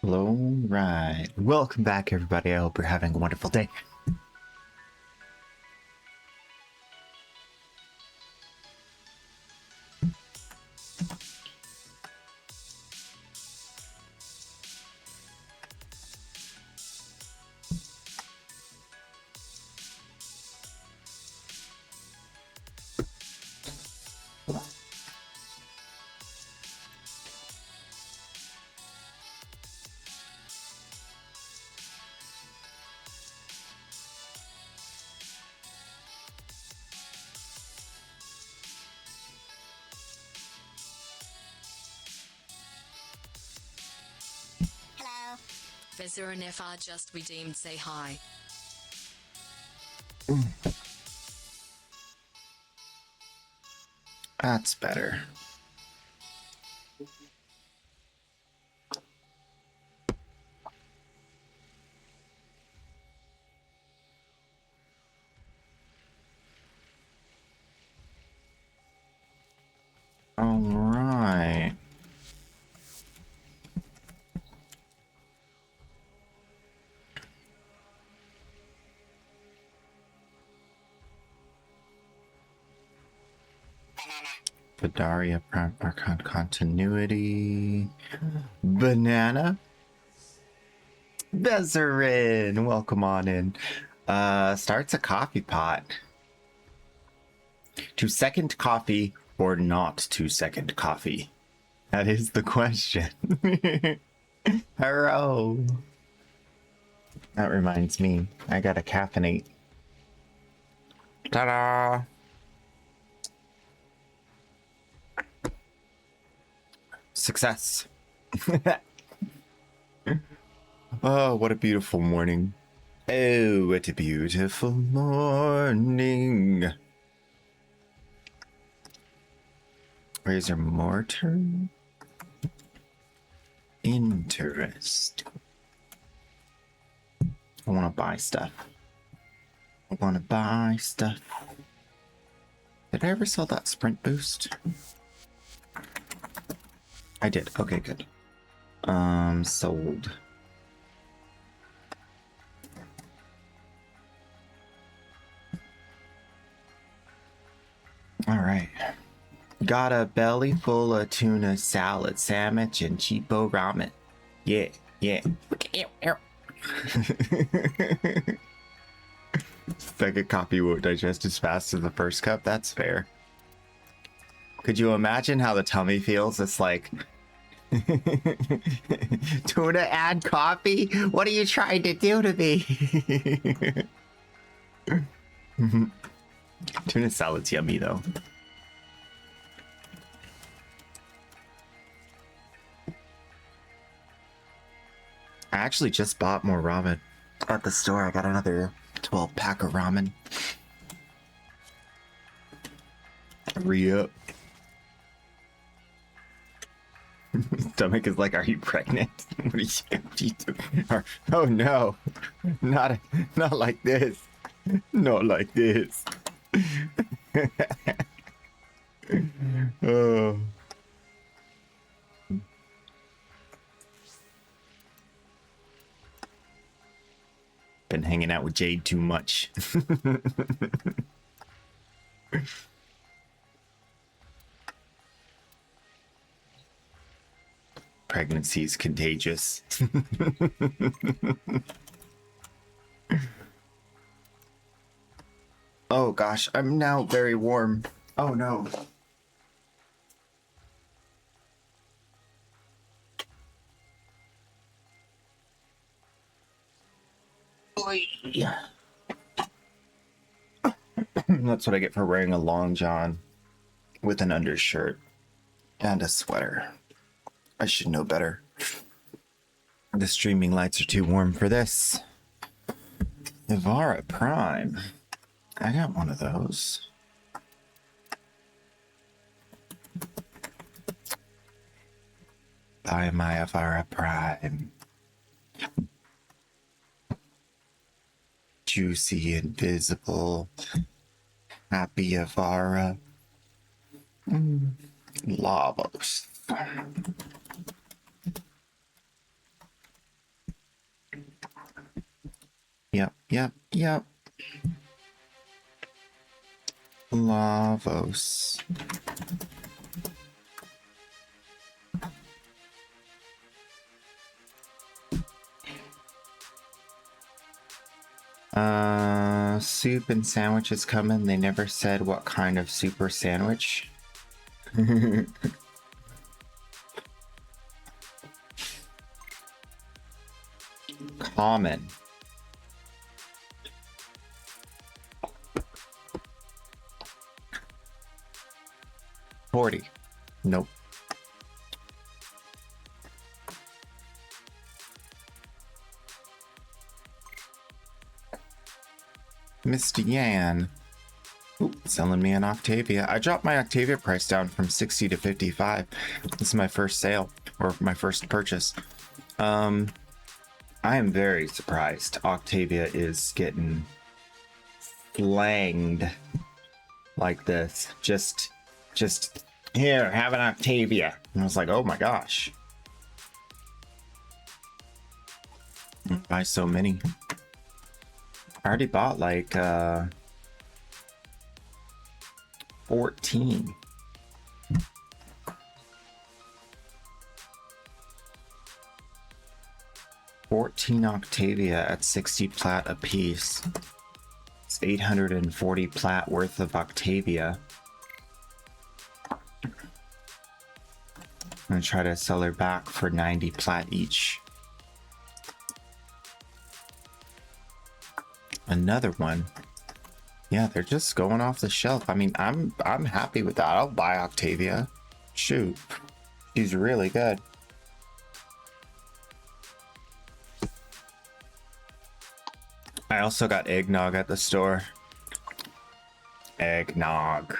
All right. Welcome back, everybody. I hope you're having a wonderful day. Visitor and if I just redeemed, say hi. That's better. All right. Vidaria Prime Archon Continuity. Banana. Bezarin. Welcome on in. Starts a coffee pot. 2-second coffee or not 2-second coffee? That is the question. Hello. That reminds me, I gotta caffeinate. Ta-da! Success. Oh, what a beautiful morning. Oh, what a beautiful morning. Razor mortar. Interesting. I want to buy stuff. I want to buy stuff. Did I ever sell that sprint boost? I did. Okay, good. Sold. All right. Got a belly full of tuna salad sandwich and cheapo ramen. Yeah, yeah. Second coffee won't digest as fast as the first cup. That's fair. Could you imagine how the tummy feels? It's like tuna and coffee? What are you trying to do to me? Tuna salad's yummy though. I actually just bought more ramen at the store. I got another 12 pack of ramen. Re-up. Stomach is like, are you pregnant? What are you doing? Oh no, not like this. Not like this. Oh. Been hanging out with Jade too much. Pregnancy is contagious. Oh gosh, I'm now very warm. Oh no. That's what I get for wearing a long john with an undershirt and a sweater. I should know better. The streaming lights are too warm for this. Ivara Prime. I got one of those. Buy my Ivara Prime. Juicy, invisible, happy Ivara. Lavos. Yep. Lavos. Soup and sandwiches coming. They never said what kind of soup or sandwich. Common. $40. Nope. Mr. Yan. Ooh, selling me an Octavia. I dropped my Octavia price down from 60 to 55. This is my first sale, or my first purchase. I am very surprised Octavia is getting flanged like this. Just here, have an Octavia. And I was like, oh my gosh. Buy so many. I already bought like 14. Octavia at 60 plat a piece. It's 840 plat worth of Octavia. I'm gonna try to sell her back for 90 plat each. Another one. Yeah, they're just going off the shelf. I mean, I'm happy with that. I'll buy Octavia. Shoot. She's really good. I also got eggnog at the store. Eggnog.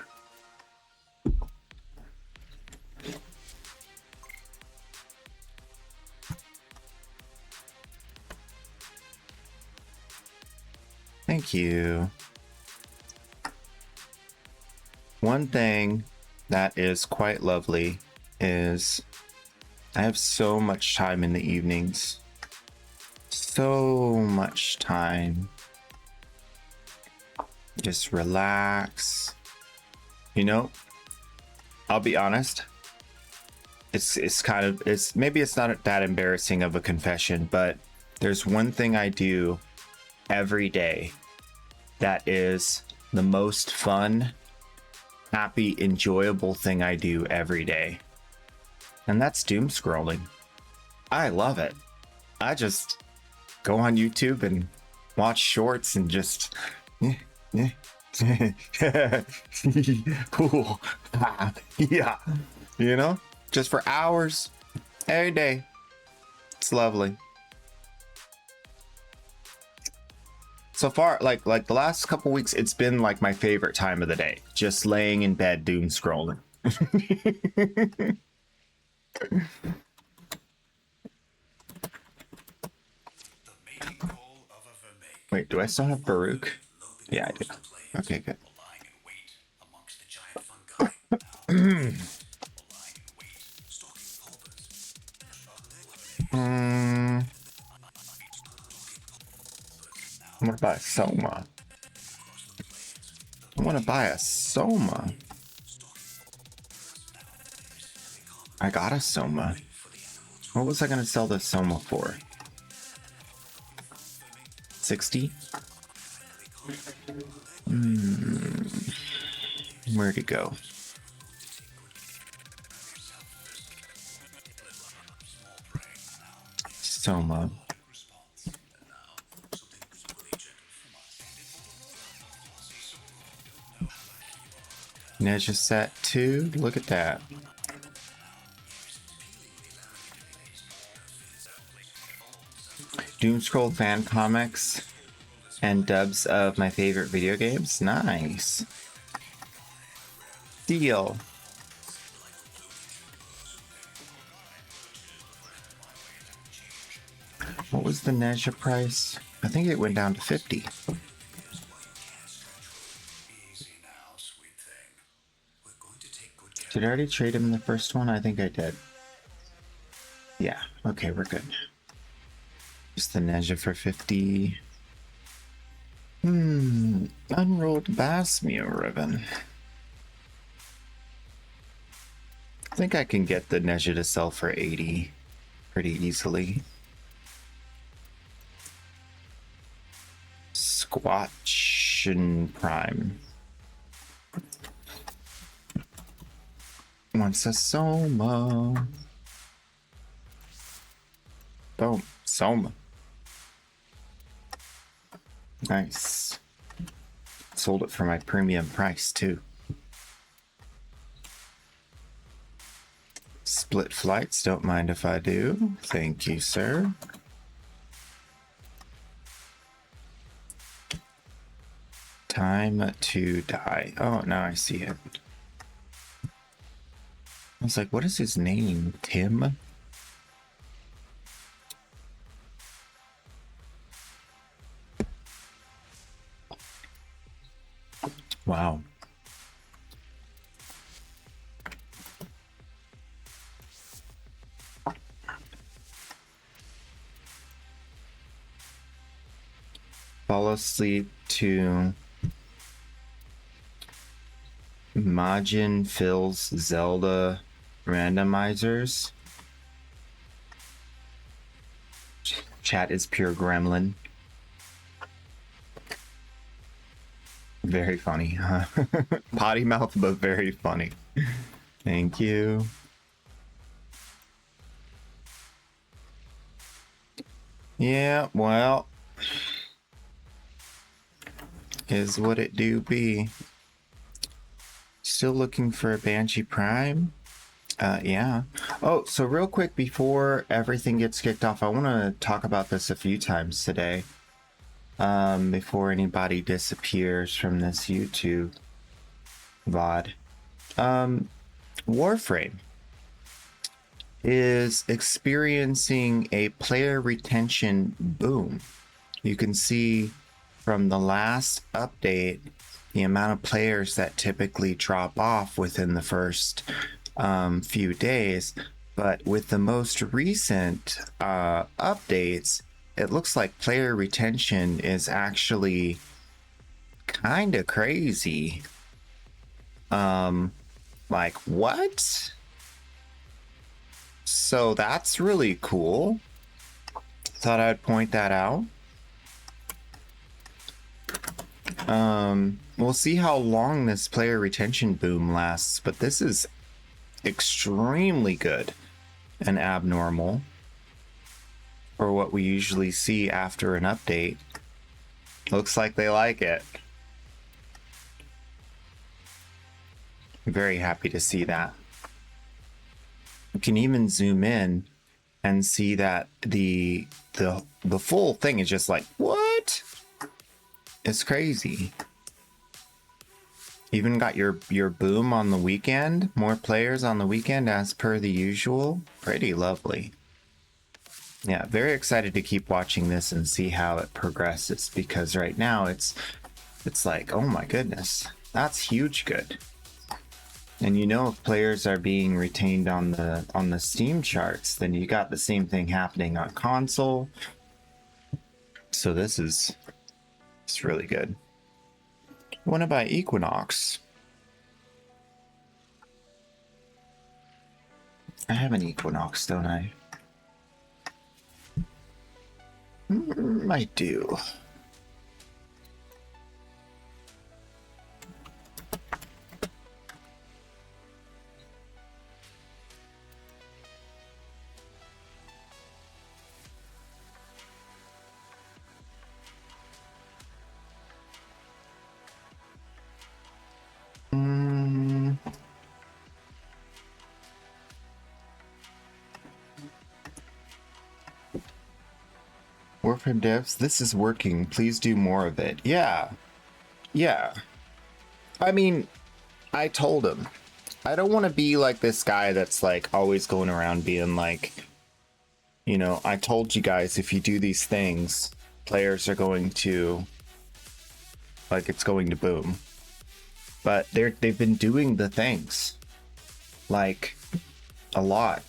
Thank you. One thing that is quite lovely is I have so much time in the evenings. So much time. Just relax. You know, I'll be honest. It's maybe it's not that embarrassing of a confession, but there's one thing I do every day that is the most fun, happy, enjoyable thing I do every day. And that's doom scrolling. I love it. I just go on YouTube and watch shorts and just cool. Yeah. You know? Just for hours every day. It's lovely. So far, like the last couple weeks, it's been like my favorite time of the day. Just laying in bed, doom scrolling. Wait, do I still have Baruch? Yeah, I do. Okay, good. I'm gonna buy a Soma. I want to buy a Soma. I got a Soma. What was I gonna sell this Soma for? 60? Where'd it go? Soma. Ninja set 2. Look at that. Doomscroll fan comics and dubs of my favorite video games. Nice. Deal. What was the Ninja price? I think it went down to 50. Did I already trade him in the first one? I think I did. Yeah, okay, we're good. Just the Ninja for 50. Unrolled Basmio ribbon. I think I can get the Neja to sell for 80 pretty easily. Squatch Prime. Wants a Soma. Boom. Soma. Nice. Sold it for my premium price too. Split flights, don't mind if I do. Thank you, sir. Time to die. Oh, now I see it. I was like, what is his name? Tim? Wow. Fall asleep to Majin Phil's Zelda randomizers. Chat is pure gremlin. Very funny, huh? Potty mouth, but very funny. Thank you. Yeah, well, is what it do be. Still looking for a Banshee Prime? Yeah. Oh, so real quick before everything gets kicked off, I want to talk about this a few times today. Before anybody disappears from this YouTube VOD. Warframe is experiencing a player retention boom. You can see from the last update the amount of players that typically drop off within the first few days, but with the most recent updates, it looks like player retention is actually kind of crazy. Like, what? So that's really cool. Thought I'd point that out. We'll see how long this player retention boom lasts, but this is extremely good and abnormal for what we usually see after an update. Looks like they like it. Very happy to see that. You can even zoom in and see that the full thing is just like, what? It's crazy. Even got your boom on the weekend, more players on the weekend as per the usual. Pretty lovely. Yeah, very excited to keep watching this and see how it progresses, because right now it's like, oh my goodness, that's huge good. And you know, if players are being retained on the Steam charts, then you got the same thing happening on console. So this is, it's really good. I want to buy Equinox. I have an Equinox, don't I? I do. Warframe devs, this is working. Please do more of it. Yeah. Yeah. I mean, I told him. I don't want to be like this guy that's like always going around being like, you know, I told you guys if you do these things, players are going to, like, it's going to boom. But they've been doing the things, like, a lot.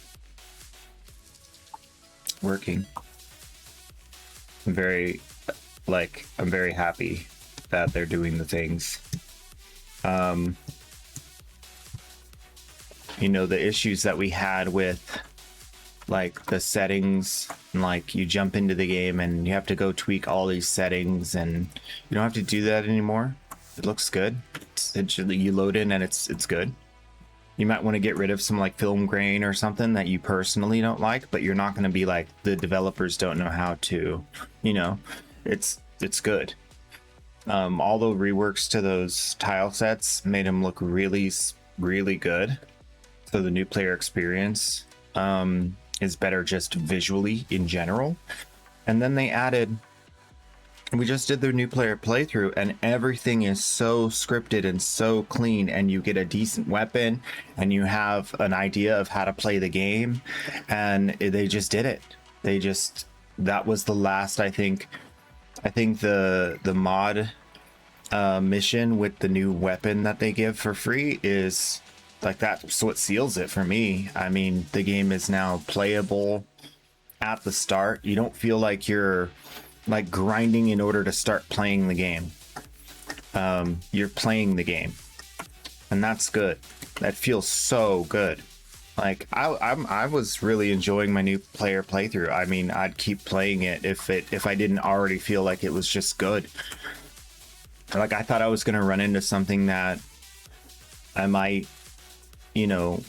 Working. I'm very happy that they're doing the things. You know, the issues that we had with like the settings, and like you jump into the game and you have to go tweak all these settings, and you don't have to do that anymore. It looks good. You load in and it's good. You might want to get rid of some like film grain or something that you personally don't like, but you're not going to be like, the developers don't know how to, you know. It's good. All the reworks to those tile sets made them look really good. So the new player experience is better just visually in general. And then they added, we just did their new player playthrough, and everything is so scripted and so clean, and you get a decent weapon and you have an idea of how to play the game, and they just did it. That was the last, I think the mod mission with the new weapon that they give for free is like, that's what seals it for me. I mean, the game is now playable at the start. You don't feel like you're like grinding in order to start playing the game. You're playing the game, and that's good. That feels so good. Like I was really enjoying my new player playthrough. I mean, I'd keep playing it if I didn't already feel like it was just good. Like, I thought I was gonna run into something that I might, you know,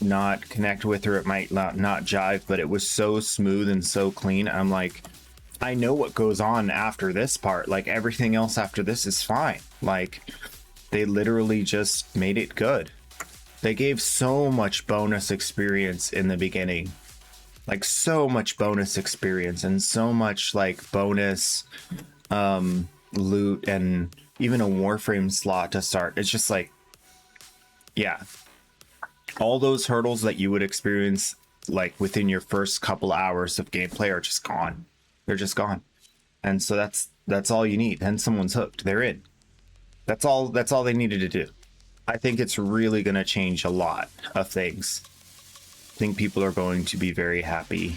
not connect with, or it might not jive, but it was so smooth and so clean. I'm like, I know what goes on after this part. Like, everything else after this is fine. Like, they literally just made it good. They gave so much bonus experience in the beginning. Like, so much bonus experience and so much like bonus loot, and even a warframe slot to start. It's just like, yeah. All those hurdles that you would experience like within your first couple hours of gameplay are just gone. They're just gone. And so that's all you need. Then someone's hooked. They're in. That's all they needed to do. I think it's really going to change a lot of things. I think people are going to be very happy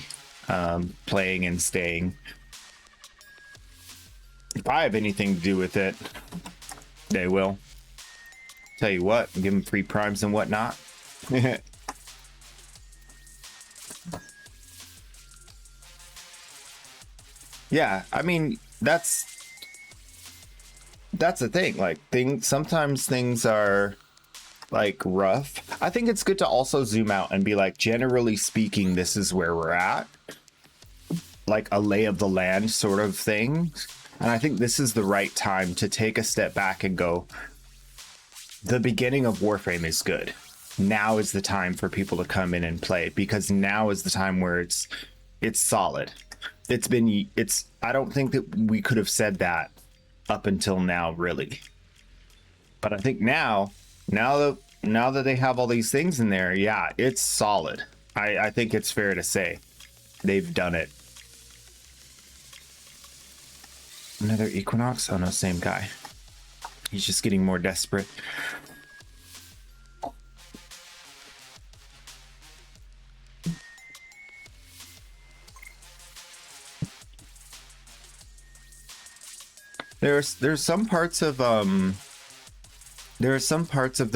playing and staying. If I have anything to do with it, they will. Tell you what, give them free primes and whatnot. Yeah, I mean, that's the thing. Like, sometimes things are like rough. I think it's good to also zoom out and be like, generally speaking, this is where we're at. Like a lay of the land sort of thing. And I think this is the right time to take a step back and go, the beginning of Warframe is good. Now is the time for people to come in and play, because now is the time where it's solid. I don't think that we could have said that up until now, really. But I think now that they have all these things in there, yeah, it's solid. I think it's fair to say they've done it. Another Equinox? Oh no, same guy. He's just getting more desperate. There's some parts of the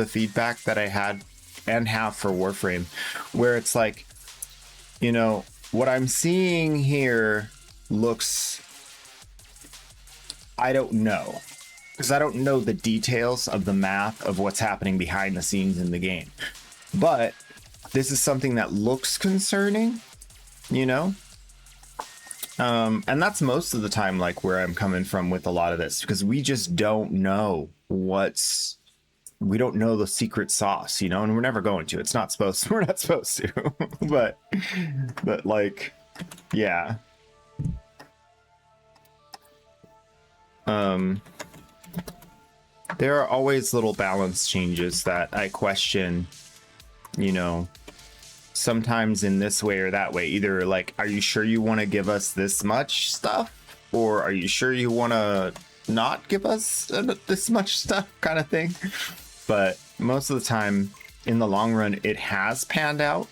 feedback that I had and have for Warframe where it's like, you know, what I'm seeing here looks, I don't know, because I don't know the details of the math of what's happening behind the scenes in the game, but this is something that looks concerning, you know. And that's most of the time like where I'm coming from with a lot of this, because we just don't know we don't know the secret sauce, you know, and we're never going to. It's not supposed to. We're not supposed to. but like, yeah. There are always little balance changes that I question, you know, sometimes in this way or that way. Either like, are you sure you want to give us this much stuff, or are you sure you want to not give us this much stuff, kind of thing. But most of the time in the long run, it has panned out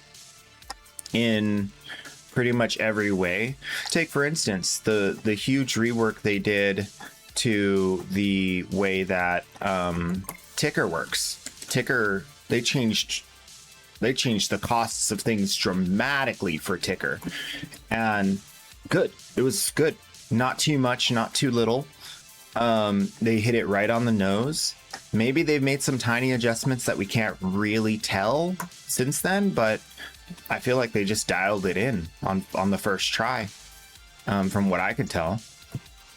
in pretty much every way. Take for instance the huge rework they did to the way that Ticker works. Ticker, they changed the costs of things dramatically for Ticker, and good. It was good. Not too much, not too little. They hit it right on the nose. Maybe they've made some tiny adjustments that we can't really tell since then, but I feel like they just dialed it in on the first try, from what I could tell.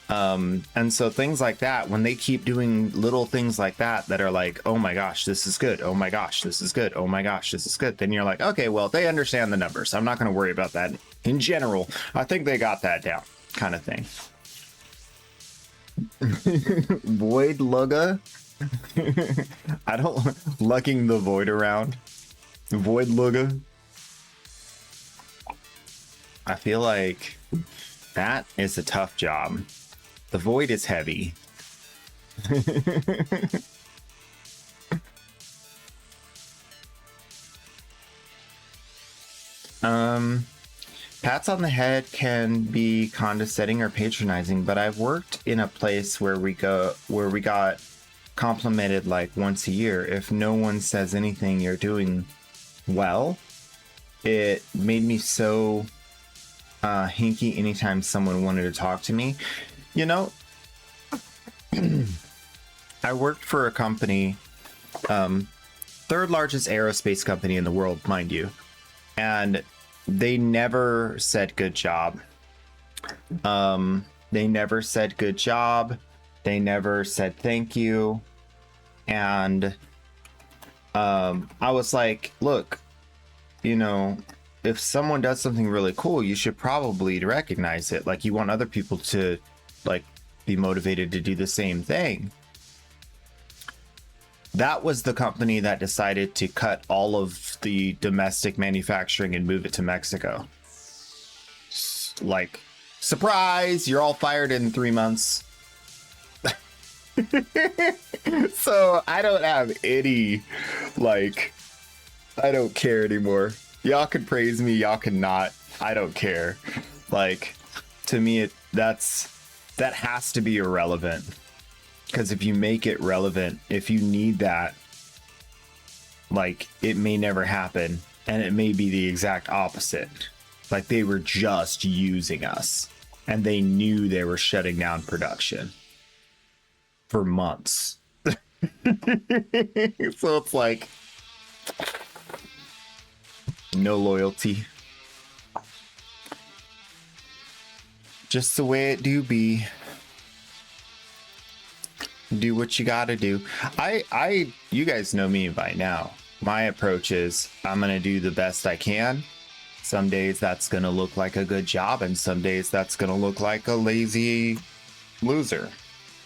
And so things like that, when they keep doing little things like that are like, oh my gosh, this is good. Oh my gosh, this is good. Oh my gosh, this is good. Then you're like, okay, well, they understand the numbers. I'm not going to worry about that. In general, I think they got that down, kind of thing. Void Lugga. I don't lugging the void around. Void Lugga. I feel like that is a tough job. The void is heavy. Pats on the head can be condescending or patronizing, but I've worked in a place where we got complimented like once a year. If no one says anything, you're doing well. It made me so hinky anytime someone wanted to talk to me. You know, I worked for a company, third largest aerospace company in the world, mind you, and they never said good job. They never said good job. They never said thank you. And I was like, look, you know, if someone does something really cool, you should probably recognize it. Like, you want other people to like be motivated to do the same thing. That was the company that decided to cut all of the domestic manufacturing and move it to Mexico. Like, surprise, you're all fired in 3 months. So I don't have any, like, I don't care anymore. Y'all can praise me, y'all can not. I don't care. Like, to me, that has to be irrelevant. Because if you make it relevant, if you need that, like, it may never happen. And it may be the exact opposite. Like, they were just using us. And they knew they were shutting down production for months. So it's like, no loyalty. Just the way it do be. Do what you gotta do. You guys know me by now. My approach is I'm gonna do the best I can. Some days that's gonna look like a good job, and some days that's gonna look like a lazy loser.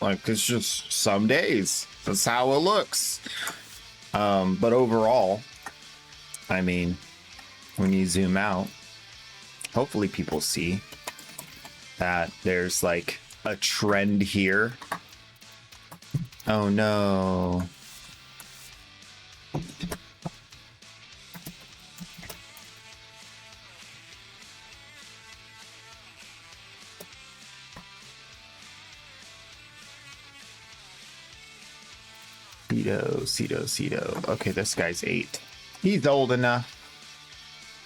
Like, it's just some days. That's how it looks. But overall, I mean, when you zoom out, hopefully people see that there's like a trend here. Oh no. Cedo. Okay, this guy's 8. He's old enough.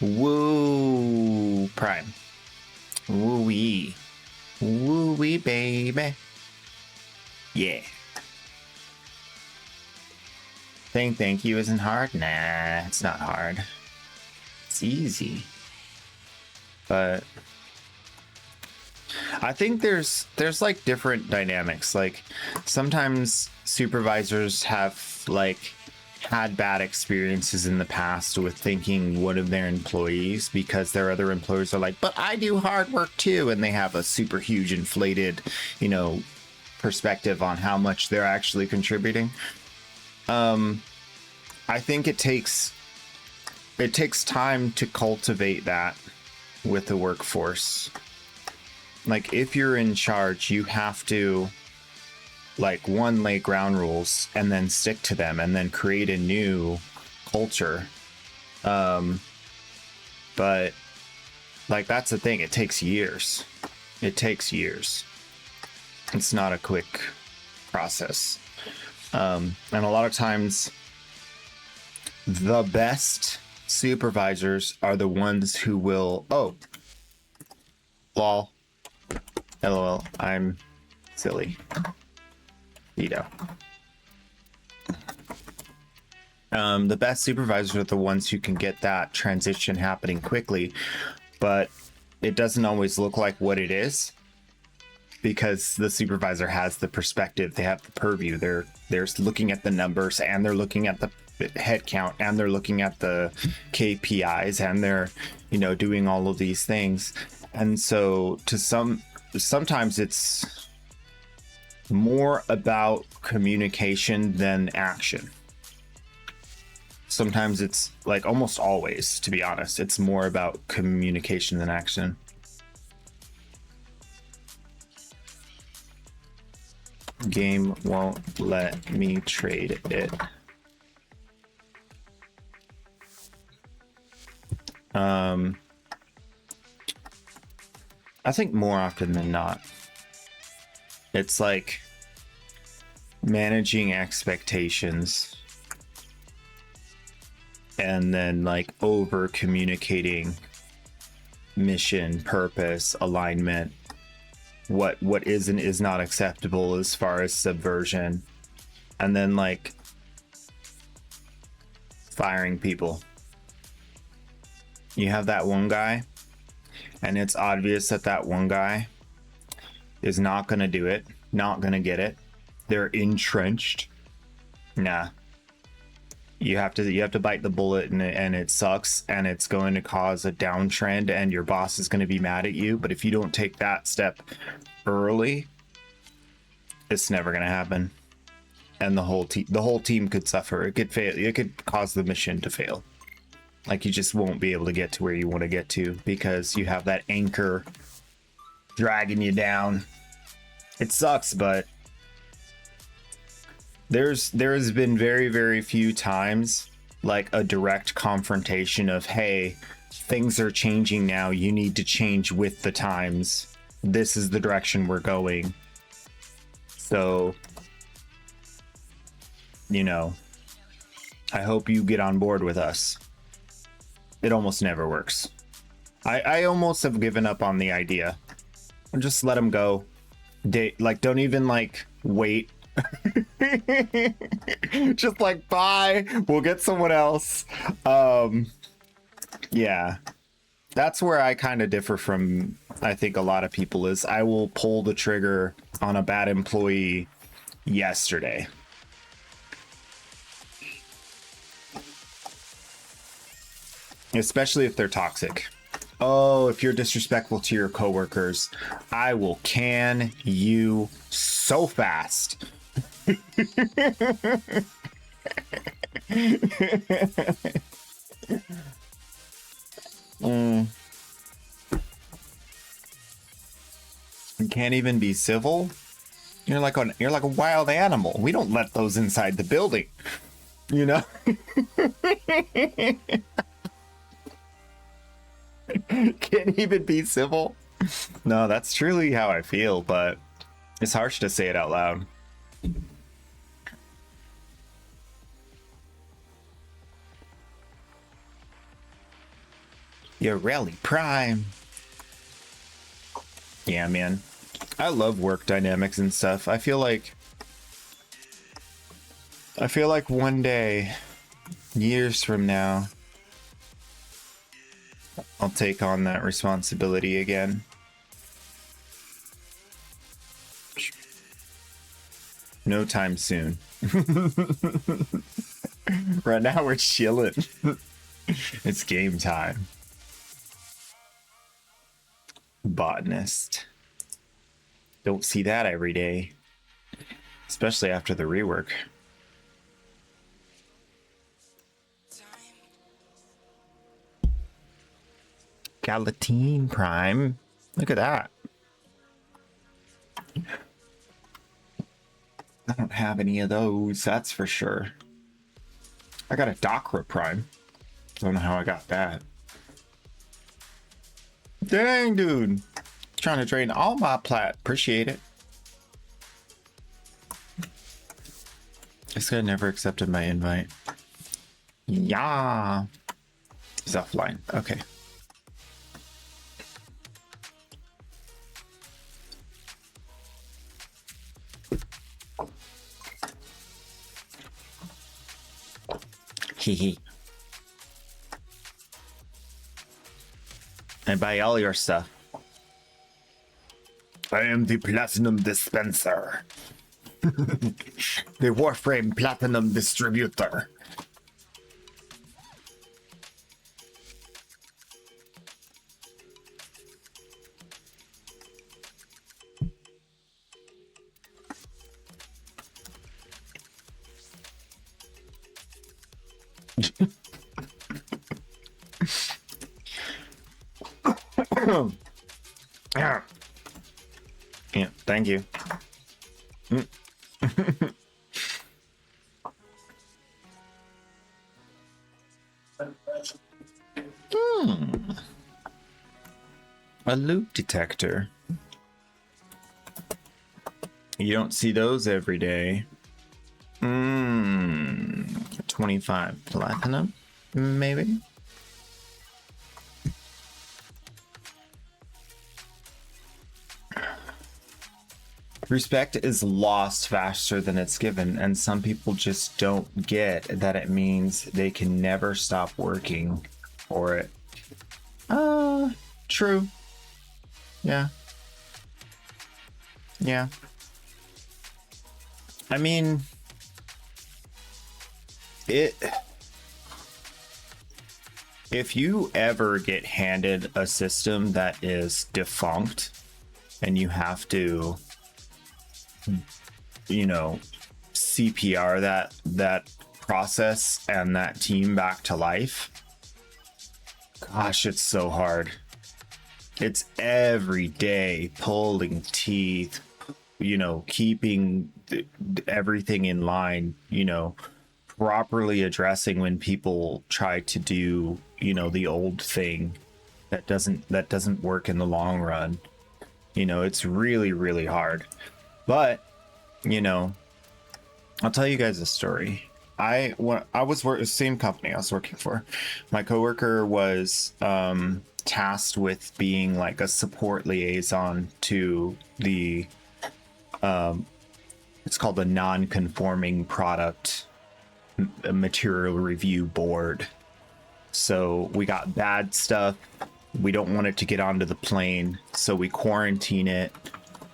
Woo, Prime. Woo-wee. Woo-wee, baby. Yeah. Saying thank you isn't hard? Nah, it's not hard. It's easy. But I think there's like different dynamics. Like, sometimes supervisors have like had bad experiences in the past with thinking one of their employees, because their other employers are like, but I do hard work too, and they have a super huge inflated, you know, perspective on how much they're actually contributing. I think it takes time to cultivate that with the workforce. Like, if you're in charge, you have to, like, one, lay ground rules and then stick to them and then create a new culture. But like, that's the thing, it takes years. It's not a quick process. And a lot of times the best supervisors are the ones who will, oh, lol, lol, I'm silly. Veto. The best supervisors are the ones who can get that transition happening quickly, but it doesn't always look like what it is because the supervisor has the perspective, they have the purview, they're looking at the numbers and they're looking at the head count and they're looking at the KPIs and they're, you know, doing all of these things. And so sometimes it's more about communication than action. Sometimes it's like almost always, to be honest, it's more about communication than action. Game won't let me trade it. I think more often than not, it's like managing expectations and then like over communicating mission, purpose, alignment, what is and is not acceptable as far as subversion, and then like firing people. You have that one guy and it's obvious that that one guy is not going to do it, not going to get it. They're entrenched. Nah. You have to bite the bullet, and it sucks, and it's going to cause a downtrend, and your boss is going to be mad at you. But if you don't take that step early, it's never going to happen, and the whole team could suffer. It could fail. It could cause the mission to fail. Like, you just won't be able to get to where you want to get to because you have that anchor dragging you down. It sucks, but there's been very, very few times like a direct confrontation of, hey, things are changing now, you need to change with the times, this is the direction we're going. So, you know, I hope you get on board with us. It almost never works. I almost have given up on the idea. Just let them go. Don't even like wait. Just like, bye, we'll get someone else. Yeah, that's where I kind of differ from, I think, a lot of people, is I will pull the trigger on a bad employee yesterday. Especially if they're toxic. Oh, if you're disrespectful to your coworkers, I will can you so fast. You can't even be civil. You're like a wild animal. We don't let those inside the building, you know. Can't even be civil. No, that's truly how I feel, but it's harsh to say it out loud. You're really prime. Yeah, man. I love work dynamics and stuff. I feel like one day, years from now, I'll take on that responsibility again. No time soon. Right now we're chilling. It's game time. Botanist. Don't see that every day. Especially after the rework. Galatine Prime. Look at that. I don't have any of those, that's for sure. I got a Dakra Prime. Don't know how I got that. Dang, dude. Trying to drain all my plat. Appreciate it. This guy never accepted my invite. Yeah. He's offline. Okay. Hee. I buy all your stuff. I am the platinum dispenser. The warframe platinum distributor. Yeah, thank you. A loot detector. You don't see those every day. 25 platinum, maybe? Respect is lost faster than it's given, and some people just don't get that it means they can never stop working for it. True. Yeah. Yeah. I mean, if you ever get handed a system that is defunct and you have to, you know, CPR that process and that team back to life, gosh, it's so hard. It's every day pulling teeth, you know, keeping everything in line, you know, properly addressing when people try to do, you know, the old thing that doesn't work in the long run. You know, it's really, really hard. But, you know, I'll tell you guys a story. When I was same company I was working for, my coworker was tasked with being like a support liaison to the it's called the non-conforming product material review board. So we got bad stuff, we don't want it to get onto the plane, so we quarantine it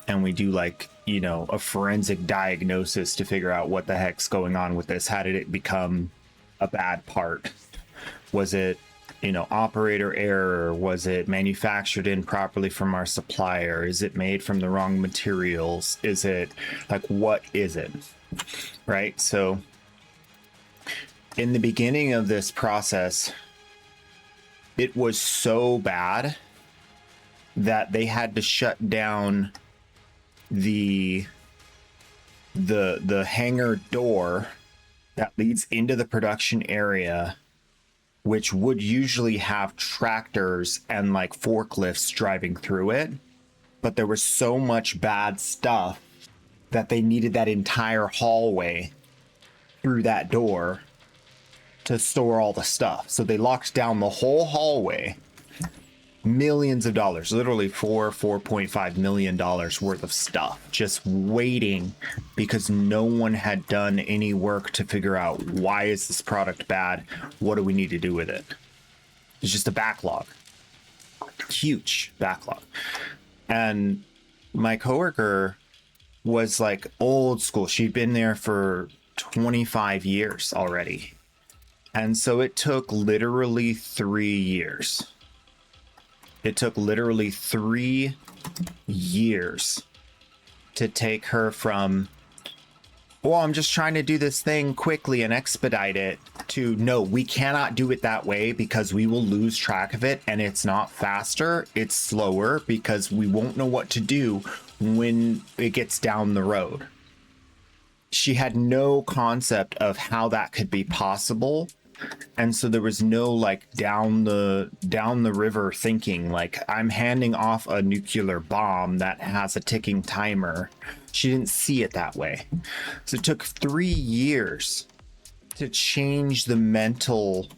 and we do, like, you know, a forensic diagnosis to figure out what the heck's going on with this. How did it become a bad part? Was it, you know, operator error? Was it manufactured improperly from our supplier? Is it made from the wrong materials? Is it, like, what is it? Right? So in the beginning of this process, it was so bad that they had to shut down the hangar door that leads into the production area, which would usually have tractors and like forklifts driving through it, but there was so much bad stuff that they needed that entire hallway through that door to store all the stuff. So they locked down the whole hallway. Millions of dollars, literally $4.5 million worth of stuff just waiting because no one had done any work to figure out, why is this product bad? What do we need to do with it? It's just a backlog, huge backlog. And my coworker was like old school. She'd been there for 25 years already. And so it took literally 3 years. It took literally 3 years to take her from, well, I'm just trying to do this thing quickly and expedite it, to, no, we cannot do it that way because we will lose track of it, and it's not faster, it's slower, because we won't know what to do when it gets down the road. She had no concept of how that could be possible And so there was no like down the river thinking like I'm handing off a nuclear bomb that has a ticking timer. She didn't see it that way. So it took 3 years to change the mental,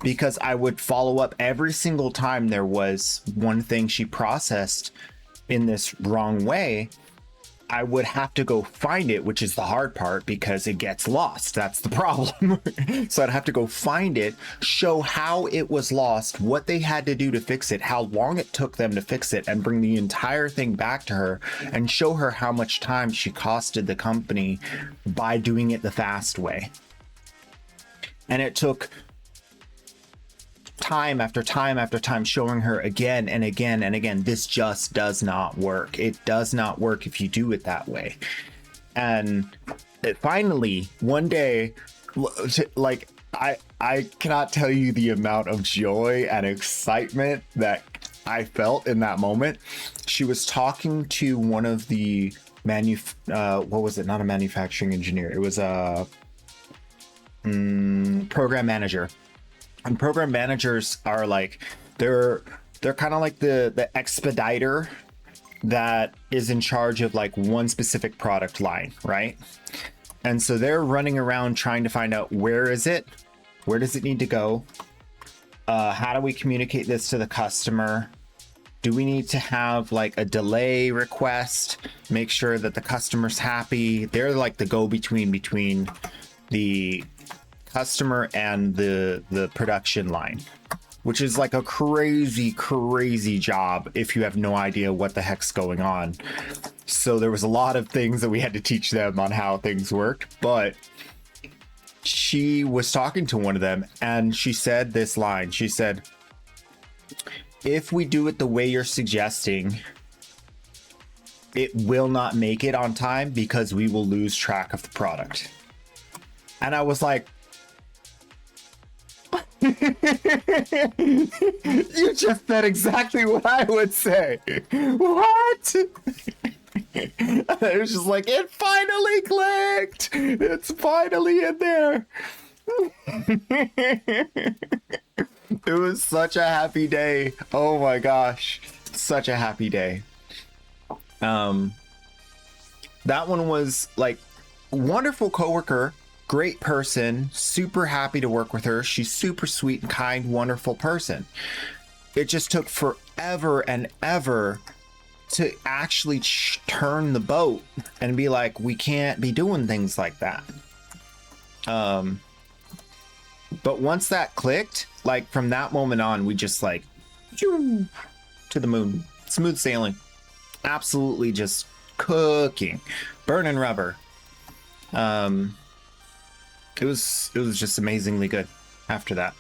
because I would follow up every single time there was one thing she processed in this wrong way. I would have to go find it, which is the hard part because it gets lost. That's the problem. So I'd have to go find it, show how it was lost, what they had to do to fix it, how long it took them to fix it, and bring the entire thing back to her and show her how much time she costed the company by doing it the fast way. And it took time after time after time showing her again and again and again, this just does not work. It does not work if you do it that way. And it finally, one day, like, I cannot tell you the amount of joy and excitement that I felt in that moment. She was talking to one of the what was it? Not a manufacturing engineer. It was a program manager. And program managers are like, they're kind of like the expediter that is in charge of like one specific product line, right? And so they're running around trying to find out, where is it? Where does it need to go? How do we communicate this to the customer? Do we need to have like a delay request? Make sure that the customer's happy. They're like the go-between between the customer and the production line, which is like a crazy job if you have no idea what the heck's going on. So there was a lot of things that we had to teach them on how things worked. But she was talking to one of them and she said this line. She said, if we do it the way you're suggesting, it will not make it on time because we will lose track of the product. And I was like, you just said exactly what I would say. What? It was just like, it finally clicked. It's finally in there. It was such a happy day. Oh my gosh. Such a happy day. That one was like wonderful coworker. Great person, super happy to work with her. She's super sweet and kind, wonderful person. It just took forever and ever to actually turn the boat and be like, we can't be doing things like that. But once that clicked, like from that moment on, we just like to the moon, smooth sailing, absolutely just cooking, burning rubber. It was just amazingly good after that.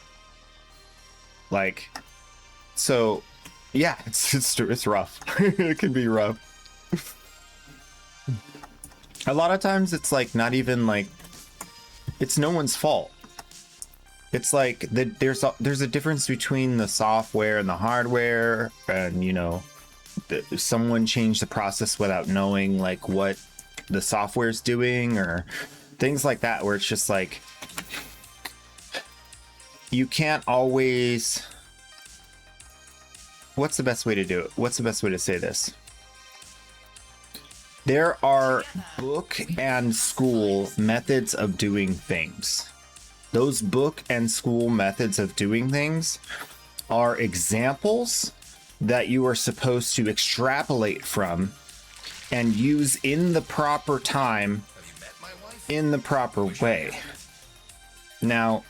Like, so yeah, it's rough. It can be rough. A lot of times it's like not even like, it's no one's fault. It's like there's a difference between the software and the hardware, and you know, someone changed the process without knowing like what the software is doing or things like that, where it's just like you can't always, what's the best way to do it? What's the best way to say this? There are book and school methods of doing things. Those book and school methods of doing things are examples that you are supposed to extrapolate from and use in the proper time, in the proper way. Now,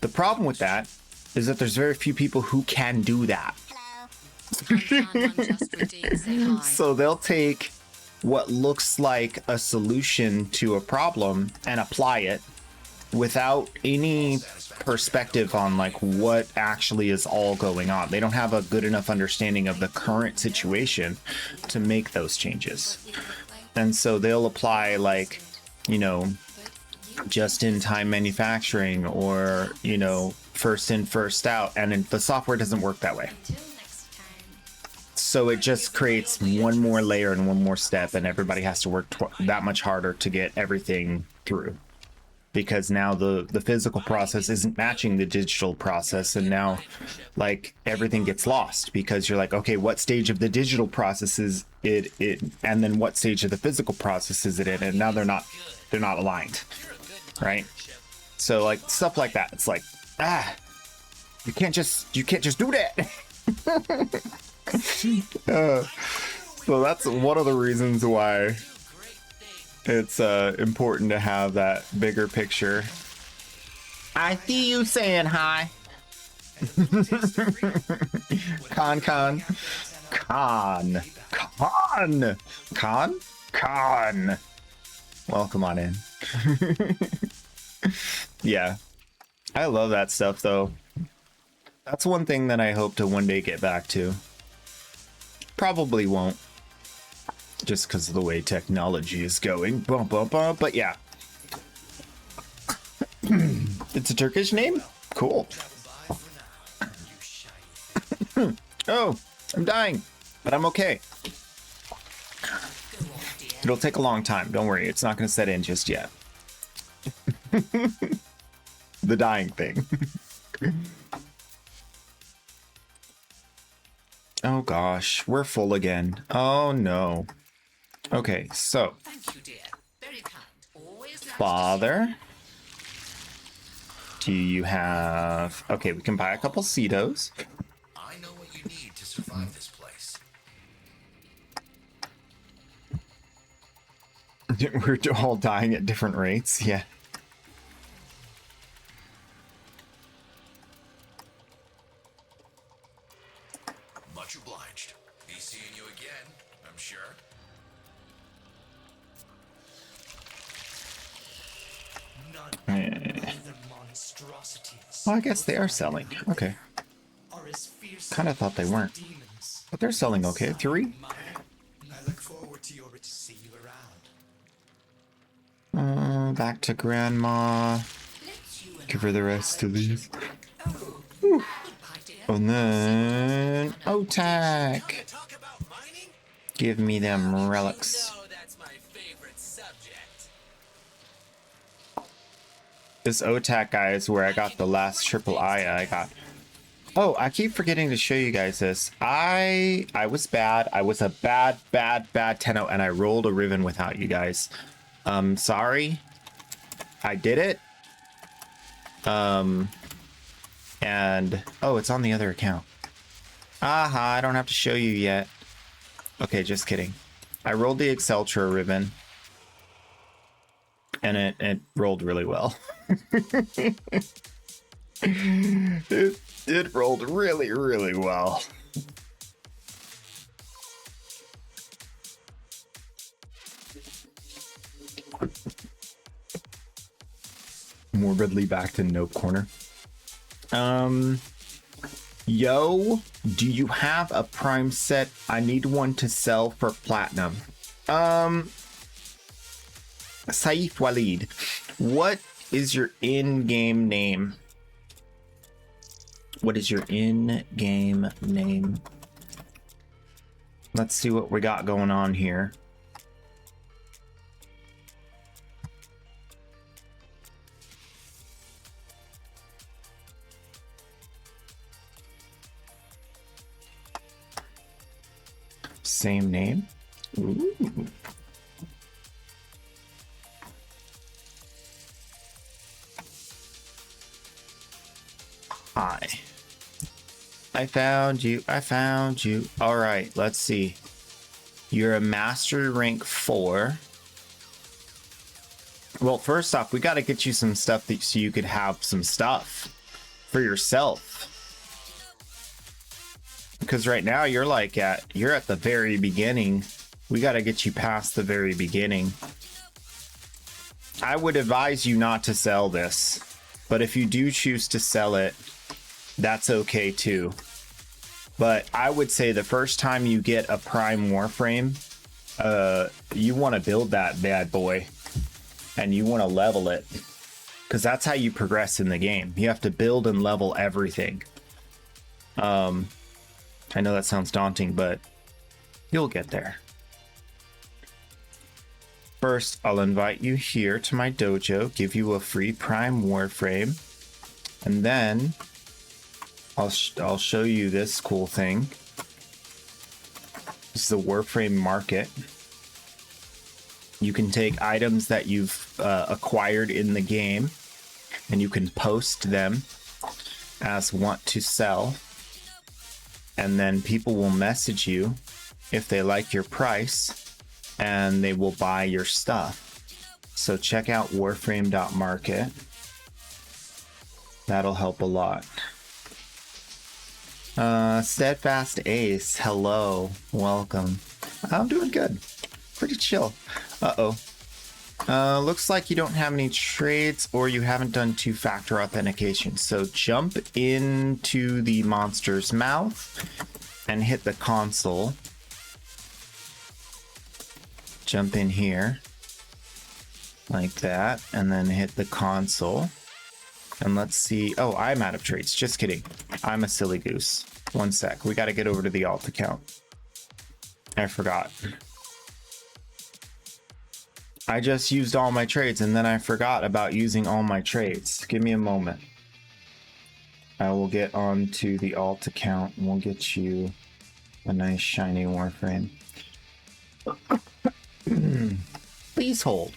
the problem with that is that there's very few people who can do that. So they'll take what looks like a solution to a problem and apply it without any perspective on like what actually is all going on. They don't have a good enough understanding of the current situation to make those changes. And so they'll apply like, you know, just in time manufacturing, or, you know, first in, first out. And the software doesn't work that way. So it just creates one more layer and one more step, and everybody has to work that much harder to get everything through. because now the physical process isn't matching the digital process, and now like everything gets lost because you're like, okay, what stage of the digital process is it and then what stage of the physical process is it in, and now they're not aligned, right? So like stuff like that, it's like, you can't just do that. So that's one of the reasons why it's important to have that bigger picture. I see you saying hi. Con. Welcome on in. Yeah, I love that stuff though. That's one thing that I hope to one day get back to. Probably won't, just because of the way technology is going. But yeah. It's a Turkish name? Cool. Oh, I'm dying, but I'm okay. It'll take a long time. Don't worry. It's not going to set in just yet. The dying thing. Oh gosh, we're full again. Oh no. Okay, so Thank you, dear. Very kind. Always nice to father, do you have... Okay, we can buy a couple Cetos. I know what you need to survive this place. We're all dying at different rates. Yeah. Much obliged. Be seeing you again, I'm sure. None of the monstrosities Well, I guess they are selling. Okay. are as fierce Kind of thought they as the weren't. demons. But they're selling okay. 3? I look forward to see you around. Back to grandma. Give her the rest of these. Whew. And then Otak. Talk about mining? Give me them relics. No, that's my favorite subject. This Otak guy is where I got the last triple I got. Oh, I keep forgetting to show you guys this. I was bad. I was a bad 10-0, and I rolled a Riven without you guys. Sorry. I did it. And oh, it's on the other account. Aha, I don't have to show you yet. Okay, just kidding. I rolled the Exceltra Ribbon, and it rolled really well. it rolled really well. Morbidly back to Nope Corner. Yo, do you have a prime set? I need one to sell for platinum. Saif Walid, what is your in-game name? What is your in-game name? Let's see what we got going on here. Same name. Ooh. Hi. I found you. All right, let's see. You're a master rank 4. Well, first off, we got to get you some stuff so you could have some stuff for yourself. Because right now you're at the very beginning. We got to get you past the very beginning. I would advise you not to sell this, but if you do choose to sell it, that's okay too. But I would say the first time you get a prime warframe, you want to build that bad boy and you want to level it, because that's how you progress in the game. You have to build and level everything. I know that sounds daunting, but you'll get there. First, I'll invite you here to my dojo, give you a free Prime Warframe, and then I'll show you this cool thing. This is the Warframe Market. You can take items that you've acquired in the game, and you can post them as want to sell, and then people will message you if they like your price, and they will buy your stuff. So check out warframe.market. That'll help a lot. Steadfast Ace, hello, welcome. I'm doing good, pretty chill. Looks like you don't have any trades, or you haven't done two-factor authentication. So jump into the monster's mouth and hit the console. Jump in here like that, and then hit the console. And let's see. Oh, I'm out of trades. Just kidding. I'm a silly goose. One sec. We got to get over to the alt account. I forgot. I just used all my trades, and then I forgot about using all my trades. Give me a moment. I will get on to the alt account, and we'll get you a nice shiny warframe. Please hold.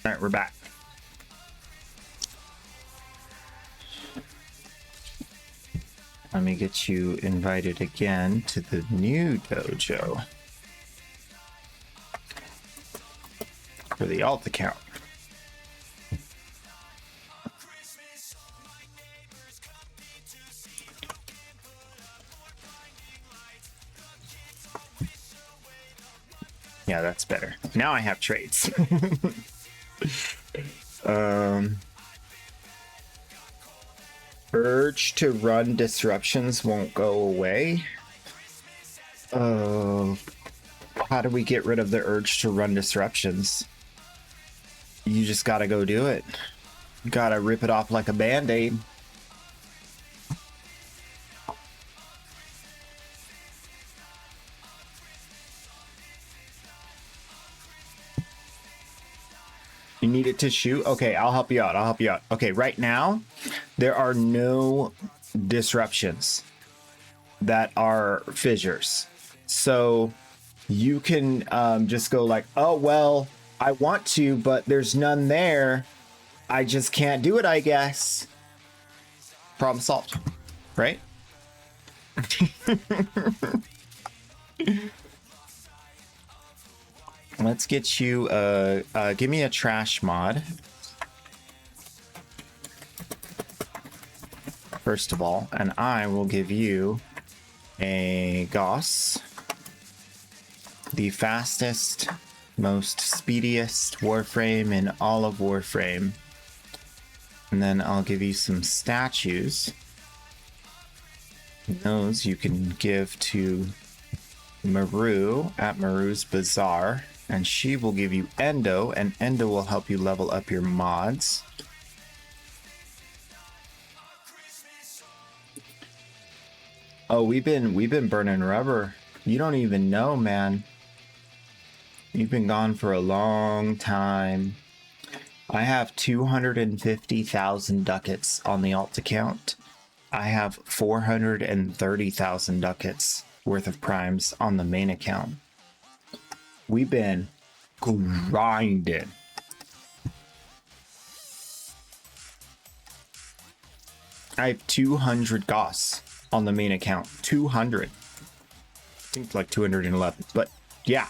All right, we're back. Let me get you invited again to the new dojo for the alt account. Yeah, that's better. Now I have trades. Urge to run disruptions won't go away. How do we get rid of the urge to run disruptions? You just gotta go do it. Gotta rip it off like a band-aid. You need it to shoot? Okay, I'll help you out. I'll help you out. Okay, right now, there are no disruptions that are fissures. So you can just go like, oh, well, I want to, but there's none there. I just can't do it, I guess. Problem solved, right? Let's get you, give me a trash mod. First of all, and I will give you a Gauss. The fastest, most speediest Warframe in all of Warframe. And then I'll give you some statues. Those you can give to Maru at Maru's Bazaar. And she will give you Endo, and Endo will help you level up your mods. Oh, we've been burning rubber. You don't even know, man. You've been gone for a long time. I have 250,000 ducats on the alt account. I have 430,000 ducats worth of primes on the main account. We've been grinding. I have 200 Gauss on the main account. 200. I think it's like 211, but yeah.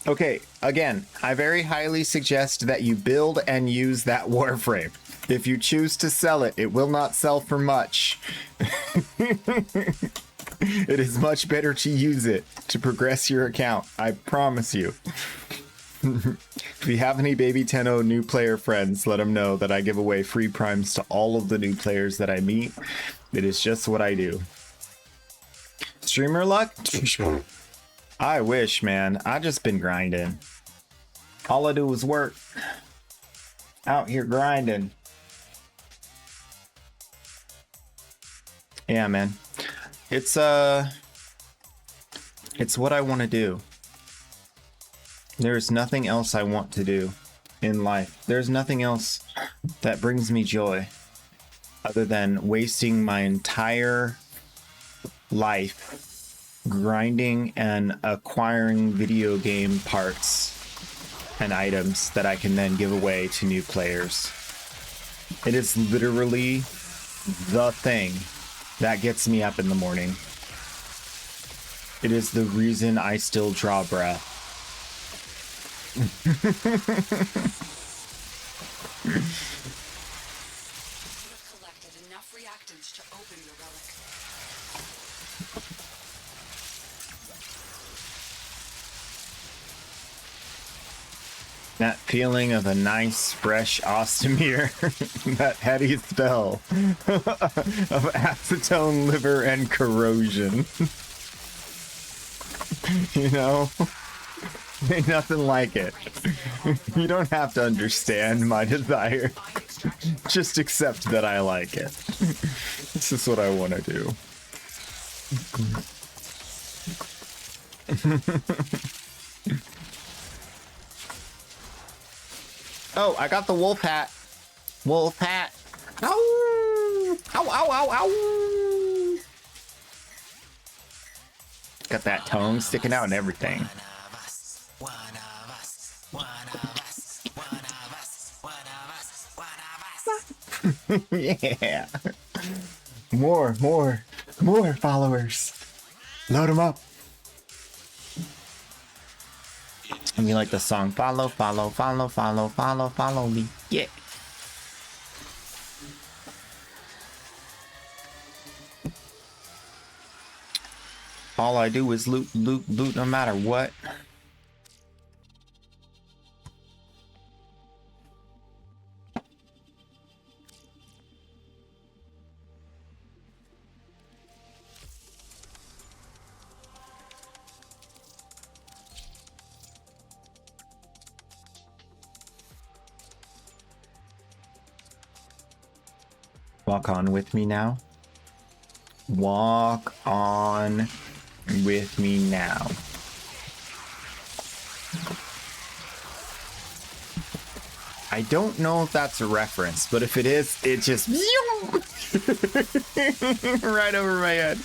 Okay, again, I very highly suggest that you build and use that Warframe. If you choose to sell it, it will not sell for much. It is much better to use it to progress your account. I promise you. If you have any Baby Tenno new player friends, let them know that I give away free primes to all of the new players that I meet. It is just what I do. Streamer luck? I wish, man. I just been grinding. All I do is work. Out here grinding. Yeah, man. It's what I want to do. There's nothing else I want to do in life. There's nothing else that brings me joy other than wasting my entire life grinding and acquiring video game parts and items that I can then give away to new players. It is literally the thing that gets me up in the morning. It is the reason I still draw breath. You have collected enough reactants to open your relic. That feeling of a nice, fresh Ostomer, that heady spell of acetone, liver, and corrosion. You know? Ain't nothing like it. You don't have to understand my desire. Just accept that I like it. This is what I want to do. Oh, I got the wolf hat. Wolf hat. Ow! Ow, ow, ow, ow! Got that tongue sticking out and everything. Yeah. More followers. Load them up. And we like the song follow, follow, follow, follow, follow, follow me. Yeah. All I do is loot, loot, loot no matter what. Walk on with me now. Walk on with me now. I don't know if that's a reference, but if it is, it just right over my head.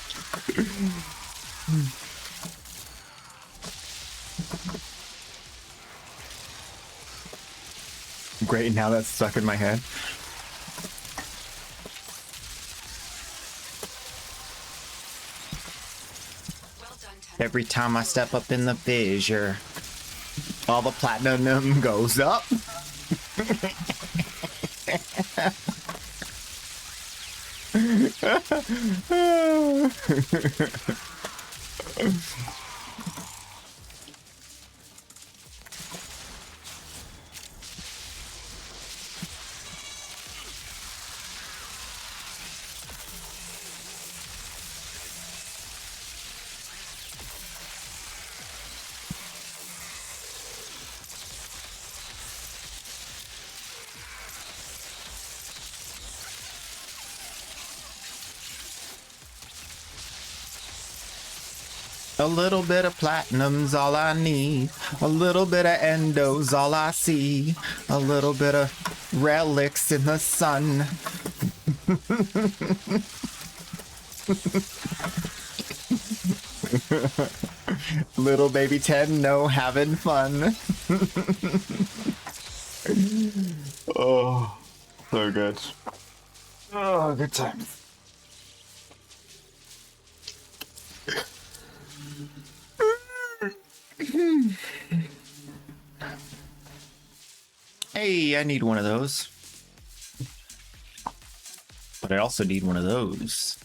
Great, now that's stuck in my head. Every time I step up in the fissure, all the platinum goes up. A little bit of platinum's all I need. A little bit of endo's all I see. A little bit of relics in the sun. Little baby Tenno having fun. Oh, so good. Oh, good time. Hey, I need one of those. But I also need one of those.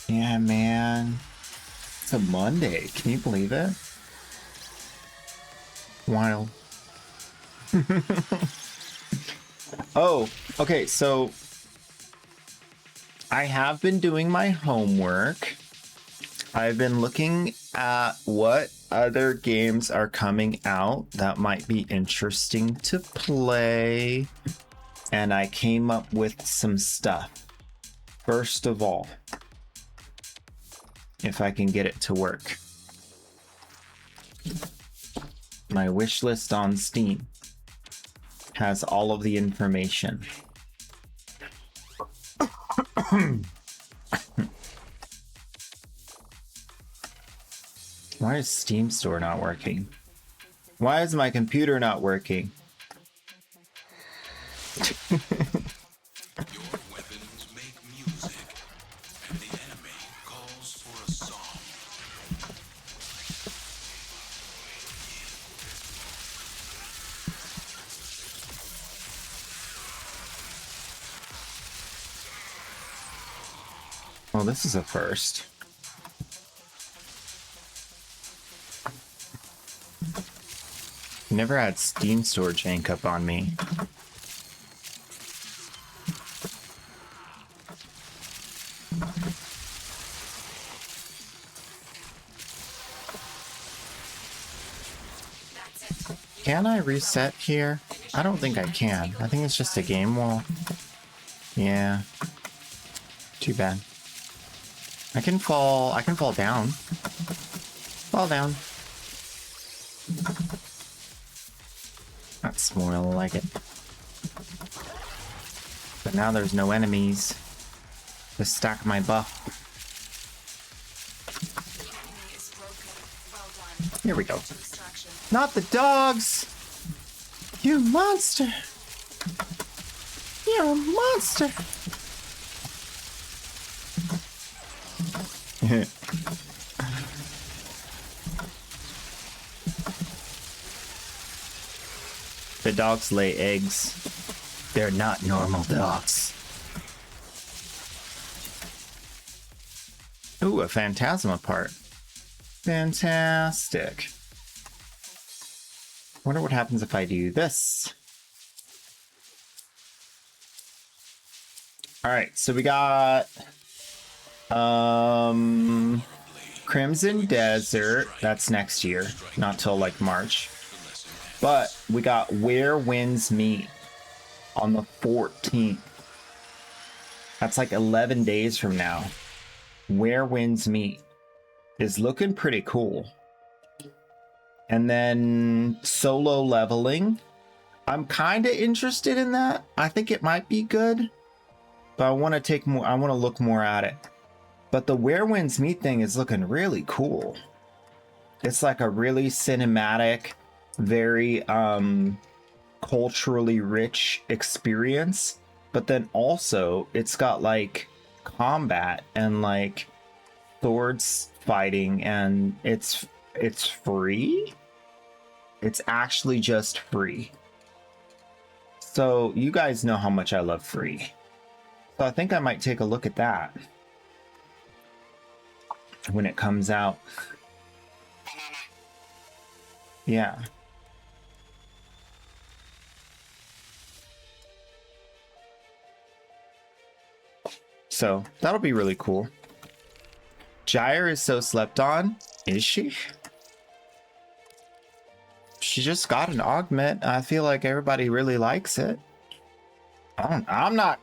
Yeah, man. It's a Monday. Can you believe it? Wild. Oh, okay, so I have been doing my homework. I've been looking at what other games are coming out that might be interesting to play, and I came up with some stuff. First of all, if I can get it to work, my wish list on Steam has all of the information. Why is Steam Store not working? Why is my computer not working? Your weapons make music, and the enemy calls for a song. Well, this is a first. Never had Steam Store jank up on me. Can I reset here? I don't think I can. I think it's just a game wall. Yeah. Too bad. I can fall down. Fall down. That's more like it. But now there's no enemies to stack my buff. Is broken. Well done. Here we go. Extraction. Not the dogs! You monster! You're a monster! The dogs lay eggs. They're not normal dogs. Ooh, a Phantasma part. Fantastic. Wonder what happens if I do this. Alright, so we got Crimson Desert. That's next year, not till like March. But we got Where Winds Meet on the 14th. That's like 11 days from now. Where Winds Meet is looking pretty cool. And then Solo Leveling. I'm kind of interested in that. I think it might be good, but I want to look more at it. But the Where Winds Meet thing is looking really cool. It's like a really cinematic, very culturally rich experience, but then also it's got like combat and like swords fighting, and it's free. It's actually just free. So you guys know how much I love free. So I think I might take a look at that when it comes out. Yeah. So that'll be really cool. Gyre is so slept on. Is she? She just got an augment. I feel like everybody really likes it. I'm not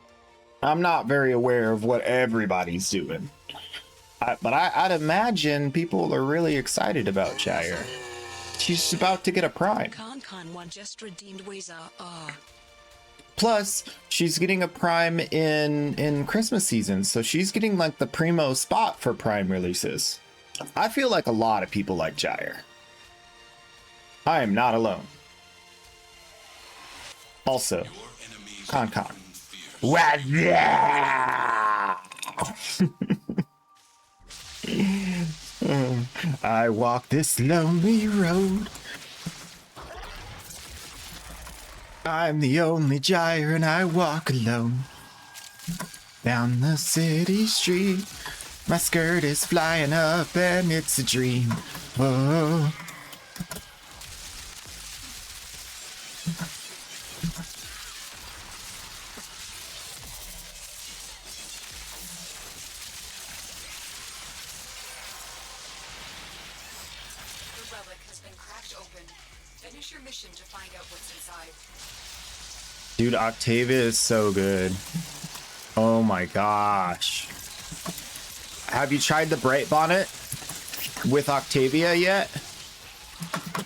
very aware of what everybody's doing. But I'd imagine people are really excited about Gyre. She's about to get a prime. Khan one just redeemed Weza. Plus, she's getting a prime in Christmas season, so she's getting like the primo spot for prime releases. I feel like a lot of people like Gyre. I am not alone. Also, Con. I walk this lonely road. I'm the only Gyre and I walk alone down the city street. My skirt is flying up and it's a dream. Oh. The relic has been cracked open. Finish your mission to find out what's inside. Dude, Octavia is so good. Oh my gosh. Have you tried the Bright Bonnet with Octavia yet?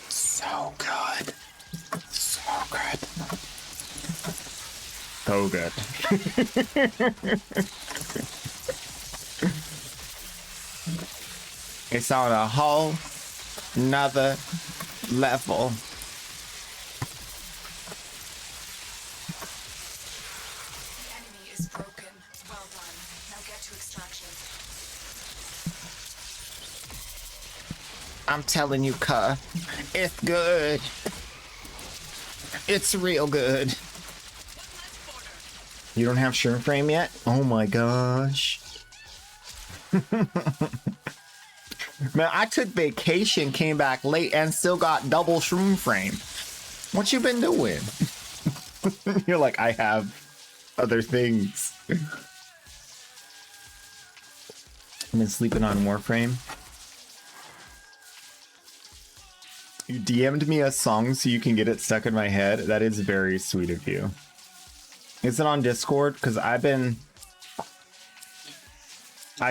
So good. So good. So good. It's on a whole nother level. The enemy is broken. Well done. Now get to extraction. I'm telling you, cuh. It's good. It's real good. You don't have shrimp frame yet? Oh my gosh. Man, I took vacation, came back late, and still got double shroom frame. What you been doing? You're like, I have other things. I've been sleeping on warframe. You DM'd me a song so you can get it stuck in my head. That is very sweet of you. Is it on Discord? Because I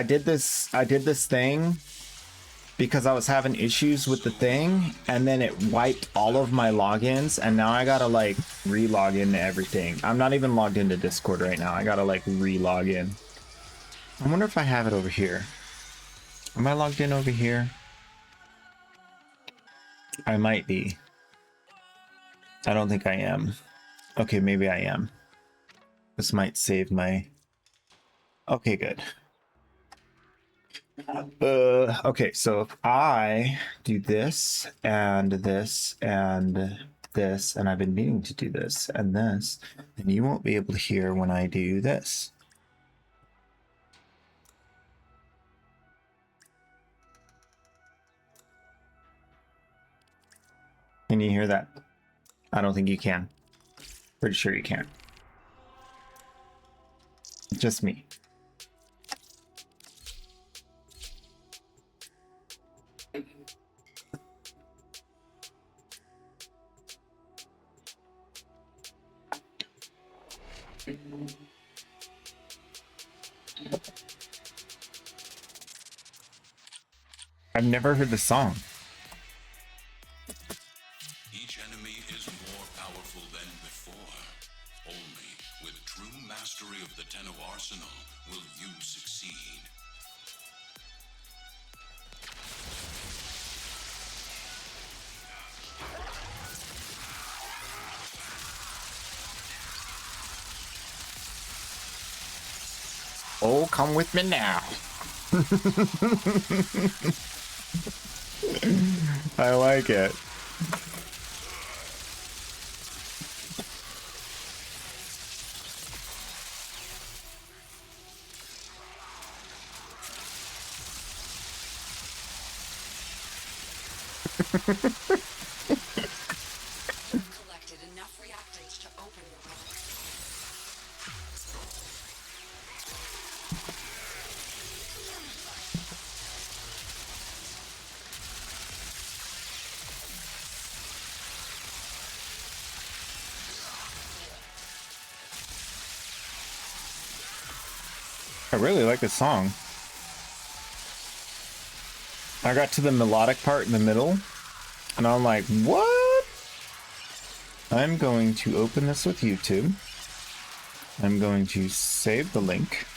did this thing because I was having issues with the thing, and then it wiped all of my logins, and now I gotta like re-log into everything. I'm not even logged into Discord right now. I gotta like re-log in. I wonder if I have it over here. Am I logged in over here? I might be. I don't think I am. Okay, maybe I am. This might save my... Okay, good. Okay, so if I do this, and this, and this, and I've been meaning to do this, and this, then you won't be able to hear when I do this. Can you hear that? I don't think you can. Pretty sure you can. Just me. I've never heard the song. Each enemy is more powerful than before. Only with true mastery of the Tenno arsenal will you succeed. Oh, come with me now. I like it. Collected enough reactants to open the relic. I really like this song. I got to the melodic part in the middle, and I'm like, what? I'm going to open this with YouTube. I'm going to save the link.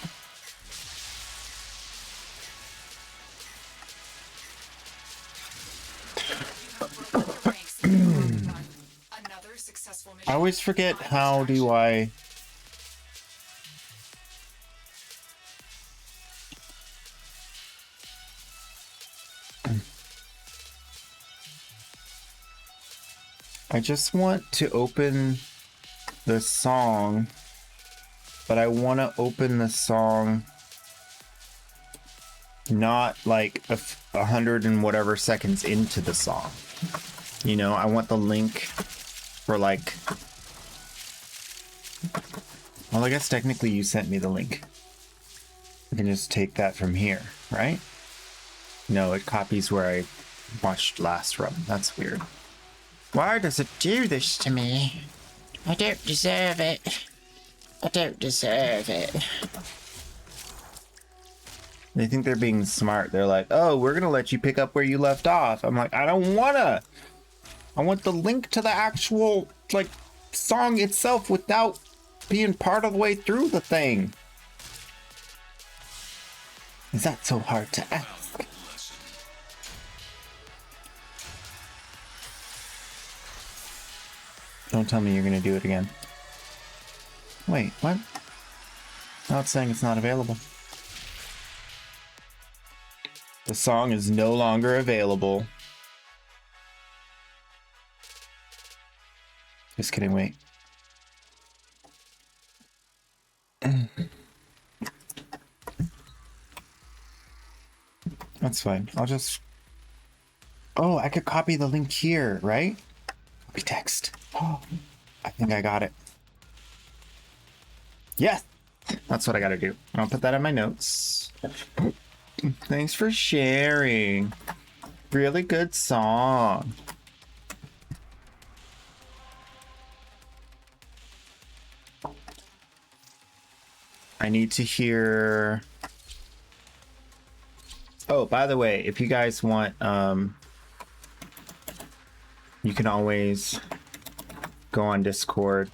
Another successful I mission. always forget how do I... I just want to open the song, but I want to open the song not like a hundred and whatever seconds into the song. You know, I want the link for like, well, I guess technically you sent me the link. I can just take that from here, right? No, it copies where I watched last run. That's weird. Why does it do this to me? I don't deserve it. I don't deserve it. They think they're being smart. They're like, oh, we're gonna let you pick up where you left off. I'm like, I don't wanna. I want the link to the actual, like, song itself without being part of the way through the thing. Is that so hard to ask? Don't tell me you're gonna do it again. Wait, what? Now it's saying it's not available. The song is no longer available. Just kidding, wait. That's fine. I'll just... Oh, I could copy the link here, right? Copy text. Oh, I think I got it. Yes! That's what I gotta do. I'll put that in my notes. Thanks for sharing. Really good song. I need to hear... Oh, by the way, if you guys want, you can always go on Discord,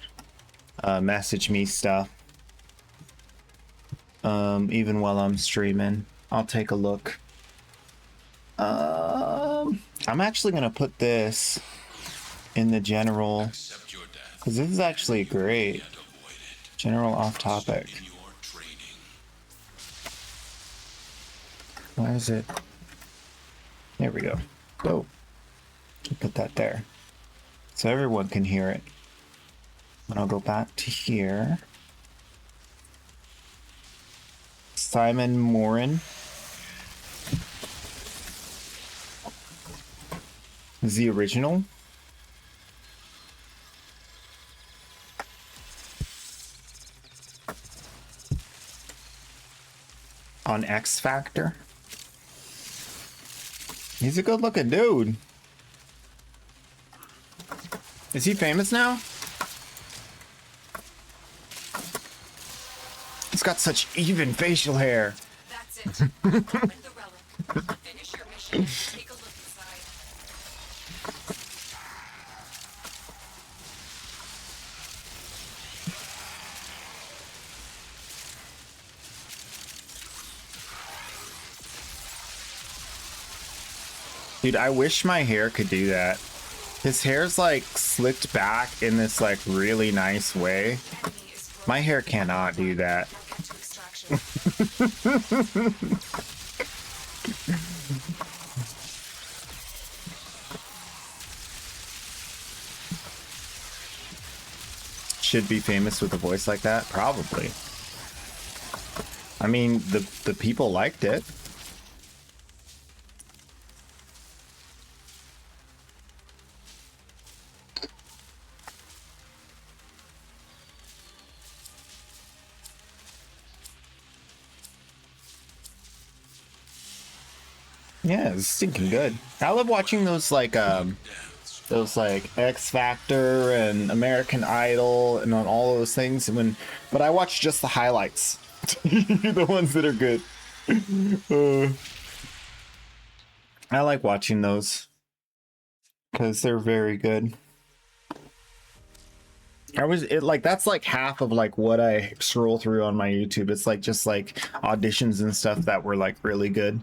message me stuff, even while I'm streaming. I'll take a look. I'm actually gonna put this in the general, because this is actually great. General off topic. Why is it? There we go. Oh, put that there so everyone can hear it. And I'll go back to here. Simon Morin. The original. On X Factor. He's a good looking dude. Is he famous now? He's got such even facial hair. That's it. Open the relic. Finish your mission. Take a look inside. Dude, I wish my hair could do that. His hair's like slicked back in this like really nice way. My hair cannot do that. Should be famous with a voice like that? Probably. I mean, the people liked it. Yeah, it's stinking good. I love watching those like X Factor and American Idol and on all those things but I watch just the highlights. The ones that are good. I like watching those because they're very good. That's like half of like what I scroll through on my YouTube. It's like just like auditions and stuff that were like really good.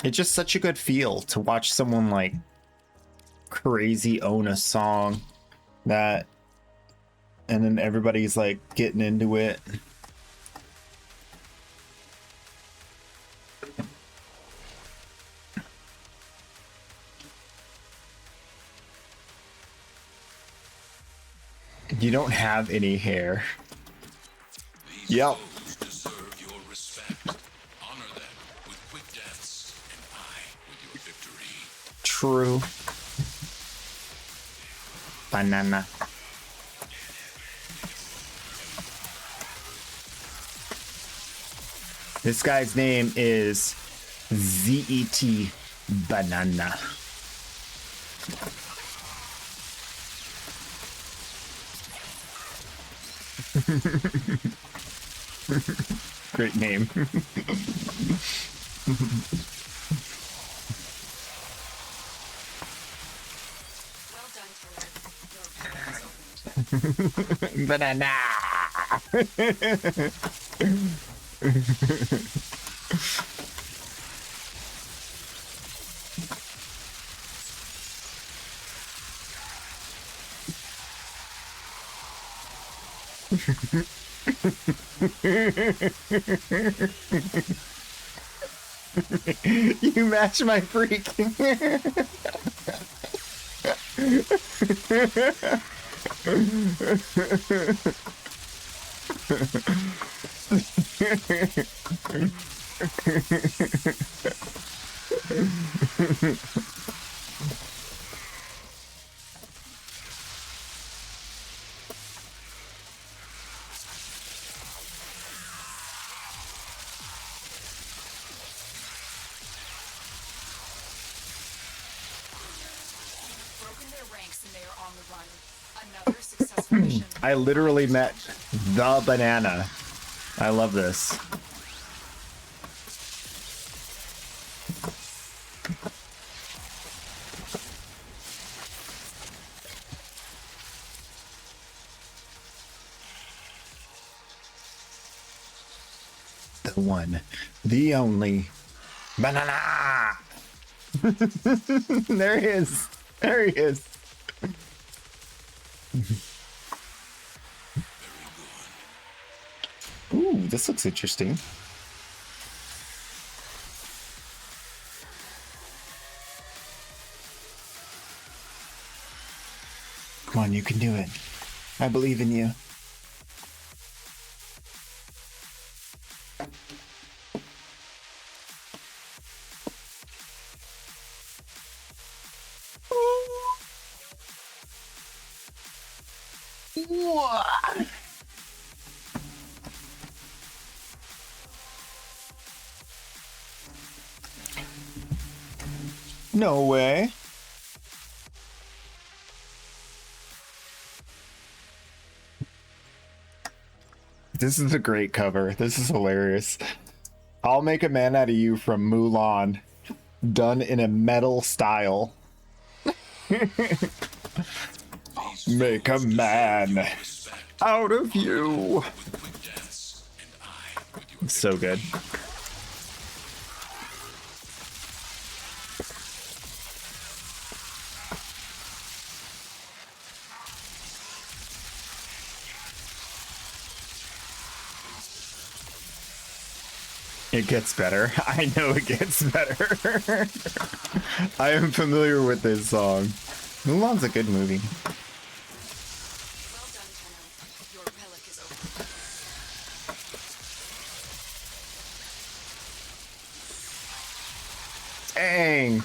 It's just such a good feel to watch someone like crazy own a song that, and then everybody's like getting into it. You don't have any hair. Yep. True. Banana. This guy's name is ZET Banana. Great name. Well done, Taylor. Your portal is opened. Banana. You match my freak. Broken their ranks and they are on the run. Another successful mission. I literally met the banana. I love this. The one, the only banana. There he is. There he is. Ooh, this looks interesting. Come on, you can do it. I believe in you. What? No way. This is a great cover. This is hilarious. I'll make a man out of you from Mulan, done in a metal style. Make a man out of you. So good. It gets better. I know it gets better. I am familiar with this song. Mulan's a good movie. Well done, Tenno. Your relic is open. Dang.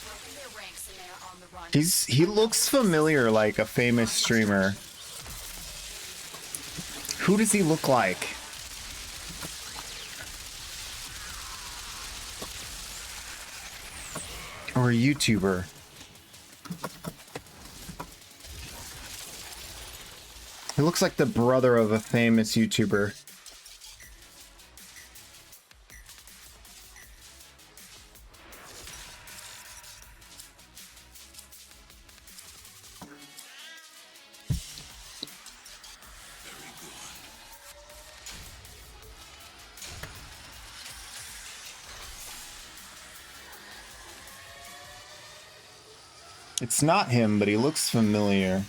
Broken their ranks and they are on the run. He looks familiar, like a famous streamer. Who does he look like? Or a YouTuber? He looks like the brother of a famous YouTuber. It's not him, but he looks familiar.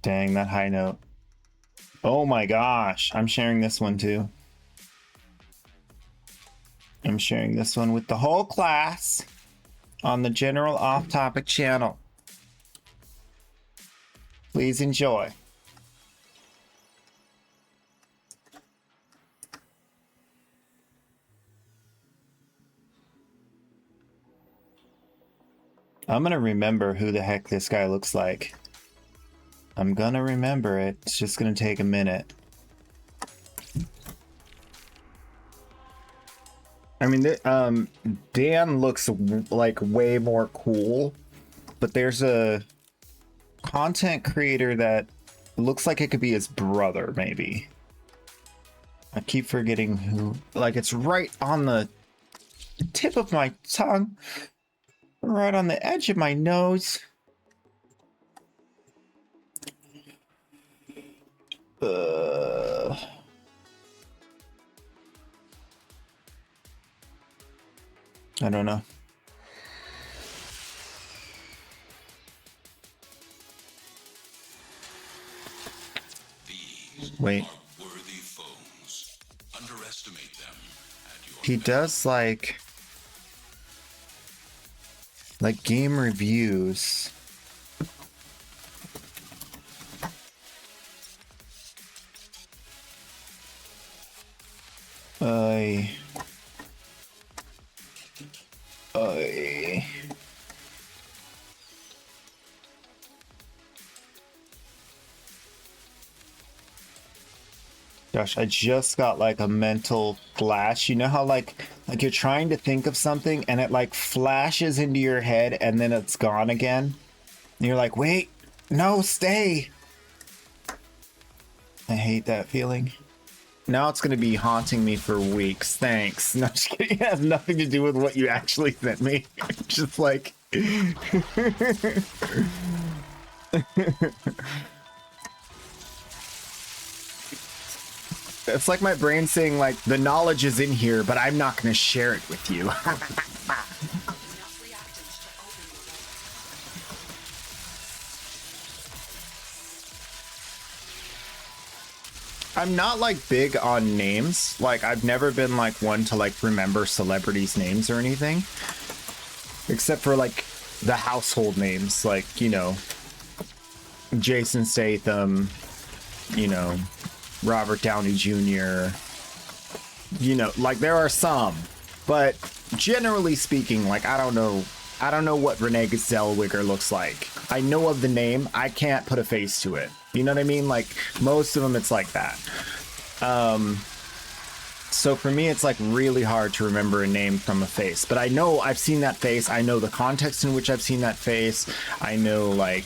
Dang, that high note. Oh my gosh, I'm sharing this one too. I'm sharing this one with the whole class on the general off-topic channel. Please enjoy. I'm gonna remember who the heck this guy looks like. I'm gonna remember it. It's just gonna take a minute. I mean, Dan looks like way more cool, but there's a content creator that looks like it could be his brother, maybe. I keep forgetting who. Like, it's right on the tip of my tongue, right on the edge of my nose. I don't know. These Wait. are worthy foes. Underestimate them at your He does like game reviews. I Gosh, I just got like a mental flash. You know how like you're trying to think of something and it like flashes into your head and then it's gone again. And you're like, wait, no, stay. I hate that feeling. Now it's gonna be haunting me for weeks. Thanks. No, just kidding. It has nothing to do with what you actually sent me. Just like it's like my brain saying like the knowledge is in here, but I'm not gonna share it with you. Enough reactants to open your I'm not like big on names. Like I've never been like one to like remember celebrities' names or anything. Except for like the household names, like, you know, Jason Statham, you know, Robert Downey Jr. You know, like there are some, but generally speaking, like I don't know what Renee Zellweger looks like. I know of the name, I can't put a face to it. You know what I mean? Like most of them, it's like that. So for me, it's like really hard to remember a name from a face. But I know I've seen that face. I know the context in which I've seen that face. I know like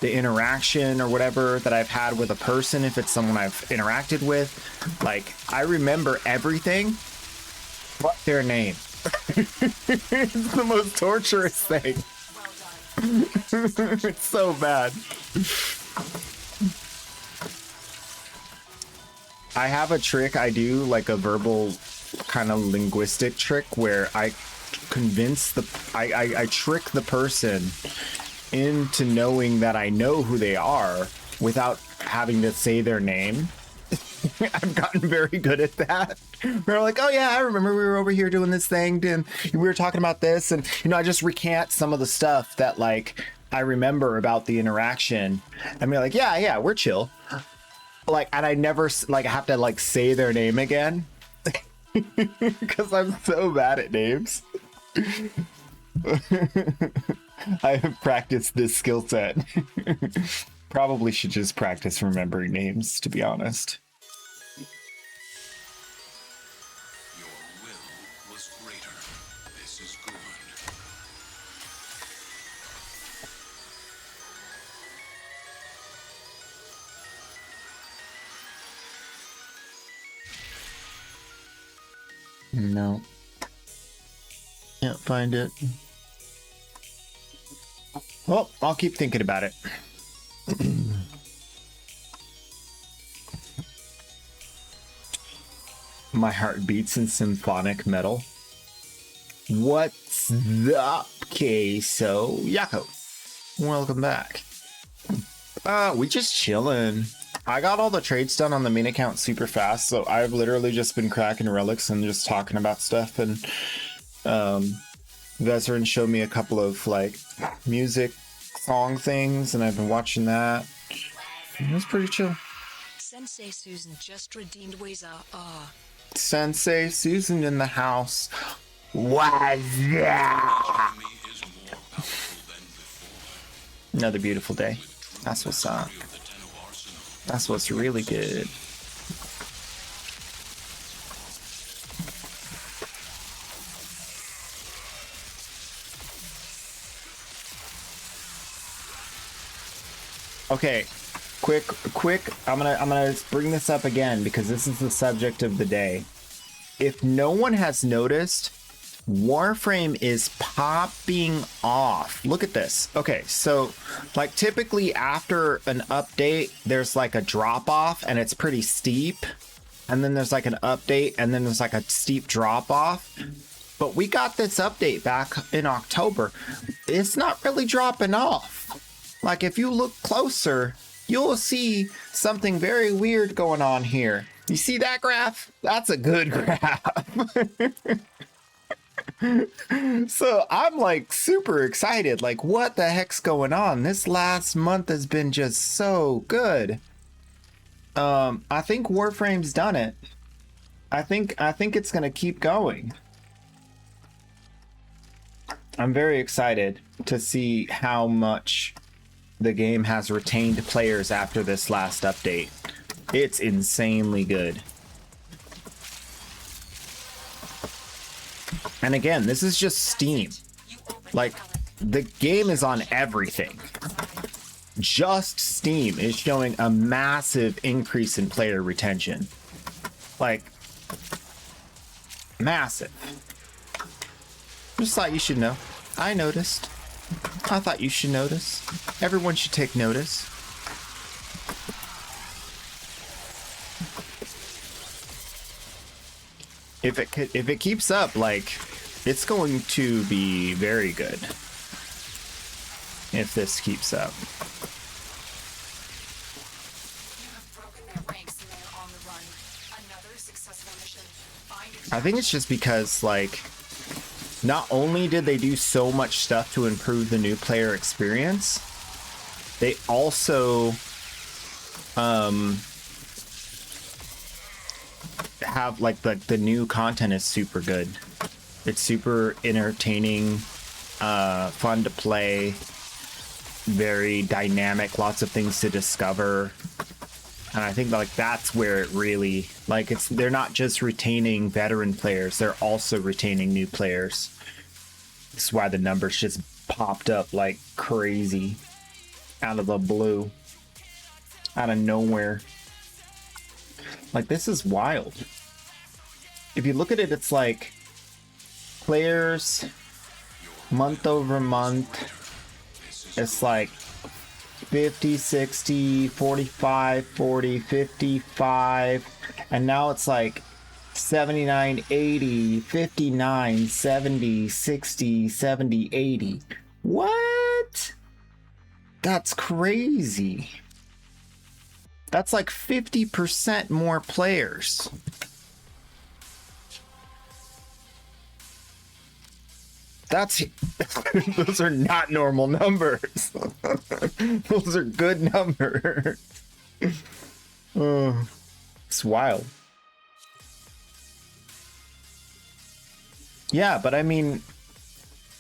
the interaction or whatever that I've had with a person, if it's someone I've interacted with. Like I remember everything but their name. It's the most torturous thing. It's so bad. I have a trick I do, like a verbal kind of linguistic trick where I convince I trick the person into knowing that I know who they are without having to say their name. I've gotten very good at that. We're like, oh yeah, I remember we were over here doing this thing and we were talking about this, and you know, I just recant some of the stuff that like I remember about the interaction and be like, yeah, we're chill. Like, and I never like have to like say their name again because I'm so bad at names. I have practiced this skill set. Probably should just practice remembering names, to be honest. Your will was greater. This is good. No. Can't find it. Well, I'll keep thinking about it. My heart beats in symphonic metal. What's up, Queso? Yako. Welcome back. We just chilling. I got all the trades done on the main account super fast, so I've literally just been cracking relics and just talking about stuff. And Veteran showed me a couple of like music song things, and I've been watching that. It was pretty chill. Sensei Susan just redeemed Weza. Sensei Susan in the house. What's that? Enemy is more powerful than before. Another beautiful day. That's what's up. Of the Tenno arsenal. That's what's really good. Okay, quick. I'm gonna bring this up again because this is the subject of the day. If no one has noticed, Warframe is popping off. Look at this. Okay, so like typically after an update, there's like a drop off and it's pretty steep. And then there's like an update and then there's like a steep drop off. But we got this update back in October. It's not really dropping off. Like if you look closer, you'll see something very weird going on here. You see that graph? That's a good graph. So I'm like super excited. Like what the heck's going on? This last month has been just so good. I think Warframe's done it. I think it's gonna keep going. I'm very excited to see how much the game has retained players after this last update. It's insanely good. And again, this is just Steam. Like, the game is on everything. Just Steam is showing a massive increase in player retention. Like, massive. Just thought you should know. I noticed. I thought you should notice. Everyone should take notice. If it keeps up, like, it's going to be very good. If this keeps up. You have broken their ranks and they are on the run. Another successful mission. Find I think it's just because, like, not only did they do so much stuff to improve the new player experience, they also have like the new content is super good. It's super entertaining, fun to play, very dynamic, lots of things to discover. And I think like that's where it really, like, they're not just retaining veteran players, they're also retaining new players. That's why the numbers just popped up like crazy out of the blue, out of nowhere. Like, this is wild. If you look at it, it's like players month over month. It's like 50, 60, 45, 40, 55. And now it's like 79, 80, 59, 70, 60, 70, 80. What? That's crazy. That's like 50% more players. That's those are not normal numbers. Those are good numbers. It's wild. Yeah, but I mean,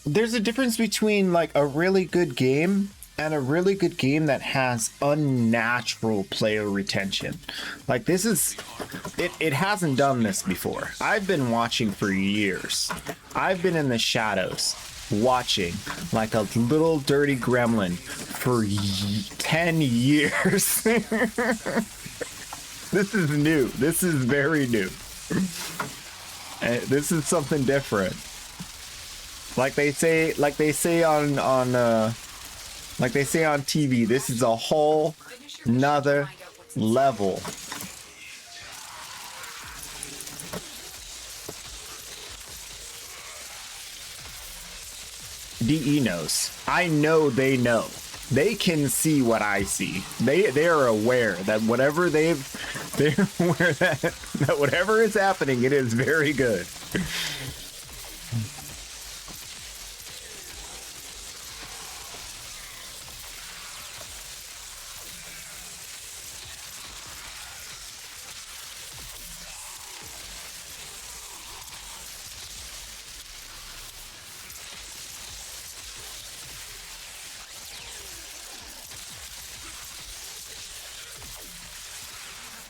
there's a difference between like a really good game and a really good game that has unnatural player retention. Like, this is it hasn't done this before. I've been watching for years. I've been in the shadows watching like a little dirty gremlin for 10 years. This is new. This is very new. This is something different. Like they say on TV, this is a whole nother level. DE knows. I know they know. They can see what I see. They are aware that whatever they're aware that whatever is happening, it is very good.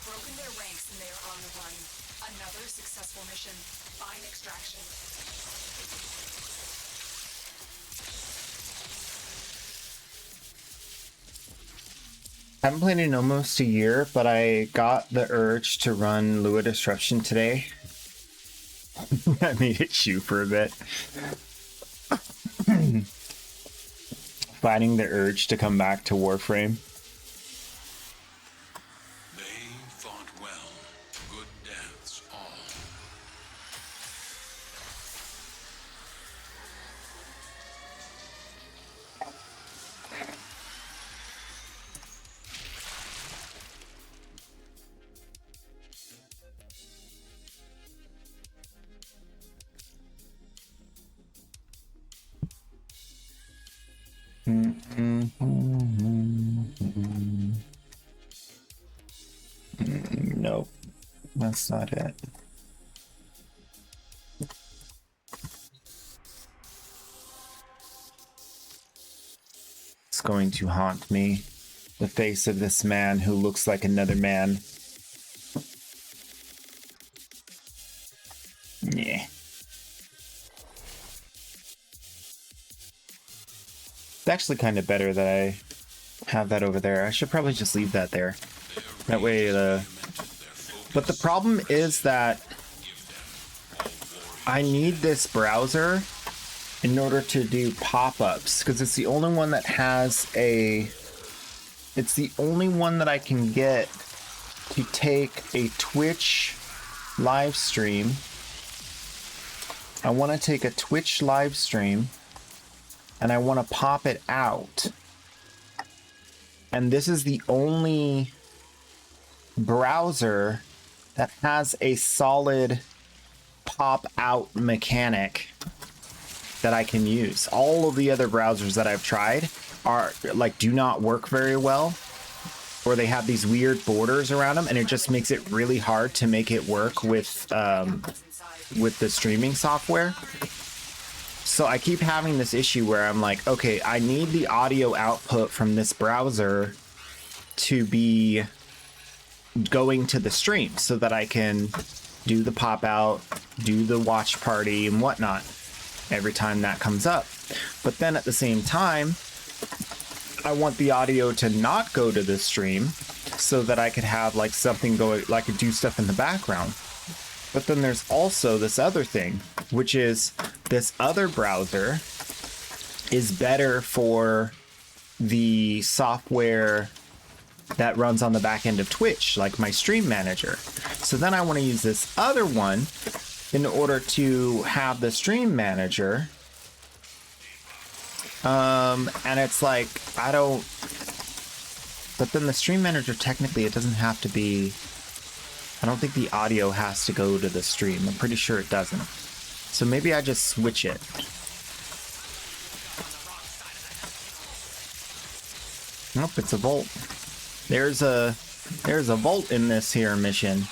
Broken their ranks and they are on the run. Another successful mission. Find extraction. I haven't played in almost a year, but I got the urge to run Lua Disruption today. I made it chew for a bit. Fighting the urge to come back to Warframe. They fought well. Good deaths all. Nope, that's not it. It's going to haunt me. The face of this man who looks like another man. Yeah. It's actually kind of better that I have that over there. I should probably just leave that there. That way, but the problem is that I need this browser in order to do pop-ups, because it's the only one that has a... It's the only one that I can get to take a Twitch live stream. I want to take a Twitch live stream and I want to pop it out. And this is the only browser that has a solid pop out mechanic that I can use. All of the other browsers that I've tried are like do not work very well, or they have these weird borders around them, and it just makes it really hard to make it work with the streaming software. So I keep having this issue where I'm like, okay, I need the audio output from this browser to be going to the stream so that I can do the pop out, do the watch party and whatnot every time that comes up. But then at the same time, I want the audio to not go to the stream so that I could have like something going, like I could do stuff in the background. But then there's also this other thing, which is this other browser is better for the software that runs on the back end of Twitch, like my stream manager. So then I want to use this other one in order to have the stream manager. And it's like, I don't, but then the stream manager, technically it doesn't have to be, I don't think the audio has to go to the stream. I'm pretty sure it doesn't. So maybe I just switch it. Nope, it's a Volt. There's a Volt in this here mission.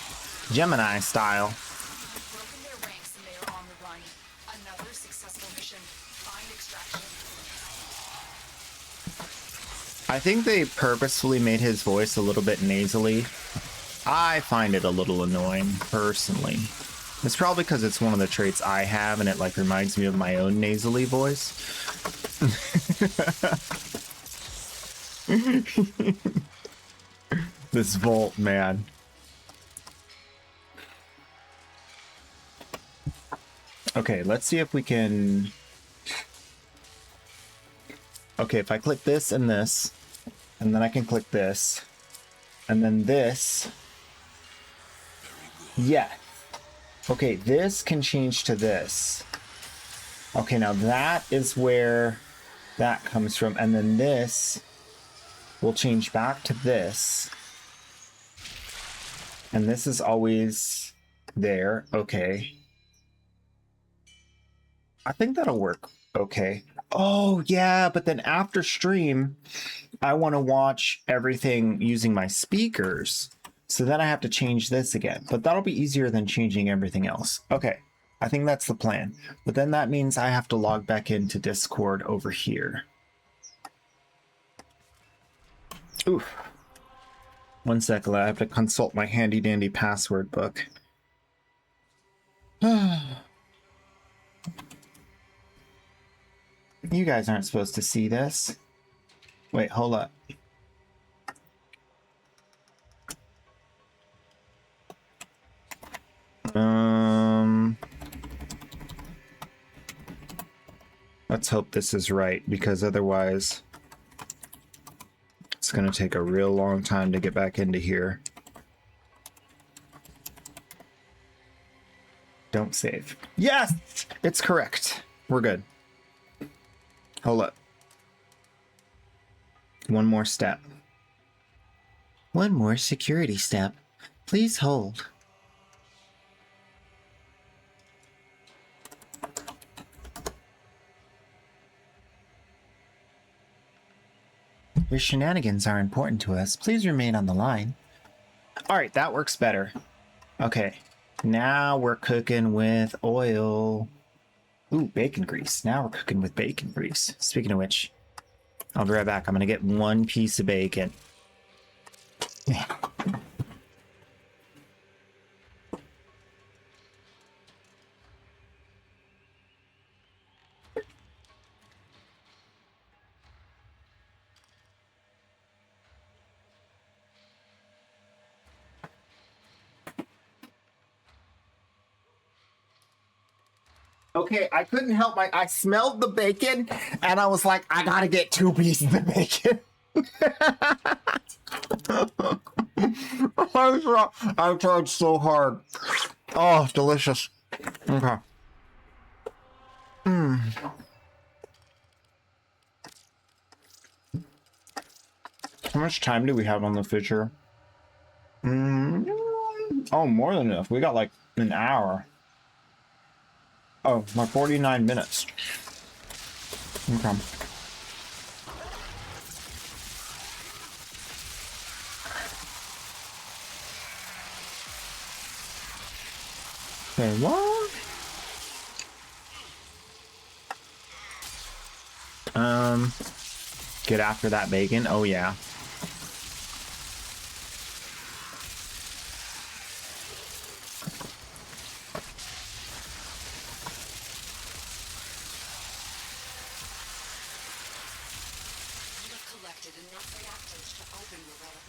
Gemini style. Broken their ranks and they are on the run. Another successful mission. Find extraction. I think they purposefully made his voice a little bit nasally. I find it a little annoying, personally. It's probably because it's one of the traits I have, and it like reminds me of my own nasally voice. This Volt, man. Okay, let's see if we can... Okay, if I click this, and then I can click this, and then this... Yeah. Okay, this can change to this. Okay, now that is where that comes from, and then this We'll change back to this. And this is always there. Okay. I think that'll work. Okay. Oh, yeah. But then after stream, I want to watch everything using my speakers. So then I have to change this again. But that'll be easier than changing everything else. Okay. I think that's the plan. But then that means I have to log back into Discord over here. Oof. 1 second. I have to consult my handy dandy password book. You guys aren't supposed to see this. Wait, hold up. Let's hope this is right, because otherwise it's going to take a real long time to get back into here. Don't save. Yes! It's correct. We're good. Hold up. One more step. One more security step. Please hold. Your shenanigans are important to us. Please remain on the line. All right, that works better. Okay, now we're cooking with oil. Ooh, bacon grease. Now we're cooking with bacon grease. Speaking of which, I'll be right back. I'm gonna get one piece of bacon. Okay, I couldn't help I smelled the bacon and I was like, I gotta get 2 pieces of bacon. I tried so hard. Oh, delicious. Okay. How much time do we have on the Fisher? Oh, more than enough. We got like an hour. Oh, my 49 minutes. Okay. Okay, what? Get after that bacon. Oh, yeah. Enough reactors to open the relic.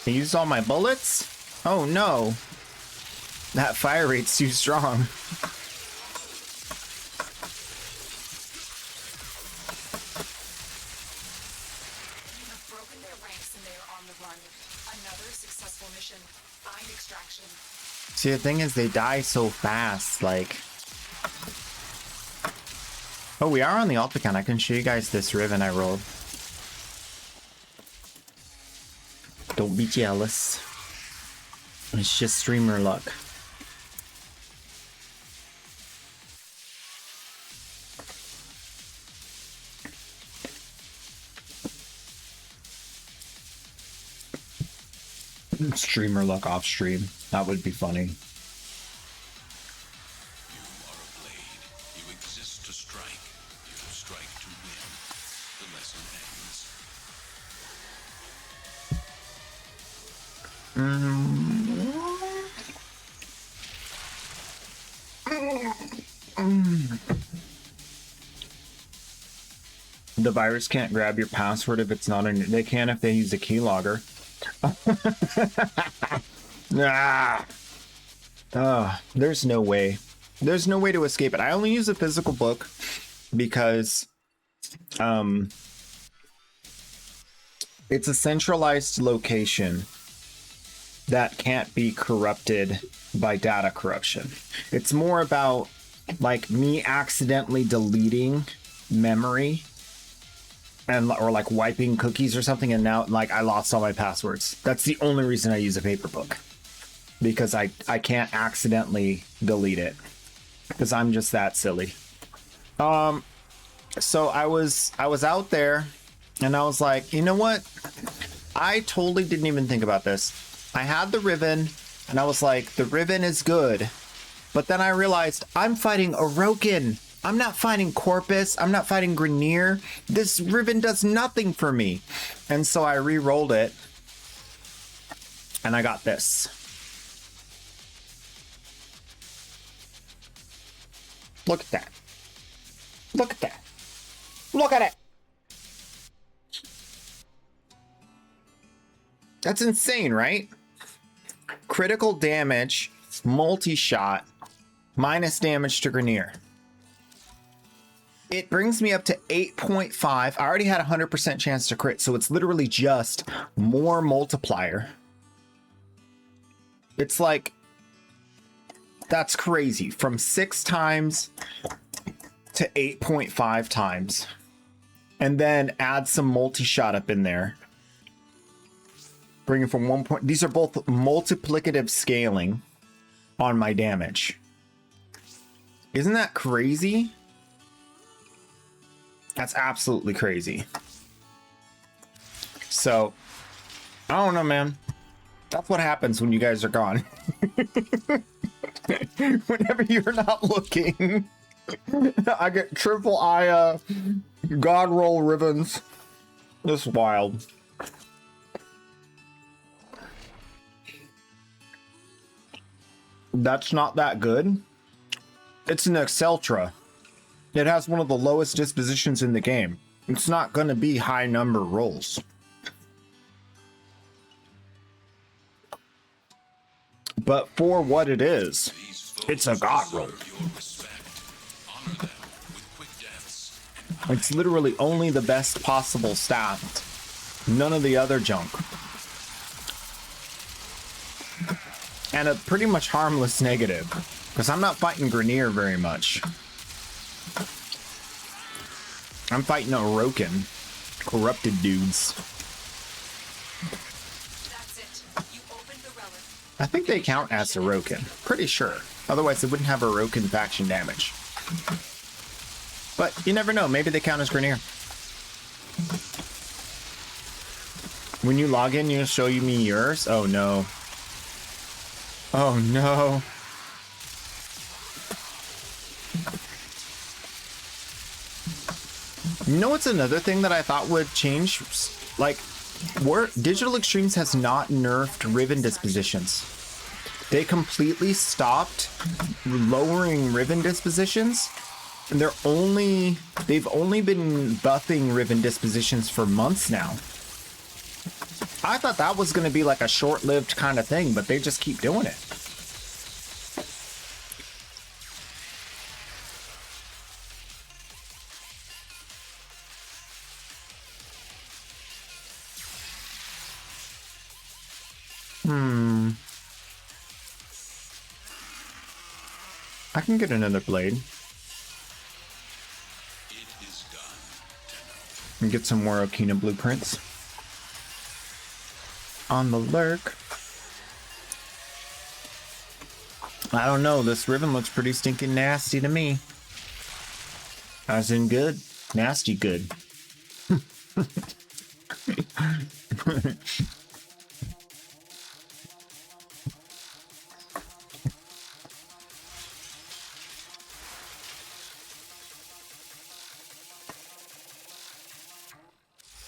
They used all my bullets? Oh no. That fire rate's too strong. You have broken their ranks and they are on the run. Another successful mission. Find extraction. See, the thing is, they die so fast, like... Oh, we are on the Alticon. I can show you guys this ribbon I rolled. Don't be jealous. It's just streamer luck. Streamer luck off stream. That would be funny. You are a blade. You exist to strike. You strike to win. The lesson ends. The virus can't grab your password if it's not in. They can if they use a keylogger. Ah. There's no way. There's no way to escape it. I only use a physical book because it's a centralized location that can't be corrupted by data corruption. It's more about like me accidentally deleting memory and or like wiping cookies or something, and now like I lost all my passwords. That's the only reason I use a paper book, because I can't accidentally delete it because I'm just that silly. So I was out there and I was like, you know what? I totally didn't even think about this. I had the Riven and I was like, the Riven is good. But then I realized I'm fighting Orokin. I'm not fighting Corpus. I'm not fighting Grineer. This Riven does nothing for me. And so I re-rolled it and I got this. Look at that. Look at that. Look at it. That's insane, right? Critical damage, multi-shot, minus damage to Grineer. It brings me up to 8.5. I already had a 100% chance to crit, so it's literally just more multiplier. It's like, that's crazy. From 6 times to 8.5 times. And then add some multi-shot up in there. Bringing from 1 point. These are both multiplicative scaling on my damage. Isn't that crazy? That's absolutely crazy. So, I don't know, man. That's what happens when you guys are gone. Whenever you're not looking, I get triple I God roll ribbons. This is wild. That's not that good. It's an Exceltra. It has one of the lowest dispositions in the game. It's not going to be high number rolls. But for what it is, it's a god roll. It's literally only the best possible staffed. None of the other junk. And a pretty much harmless negative, because I'm not fighting Grineer very much. I'm fighting Orokin. Corrupted dudes. That's it. You opened the relic. I think they count as Orokin. Pretty sure. Otherwise, they wouldn't have Orokin faction damage. But you never know. Maybe they count as Grineer. When you log in, you show me yours? Oh, no. Oh, no. You know what's another thing that I thought would change? Like, Digital Extremes has not nerfed Riven dispositions. They completely stopped lowering Riven dispositions. And they've only been buffing Riven dispositions for months now. I thought that was going to be like a short-lived kind of thing, but they just keep doing it. I can get another blade. And get some more Okina blueprints. On the lurk. I don't know, this Riven looks pretty stinking nasty to me. As in good, nasty good.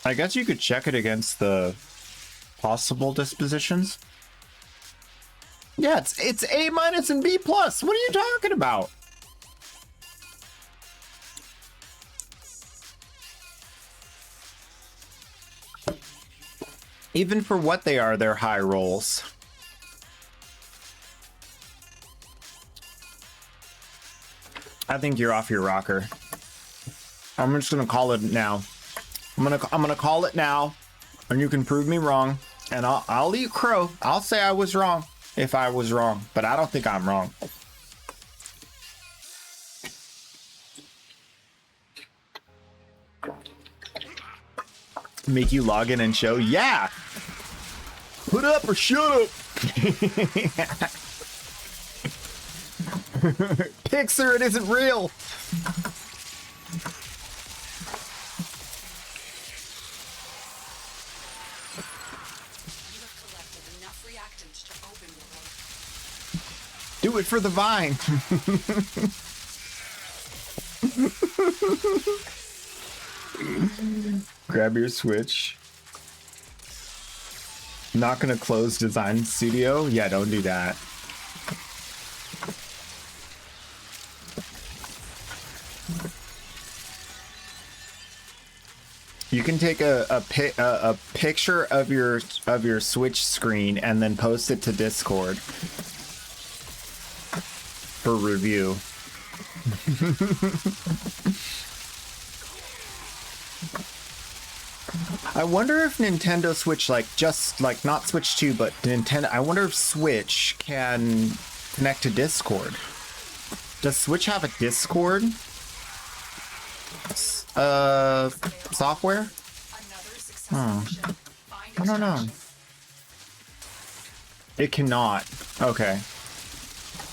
I guess you could check it against the possible dispositions. Yeah, it's A- and B+. What are you talking about? Even for what they are, they're high rolls. I think you're off your rocker. I'm just gonna call it now. I'm gonna call it now, and you can prove me wrong, and I'll eat crow. I'll say I was wrong if I was wrong, but I don't think I'm wrong. Make you log in and show? Yeah! Put up or shut up! Pixar, it isn't real! You have collected enough reactants to open the warframe. Do it for the vine! Grab your Switch. Not gonna close design studio? Yeah, don't do that. You can take a picture of your Switch screen and then post it to Discord for review. I wonder if Nintendo Switch, like, just like not Switch 2, but Nintendo. I wonder if Switch can connect to Discord. Does Switch have a Discord? Software? Another successful mission. Find I don't know. extraction. It cannot. Okay.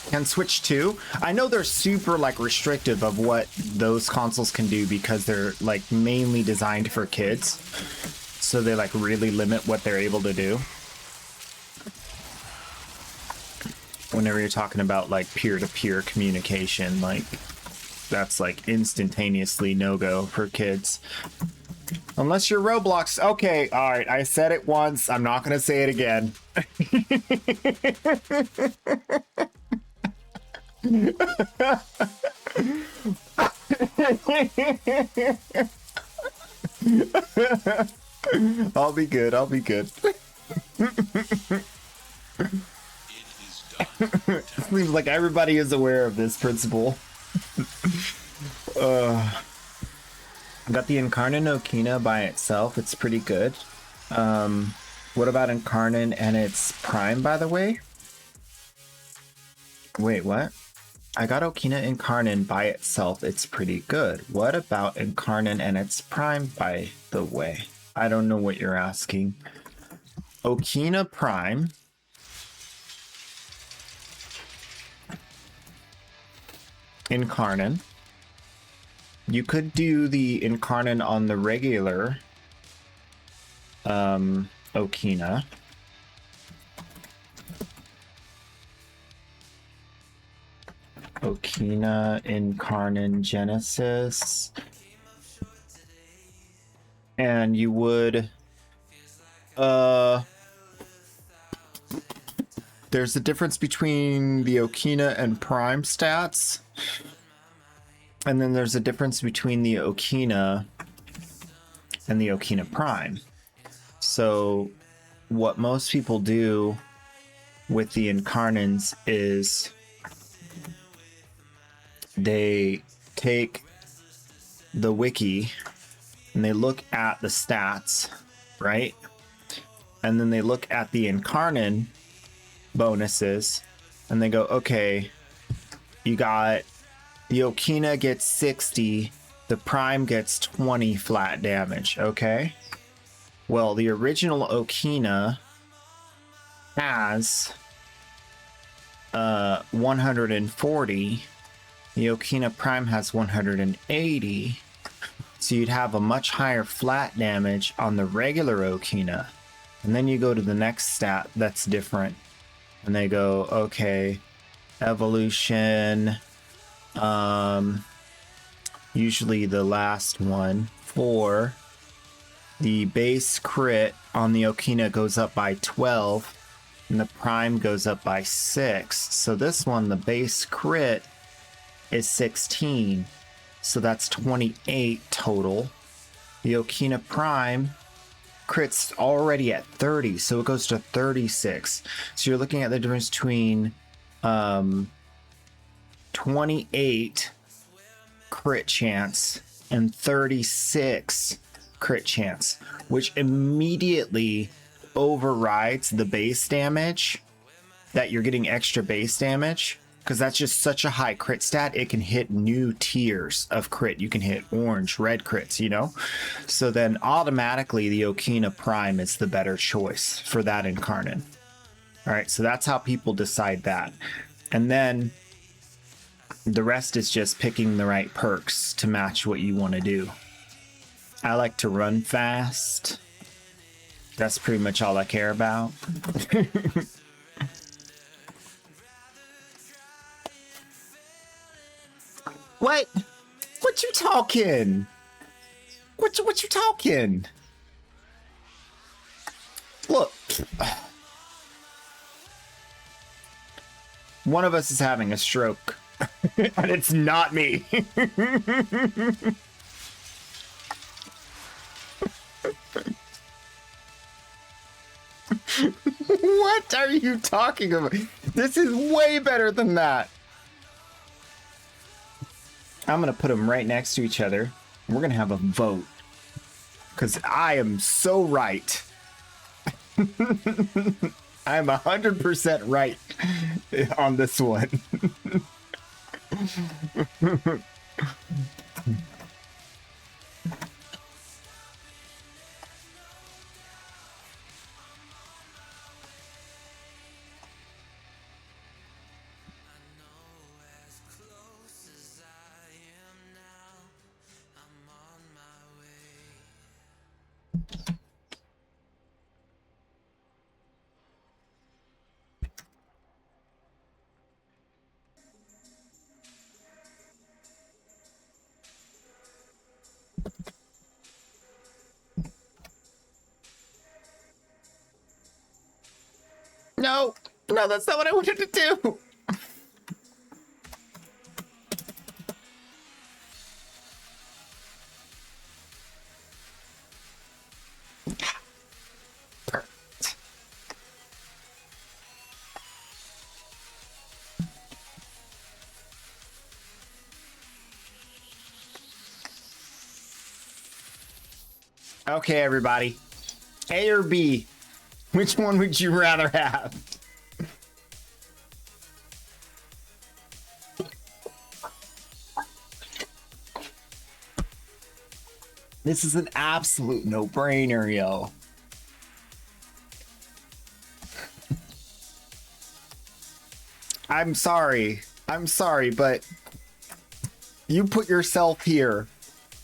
Can Switch 2? I know they're super like restrictive of what those consoles can do because they're like mainly designed for kids. So they like really limit what they're able to do. Whenever you're talking about like peer-to-peer communication, like that's like instantaneously no-go for kids. Unless you're Roblox. Okay, all right. I said it once. I'm not going to say it again. I'll be good. I'll be good. It is done. Seems like everybody is aware of this principle. I got the Incarnate Okina by itself. It's pretty good. What about Incarnate and its Prime, by the way? Wait, what? I got Okina Incarnate by itself. It's pretty good. What about Incarnate and its Prime, by the way? I don't know what you're asking. Okina Prime. Incarnate. You could do the Incarnate on the regular Okina. Okina Incarnate Genesis. And you would there's a difference between the Okina and Prime stats. And then there's a difference between the Okina and the Okina Prime. So what most people do with the Incarnates is they take the wiki and they look at the stats, right? And then they look at the Incarnate bonuses and they go, okay, you got the Okina gets 60, the Prime gets 20 flat damage, okay? Well, the original Okina has 140. The Okina Prime has 180. So you'd have a much higher flat damage on the regular Okina. And then you go to the next stat that's different. And they go, okay, evolution, usually the last one, 4. The base crit on the Okina goes up by 12, and the Prime goes up by 6. So this one, the base crit is 16. So that's 28 total. The Okina Prime crit's already at 30, so it goes to 36. So you're looking at the difference between 28 crit chance and 36 crit chance, which immediately overrides the base damage that you're getting extra base damage, because that's just such a high crit stat. It can hit new tiers of crit. You can hit orange, red crits, you know? So then automatically the Okina Prime is the better choice for that incarnate. All right, so that's how people decide that. And then the rest is just picking the right perks to match what you want to do. I like to run fast. That's pretty much all I care about. What? What you talking? What you talking? Look. One of us is having a stroke. And it's not me. What are you talking about? This is way better than that. I'm going to put them right next to each other. We're going to have a vote. Because I am so right. I'm 100% right on this one. No, no, that's not what I wanted to do. Perfect. Okay, everybody. A or B? Which one would you rather have? This is an absolute no-brainer, yo. I'm sorry, but you put yourself here.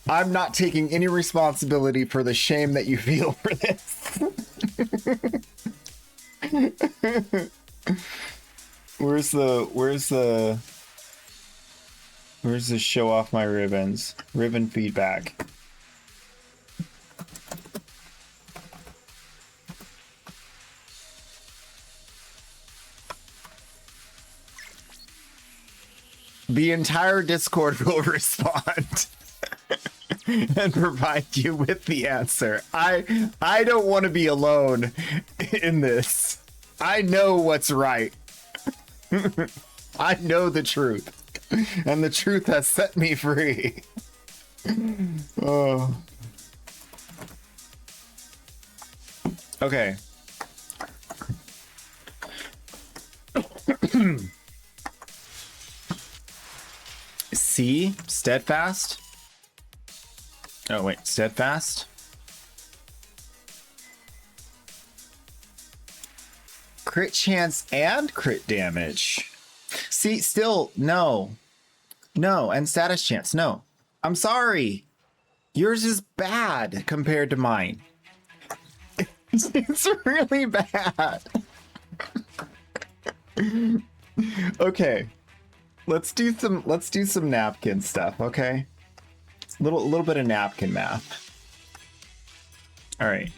I'm not taking any responsibility for the shame that you feel for this. Where's the show off my ribbons? Ribbon feedback. The entire Discord will respond and provide you with the answer. I don't want to be alone in this. I know what's right. I know the truth. And the truth has set me free. Oh. Okay. C, steadfast. Oh, wait, steadfast. Crit chance and crit damage. See, still, no. No, and status chance, no. I'm sorry. Yours is bad compared to mine. It's really bad. Okay. Let's do some napkin stuff, okay? Little bit of napkin math. All right.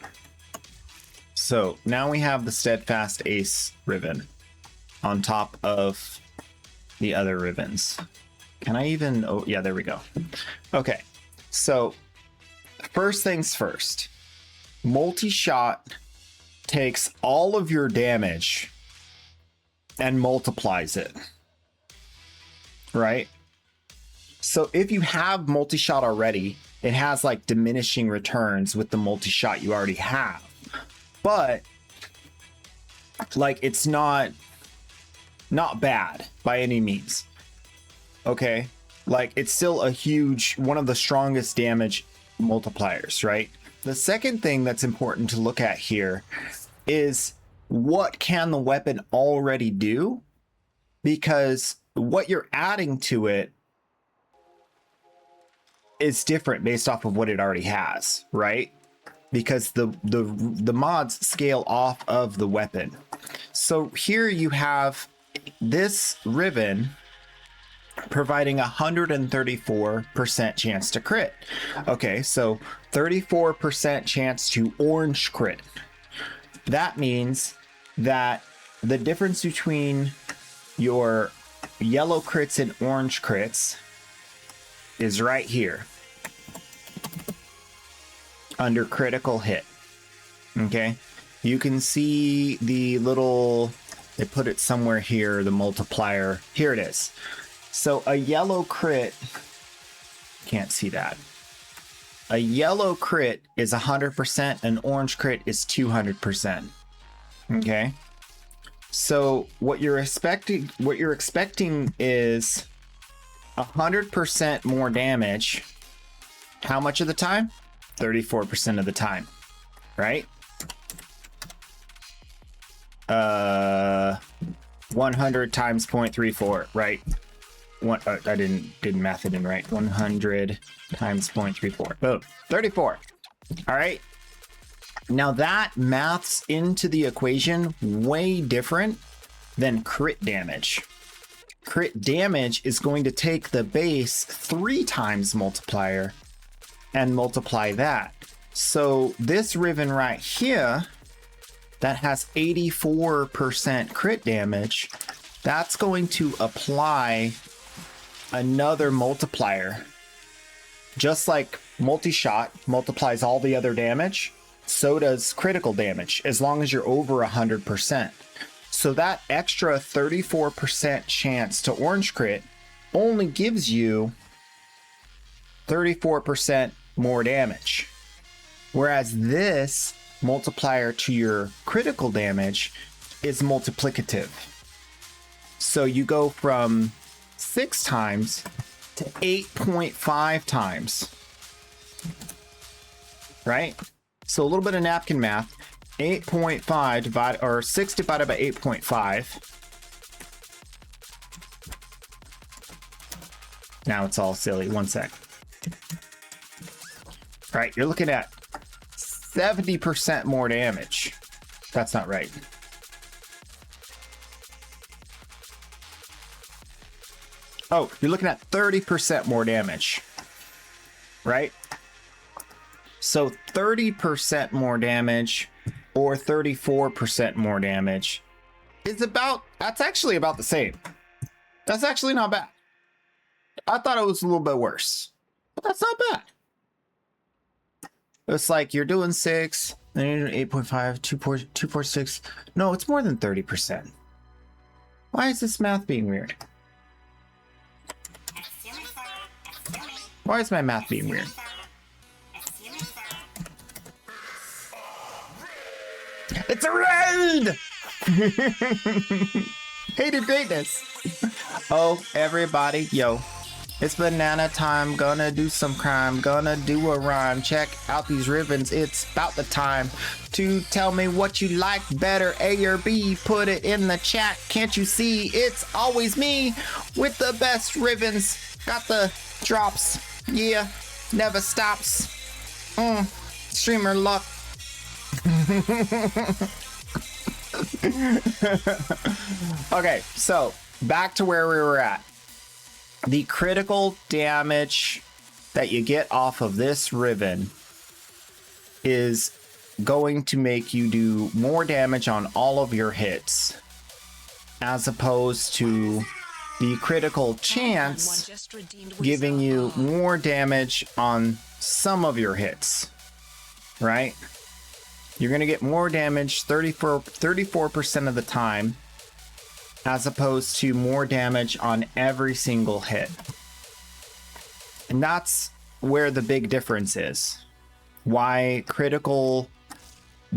So now we have the steadfast ace ribbon on top of the other ribbons. Can I even? Oh yeah, there we go. Okay. So first things first. multi-shot takes all of your damage and multiplies it, right? So if you have multi-shot already, it has like diminishing returns with the multi-shot you already have, but like it's not bad by any means. Okay, like it's still a huge, one of the strongest damage multipliers, right? The second thing that's important to look at here is what can the weapon already do, because what you're adding to it is different based off of what it already has, right? Because the mods scale off of the weapon. So here you have this ribbon providing 134% chance to crit. Okay, so 34% chance to orange crit. That means that the difference between your yellow crits and orange crits is right here under critical hit. Okay, you can see the little, they put it somewhere here, the multiplier. Here it is. So a yellow crit, can't see that. A yellow crit is 100%, an orange crit is 200%. Okay, so what you're expecting is 100% more damage. How much of the time? 34% of the time, right? 100 times 0.34, right? I didn't math it in right. 100 times 0.34. Boom. 34. All right. Now that maths into the equation way different than crit damage. Crit damage is going to take the base 3 times multiplier and multiply that. So this ribbon right here that has 84% crit damage, that's going to apply another multiplier. Just like multi-shot multiplies all the other damage, so does critical damage, as long as you're over 100%. So that extra 34% chance to orange crit only gives you 34% more damage. Whereas this multiplier to your critical damage is multiplicative. So you go from 6 times to 8.5 times. Right? So a little bit of napkin math. 8.5 divided, or 6 divided by 8.5. Now it's all silly. One sec. Right, you're looking at 70% more damage. That's not right. Oh, you're looking at 30% more damage. Right? So 30% more damage or 34% more damage is about, that's actually about the same. That's actually not bad. I thought it was a little bit worse, but that's not bad. It's like you're doing 6, then you're doing 8.5, 2.6. No, it's more than 30%. Why is this math being weird? Why is my math being weird? It's a raid! Hated greatness. Oh, everybody, yo. It's banana time, gonna do some crime, gonna do a rhyme. Check out these ribbons, it's about the time to tell me what you like better, A or B. Put it in the chat, can't you see? It's always me with the best ribbons. Got the drops, yeah, never stops. Streamer luck. Okay, so back to where we were at. The critical damage that you get off of this ribbon is going to make you do more damage on all of your hits, as opposed to the critical chance giving you more damage on some of your hits, right? You're going to get more damage 34% of the time, as opposed to more damage on every single hit. And that's where the big difference is. Why critical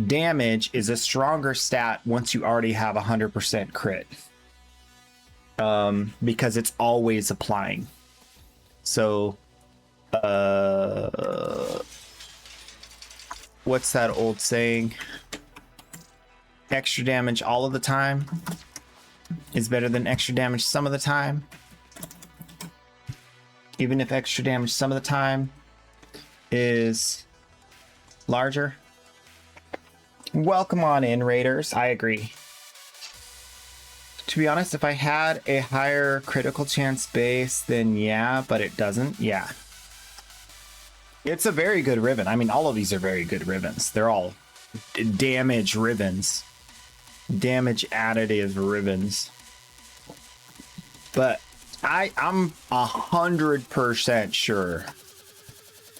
damage is a stronger stat once you already have 100% crit. Because it's always applying. So, what's that old saying? Extra damage all of the time is better than extra damage some of the time. Even if extra damage some of the time is larger. Welcome on in, Raiders. I agree. To be honest, if I had a higher critical chance base, then yeah, but it doesn't. Yeah. It's a very good ribbon. I mean, all of these are very good ribbons. They're all damage ribbons. Damage additive ribbons. But I'm 100% sure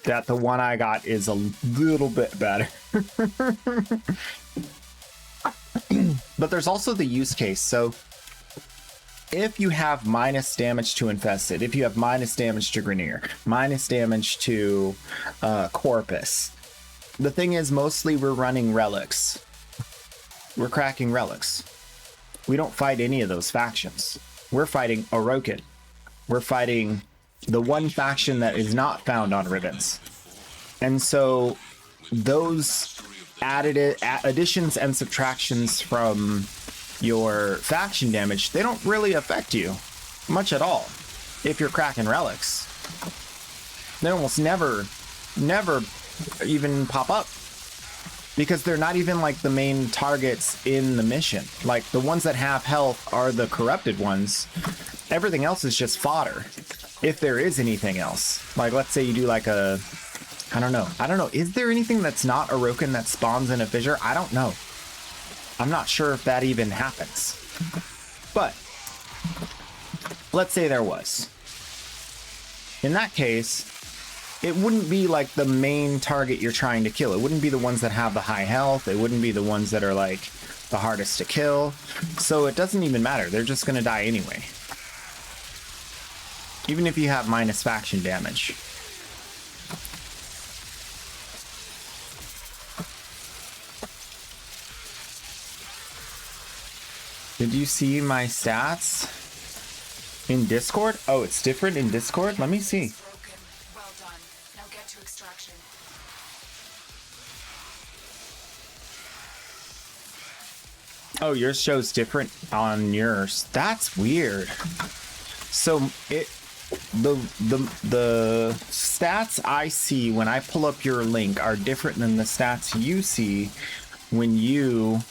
that the one I got is a little bit better. But there's also the use case. So if you have minus damage to Infested, if you have minus damage to Grenier, minus damage to Corpus, the thing is, mostly we're running relics. We're cracking relics. We don't fight any of those factions. We're fighting Orokin. We're fighting the one faction that is not found on ribbons. And so those additions and subtractions from your faction damage, they don't really affect you much at all if you're cracking relics. They almost never even pop up because they're not even like the main targets in the mission. Like the ones that have health are the corrupted ones. Everything else is just fodder, if there is anything else. Like let's say you do like a, I don't know, is there anything that's not Orokin that spawns in a fissure? I don't know. I'm not sure if that even happens. But let's say there was. In that case, it wouldn't be like the main target you're trying to kill. It wouldn't be the ones that have the high health. It wouldn't be the ones that are like the hardest to kill. So it doesn't even matter. They're just going to die anyway. Even if you have minus faction damage. Did you see my stats in Discord? Oh, it's different in Discord? Let me see. Broken. Well done. Now get to extraction. Oh, yours shows different on yours. That's weird. So the stats I see when I pull up your link are different than the stats you see when you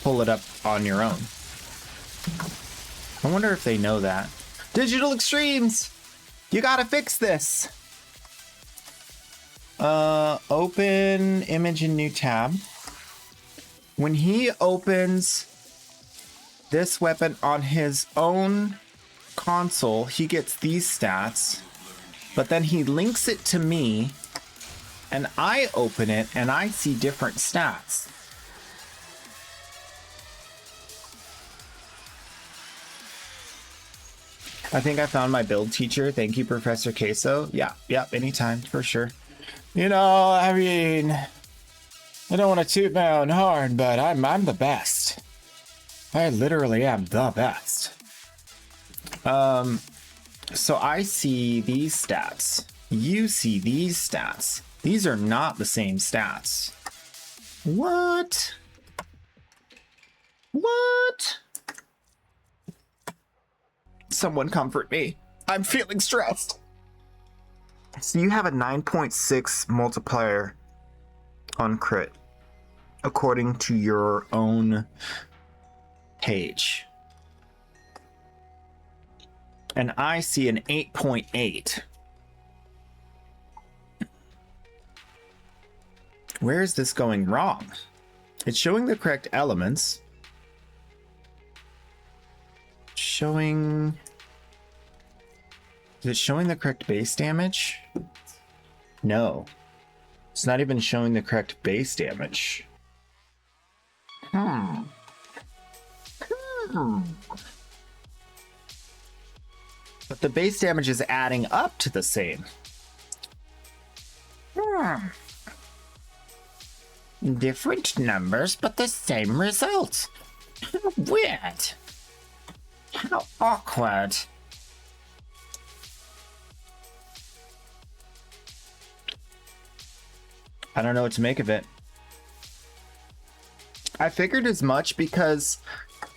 pull it up on your own. I wonder if they know that. Digital Extremes! You gotta fix this! Open image in new tab. When he opens this weapon on his own console, he gets these stats, but then he links it to me, and I open it, and I see different stats. I think I found my build teacher. Thank you, Professor Queso. Yeah, anytime, for sure. You know, I mean, I don't want to toot my own horn, but I'm the best. I literally am the best. So I see these stats. You see these stats. These are not the same stats. What? What? Someone comfort me. I'm feeling stressed. So you have a 9.6 multiplier on crit, according to your own page. And I see an 8.8. Where is this going wrong? It's showing the correct elements. Is it showing the correct base damage? No. It's not even showing the correct base damage. But the base damage is adding up to the same. Different numbers, but the same result. Weird. How awkward. I don't know what to make of it. I figured as much because,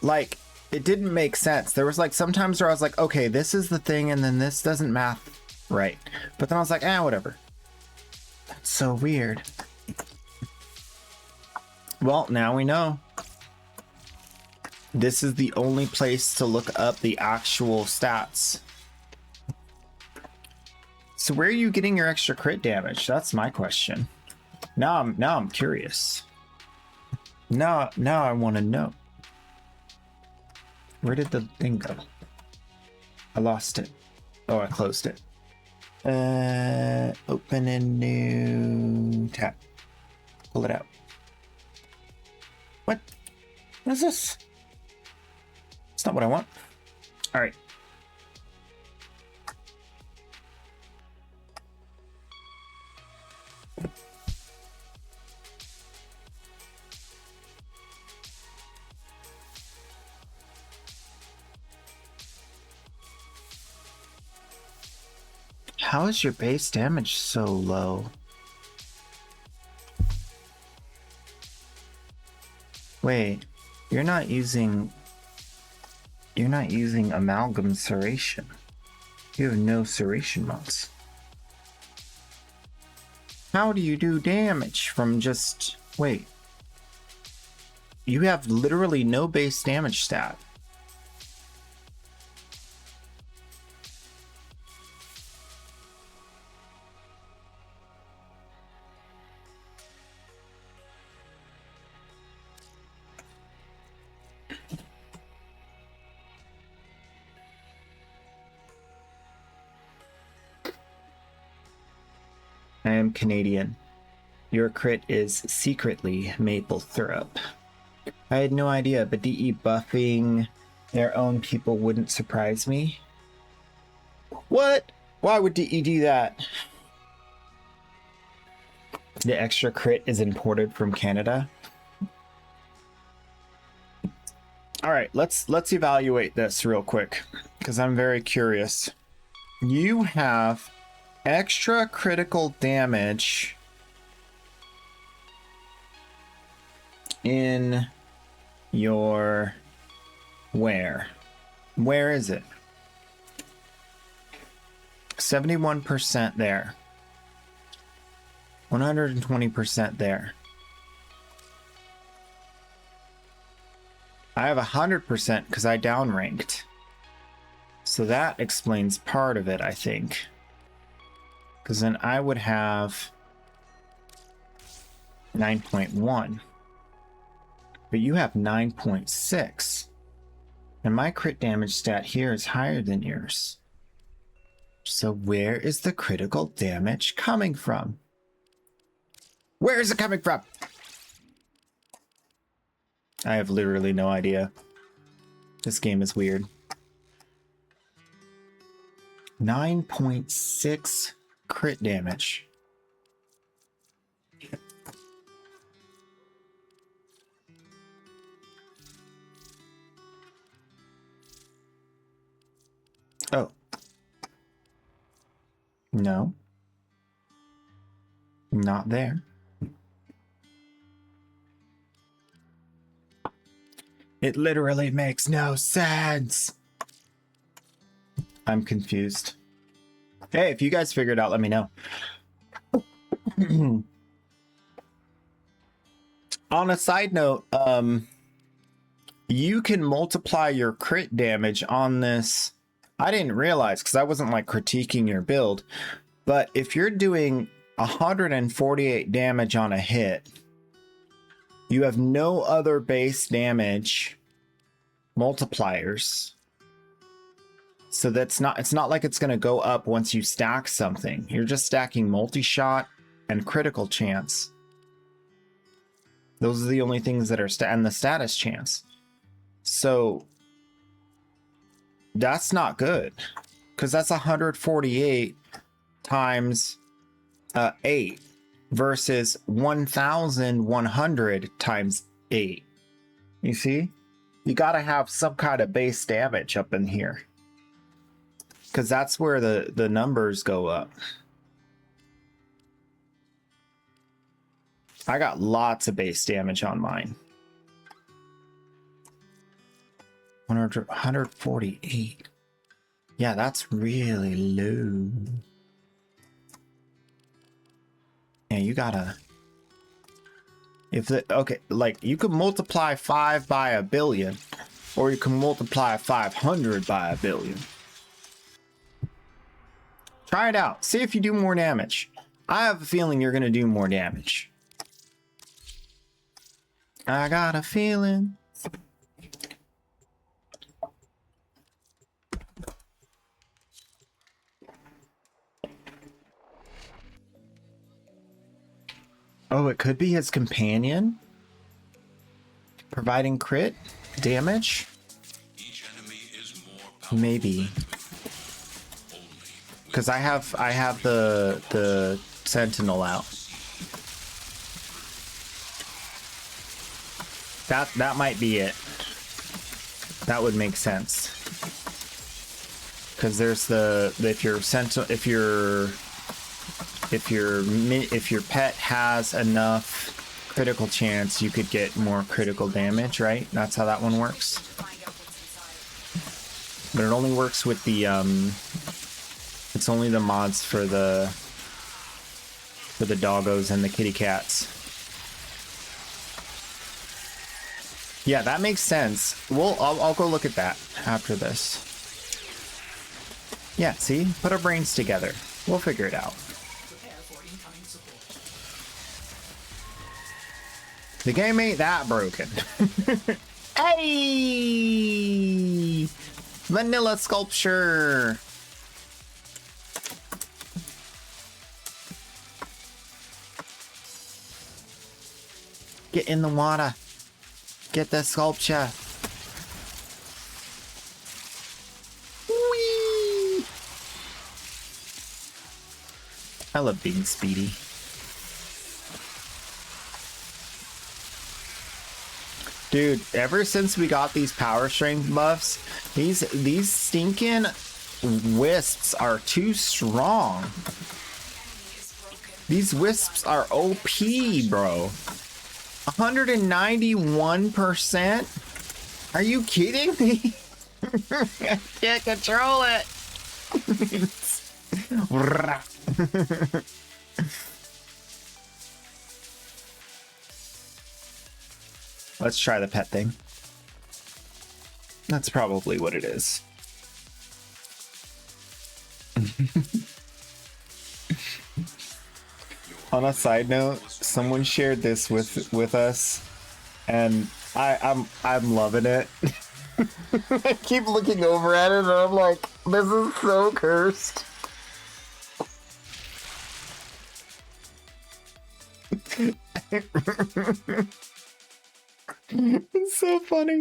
like, it didn't make sense. There was, like, sometimes where I was like, okay, this is the thing, and then this doesn't math right. But then I was like, whatever. That's so weird. Well, now we know. This is the only place to look up the actual stats. So where are you getting your extra crit damage? That's my question. Now I'm curious. Now I want to know. Where did the thing go? I lost it. Oh, I closed it. Open a new tab. Pull it out. What? What is this? It's not what I want. All right. How is your base damage so low? Wait, you're not using amalgam serration. You have no serration mods. How do you do damage from just... Wait. You have literally no base damage stat. I am Canadian. Your crit is secretly maple syrup. I had no idea, but DE buffing their own people wouldn't surprise me. What? Why would DE do that? The extra crit is imported from Canada. All right, let's evaluate this real quick because I'm very curious. You have extra critical damage in your where is it? 71% there, 120% there. I have 100% because I downranked, so that explains part of it, I think. Because then I would have 9.1. But you have 9.6. And my crit damage stat here is higher than yours. So where is the critical damage coming from? Where is it coming from? I have literally no idea. This game is weird. 9.6 crit damage. Oh. No. Not there. It literally makes no sense. I'm confused. Hey, if you guys figure it out, let me know. On a side note, you can multiply your crit damage on this. I didn't realize because I wasn't like critiquing your build, but if you're doing 148 damage on a hit, you have no other base damage multipliers. So it's not like it's going to go up once you stack something. You're just stacking multi-shot and critical chance. Those are the only things that are and the status chance. So that's not good, because that's 148 times 8 versus 1,100 times 8. You see? You got to have some kind of base damage up in here, because that's where the numbers go up. I got lots of base damage on mine. 148. Yeah, that's really low. Yeah, you gotta... Okay, like, you could multiply 5 by a billion, or you can multiply 500 by a billion. Try it out. See if you do more damage. I have a feeling you're gonna do more damage. I got a feeling. Oh, it could be his companion providing crit damage. Each enemy is more powerful Maybe, because I have the sentinel out. That might be it. That would make sense. Because there's if your pet has enough critical chance, you could get more critical damage, right? That's how that one works. But it only works with the it's only the mods for the doggos and the kitty cats. Yeah, that makes sense. I'll go look at that after this. Yeah, see? Put our brains together. We'll figure it out. Prepare for incoming support. The game ain't that broken. Hey! Vanilla sculpture! Get in the water. Get the sculpture. Whee! I love being speedy. Dude, ever since we got these power strength buffs, these stinking wisps are too strong. These wisps are OP, bro. 191%? Are you kidding me? I can't control it. Let's try the pet thing. That's probably what it is. On a side note, someone shared this with us, and I'm loving it. I keep looking over at it, and I'm like, this is so cursed. It's so funny.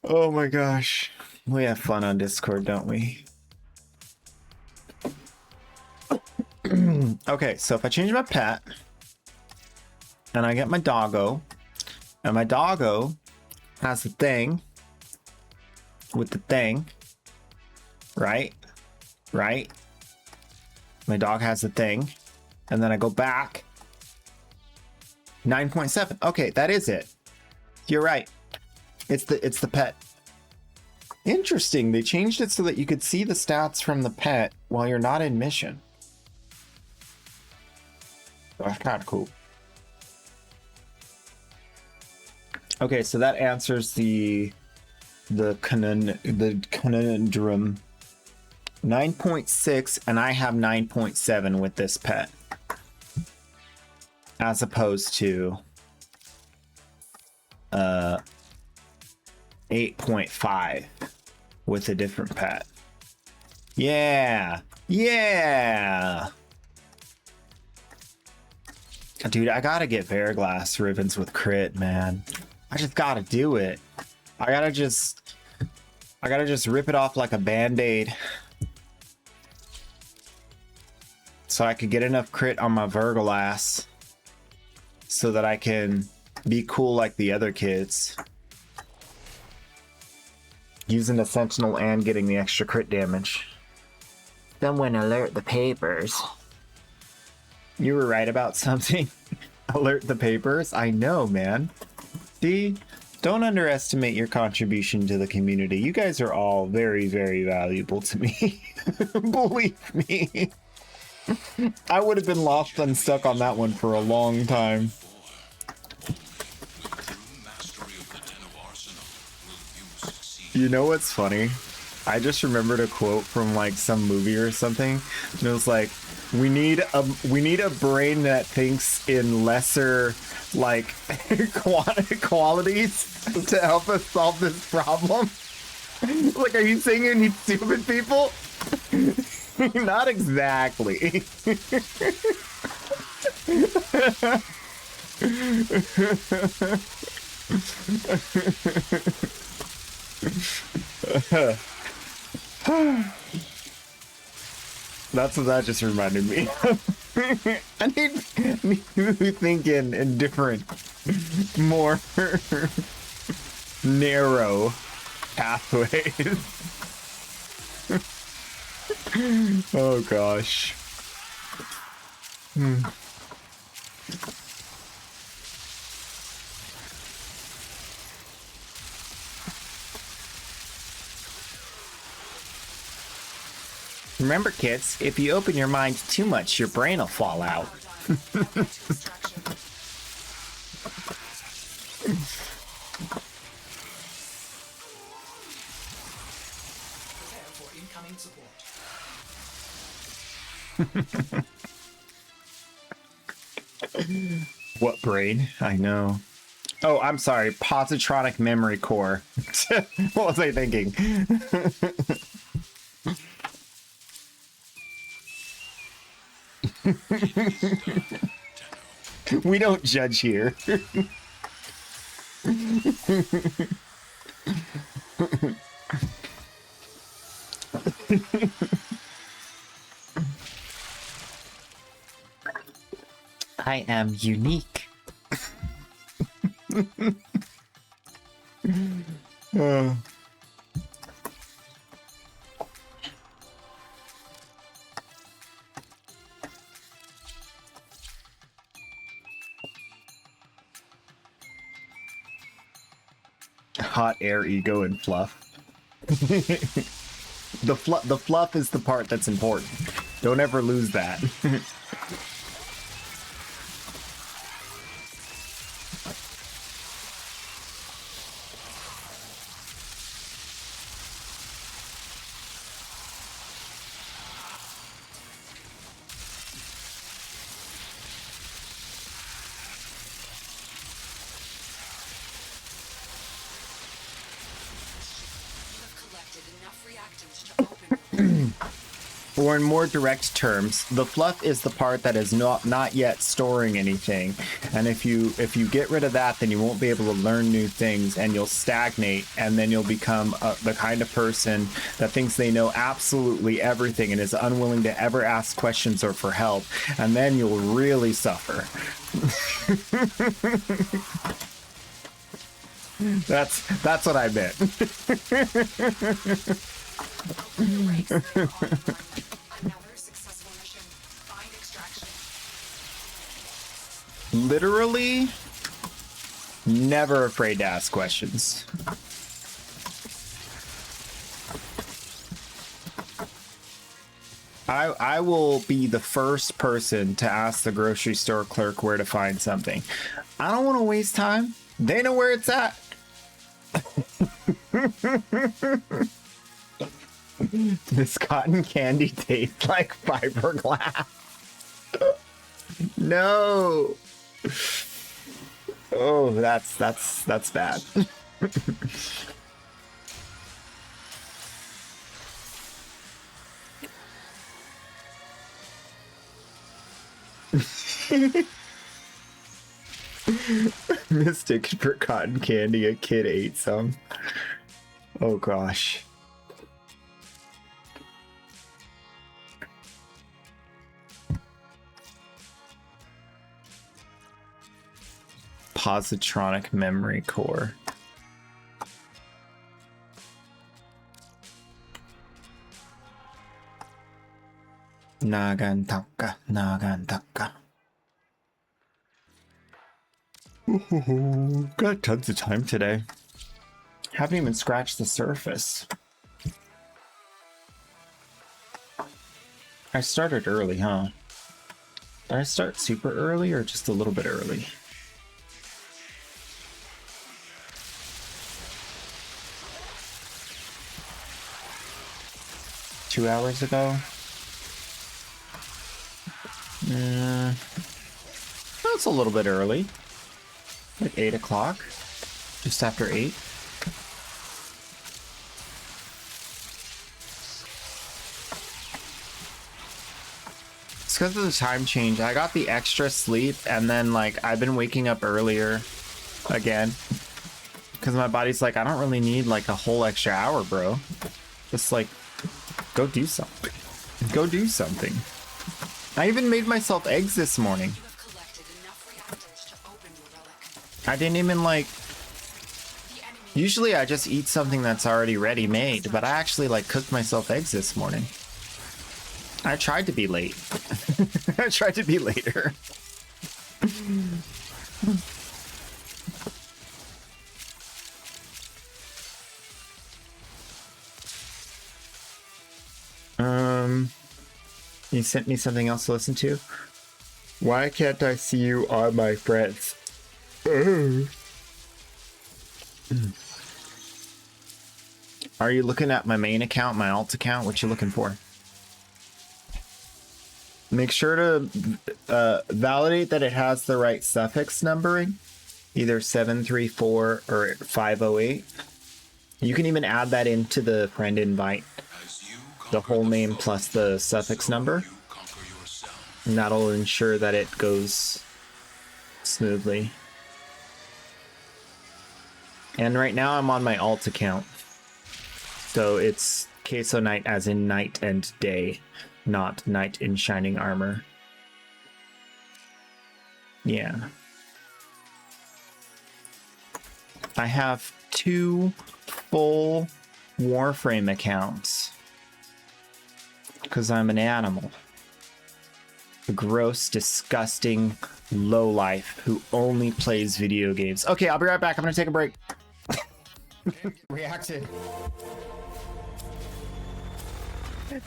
Oh my gosh. We have fun on Discord, don't we? Okay, so if I change my pet, and I get my doggo, and my doggo has the thing with the thing, right? Right? My dog has the thing, and then I go back. 9.7. Okay, that is it. You're right. It's the pet. Interesting. They changed it so that you could see the stats from the pet while you're not in mission. That's kind of cool. Okay, so that answers the conundrum. 9.6, and I have 9.7 with this pet, as opposed to 8.5 with a different pet. Yeah, yeah. Dude, I gotta get Verglass ribbons with crit, man. I just gotta do it. I gotta just rip it off like a band-aid. So I could get enough crit on my Verglass so that I can be cool like the other kids. Using the Sentinel and getting the extra crit damage. Someone alert the papers. You were right about something. Alert the papers? I know, man. See? Don't underestimate your contribution to the community. You guys are all very, very valuable to me. Believe me. I would have been lost and stuck on that one for a long time. You know what's funny? I just remembered a quote from like some movie or something. And it was like, we need a brain that thinks in lesser like qualities to help us solve this problem. Like, are you saying you need stupid people? Not exactly. That's what that just reminded me. I need to think in different, more narrow pathways. Oh gosh. Remember, kids, if you open your mind too much, your brain will fall out. Prepare for incoming support. What brain? I know. Oh, I'm sorry. Positronic memory core. What was I thinking? We don't judge here. I am unique. Hot air ego and fluff. The fluff is the part that's important. Don't ever lose that. Or in more direct terms, the fluff is the part that is not yet storing anything. And if you get rid of that, then you won't be able to learn new things and you'll stagnate, and then you'll become the kind of person that thinks they know absolutely everything and is unwilling to ever ask questions or for help. And then you'll really suffer. That's what I meant. Another successful mission. Find extraction. Literally never afraid to ask questions. I will be the first person to ask the grocery store clerk where to find something. I don't want to waste time. They know where it's at. This cotton candy tastes like fiberglass. No. Oh, that's bad. Mystic for cotton candy. A kid ate some. Oh gosh. Positronic memory core. Nagantaka, Nagantaka. Ooh, got tons of time today. Haven't even scratched the surface. I started early, huh? Did I start super early or just a little bit early? Two hours ago? That's a little bit early. Like 8 o'clock? Just after 8? It's because of the time change. I got the extra sleep and then like I've been waking up earlier again. Because my body's like, I don't really need like a whole extra hour, bro. Just like, go do something. Go do something. I even made myself eggs this morning. I didn't even like... Usually I just eat something that's already ready made, but I actually like cooked myself eggs this morning. I tried to be late. I tried to be later. You sent me something else to listen to? Why can't I see you on my friends? Are you looking at my main account, my alt account? What you looking for? Make sure to validate that it has the right suffix numbering, either 734 or 508. You can even add that into the friend invite, the whole name plus the suffix number, and that'll ensure that it goes smoothly. And right now I'm on my alt account, so it's Queso Knight as in night and day, not knight in shining armor. Yeah. I have 2 full warframe accounts because I'm an animal. A gross, disgusting lowlife who only plays video games. Okay, I'll be right back. I'm gonna take a break. Reacted.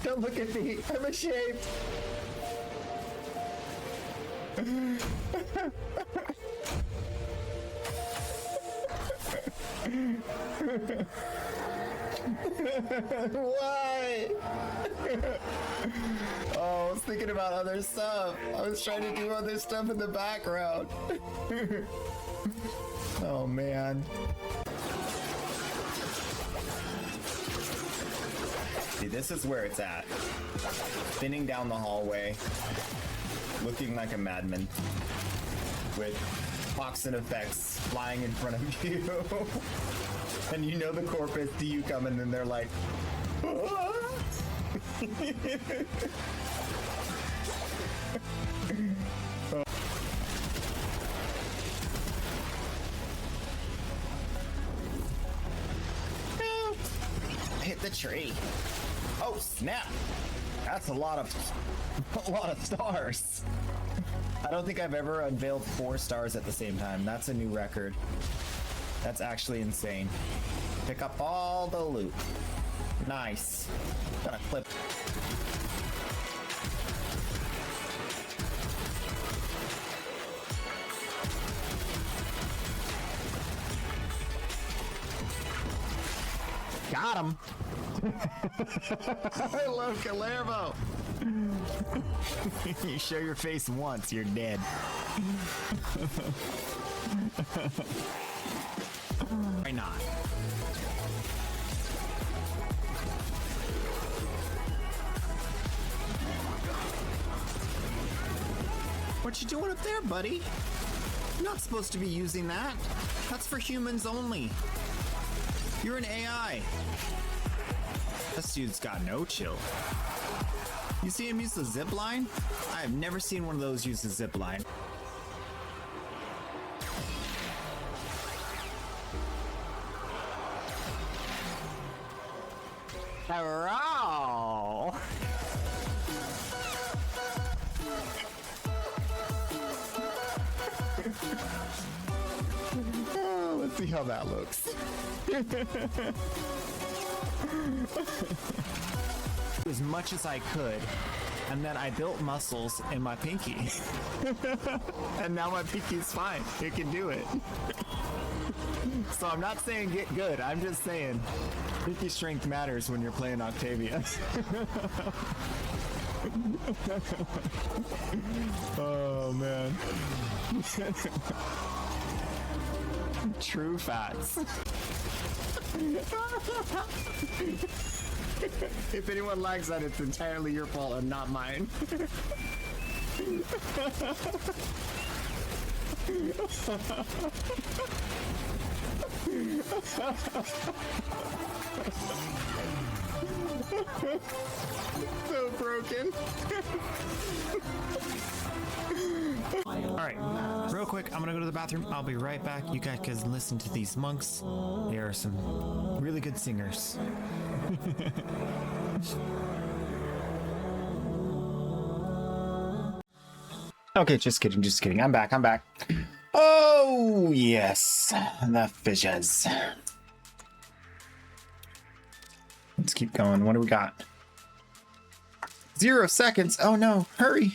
Don't look at me. I'm ashamed. Why? Oh, I was thinking about other stuff. I was trying to do other stuff in the background. Oh, man. See, this is where it's at. Spinning down the hallway, looking like a madman, with toxin effects flying in front of you. And you know the corpus see you coming and they're like, ah! Hit the tree. Oh snap! That's a lot of stars. I don't think I've ever unveiled 4 stars at the same time. That's a new record. That's actually insane. Pick up all the loot. Nice. Got a clip. Got him. I love Calervo. You show your face once, you're dead. Why not? What you doing up there, buddy? You're not supposed to be using that. That's for humans only. You're an AI. This dude's got no chill. You see him use the zip line? I have never seen one of those use the zip line. Hello. Oh, let's see how that looks. As much as I could, and then I built muscles in my pinky. And now my pinky's fine. It can do it. So I'm not saying get good, I'm just saying pinky strength matters when you're playing Octavia. Oh man. True facts. If anyone likes that, it's entirely your fault and not mine. So broken. Alright, real quick, I'm gonna go to the bathroom. I'll be right back. You guys can listen to these monks. They are some really good singers. Okay, just kidding, just kidding. I'm back, I'm back. Oh, yes, the fishes. Let's keep going. What do we got? 0 seconds. Oh no, hurry.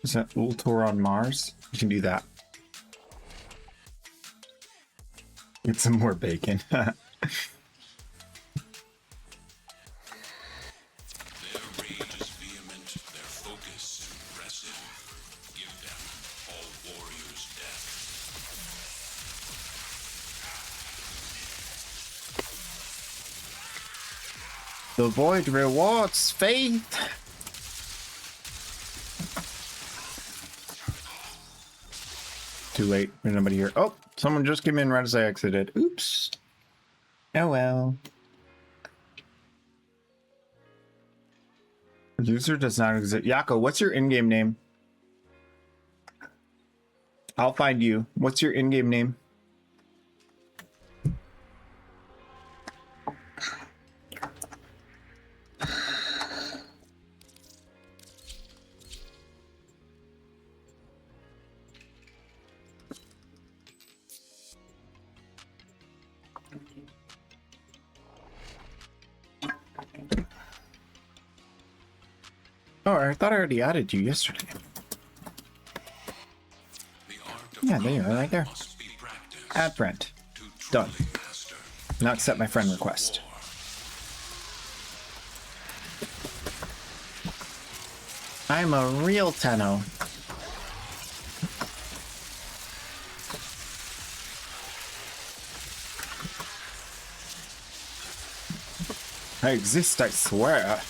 Is that Ultor on Mars? You can do that. Get some more bacon. Their rage is vehement, their focus impressive. Give them all warriors death. The void rewards faith. Too late. There's nobody here. Oh, someone just came in right as I exited. Oops. Oh well. User does not exist. Yako, what's your in-game name? I'll find you. What's your in-game name? Oh, I thought I already added you yesterday. Yeah, there you are, right there. Add friend. Done. Now accept my friend request. I'm a real Tenno. I exist, I swear.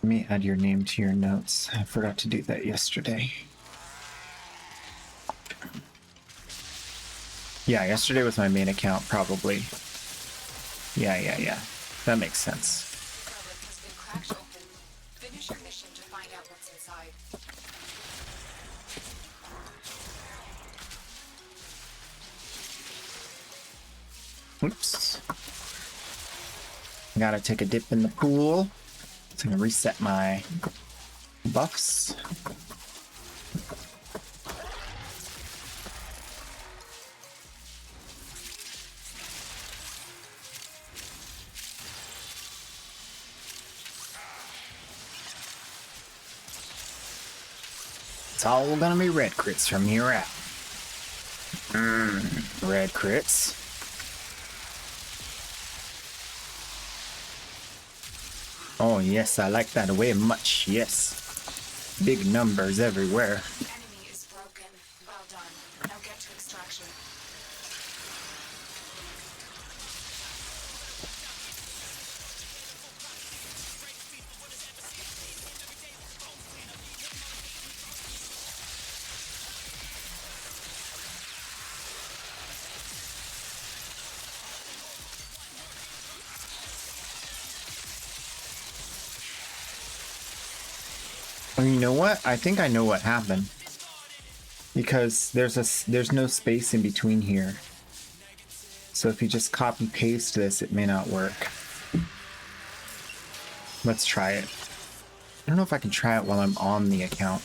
Let me add your name to your notes. I forgot to do that yesterday. Yeah, yesterday was my main account, probably. Yeah. That makes sense. Relic has been cracked open. Finish your mission to find out what's inside. Oops. Gotta take a dip in the pool. So I'm gonna reset my buffs. It's all gonna be red crits from here out. Red crits. Oh yes, I like that way much, yes. Big numbers everywhere. Enemy is broken. Well done. Now get to extraction. Oh, you know what? I think I know what happened. Because there's no space in between here. So if you just copy paste this, it may not work. Let's try it. I don't know if I can try it while I'm on the account.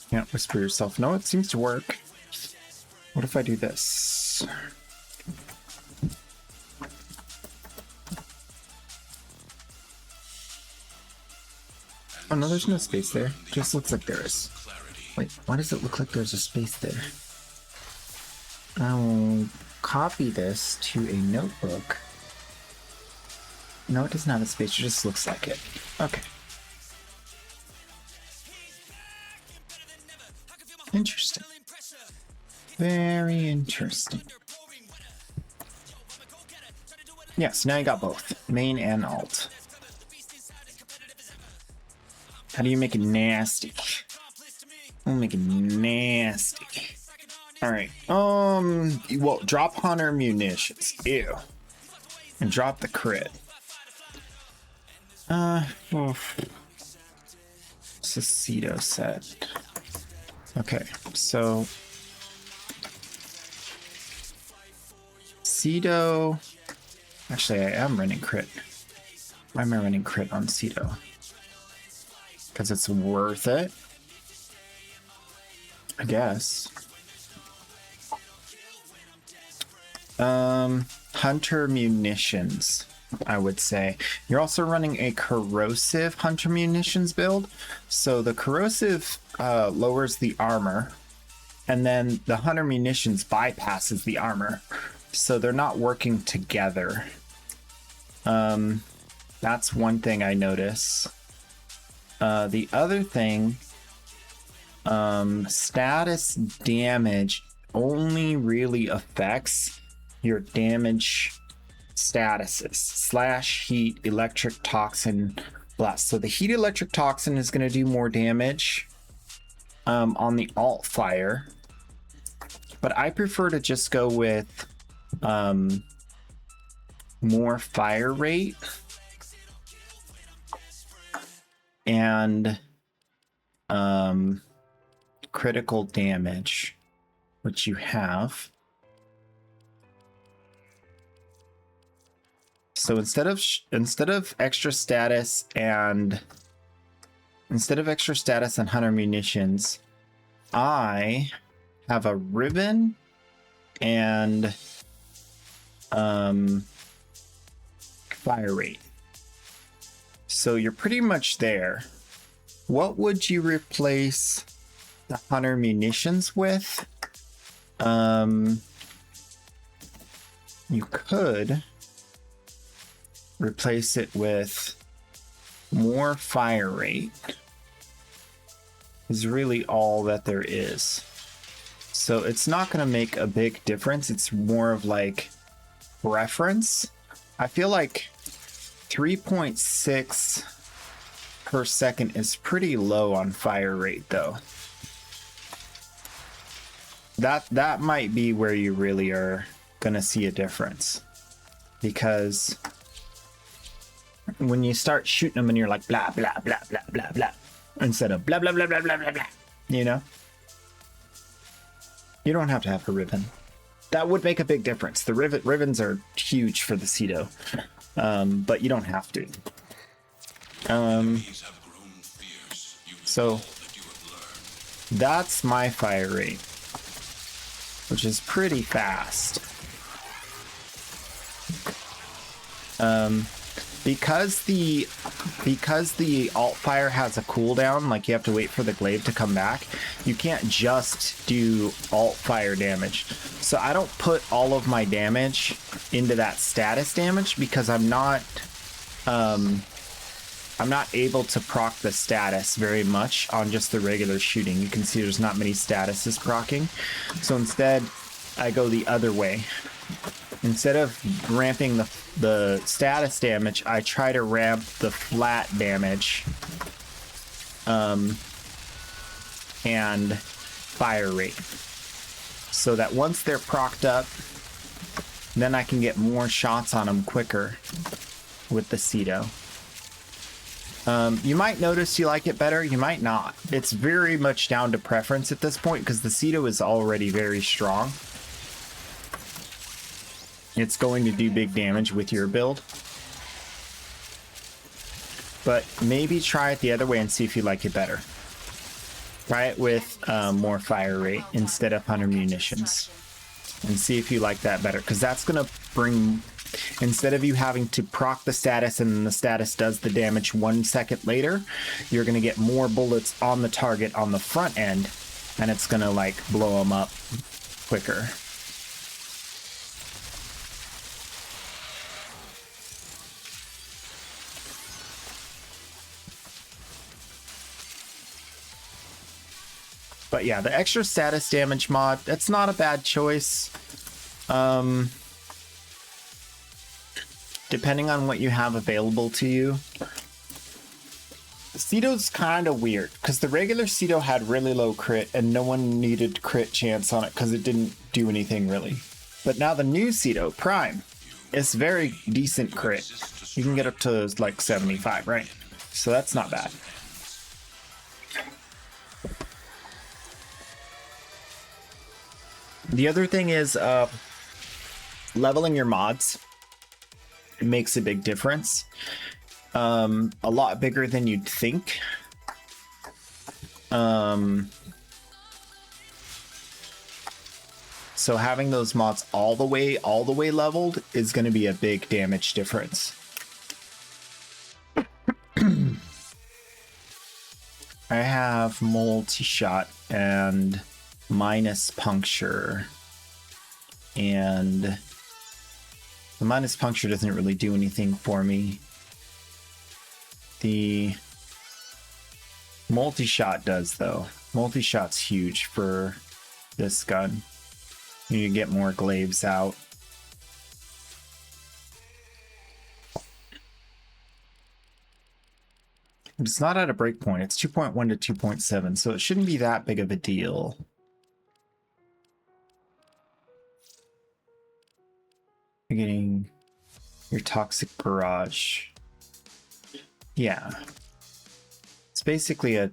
Can't whisper yourself. No, it seems to work. What if I do this? Oh no, there's no space there. Just looks like there is. Wait, why does it look like there's a space there? I'll copy this to a notebook. No, it doesn't have a space. It just looks like it. Okay. Interesting. Very interesting. Yes, now you got both. Main and alt. How do you make it nasty? I'll make it nasty. Alright. Well, drop hunter munitions. Ew. And drop the crit. Cecedo set. Okay, so Cedo. Actually, I am running crit. Why am I running crit on Cedo? Because it's worth it, I guess. Hunter munitions, I would say. You're also running a corrosive hunter munitions build. So the corrosive lowers the armor, and then the hunter munitions bypasses the armor. So they're not working together. That's one thing I notice. The other thing, status damage only really affects your damage statuses: slash, heat, electric, toxin, blast. So the heat electric toxin is going to do more damage on the alt fire, but I prefer to just go with more fire rate and critical damage, which you have. So instead of extra status and hunter munitions, I have a ribbon and fire rate. So you're pretty much there. What would you replace the hunter munitions with? You could replace it with more fire rate. Is really all that there is. So it's not going to make a big difference. It's more of like reference. I feel like 3.6 per second is pretty low on fire rate though. That might be where you really are gonna see a difference, because when you start shooting them and you're like blah blah blah blah blah blah instead of blah blah blah blah blah blah blah, you know, you don't have to have a ribbon. That would make a big difference. The ribbons are huge for the Cedo, but you don't have to. So that's my fire rate, which is pretty fast. Because the alt fire has a cooldown, like you have to wait for the glaive to come back, you can't just do alt fire damage. So I don't put all of my damage into that status damage because I'm not able to proc the status very much on just the regular shooting. You can see there's not many statuses procking. So instead, I go the other way. Instead of ramping the status damage, I try to ramp the flat damage and fire rate. So that once they're procced up, then I can get more shots on them quicker with the Cedo. You might notice you like it better, you might not. It's very much down to preference at this point because the Cedo is already very strong. It's going to do big damage with your build. But maybe try it the other way and see if you like it better. Try it with more fire rate instead of 100 munitions. And see if you like that better. Because that's going to bring... Instead of you having to proc the status and the status does the damage 1 second later, you're going to get more bullets on the target on the front end. And it's going to like blow them up quicker. But yeah, the extra status damage mod, that's not a bad choice. Depending on what you have available to you. The Cedo's kind of weird, because the regular Cedo had really low crit, and no one needed crit chance on it, because it didn't do anything really. But now the new Cedo, Prime, is very decent crit. You can get up to like 75, right? So that's not bad. The other thing is leveling your mods. It makes a big difference. A lot bigger than you'd think. So having those mods all the way leveled is going to be a big damage difference. I have multi-shot and minus puncture, and the minus puncture doesn't really do anything for me. The multi-shot does though. Multi-shot's huge for this gun. You get more glaives out. It's not at a breakpoint. It's 2.1 to 2.7, so it shouldn't be that big of a deal. You're getting your toxic barrage. Yeah. It's basically a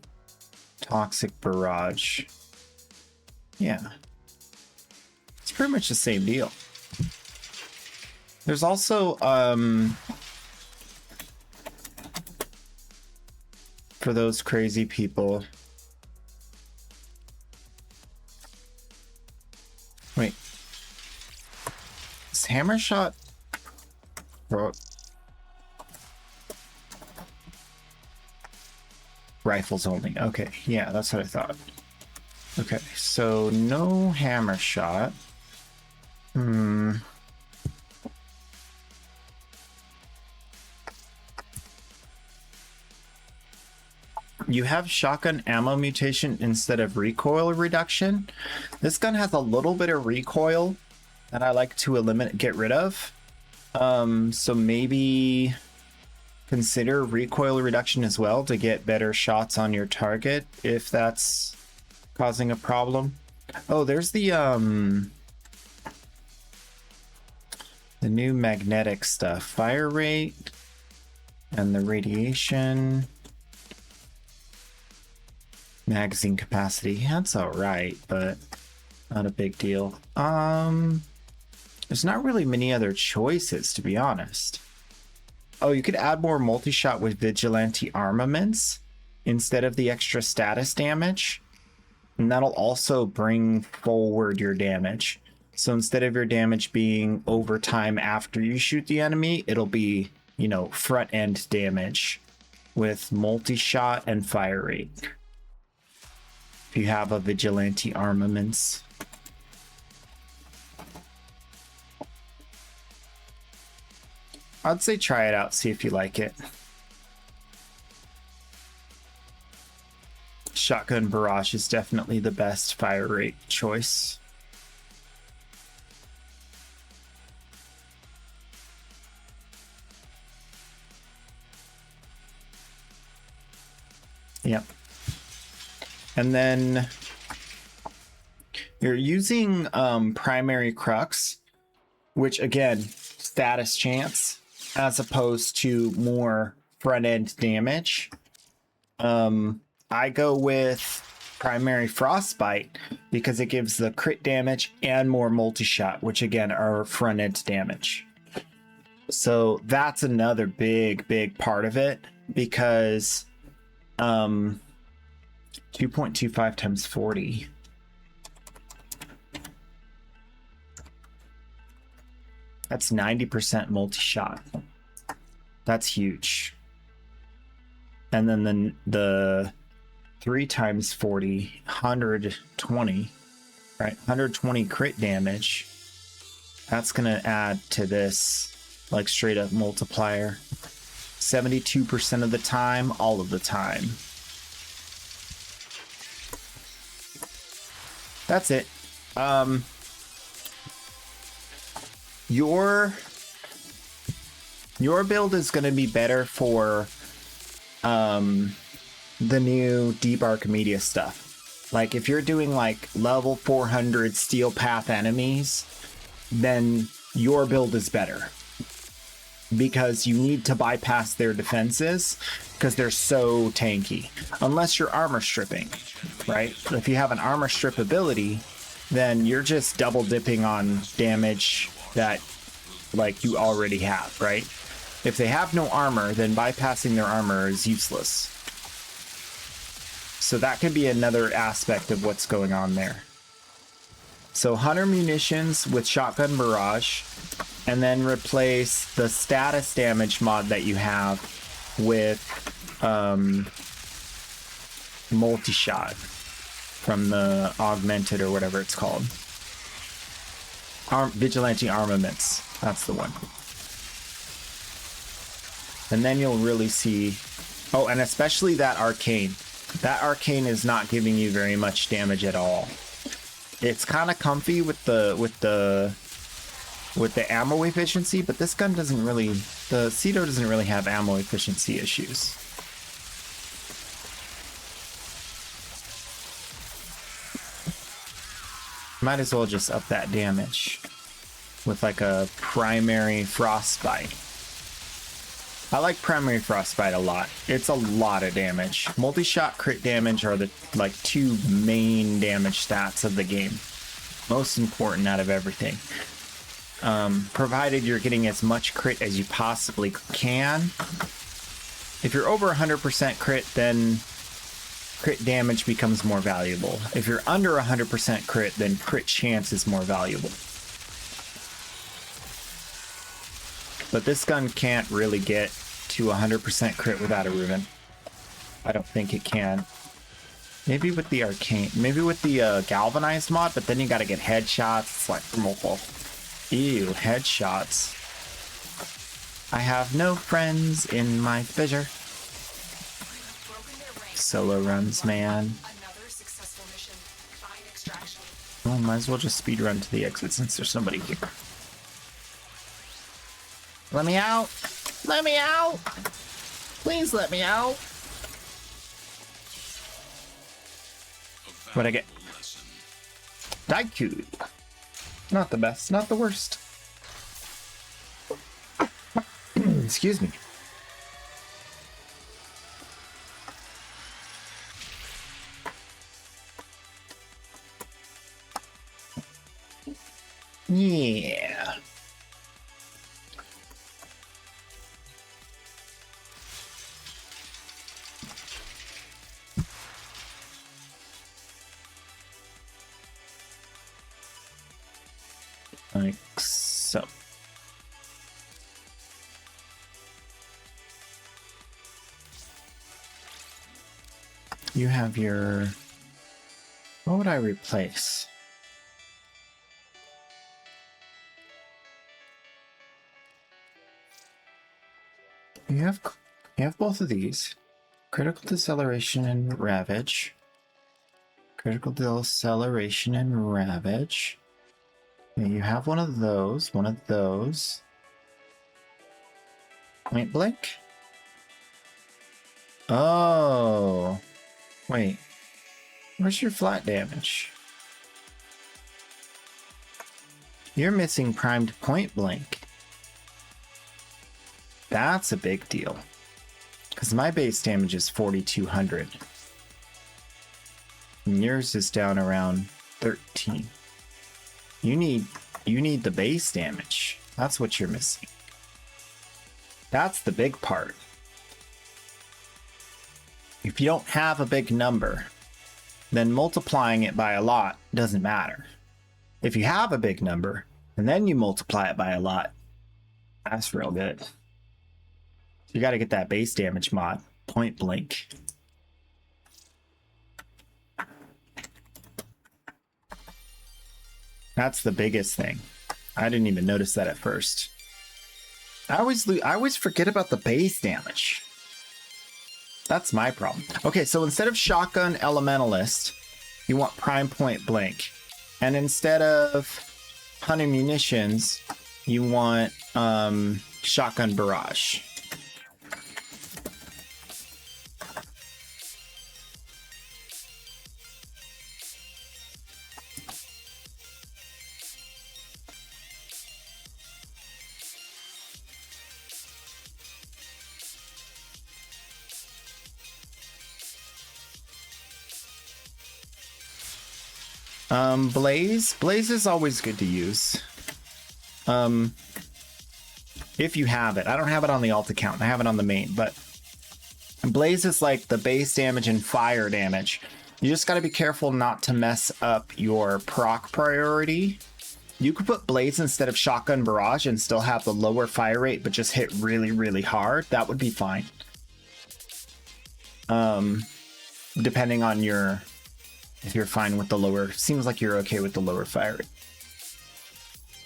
toxic barrage. Yeah. It's pretty much the same deal. There's also, for those crazy people. Wait. Is hammer shot? Rifles only. Okay, yeah, that's what I thought. Okay, so no hammer shot. You have shotgun ammo mutation instead of recoil reduction. This gun has a little bit of recoil that I like to get rid of. So maybe consider recoil reduction as well to get better shots on your target if that's causing a problem. Oh, there's the new magnetic stuff. Fire rate and the radiation. Magazine capacity. That's alright, but not a big deal. There's not really many other choices, to be honest. Oh, you could add more multi-shot with vigilante armaments instead of the extra status damage. And that'll also bring forward your damage. So instead of your damage being over time after you shoot the enemy, it'll be, you know, front end damage with multi-shot and fire rate. If you have a vigilante armaments. I'd say try it out, see if you like it. Shotgun barrage is definitely the best fire rate choice. Yep. And then you're using primary crux, which again, status chance, as opposed to more front end damage. I go with primary frostbite because it gives the crit damage and more multi-shot, which again are front end damage. So that's another big part of it, because 2.25 times 40. That's 90% multi-shot. That's huge. And then the 3 times 40, 120, right? 120 crit damage. That's gonna add to this like straight up multiplier. 72% of the time, all of the time. That's it. Your build is going to be better for the new Deep Archimedia stuff. Like if you're doing like level 400 steel path enemies, then your build is better, because you need to bypass their defenses because they're so tanky. Unless you're armor stripping, right? If you have an armor strip ability, then you're just double dipping on damage that like you already have, right? If they have no armor, then bypassing their armor is useless. So that could be another aspect of what's going on there. So Hunter munitions with shotgun barrage, and then replace the status damage mod that you have with multi-shot from the augmented or whatever it's called. Vigilante armaments, that's the one. And then you'll really see, oh, and especially that arcane. That arcane is not giving you very much damage at all. It's kind of comfy with the ammo efficiency, but this gun doesn't really, the Cedo doesn't really have ammo efficiency issues. Might as well just up that damage with like a primary frostbite. I like primary frostbite a lot. It's a lot of damage. Multi-shot crit damage are the like 2 main damage stats of the game. Most important out of everything. Provided you're getting as much crit as you possibly can. If you're over 100% crit, then crit damage becomes more valuable. If you're under 100% crit, then crit chance is more valuable. But this gun can't really get to 100% crit without a Ruben. I don't think it can. Maybe with the arcane, maybe with the galvanized mod, but then you gotta get headshots. It's like multiple. Ew, headshots. I have no friends in my fissure. Solo runs, man. Another successful mission. Find extraction. Well, might as well just speed run to the exit since there's somebody here. Let me out! Let me out! Please let me out! What'd I get? Daiku. Not the best, not the worst. Excuse me. Yeah. Like so. You have your... What would I replace? You have both of these. Critical deceleration and ravage. Critical deceleration and ravage. Yeah, you have one of those. One of those. Point blank? Oh. Wait. Where's your flat damage? You're missing primed point blank. That's a big deal. Because my base damage is 4,200. And yours is down around 13. You need the base damage. That's what you're missing. That's the big part. If you don't have a big number, then multiplying it by a lot doesn't matter. If you have a big number, and then you multiply it by a lot, that's real good. You got to get that base damage mod, point blank. That's the biggest thing. I didn't even notice that at first. I always forget about the base damage. That's my problem. Okay, so instead of shotgun elementalist, you want prime point blank. And instead of hunting munitions, you want shotgun barrage. Blaze is always good to use. If you have it. I don't have it on the alt account. I have it on the main, but Blaze is like the base damage and fire damage. You just got to be careful not to mess up your proc priority. You could put Blaze instead of shotgun barrage and still have the lower fire rate, but just hit really, really hard. That would be fine. Depending on your... If you're fine with the lower, seems like you're okay with the lower fire rate.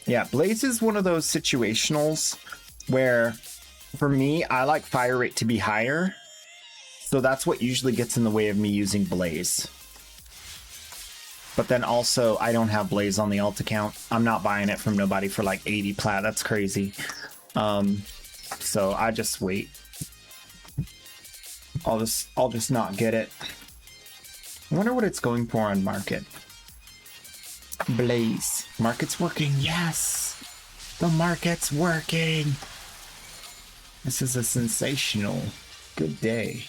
Yeah, Blaze is one of those situationals where, for me, I like fire rate to be higher. So that's what usually gets in the way of me using Blaze. But then also, I don't have Blaze on the alt account. I'm not buying it from nobody for like 80 plat. That's crazy. So I just wait. I'll just not get it. I wonder what it's going for on market. Blaze. Market's working. Yes! The market's working! This is a sensational good day.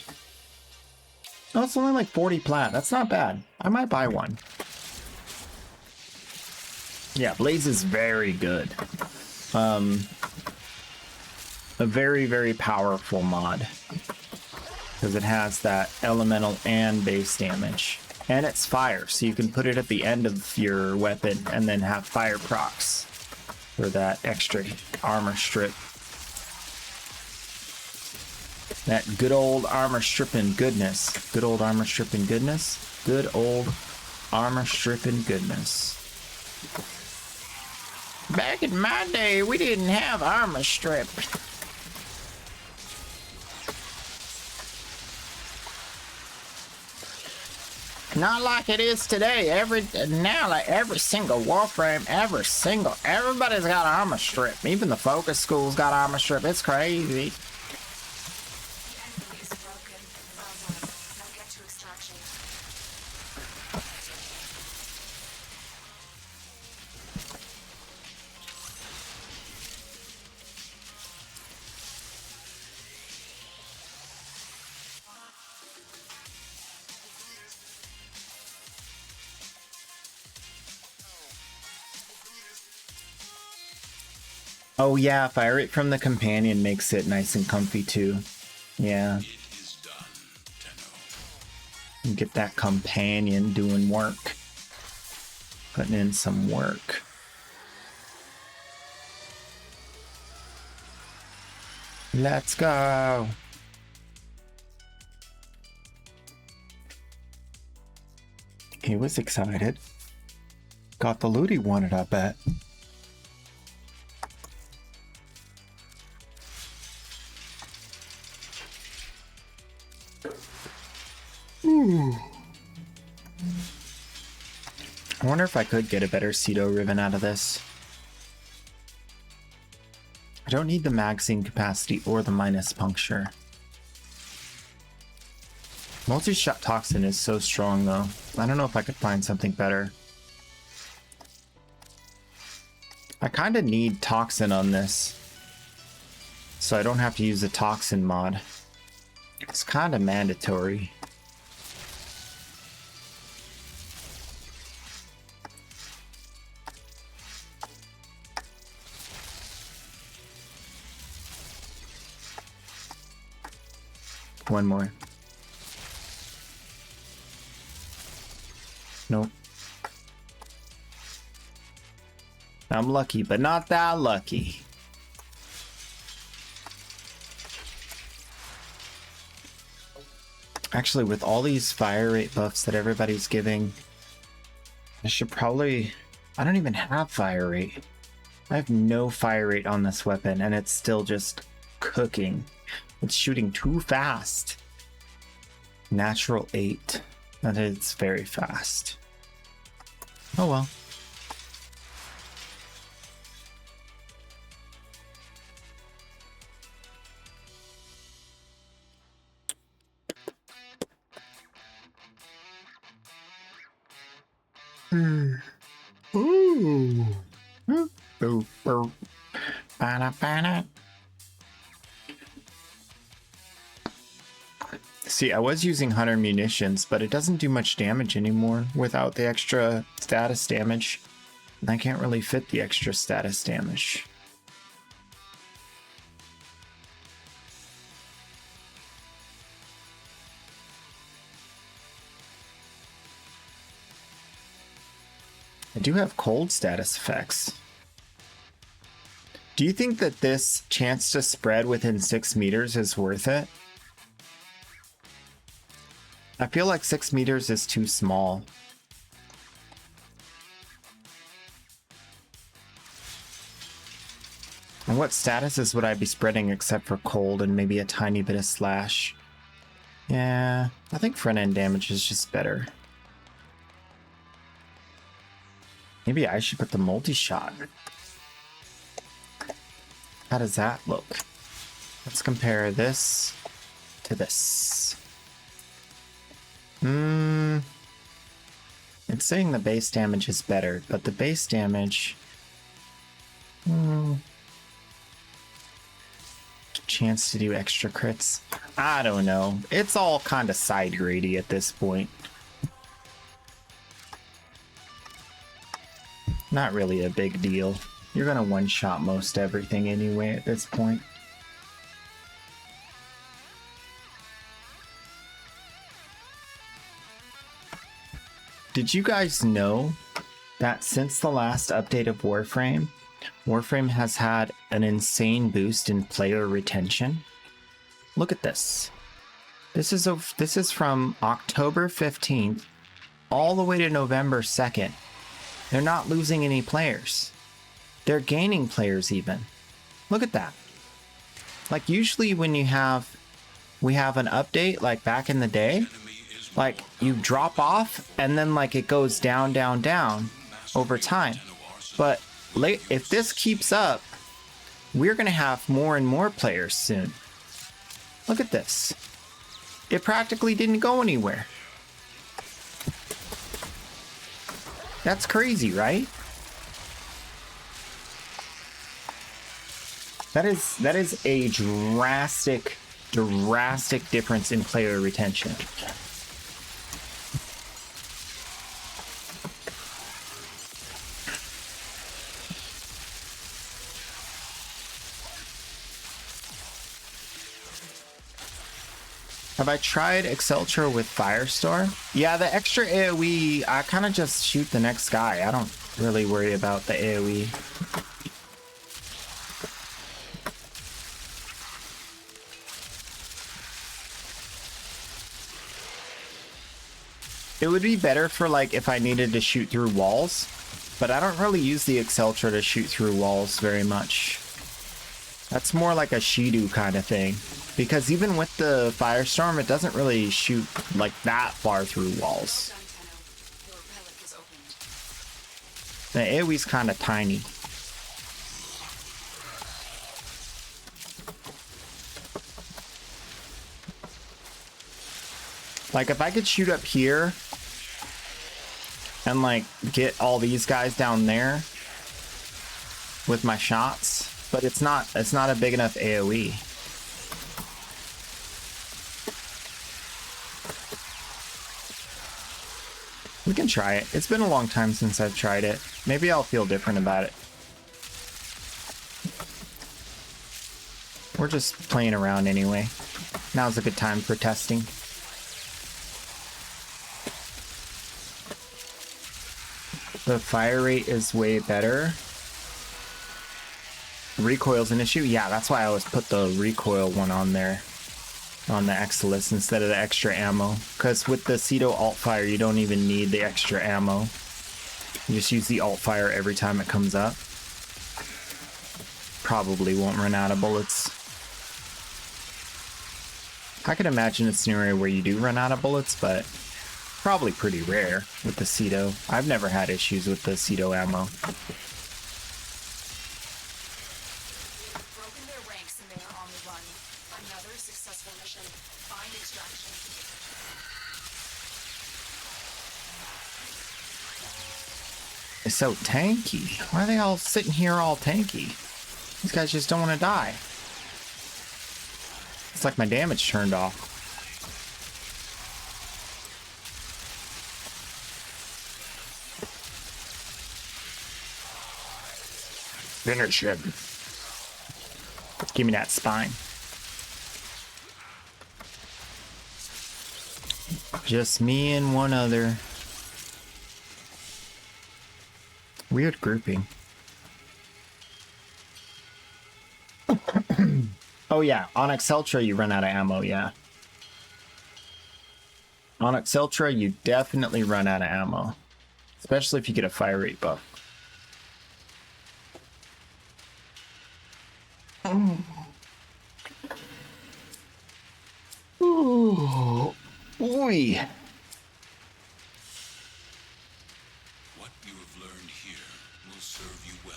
Oh, it's only like 40 plat. That's not bad. I might buy one. Yeah, Blaze is very good. A very, very powerful mod. Because it has that elemental and base damage. And it's fire, so you can put it at the end of your weapon and then have fire procs for that extra armor strip. That good old armor stripping goodness. Good old armor stripping goodness. Good old armor stripping goodness. Back in my day, we didn't have armor strip. Not like it is today. Every single warframe, everybody's got armor strip. Even the focus school's got armor strip. It's crazy. Enemy is broken. Well done. Now get to extraction. Oh yeah, fire rate from the companion makes it nice and comfy too. Yeah. It is done, Tenno. You get that companion doing work. Putting in some work. Let's go. He was excited. Got the loot he wanted, I bet. Ooh. I wonder if I could get a better Cedo ribbon out of this. I don't need the magazine capacity or the minus puncture. Multi-shot toxin is so strong though. I don't know if I could find something better. I kind of need toxin on this, so I don't have to use the toxin mod. It's kind of mandatory. One more. Nope. I'm lucky, but not that lucky. Actually, with all these fire rate buffs that everybody's giving, I should probably... I don't even have fire rate. I have no fire rate on this weapon, and it's still just cooking. It's shooting too fast. Natural 8. That is very fast. Oh well. Ooh. Boop, boop. Ba-da, ba-da. See, I was using hunter munitions, but it doesn't do much damage anymore without the extra status damage. And I can't really fit the extra status damage. I do have cold status effects. Do you think that this chance to spread within 6 meters is worth it? I feel like 6 meters is too small. And what statuses would I be spreading except for cold and maybe a tiny bit of slash? Yeah, I think front end damage is just better. Maybe I should put the multi-shot. How does that look? Let's compare this to this. It's saying the base damage is better, but the base damage... Chance to do extra crits? I don't know. It's all kind of side grady at this point. Not really a big deal. You're gonna one-shot most everything anyway at this point. Did you guys know that since the last update of Warframe, Warframe has had an insane boost in player retention? Look at this. This is from October 15th all the way to November 2nd. They're not losing any players. They're gaining players even. Look at that. Like usually when we have an update like back in the day, like you drop off and then like it goes down, down, down over time. But if this keeps up, we're going to have more and more players soon. Look at this. It practically didn't go anywhere. That's crazy, right? That is a drastic difference in player retention. Have I tried Exceltra with Firestorm? Yeah, the extra AoE, I kind of just shoot the next guy. I don't really worry about the AoE. It would be better for like if I needed to shoot through walls, but I don't really use the Exceltra to shoot through walls very much. That's more like a Shido kind of thing. Because even with the Firestorm, it doesn't really shoot like that far through walls. Your relic is opened. The AoE's kind of tiny. Like if I could shoot up here and like get all these guys down there with my shots, but it's not a big enough AoE. We can try it. It's been a long time since I've tried it. Maybe I'll feel different about it. We're just playing around anyway. Now's a good time for testing. The fire rate is way better. Recoil's an issue? Yeah, that's why I always put the recoil one on there. On the Exilus instead of the extra ammo. Because with the Cedo alt fire, you don't even need the extra ammo. You just use the alt fire every time it comes up. Probably won't run out of bullets. I could imagine a scenario where you do run out of bullets, but probably pretty rare with the Cedo. I've never had issues with the Cedo ammo. Broken their ranks and they are on the run. Another successful mission. Find extraction. It's so tanky. Why are they all sitting here all tanky? These guys just don't want to die. It's like my damage turned off. Finish him. Give me that spine. Just me and one other. Weird grouping. Oh yeah, on Exceltra you run out of ammo, yeah. On Exceltra you definitely run out of ammo. Especially if you get a fire rate buff. Ooh, boy. What you have learned here will serve you well.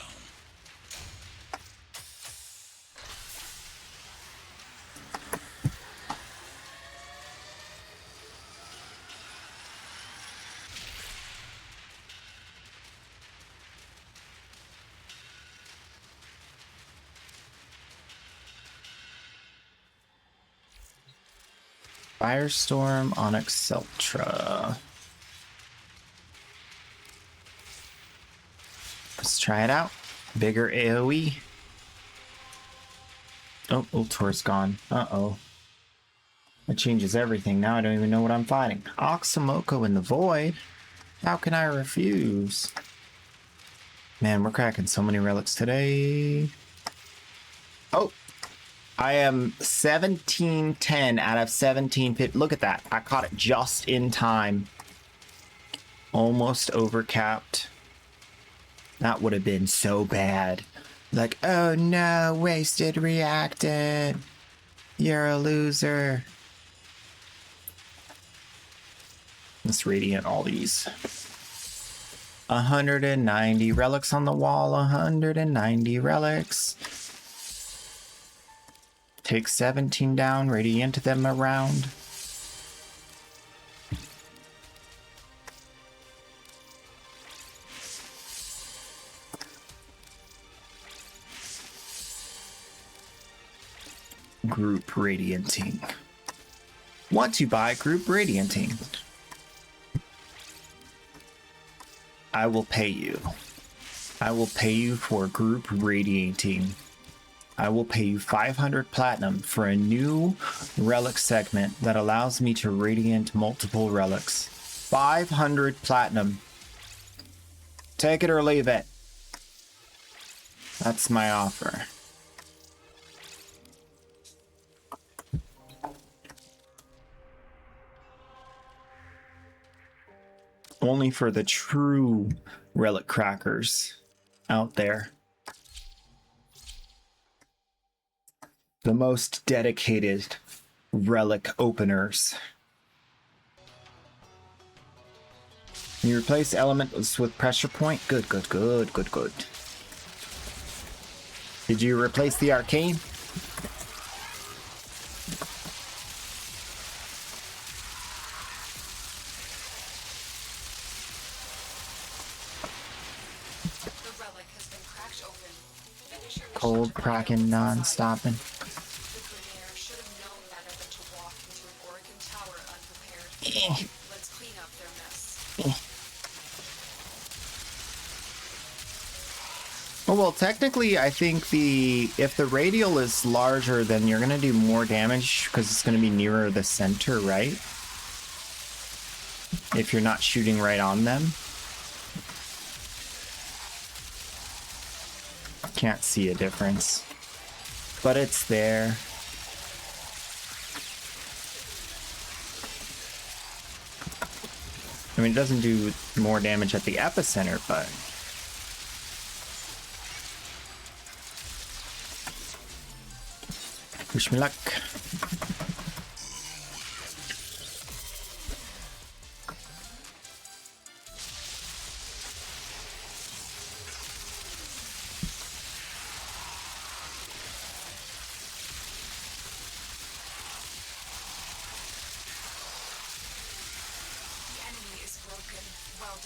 Firestorm on Exceltra. Let's try it out. Bigger AoE. Oh, Ultor's gone. Uh-oh. That changes everything. Now I don't even know what I'm fighting. Oxymoko in the Void? How can I refuse? Man, we're cracking so many relics today. Oh! I am 1710 out of 1750. Look at that. I caught it just in time. Almost overcapped. That would have been so bad. Like, oh no, wasted reactant. You're a loser. Let's radiant all these. 190 relics on the wall. 190 relics. Take 17 down, radiant them around. Group radianting. Want to buy group radianting? I will pay you. I will pay you for group radiating. I will pay you 500 platinum for a new relic segment that allows me to radiant multiple relics. 500 platinum. Take it or leave it. That's my offer. Only for the true relic crackers out there. The most dedicated relic openers. You replace elements with pressure point? Good, good, good, good, good. Did you replace the arcane? The relic has been cracked open. Finish your mission Cold to cracking, non-stopping. The Grineer should have known better than to walk into an Oregon tower unprepared. Let's clean up their mess. Oh, well, technically, I think if the radial is larger, then you're gonna do more damage because it's gonna be nearer the center, right? If you're not shooting right on them. Can't see a difference, but it's there. I mean, it doesn't do more damage at the epicenter, but wish me luck.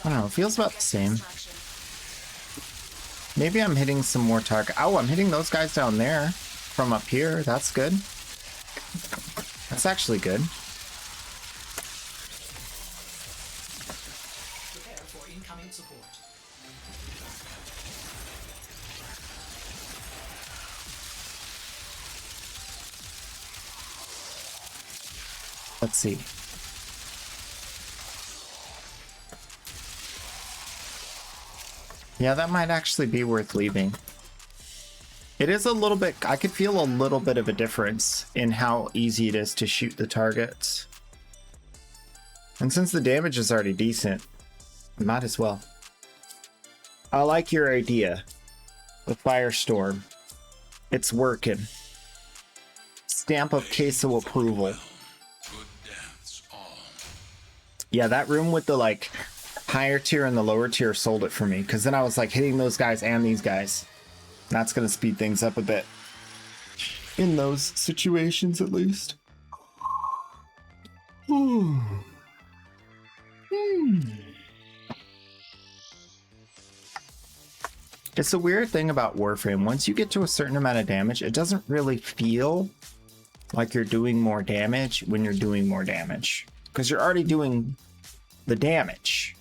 I don't know, it feels about the same. Maybe I'm hitting some more target. Oh, I'm hitting those guys down there from up here. That's good. That's actually good. Prepare for incoming support. Let's see. Yeah, that might actually be worth leaving. It is a little bit, I could feel a little bit of a difference in how easy it is to shoot the targets. And since the damage is already decent, might as well. I like your idea. The Firestorm. It's working. Stamp of queso approval. Good dance, all. Yeah, that room with the like higher tier and the lower tier sold it for me, because then I was like hitting those guys and these guys. That's gonna speed things up a bit. In those situations, at least. It's a weird thing about Warframe. Once you get to a certain amount of damage, it doesn't really feel like you're doing more damage when you're doing more damage. Because you're already doing the damage.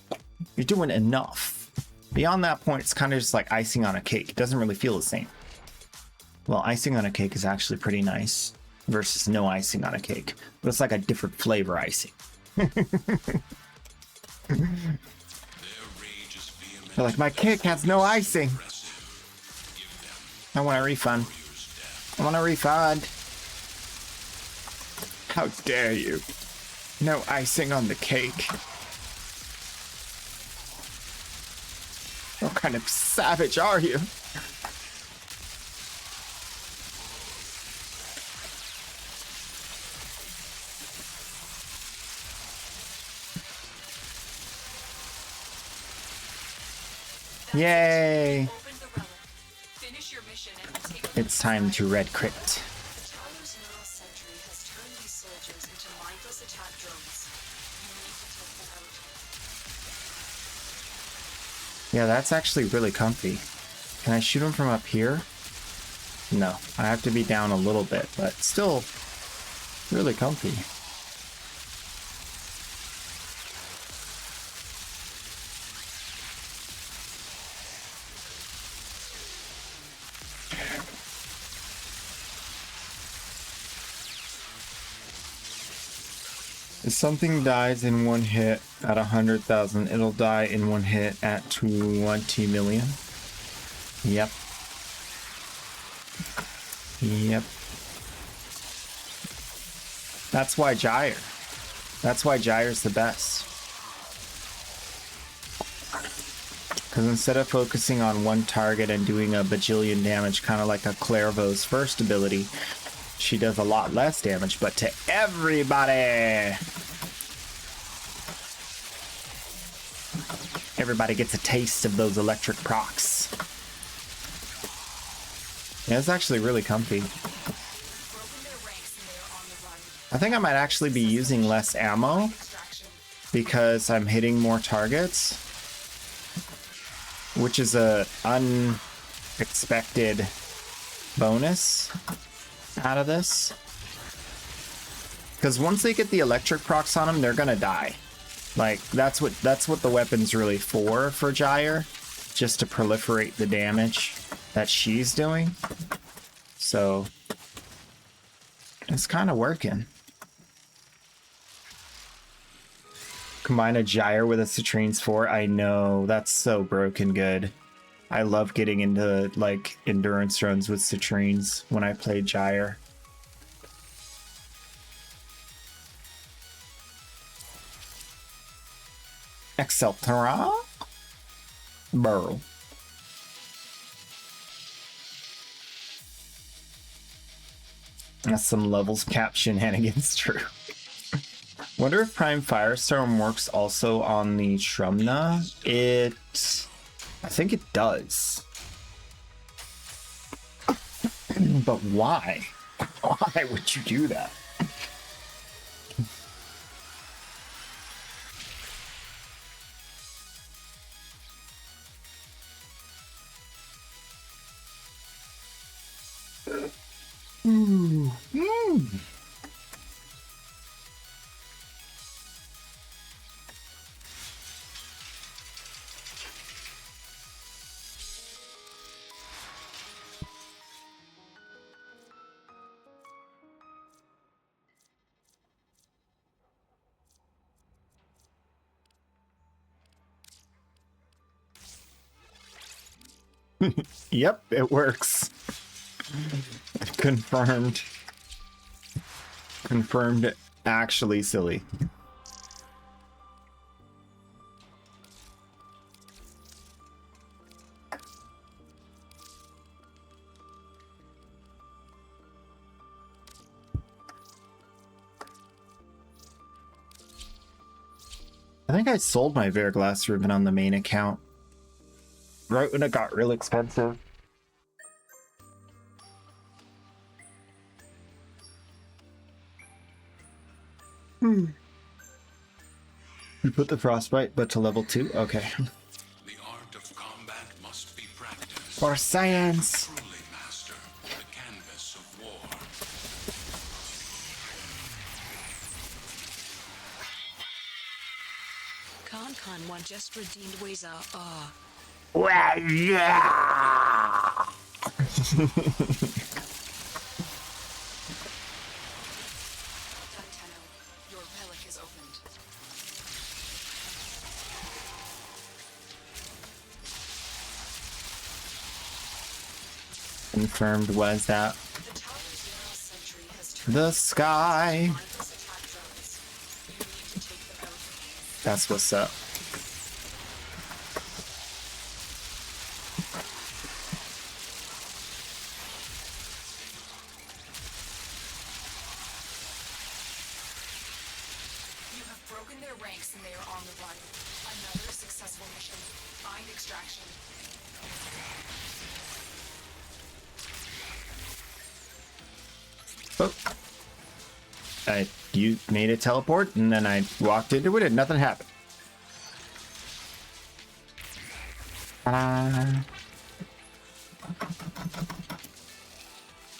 You're doing enough. Beyond that point, it's kind of just like icing on a cake. It doesn't really feel the same. Well, icing on a cake is actually pretty nice versus no icing on a cake. But it's like a different flavor icing. Their rage is vehement. They're like, my cake has no icing. I want a refund. I want a refund. How dare you? No icing on the cake. What kind of savage are you? Yay! Open the relic. Finish your mission and we'll take a It's time to red crypt. Tyler's neural sentry has turned these soldiers into mindless attack drones. You need to take them out. Yeah, that's actually really comfy. Can I shoot him from up here? No, I have to be down a little bit, but still really comfy. If something dies in one hit at 100,000, it'll die in one hit at 20 million. Yep. Yep. That's why Gyre. That's why Gyre's the best. Because instead of focusing on one target and doing a bajillion damage, kind of like a Clairvaux's first ability, she does a lot less damage, but to everybody. Everybody gets a taste of those electric procs. Yeah, it's actually really comfy. I think I might actually be using less ammo because I'm hitting more targets, which is a unexpected bonus out of this. Because once they get the electric procs on them, they're gonna die. Like that's what the weapon's really for Gyre, just to proliferate the damage that she's doing. So it's kind of working. Combine a Gyre with a Citrine's 4. I know, that's so broken good. I love getting into like endurance runs with Citrines when I play Gyre. Exceltra? Burrow. That's some levels cap shenanigans, true. Wonder if Prime Firestorm works also on the Shrumna. I think it does. But why? Why would you do that? Yep, it works. Confirmed. Confirmed actually silly. I think I sold my Verglass ribbon on the main account right when it got real expensive. You put the frostbite, but to level 2? Okay. The art of combat must be practiced. For science! Truly master the canvas of war. Khan one just redeemed Weza. Well, yeah! Danteno, your relic is opened. Confirmed was that The tower's neural sentry has turned the sky. mindless attack drones. You need to take them out. That's what's up. You have broken their ranks and they are on the run. Another successful mission. Find extraction. Oh. You made a teleport, and then I walked into it, and nothing happened.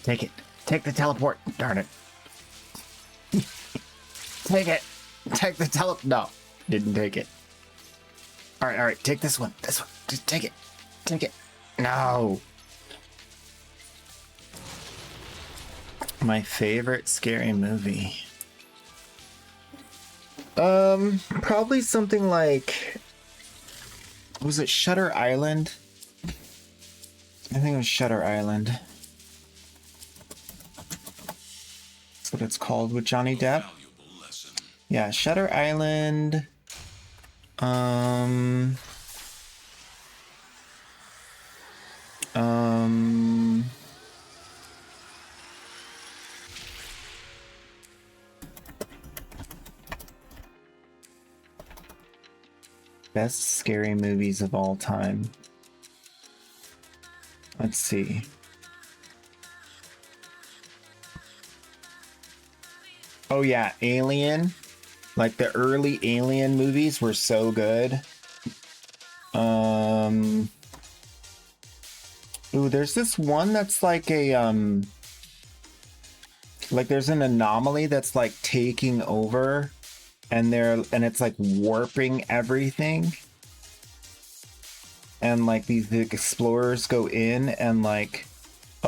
Take it. Take the teleport. Darn it. Take it. Take the No, didn't take it. All right. Take this one. This one. Just take it. Take it. No. My favorite scary movie. Probably something like, was it Shutter Island? I think it was Shutter Island. That's what it's called with Johnny Depp. Valuable lesson. Yeah, Shutter Island. Um, best scary movies of all time. Let's see. Oh yeah, Alien. Like the early Alien movies were so good. Ooh, there's this one that's like a like there's an anomaly that's like taking over and it's like warping everything. And like these explorers go in and like,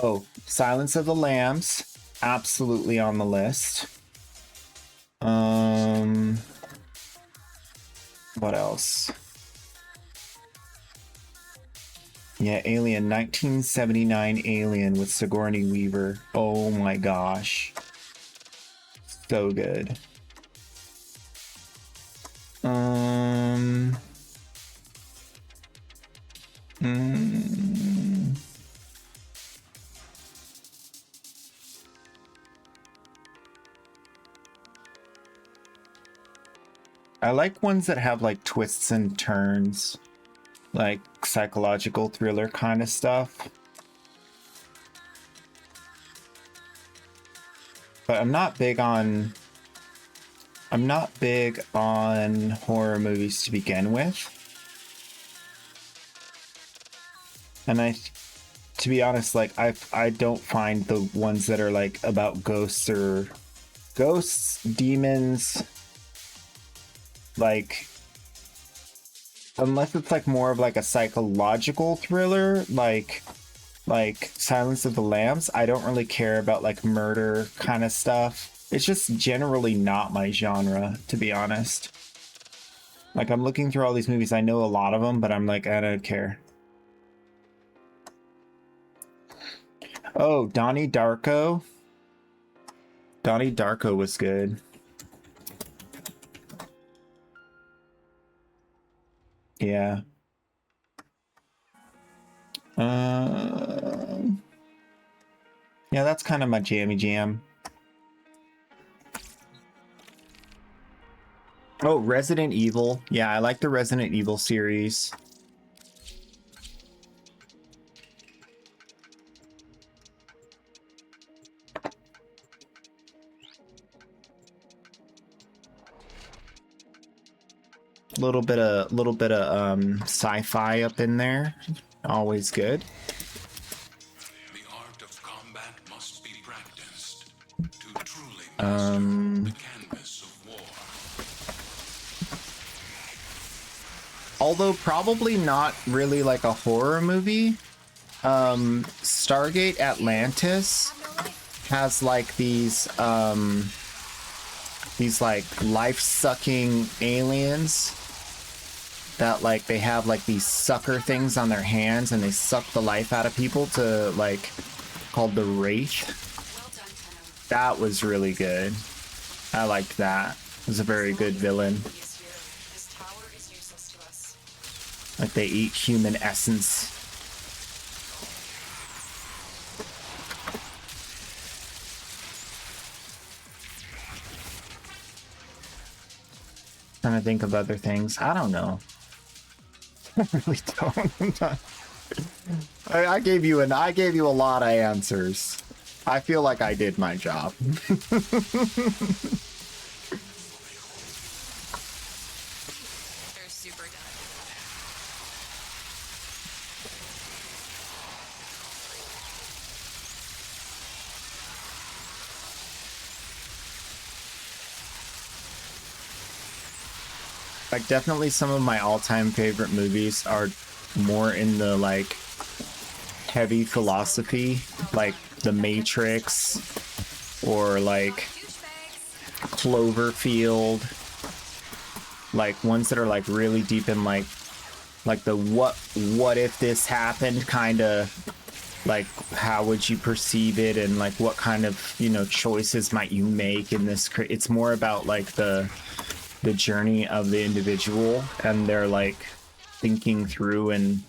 oh, Silence of the Lambs, absolutely on the list. What else? Yeah, Alien, 1979 Alien with Sigourney Weaver. Oh my gosh. So good. I like ones that have like twists and turns, like psychological thriller kind of stuff. But I'm not big on horror movies to begin with. And to be honest, like I don't find the ones that are like about ghosts, demons, like unless it's like more of like a psychological thriller, like Silence of the Lambs. I don't really care about like murder kind of stuff. It's just generally not my genre, to be honest. Like I'm looking through all these movies, I know a lot of them, but I'm like, I don't care. Oh, Donnie Darko. Donnie Darko was good. Yeah. Yeah, that's kind of my jammy jam. Oh, Resident Evil. Yeah, I like the Resident Evil series. Little bit of sci-fi up in there. Always good. The art of combat must be practiced to truly master the canvas of war. Although probably not really like a horror movie. Stargate Atlantis has like these like life-sucking aliens that like they have like these sucker things on their hands and they suck the life out of people to like called the Wraith. That was really good. I liked that. It was a very good villain. This tower is useless to us. Like they eat human essence. Trying to think of other things. I don't know. I really don't. I gave you a lot of answers. I feel like I did my job. They're super done. Like definitely some of my all-time favorite movies are more in the like heavy philosophy, like The Matrix or like Cloverfield, like ones that are like really deep in like the what if this happened kind of, like how would you perceive it and like what kind of, you know, choices might you make in this. It's more about like the journey of the individual and they're like thinking through and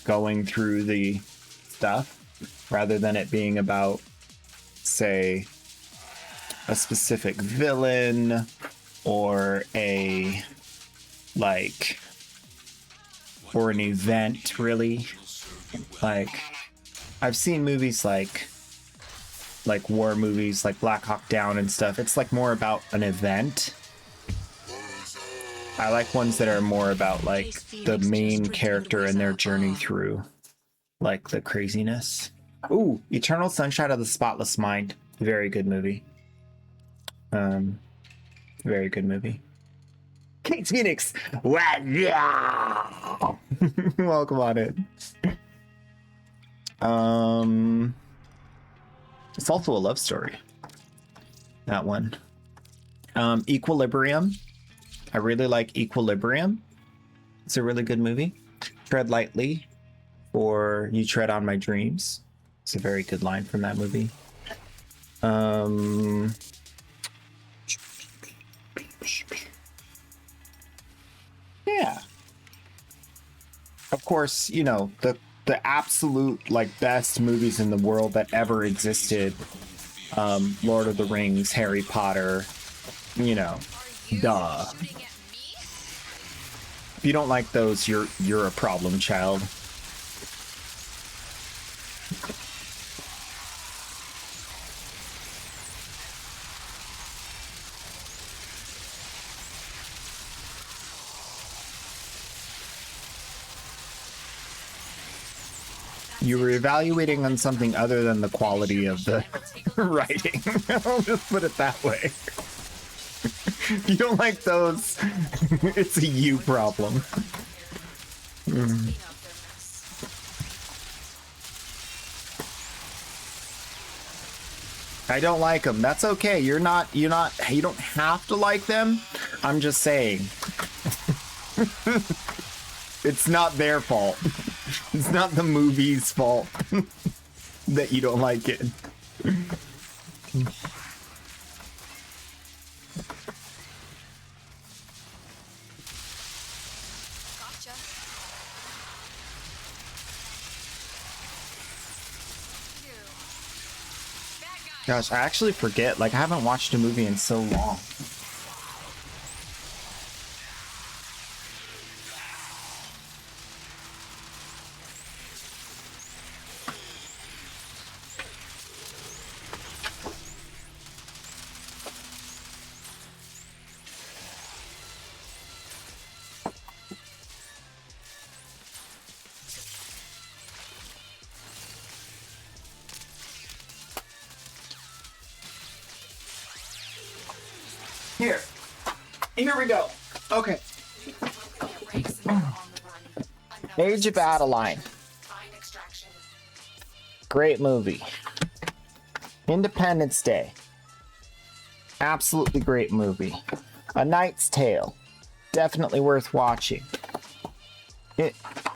going through the stuff rather than it being about, say, a specific villain or a like or an event, really. Like I've seen movies like war movies like Black Hawk Down and stuff. It's like more about an event. I like ones that are more about like the main character and their journey through like the craziness. Ooh, Eternal Sunshine of the Spotless Mind. Very good movie. Very good movie. Kate Phoenix. Wow. Welcome on in. It's also a love story. That one. Equilibrium. I really like Equilibrium. It's a really good movie. Tread lightly, or you tread on my dreams. It's a very good line from that movie. Yeah. Of course, you know, the absolute like best movies in the world that ever existed. Lord of the Rings, Harry Potter, you know, duh. If you don't like those, you're a problem child. You were evaluating on something other than the quality of the writing. I'll just put it that way. If you don't like those, it's a you problem. I don't like them. That's okay. You don't have to like them. I'm just saying. It's not their fault. It's not the movie's fault that you don't like it. Gotcha. Gosh, I actually forget. Like, I haven't watched a movie in so long. Here we go. Okay. Age of Adeline. Great movie. Independence Day. Absolutely great movie. A Knight's Tale. Definitely worth watching.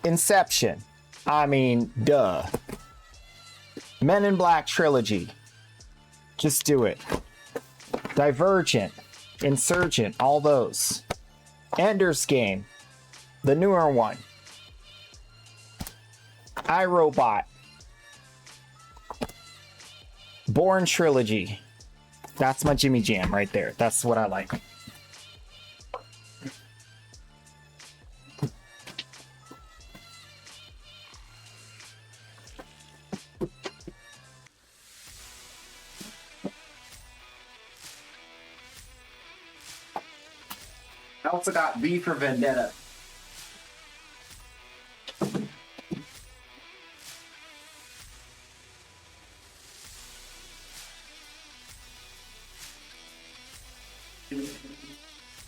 Inception. I mean, duh. Men in Black trilogy. Just do it. Divergent. Insurgent, all those. Ender's Game, the newer one. iRobot. Bourne trilogy. That's my Jimmy Jam right there. That's what I like. I also got V for Vendetta.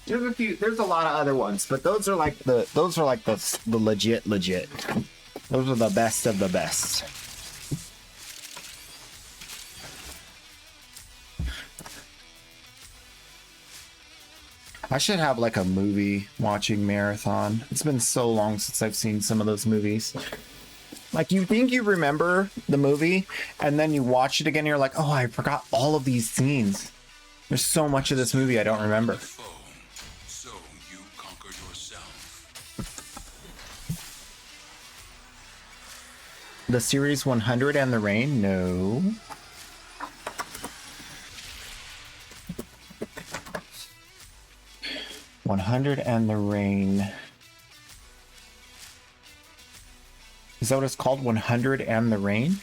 There's a lot of other ones, but those are like the legit. Those are the best of the best. I should have like a movie watching marathon. It's been so long since I've seen some of those movies. Like, you think you remember the movie, and then you watch it again and you're like, oh, I forgot all of these scenes. There's so much of this movie I don't remember. So you conquer yourself. The series 100 and the Rain? No. "100 and the Rain." Is that what it's called? 100 and the Rain?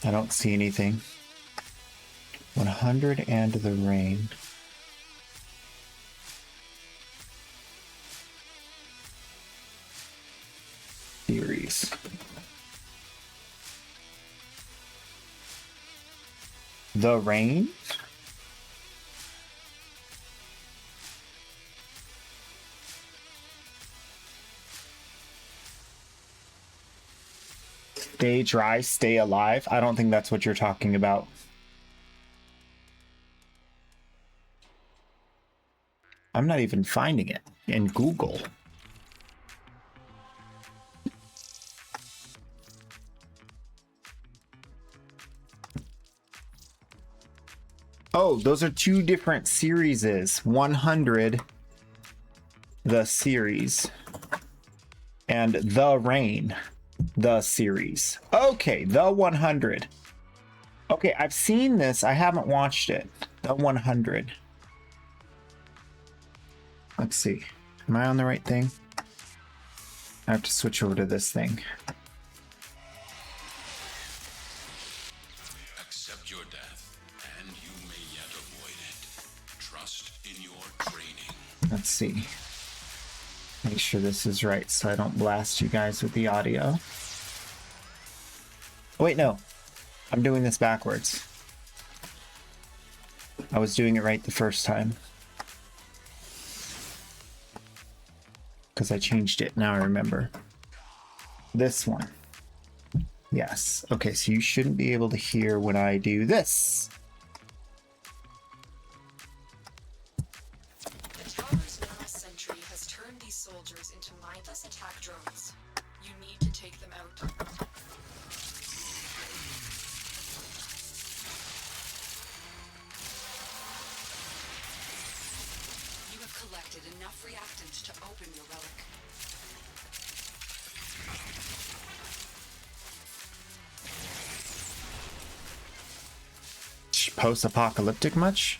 I don't see anything. 100 and the Rain. Series. The Rain? Stay dry, stay alive. I don't think that's what you're talking about. I'm not even finding it in Google. Oh, those are two different series. 100, the series, and The Rain, the series. Okay, The 100. Okay, I've seen this. I haven't watched it. The 100. Let's see. Am I on the right thing? I have to switch over to this thing. Accept your death, and you may yet avoid it. Trust in your training. Let's see. Make sure this is right so I don't blast you guys with the audio. Oh, wait, no. I'm doing this backwards. I was doing it right the first time. Because I changed it. Now I remember. This one. Yes. Okay, so you shouldn't be able to hear when I do this. The tower's mass sentry has turned these soldiers into mindless attack drones. You need to take them out. You have collected enough reactant to open your relic. Post-apocalyptic much?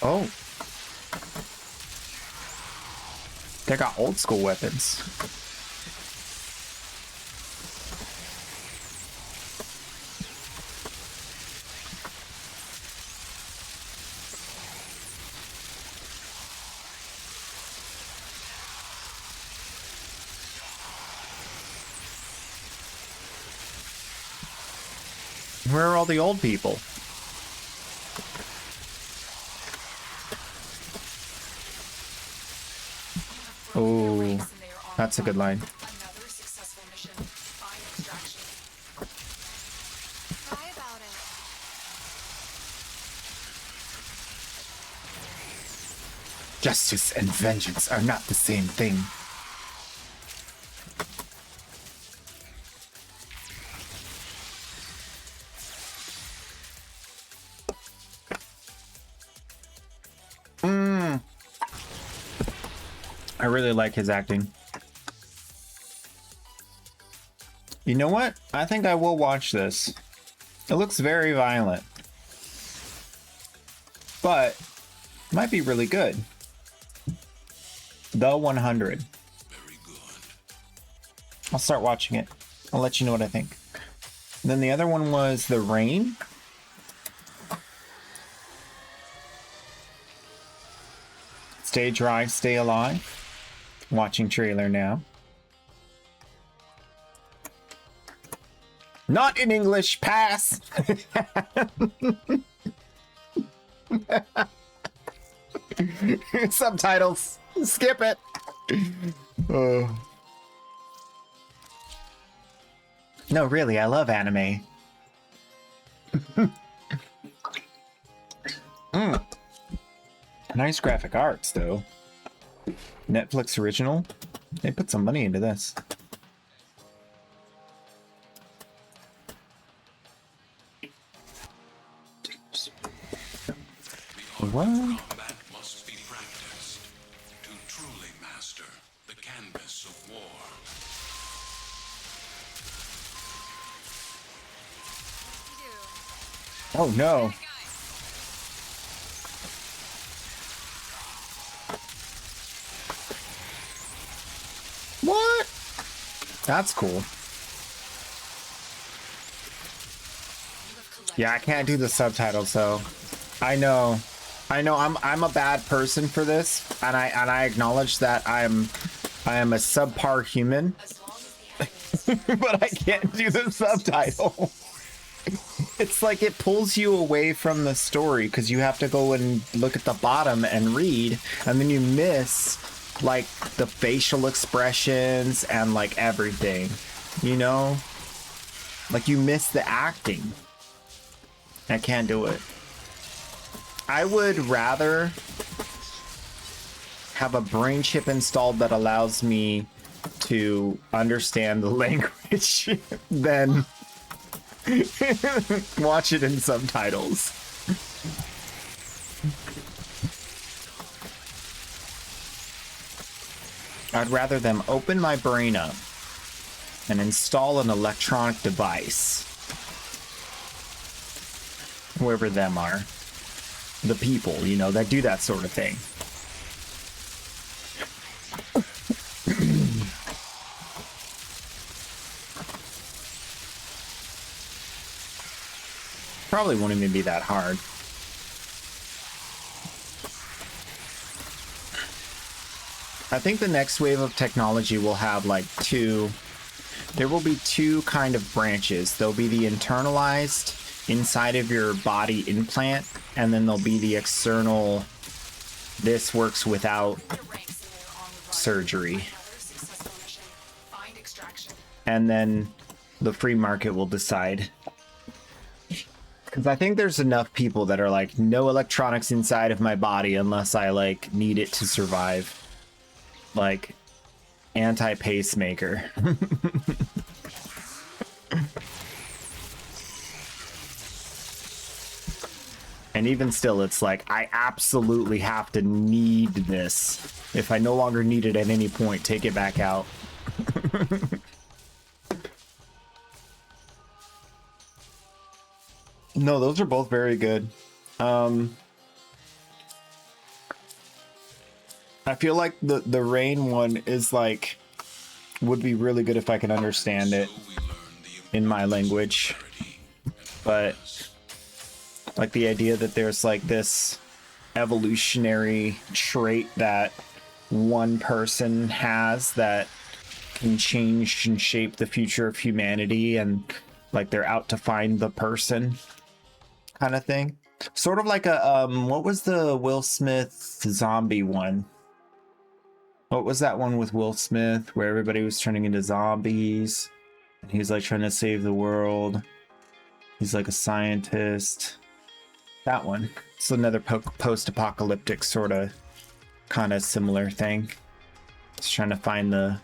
Oh. They got old school weapons. Where are all the old people? Oh, that's a good line. Another successful mission. Fine extraction. Cry about it. Justice and vengeance are not the same thing. I really like his acting. You know what? I think I will watch this. It looks very violent. But might be really good. The 100. Very good. I'll start watching it. I'll let you know what I think. Then the other one was The Rain. Stay dry, stay alive. Watching trailer now. Not in English, pass! Subtitles, skip it. No, really, I love anime. Nice graphic arts, though. Netflix original. They put some money into this. What? Combat must be practiced to truly master the canvas of war. Oh no. What? That's cool. Yeah, I can't do the subtitles, so I know I'm a bad person for this, and I acknowledge that I am a subpar human, but I can't do the subtitle. It's like it pulls you away from the story because you have to go and look at the bottom and read, and then you miss like the facial expressions and like everything, you know? Like you miss the acting. I can't do it. I would rather have a brain chip installed that allows me to understand the language than watch it in subtitles. I'd rather them open my brain up and install an electronic device. Whoever them are. The people, you know, that do that sort of thing. Probably won't even be that hard. I think the next wave of technology will have like there will be two kind of branches. There'll be the internalized inside of your body implant, and then there'll be the external, this works without surgery. And then the free market will decide. Because I think there's enough people that are like, no electronics inside of my body unless I like need it to survive. Like anti-pacemaker. And even still, it's like, I absolutely have to need this. If I no longer need it at any point, take it back out. No, those are both very good. I feel like the rain one is like, would be really good if I can understand it in my language. But like the idea that there's like this evolutionary trait that one person has that can change and shape the future of humanity, and like they're out to find the person kind of thing. Sort of like a what was the Will Smith zombie one? What was that one with Will Smith where everybody was turning into zombies and he's like trying to save the world? He's like a scientist. That one. It's another post-apocalyptic sort of kind of similar thing. It's trying to find the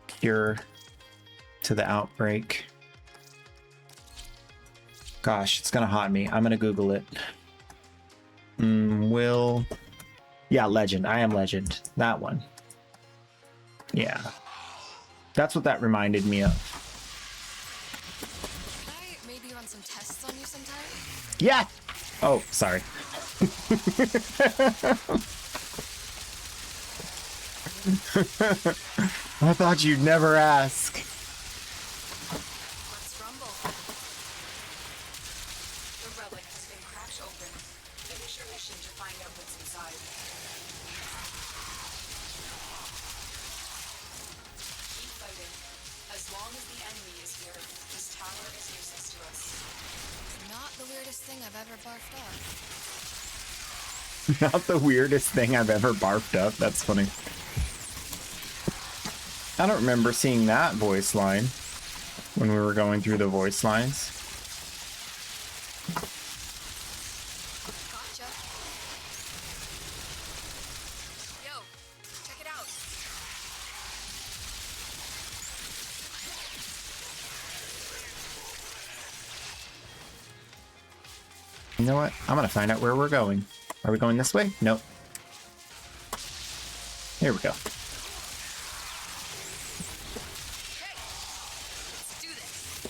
cure to the outbreak. Gosh, it's gonna haunt me. I'm gonna Google it. Yeah, Legend. I Am Legend. That one. Yeah. That's what that reminded me of. Can I maybe run some tests on you sometime? Yeah! Oh, sorry. I thought you'd never ask. Let's rumble. The relic has been cracked open. Finish your mission to find out what's inside. Keep fighting. As long as the enemy is here, this tower is useless to us. Not the weirdest thing I've ever barfed up. Not the weirdest thing I've ever barfed up. That's funny. I don't remember seeing that voice line when we were going through the voice lines. Gotcha. You know what? I'm gonna find out where we're going. Are we going this way? Nope. Here we go. Let's do this.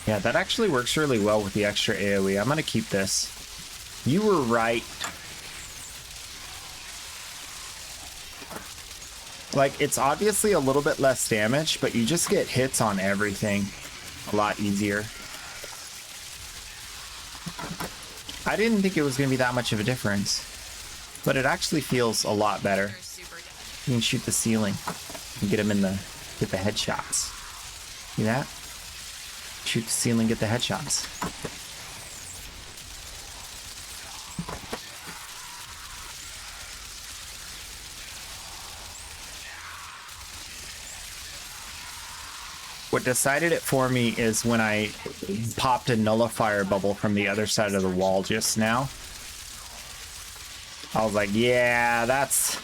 Yeah, that actually works really well with the extra AoE. I'm gonna keep this. You were right. Like, it's obviously a little bit less damage, but you just get hits on everything a lot easier. I didn't think it was going to be that much of a difference, but it actually feels a lot better. You're super dead. You can shoot the ceiling and get him in the, get the headshots. See that? Shoot the ceiling, get the headshots. What decided it for me is when I popped a nullifier bubble from the other side of the wall just now. I was like, yeah, that's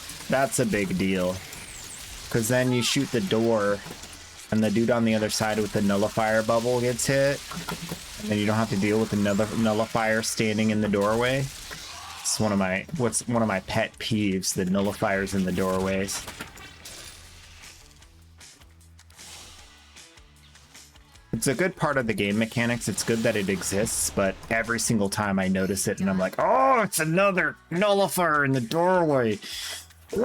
a big deal. Because then you shoot the door and the dude on the other side with the nullifier bubble gets hit. And then you don't have to deal with another nullifier standing in the doorway. It's one of my pet peeves, the nullifiers in the doorways. It's a good part of the game mechanics. It's good that it exists, but every single time I notice it and I'm like, oh, it's another nullifier in the doorway. As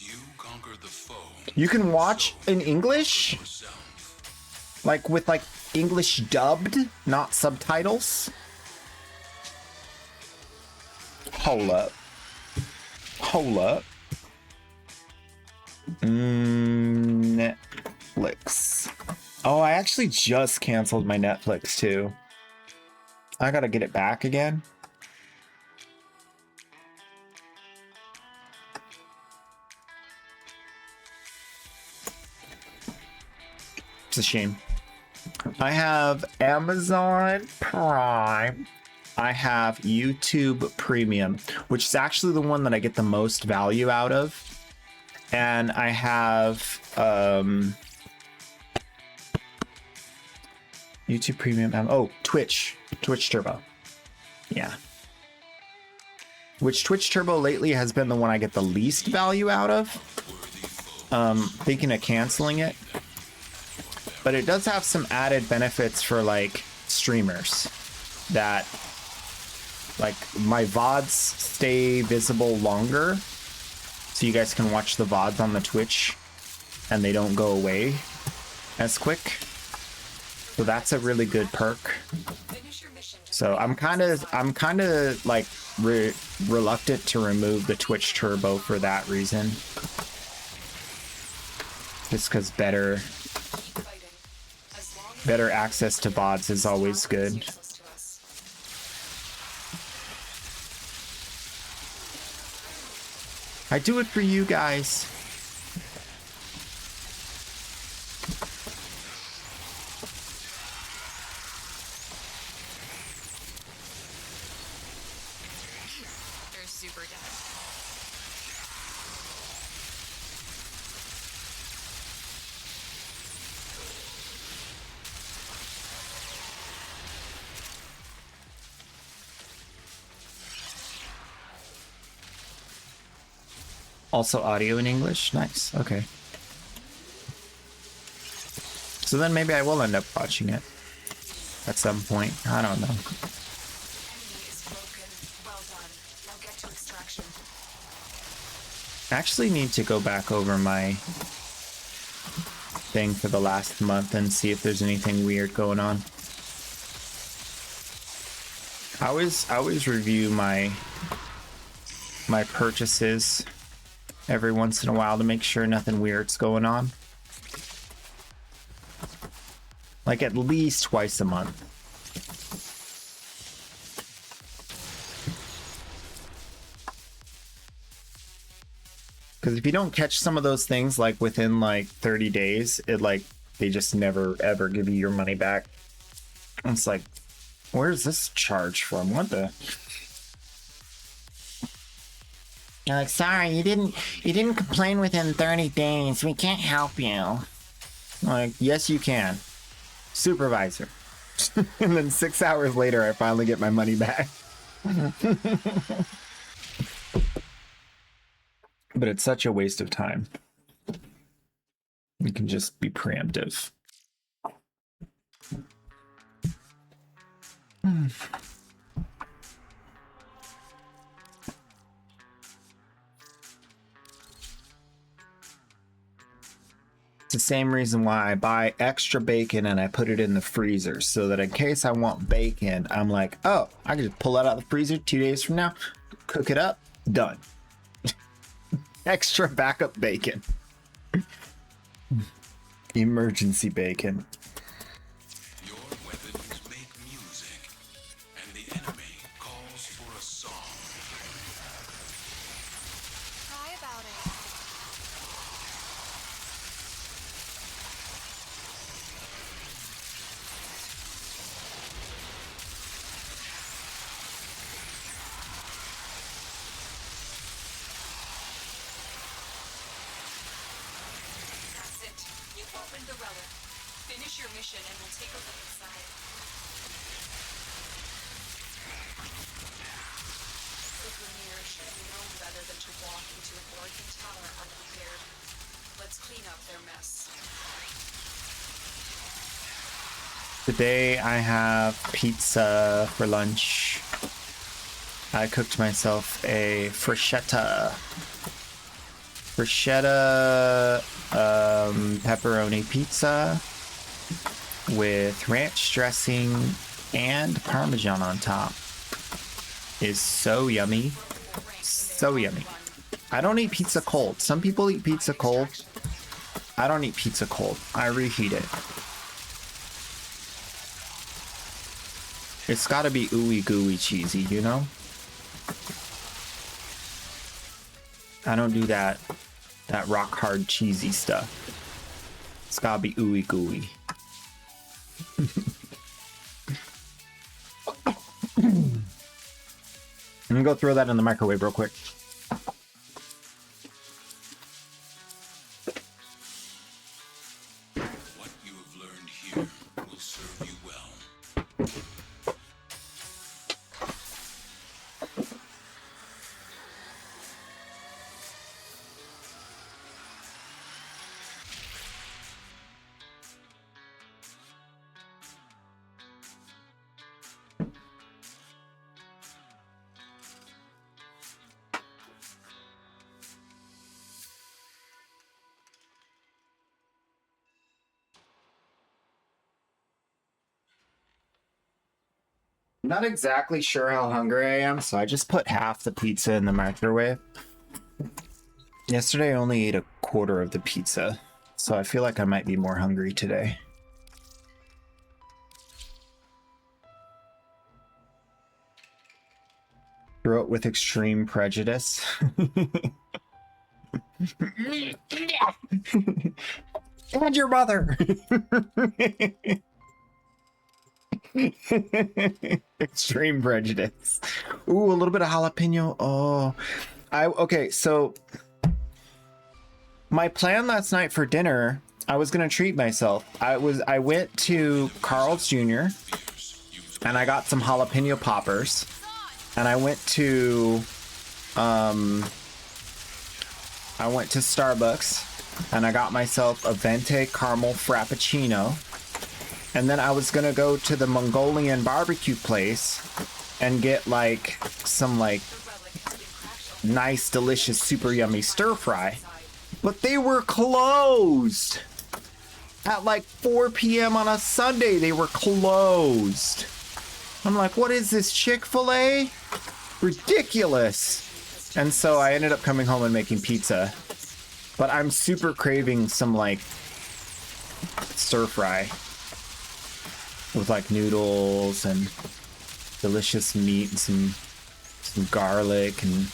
you conquer the foe, You can watch in English, yourself. like with like English dubbed, not subtitles. Hold up. Hold up. Netflix. Oh, I actually just canceled my Netflix too. I gotta get it back again. It's a shame. I have Amazon Prime. I have YouTube Premium, which is actually the one that I get the most value out of. And I have YouTube Premium. Oh, Twitch Turbo. Yeah. Which Twitch Turbo lately has been the one I get the least value out of. Thinking of canceling it. But it does have some added benefits for like streamers that like my VODs stay visible longer. So you guys can watch the VODs on the Twitch and they don't go away as quick. So that's a really good perk. Finish your mission. So I'm kind of like reluctant to remove the Twitch Turbo for that reason. Just because better access to VODs is always good. I do it for you guys. They're super dead. Also audio in English. Nice. Okay. So then maybe I will end up watching it at some point. I don't know. Enemy is broken. Well done. Now get to extraction. I actually need to go back over my thing for the last month and see if there's anything weird going on. I always review my purchases every once in a while to make sure nothing weird's going on. Like at least twice a month. Because if you don't catch some of those things like within like 30 days, they just never ever give you your money back. And it's like, where's this charge from? What the? You're like, sorry, you didn't complain within 30 days. We can't help you. I'm like, yes, you can. Supervisor. And then 6 hours later, I finally get my money back. But it's such a waste of time. We can just be preemptive. It's the same reason why I buy extra bacon and I put it in the freezer, so that in case I want bacon, I'm like, oh, I can just pull it out of the freezer 2 days from now, cook it up, done. Extra backup bacon. Emergency bacon. Your weapons make music, and the enemy calls for a song. Cry about it. That's it. You've opened the relic. Finish your mission and we'll take a look inside. The Grenier should have known better than to walk into an Oregon tower unprepared. Let's clean up their mess. Today I have pizza for lunch. I cooked myself a bruschetta pepperoni pizza with ranch dressing and Parmesan on top. Is so yummy. So yummy. I don't eat pizza cold. Some people eat pizza cold. I don't eat pizza cold. I reheat it. It's gotta be ooey gooey cheesy, you know? I don't do that rock hard cheesy stuff. It's gotta be ooey gooey. I'm gonna go throw that in the microwave real quick. What you have learned here will serve you well. Not exactly sure how hungry I am, so I just put half the pizza in the microwave. Yesterday I only ate a quarter of the pizza, so I feel like I might be more hungry today. Throw it with extreme prejudice. And your mother! Extreme prejudice. Ooh, a little bit of jalapeno. Oh, okay. So my plan last night for dinner, I was gonna treat myself. I went to Carl's Jr. and I got some jalapeno poppers, and I went to Starbucks and I got myself a venti caramel frappuccino. And then I was gonna go to the Mongolian barbecue place and get like some like nice, delicious, super yummy stir fry. But they were closed at like 4 p.m. on a Sunday. They were closed. I'm like, what is this, Chick-fil-A? Ridiculous. And so I ended up coming home and making pizza. But I'm super craving some like stir fry with like noodles and delicious meat and some garlic and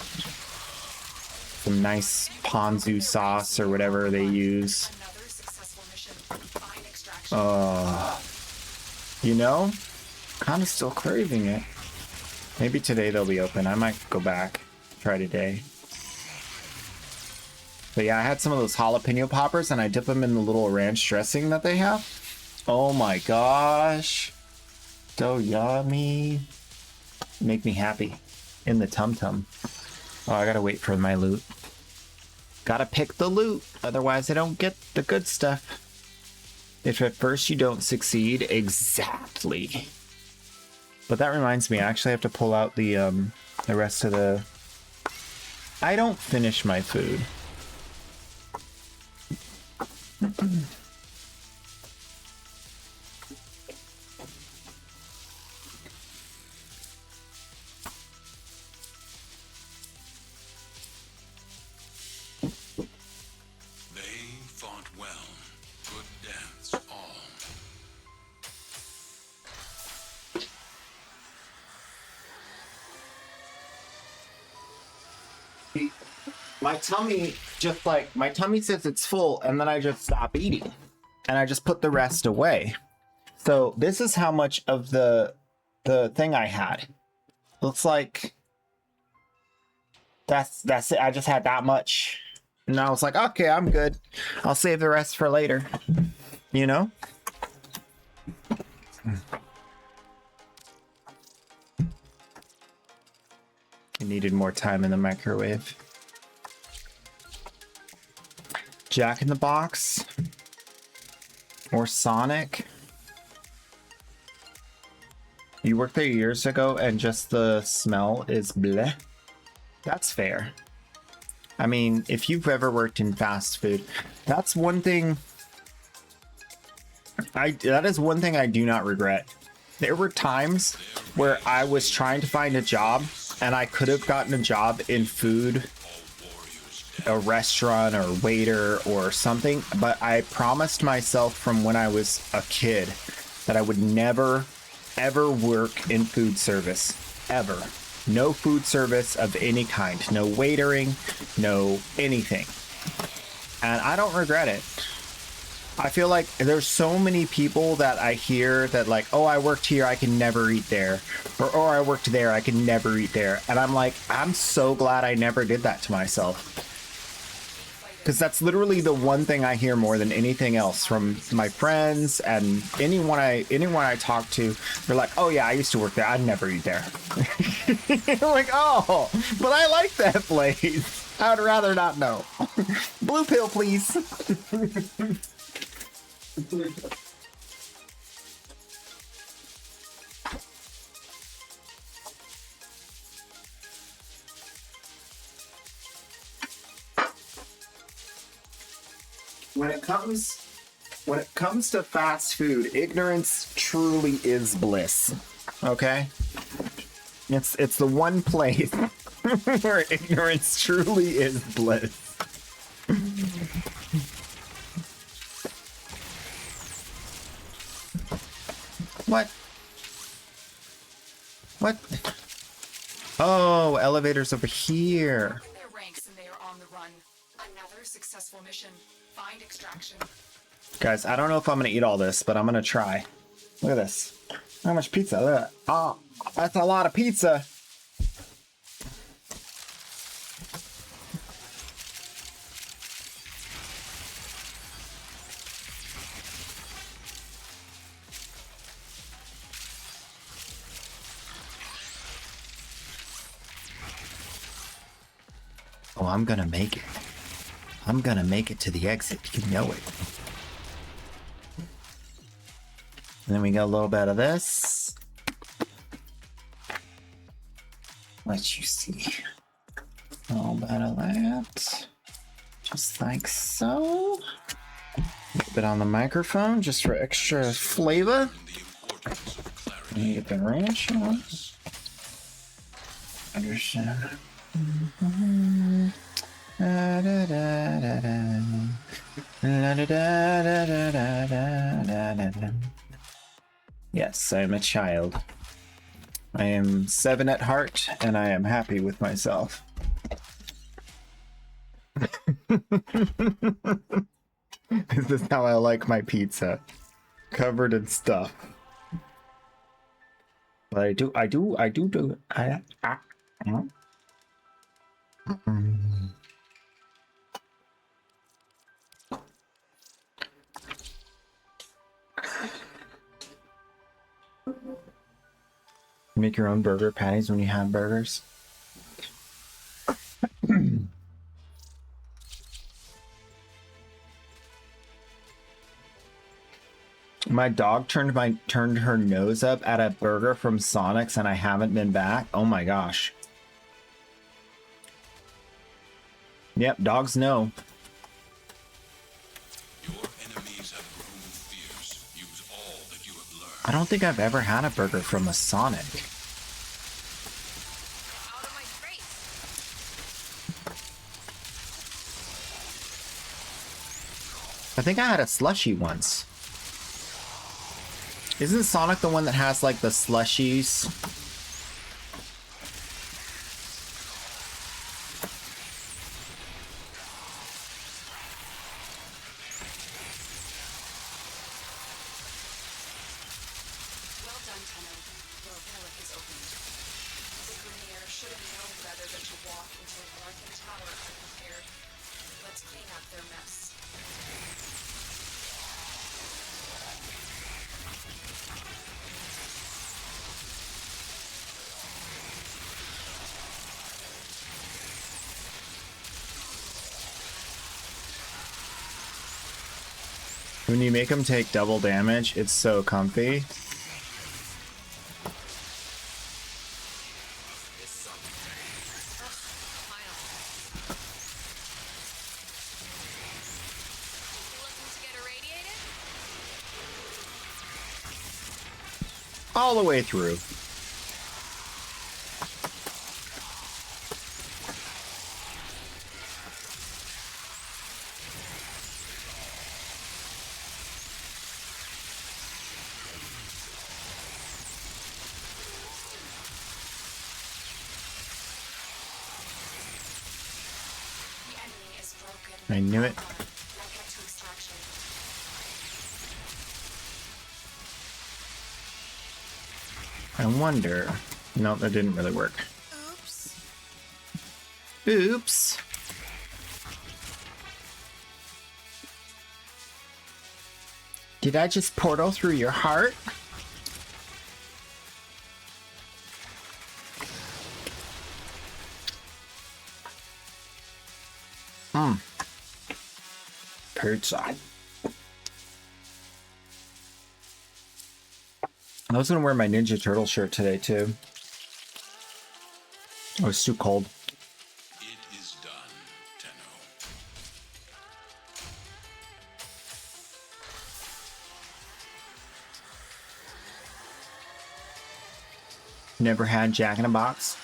some nice ponzu sauce or whatever they use. You know, kind of still craving it. Maybe today they'll be open. I might go back, try today. But yeah, I had some of those jalapeno poppers and I dip them in the little ranch dressing that they have. Oh my gosh. So yummy. Make me happy. In the tum-tum. Oh, I gotta wait for my loot. Gotta pick the loot, otherwise I don't get the good stuff. If at first you don't succeed, exactly. But that reminds me, I actually have to pull out the rest of the... I don't finish my food. My tummy just like, my tummy says it's full and then I just stop eating and I just put the rest away. So this is how much of the thing I had. Looks like that's it. I just had that much. And I was like, okay, I'm good. I'll save the rest for later. You know? I needed more time in the microwave. Jack in the Box or Sonic. You worked there years ago and just the smell is bleh. That's fair. I mean, if you've ever worked in fast food, that's one thing that is one thing I do not regret. There were times where I was trying to find a job and I could have gotten a job in food, a restaurant or waiter or something, but I promised myself from when I was a kid that I would never ever work in food service, ever. No food service of any kind, no waitering, no anything. And I don't regret it. I feel like there's so many people that I hear that like, oh, I worked here, I can never eat there. Or oh, I worked there, I can never eat there. And I'm like, I'm so glad I never did that to myself. Because that's literally the one thing I hear more than anything else from my friends and anyone I talk to. They're like, oh yeah, I used to work there. I'd never eat there. I'm like, oh, but I like that place. I would rather not know. Blue pill, please. When it comes to fast food, ignorance truly is bliss. Okay? It's the one place where ignorance truly is bliss. What? What? Oh, elevator's over here. Their ranks and they are on the run. Another successful mission. Find extraction. Guys, I don't know if I'm gonna eat all this, but I'm gonna try. Look at this. How much pizza? Look at that. Oh, that's a lot of pizza. Oh, I'm gonna make it. I'm gonna make it to the exit. You know it. And then we got a little bit of this. Let you see. A little bit of that. Just like so. A little bit on the microphone just for extra flavor. And you get the ranch on. Understand. Da, da, da, da, da. La, da, da, da, da, da, da, da. Yes, I am a child. I am 7 at heart, and I am happy with myself. This is how I like my pizza. Covered in stuff. But I do it. Make your own burger patties when you have burgers. My dog turned her nose up at a burger from Sonic's and I haven't been back. Oh my gosh. Yep, dogs know. Your enemies have grown fierce. Use all that you have learned. I don't think I've ever had a burger from a Sonic. Out of my face. I think I had a slushie once. Isn't Sonic the one that has like the slushies? Well done, Tenno. Your relic is opened. The Grenier should have known better than to walk into a Larkin tower unprepared. Let's clean up their mess. When you make them take double damage, it's so comfy. Looking to get irradiated? All the way through. The enemy is broken. I knew it. Now get to extraction. I wonder. No, that didn't really work. Oops. Oops. Did I just portal through your heart? Pizza. I was gonna wear my Ninja Turtle shirt today too. Oh, it's too cold. It is done, Tenno. Never had Jack in a Box.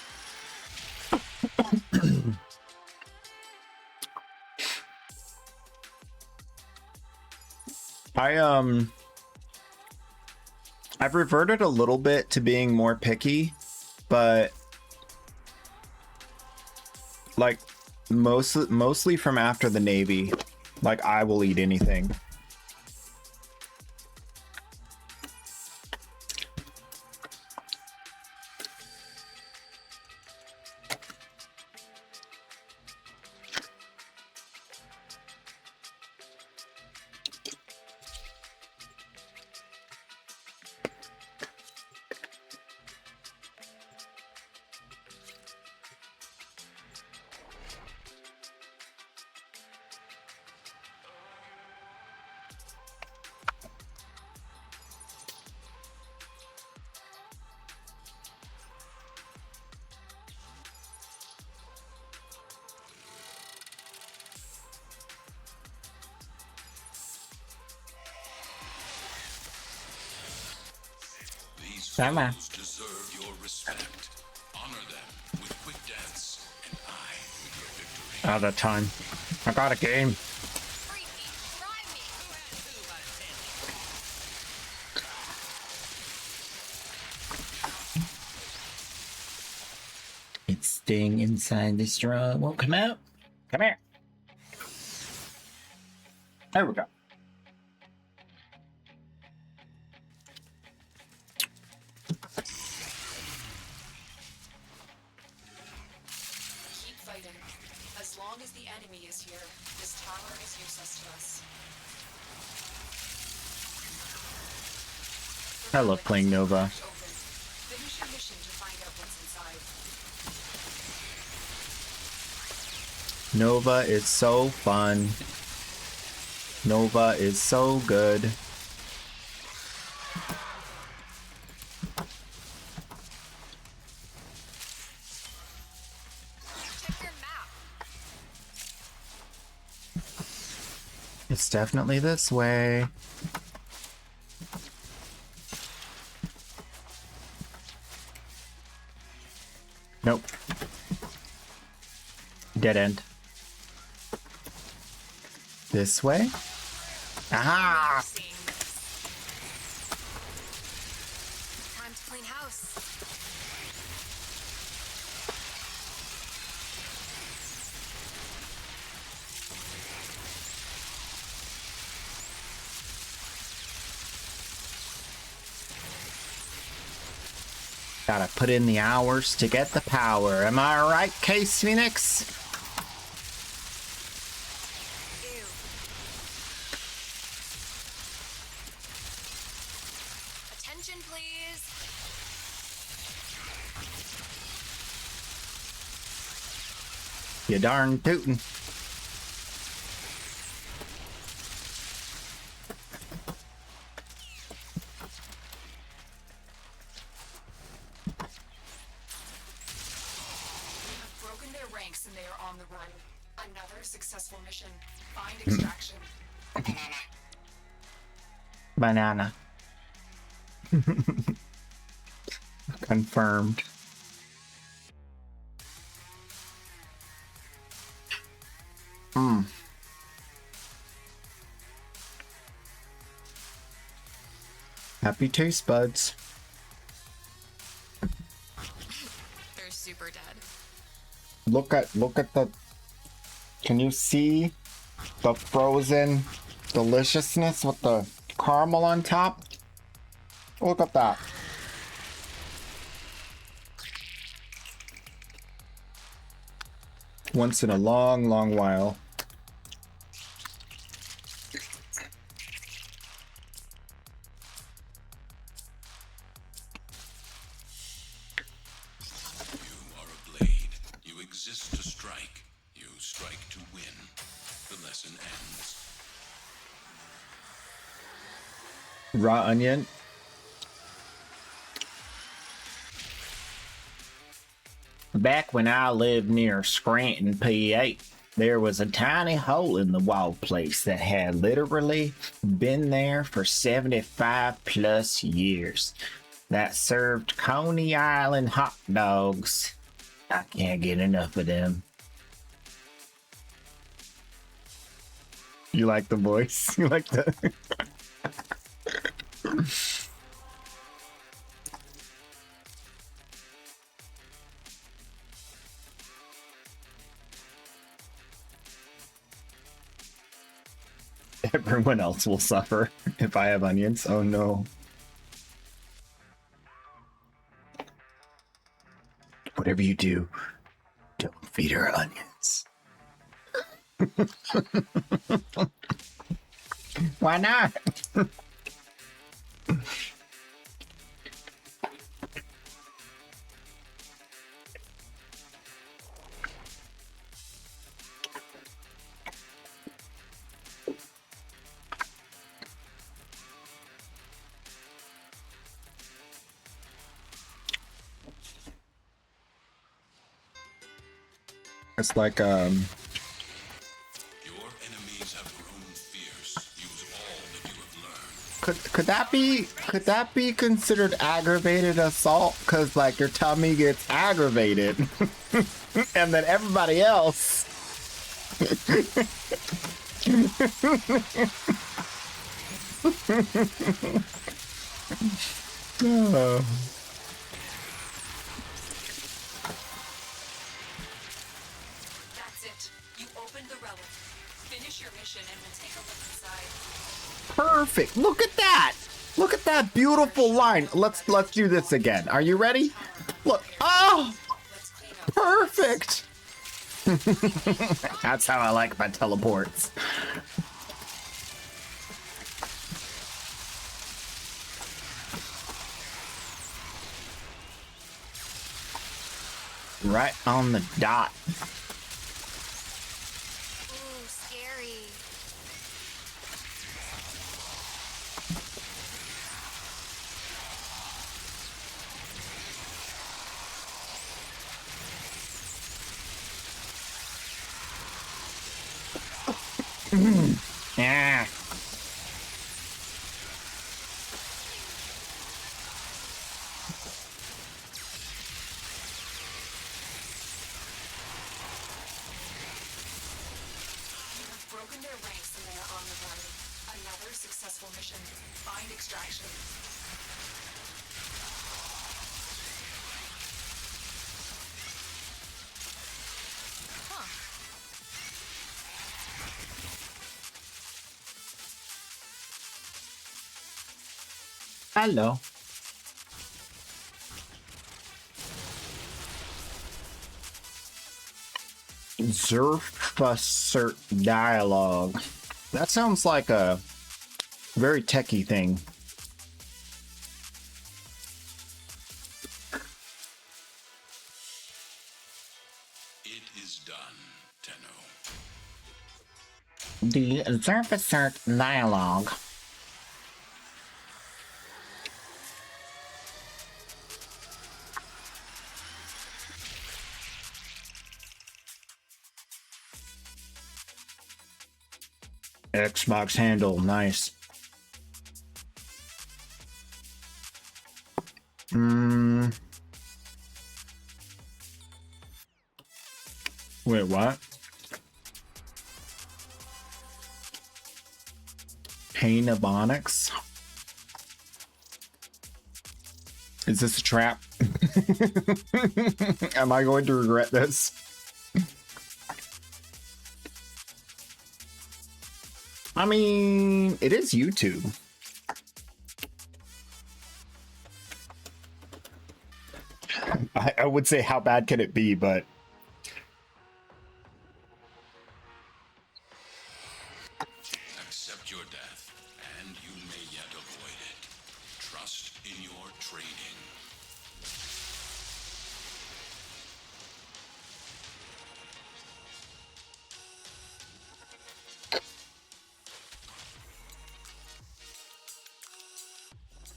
I've reverted a little bit to being more picky, but like mostly from after the Navy, like I will eat anything. These Sama. foes deserve your respect. Honor them with quick deaths, and I with your victory. Out of time. I got a game. Freaky. Try me. Who has who by the It's staying inside the straw. Won't come out. Come here. There we go. Keep fighting. As long as the enemy is here, this tower is useless to us. I love playing Nova. Finish your mission to Nova is so fun. Nova is so good. Check your map. It's definitely this way. Nope. Dead end. This way? Aha! Seeing this. Time to clean house. Gotta put in the hours to get the power. Am I right, Case Phoenix? Ew. Attention, please. You darn tootin'. I've broken their ranks and they are on the run. Another successful mission. Find extraction. Banana. Confirmed. Happy taste buds. They're super dead. Look at the, can you see the frozen deliciousness with the caramel on top? Look at that. Once in a long, long while. You are a blade. You exist to strike. You strike to win. The lesson ends. Raw onion. Back when I lived near Scranton, PA, there was a tiny hole in the wall place that had literally been there for 75 plus years. That served Coney Island hot dogs. I can't get enough of them. You like the voice? You like the... Everyone else will suffer if I have onions. Oh no. Whatever you do, don't feed her onions. Why not? It's like Your enemies have grown fierce. Use all that you have learned. could that be considered aggravated assault? Cause like your tummy gets aggravated, and then everybody else. Oh. That's it. You opened the relic. Finish your mission and we'll take a look inside. Perfect. Look at that. Look at that beautiful line. Let's do this again. Are you ready? Look. Oh, Let's clean up. perfect. That's how I like my teleports. Right on the dot. Yeah. You have broken their ranks and they are on the run. Another successful mission. Find extraction. Huh. Hello. Zerfusert dialogue. That sounds like a very techie thing. It is done, Tenno. The Zerfusert dialogue. Xbox handle, nice. Wait, what? Painabonics? Is this a trap? Am I going to regret this? I mean, it is YouTube. I would say how bad can it be, but Accept your death, and you may yet avoid it. Trust in your training.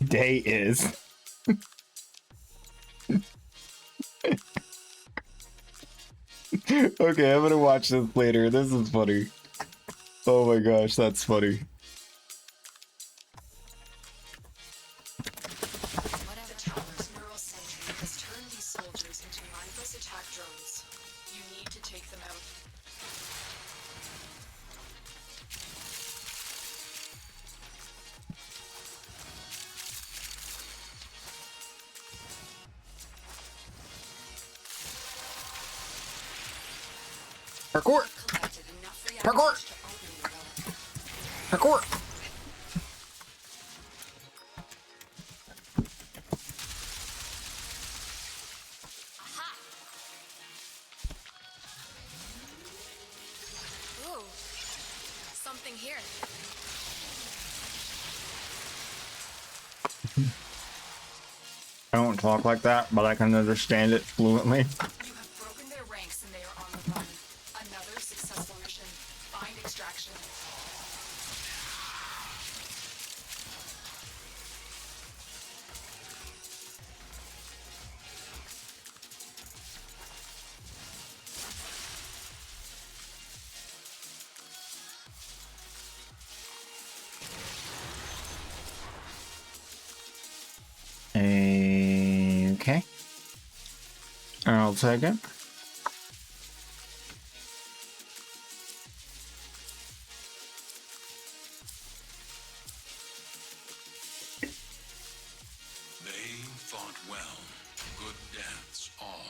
day is. Okay, I'm gonna watch this later. This is funny. Oh my gosh, that's funny. Whatever tower's neural sentry has turned these soldiers into mindless attack drones. You need to take them out. Parkour! Collected enough Parkour! reactors to open the relic. Parkour! Ooh. Something here. I don't talk like that, but I can understand it fluently. You have broken their ranks and they are on the run. Another successful mission. Find extraction. Okay. I'll take it. They fought well. Good deaths all.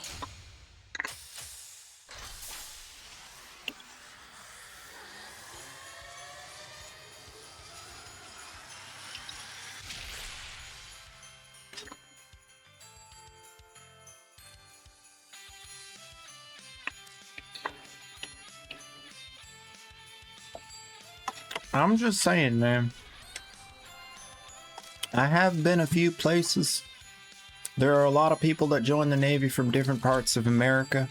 I'm just saying, man. I have been a few places. There are a lot of people that join the Navy from different parts of America.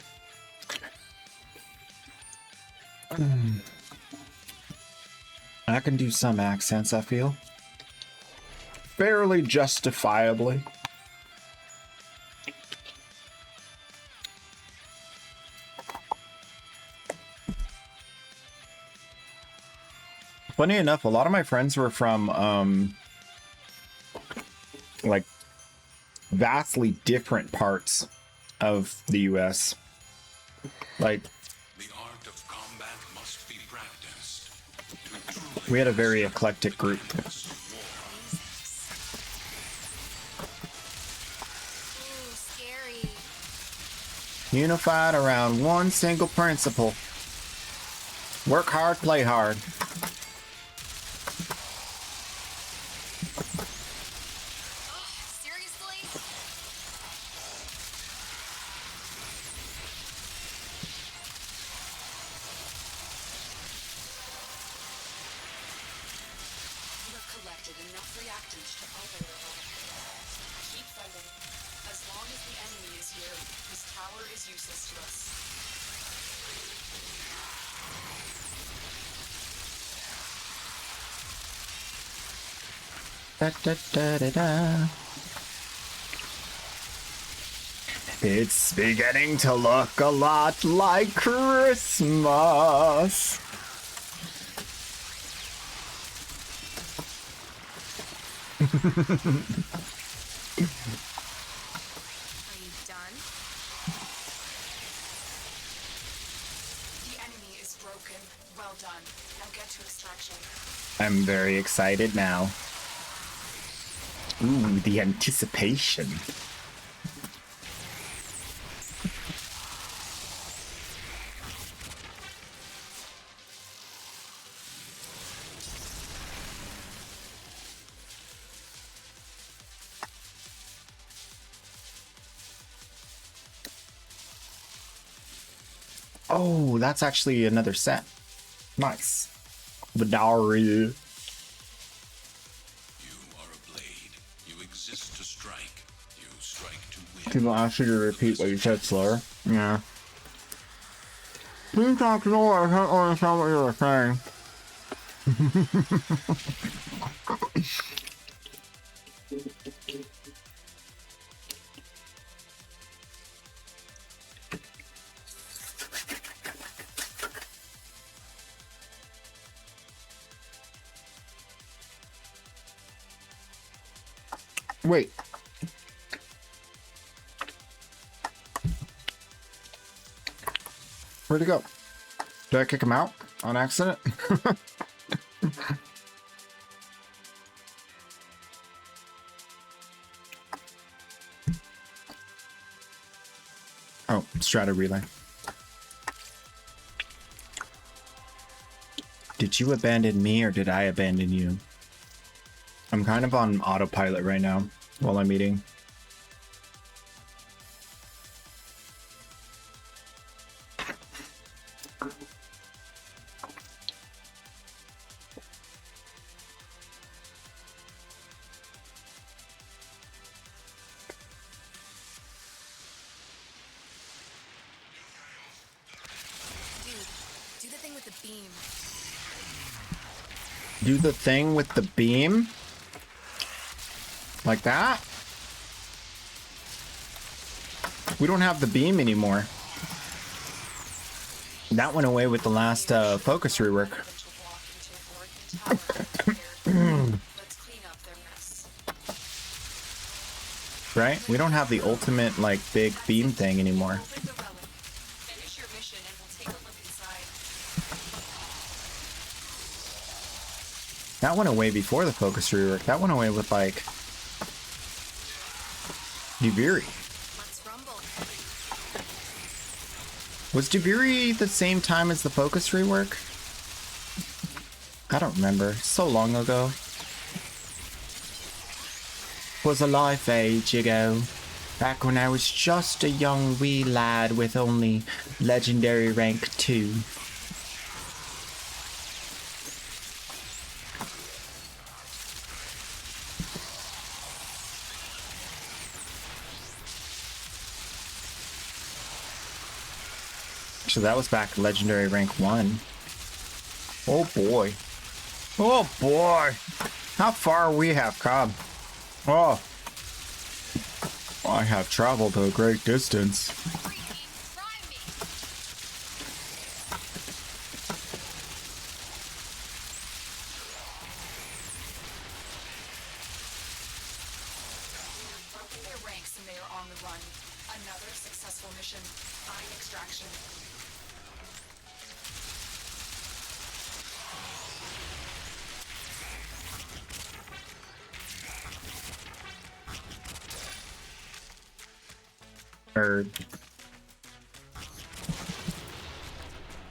I can do some accents, I feel. Fairly justifiably. Funny enough, a lot of my friends were from like vastly different parts of the US. Like The art of combat must be practiced. we had a very eclectic group. Ooh, scary. Unified around one single principle. Work hard, play hard. Seriously? You have collected enough reactants to open your own. Keep fighting. As long as the enemy is here, this tower is useless to us. Da, da, da, da, da. It's beginning to look a lot like Christmas. Are you done? The enemy is broken. Well done. Now get to extraction. I'm very excited now. Ooh, the anticipation. Oh, that's actually another set. Nice. Vidari. You are a blade. You exist to strike. You strike to win. People ask you to repeat what you said slower. Yeah. Please talk slower. I can't understand what you were saying. Wait. Where'd he go? Did I kick him out on accident? Oh, strata relay. Did you abandon me or did I abandon you? I'm kind of on autopilot right now while I'm eating. Dude, do the thing with the beam. Do the thing with the beam? Like that? We don't have the beam anymore. That went away with the last focus rework. Let's clean up their mess. Right? We don't have the ultimate, like, big beam thing anymore. Open the relic. Finish your mission and we'll take a look inside. That went away before the focus rework. That went away with, like, Dubiri. Let's rumble. Was Dubiri the same time as the focus rework? I don't remember. So long ago. Was a life age ago. Back when I was just a young wee lad with only legendary rank 2. So that was back legendary rank 1. Oh boy. Oh boy. How far we have come. Oh. I have traveled a great distance. Freaking try me. successful mission. Mine extraction.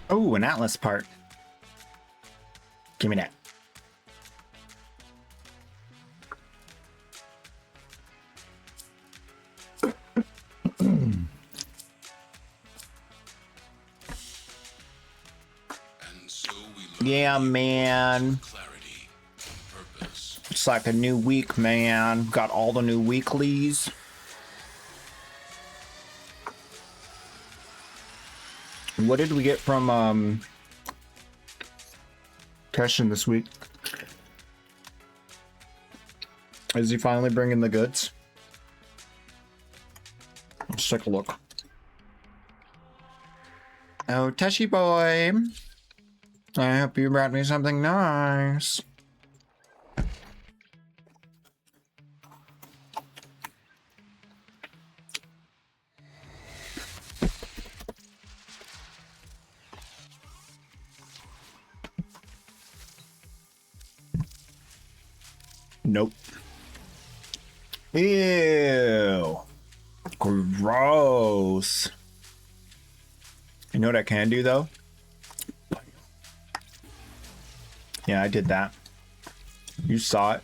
Oh, an Atlas part. Give me that. And so we learn Yeah, man. clarity, purpose. It's like a new week, man. Got all the new weeklies. What did we get from Keshin this week? Is he finally bringing the goods? Let's take a look. Oh, Teshi boy. I hope you brought me something nice. Nope. Ew. Gross. You know what I can do though? Yeah, I did that. You saw it.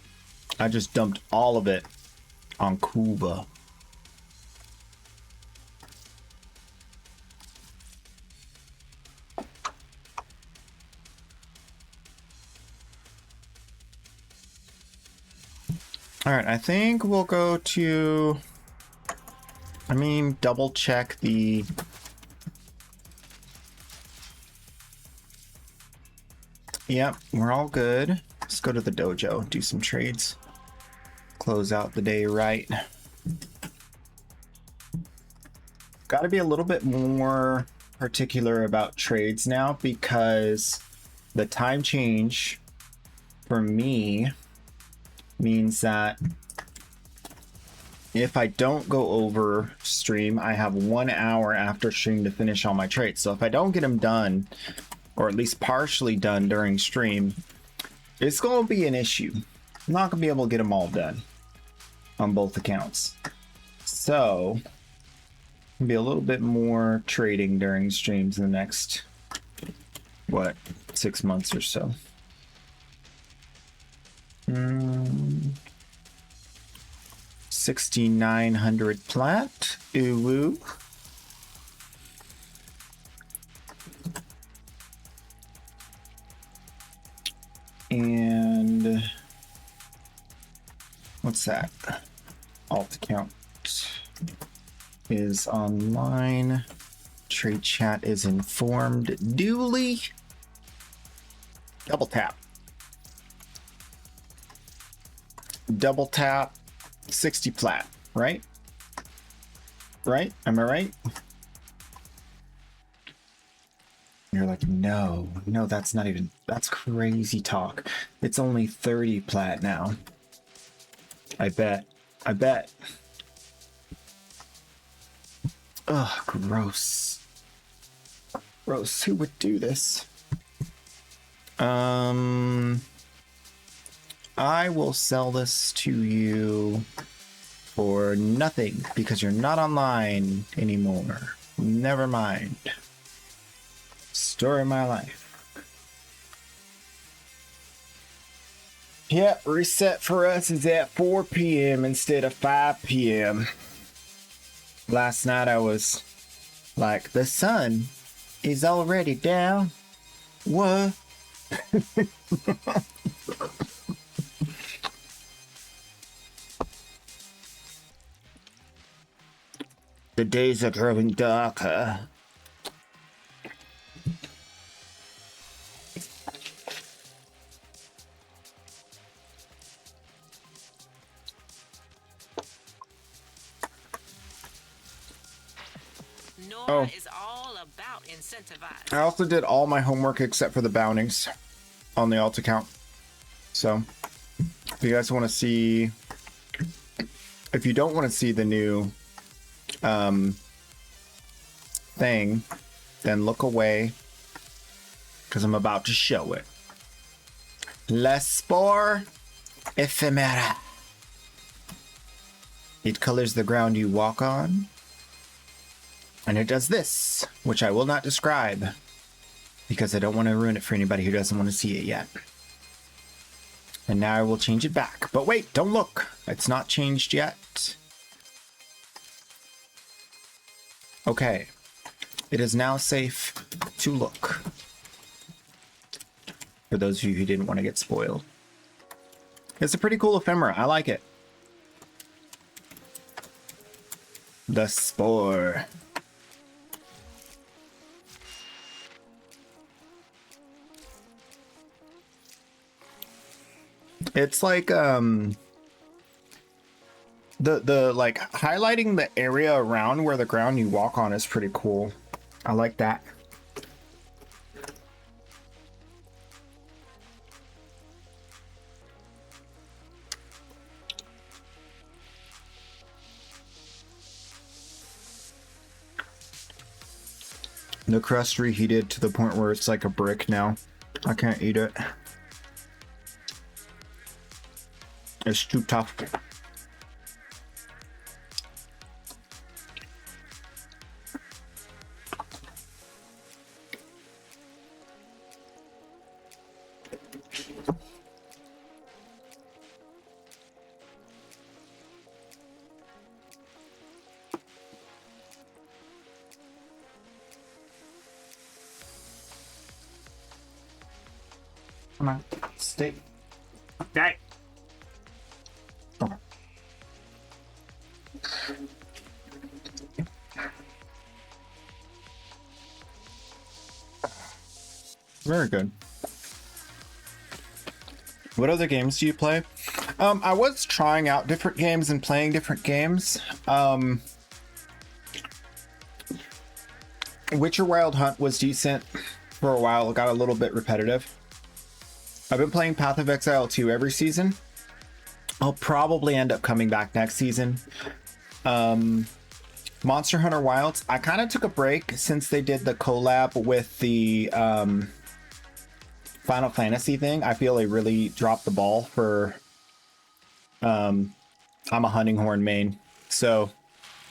I just dumped all of it on Kuba. All right, I think we'll go to, double check the, yep, we're all good. Let's go to the dojo, do some trades, close out the day right. Got to be a little bit more particular about trades now because the time change for me means that if I don't go over stream, I have 1 hour after stream to finish all my trades. So if I don't get them done, or at least partially done during stream, it's going to be an issue. I'm not going to be able to get them all done on both accounts. So be a little bit more trading during streams in the next, 6 months or so. 6,900 plat. Ooh. And what's that? Alt account is online. Trade chat is informed duly. Double tap. Double tap 60 plat, right? Right? Am I right? You're like, no, that's not even, that's crazy talk. It's only 30 plat now. I bet. Ugh, gross. Gross, who would do this? I will sell this to you for nothing because you're not online anymore. Never mind. Story of my life. Yep, reset for us is at 4 p.m. instead of 5 p.m. Last night I was like, the sun is already down. What? The days are growing darker. Nora is all about incentivizing. I also did all my homework except for the bounties on the alt account. So, if you guys want to see, if you don't want to see the new thing, then look away, because I'm about to show it. La Spore Ephemera. It colors the ground you walk on, and it does this, which I will not describe, because I don't want to ruin it for anybody who doesn't want to see it yet. And now I will change it back. But wait, don't look. It's not changed yet. Okay. It is now safe to look. For those of you who didn't want to get spoiled. It's a pretty cool ephemera. I like it. The Spore. It's like the like highlighting the area around where the ground you walk on is pretty cool. I like that. The crust reheated to the point where it's like a brick now. I can't eat it. It's too tough. Come on, stay. Okay. Very good. What other games do you play? I was trying out different games and playing different games. Witcher Wild Hunt was decent for a while. It got a little bit repetitive. I've been playing Path of Exile 2 every season. I'll probably end up coming back next season. Monster Hunter Wilds, I kind of took a break since they did the collab with the Final Fantasy thing. I feel they really dropped the ball for... I'm a hunting horn main, so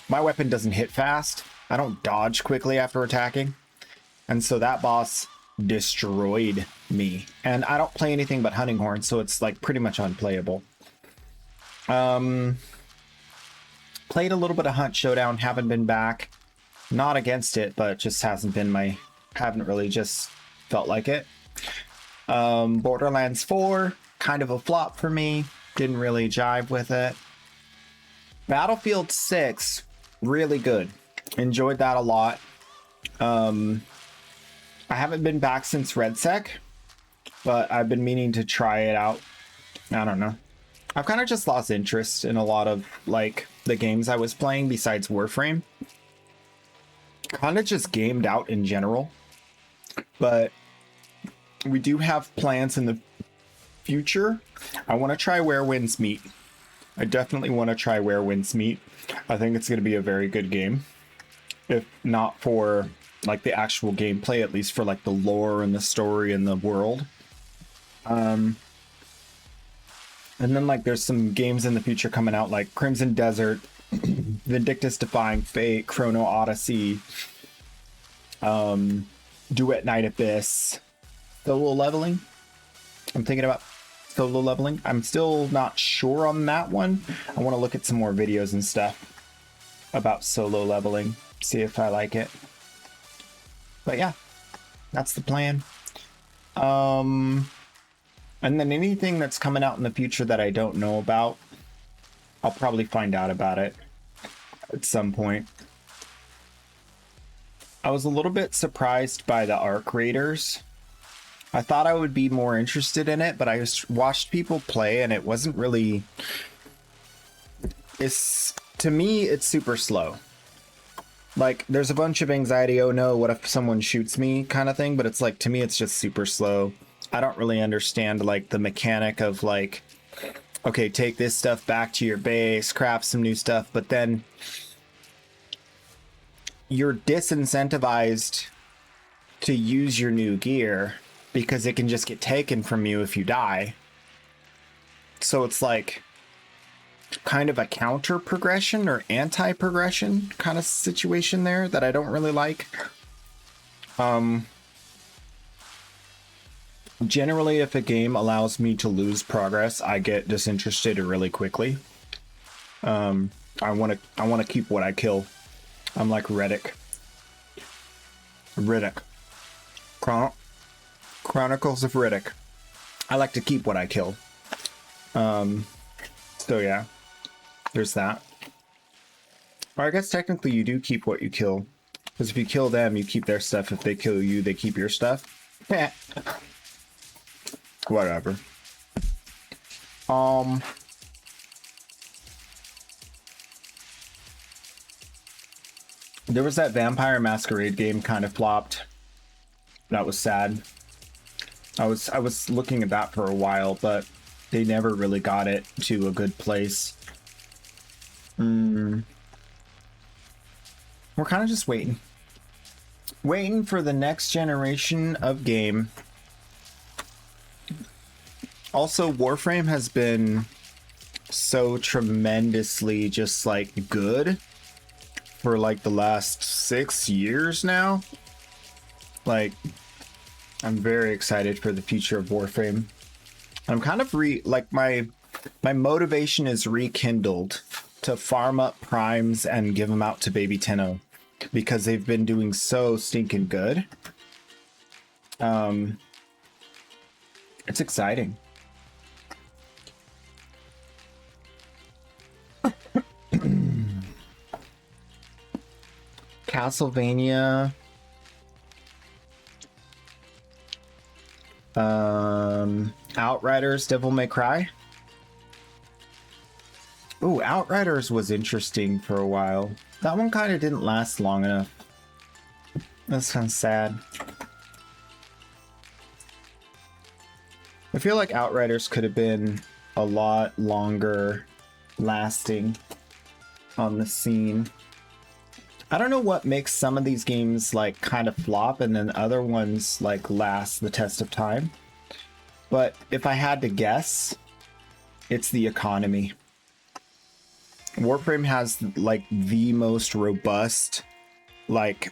my weapon doesn't hit fast. I don't dodge quickly after attacking. And so that boss destroyed me. And I don't play anything but hunting horns, so it's like pretty much unplayable. Played a little bit of Hunt Showdown, haven't been back. Not against it, but just hasn't been my... haven't really just felt like it. Borderlands 4, kind of a flop for me. Didn't really jive with it. Battlefield 6, really good. Enjoyed that a lot. I haven't been back since RedSec, but I've been meaning to try it out. I don't know. I've kind of just lost interest in a lot of like the games I was playing besides Warframe. Kind of just gamed out in general. But we do have plans in the future. I want to try Where Winds Meet. I definitely want to try Where Winds Meet. I think it's going to be a very good game. If not for like the actual gameplay, at least for like the lore and the story and the world. And then like there's some games in the future coming out like Crimson Desert, Vindictus Defying Fate, Chrono Odyssey, Duet Night Abyss, Solo Leveling. I'm thinking about Solo Leveling. I'm still not sure on that one. I want to look at some more videos and stuff about Solo Leveling, see if I like it. But yeah, that's the plan. And then anything that's coming out in the future that I don't know about, I'll probably find out about it at some point. I was a little bit surprised by the Arc Raiders. I thought I would be more interested in it, but I just watched people play and it wasn't really... To me, it's super slow. Like, there's a bunch of anxiety, oh no, what if someone shoots me kind of thing, but it's like, to me, it's just super slow. I don't really understand, like, the mechanic of, like, okay, take this stuff back to your base, craft some new stuff, but then you're disincentivized to use your new gear because it can just get taken from you if you die. So it's like kind of a counter progression or anti-progression kind of situation there that I don't really like. Generally, if a game allows me to lose progress, I get disinterested really quickly. I want to keep what I kill. I'm like Riddick. Chronicles of Riddick. I like to keep what I kill. So yeah, there's that. Or I guess technically you do keep what you kill, because if you kill them, you keep their stuff. If they kill you, they keep your stuff. Whatever. There was that Vampire Masquerade game kind of flopped. That was sad. I was looking at that for a while, but they never really got it to a good place. We're kind of just waiting for the next generation of game. Also, Warframe has been so tremendously just like good for like the last 6 years now. Like, I'm very excited for the future of Warframe. I'm kind of my motivation is rekindled to farm up primes and give them out to baby Tenno because they've been doing so stinking good. It's exciting. Castlevania. Outriders, Devil May Cry. Ooh, Outriders was interesting for a while. That one kind of didn't last long enough. That's kind of sad. I feel like Outriders could have been a lot longer lasting on the scene. I don't know what makes some of these games like kind of flop and then other ones like last the test of time. But if I had to guess, it's the economy. Warframe has like the most robust, like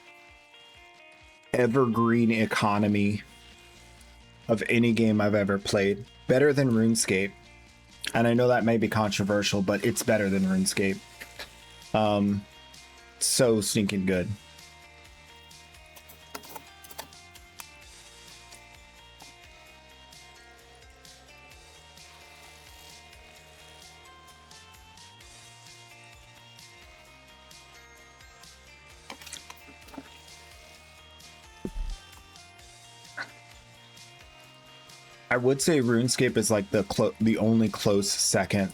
evergreen economy of any game I've ever played. Better than RuneScape. And I know that may be controversial, but it's better than RuneScape. So stinking good. I would say RuneScape is like the only close second.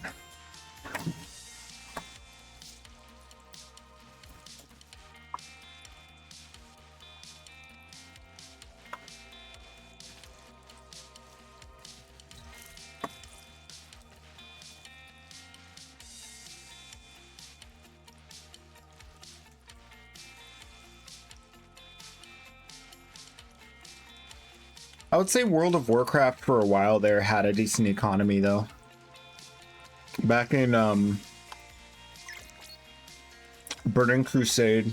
I would say World of Warcraft for a while there had a decent economy though. Back in Burning Crusade,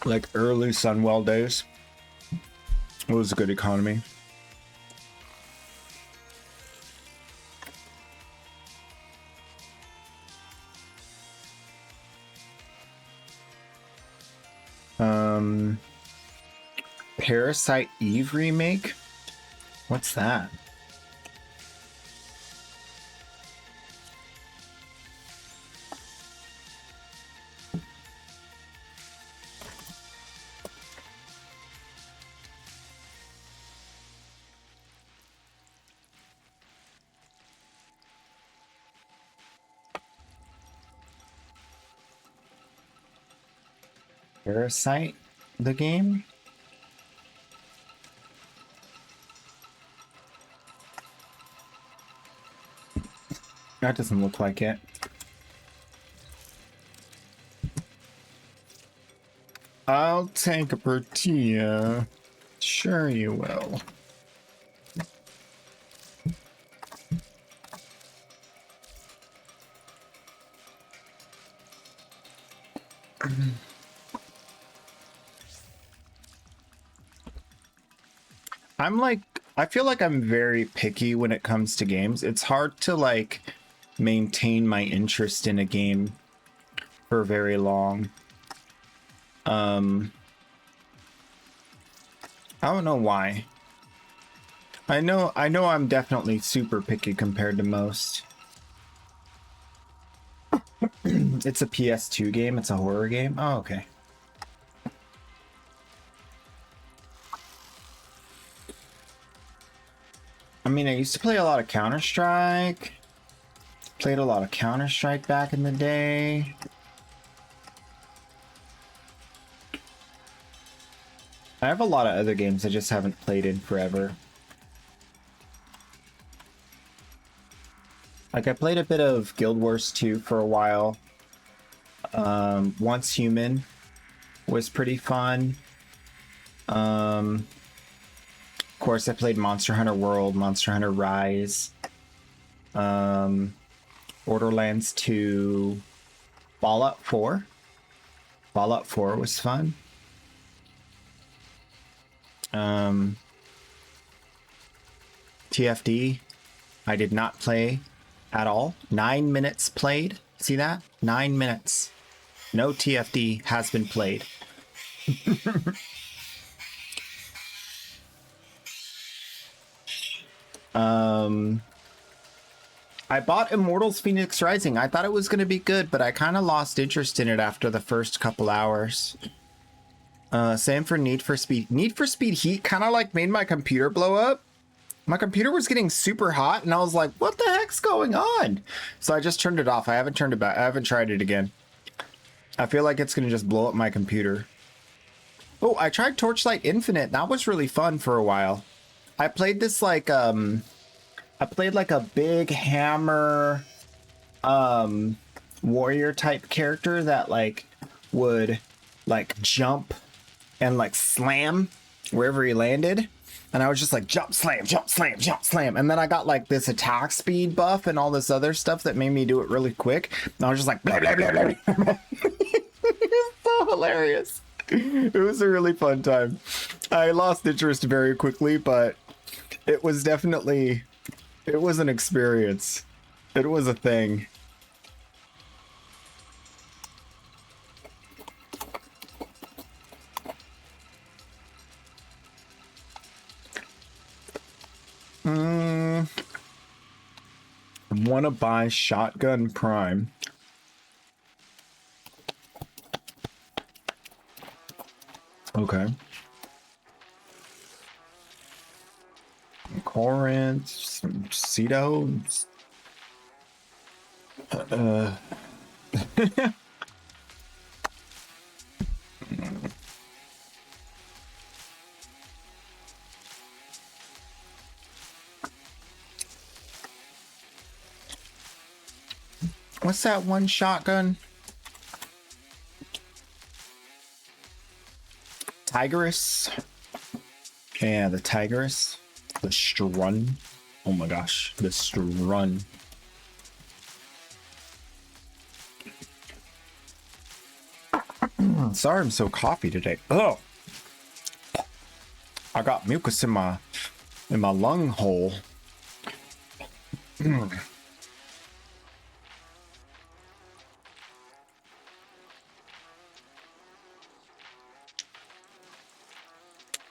like early Sunwell days, it was a good economy. Parasite Eve remake? What's that? Parasite, the game? That doesn't look like it. I'll take a tortilla. Sure you will. I feel like I'm very picky when it comes to games. It's hard to like maintain my interest in a game for very long. I don't know why. I know I'm definitely super picky compared to most. It's a PS2 game, it's a horror game. Oh, okay. I mean, I used to play a lot of Counter-Strike. Played a lot of Counter-Strike back in the day. I have a lot of other games I just haven't played in forever. Like, I played a bit of Guild Wars 2 for a while. Once Human was pretty fun. Of course, I played Monster Hunter World, Monster Hunter Rise, Borderlands 2, Fallout 4. Fallout 4 was fun. TFD, I did not play at all. 9 minutes played. See that? 9 minutes. No TFD has been played. I bought Immortals Phoenix Rising. I thought it was going to be good, but I kind of lost interest in it after the first couple hours. Same for Need for Speed. Need for Speed Heat kind of like made my computer blow up. My computer was getting super hot and I was like, what the heck's going on? So I just turned it off. I haven't turned it back. I haven't tried it again. I feel like it's going to just blow up my computer. Oh, I tried Torchlight Infinite. That was really fun for a while. I played this like, I played like a big hammer, warrior type character that like would like jump and like slam wherever he landed. And I was just like, jump, slam, jump, slam, jump, slam. And then I got like this attack speed buff and all this other stuff that made me do it really quick. And I was just like, blah, blah, blah, blah. It's so hilarious. It was a really fun time. I lost interest very quickly, but it was definitely, it was an experience. It was a thing. Want to buy Shotgun Prime. Okay. Corinth, some Cedo. What's that one shotgun? Tigerus. Yeah, the Tigerus. The Strun. Oh my gosh, the Strun. Sorry, I'm so coffee today. Oh, I got mucus in my lung hole.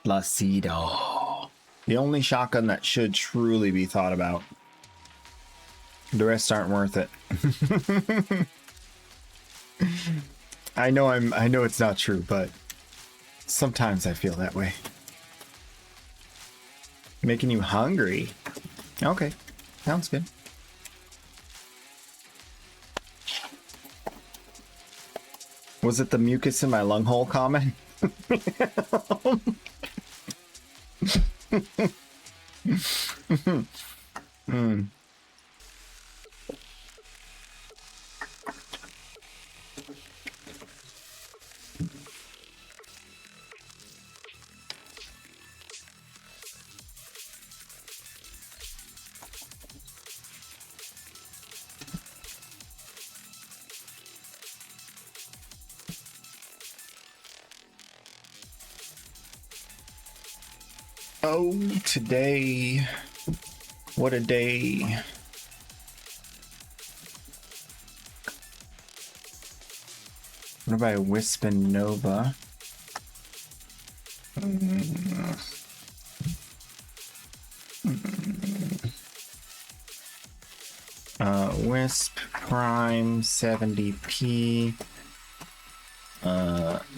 Placido. The only shotgun that should truly be thought about. The rest aren't worth it. I know it's not true, but sometimes I feel that way. Making you hungry. Okay. Sounds good. Was it the mucus in my lung hole comment? Oh, today. What a day. What about a Wisp and Nova? Wisp Prime 70p.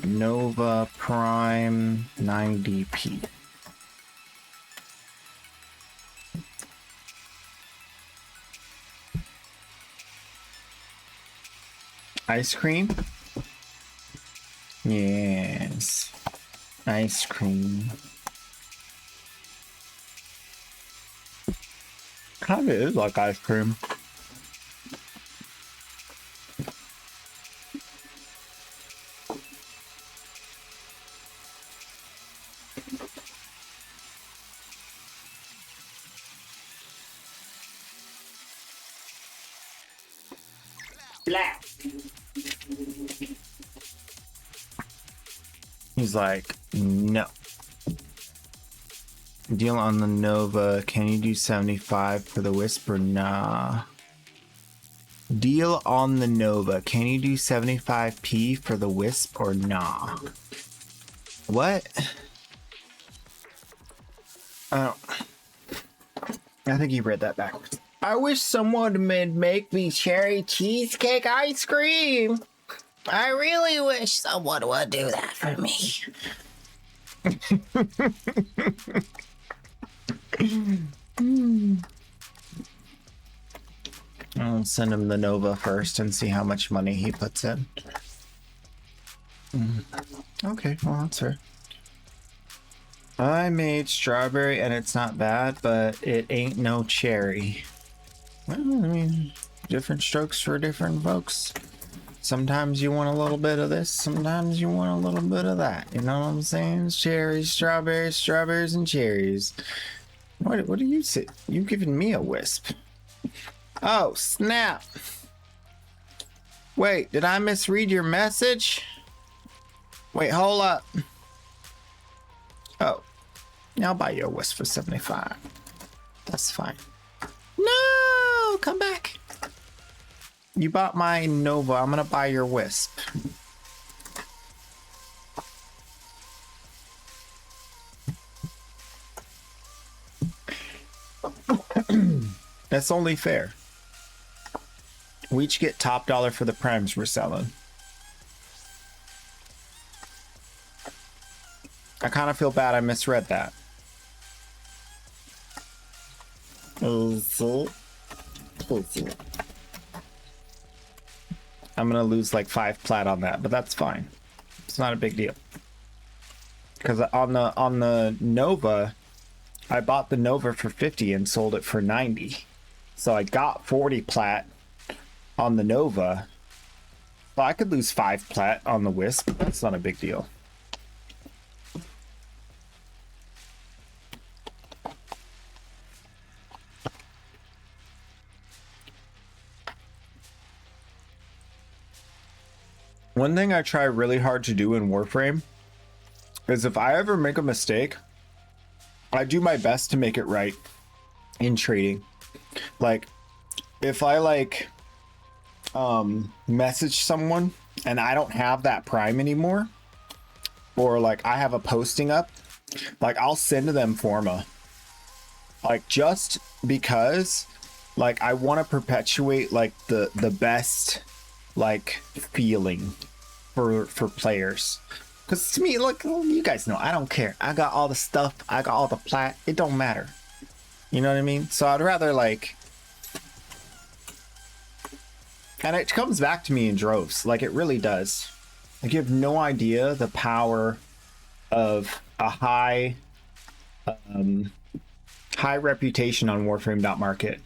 Nova Prime 90p. Ice cream? Yes. Ice cream. Kind of is like ice cream. He's like, no. Deal on the Nova. Can you do 75 for the Whisper? Nah. Deal on the Nova. Can you do 75p for the Wisp or nah? What? Oh. I think you read that backwards. I wish someone would make me cherry cheesecake ice cream. I really wish someone would do that for me. I'll send him the Nova first and see how much money he puts in. Okay, well, that's fair. I made strawberry and it's not bad, but it ain't no cherry. Well, I mean, different strokes for different folks. Sometimes you want a little bit of this, sometimes you want a little bit of that. You know what I'm saying? Cherries, strawberries, strawberries, and cherries. What do you say? You've given me a wisp. Oh, snap. Wait, did I misread your message? Wait, hold up. Oh, yeah, I'll buy you a wisp for 75. That's fine. No, come back. You bought my Nova. I'm gonna buy your Wisp. That's only fair. We each get top dollar for the primes we're selling. I kind of feel bad I misread that. I'm gonna lose like 5 plat on that, but that's fine. It's not a big deal. Because on the Nova, I bought the Nova for 50 and sold it for 90. So I got 40 plat on the Nova. Well, I could lose 5 plat on the Wisp. That's not a big deal. One thing I try really hard to do in Warframe is if I ever make a mistake, I do my best to make it right in trading. Like, if I message someone and I don't have that prime anymore, or like I have a posting up, like I'll send to them Forma. Like, just because like I want to perpetuate like the best like feeling for players, because to me, look, you guys know I don't care. I got all the stuff, I got all the plat, it don't matter, you know what I mean? So I'd rather like, and it comes back to me in droves, like it really does. Like, you have no idea the power of a high reputation on Warframe.market.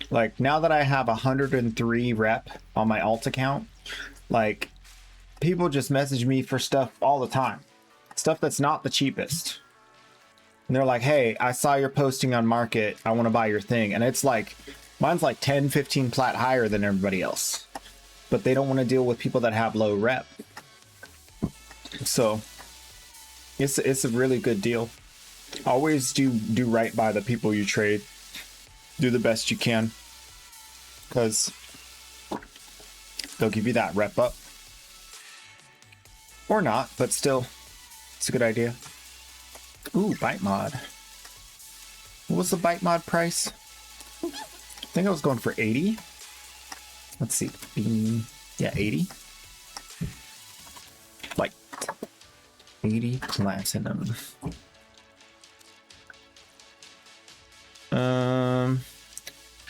Like, now that I have 103 rep on my alt account, like, people just message me for stuff all the time. Stuff that's not the cheapest. And they're like, hey, I saw your posting on market. I want to buy your thing. And it's like, mine's like 10, 15 plat higher than everybody else. But they don't want to deal with people that have low rep. So, it's a really good deal. Always do right by the people you trade. Do the best you can, because they'll give you that rep up. Or not, but still, it's a good idea. Ooh, bite mod. What was the bite mod price? I think I was going for 80. Let's see. Yeah, 80. Like 80 platinum.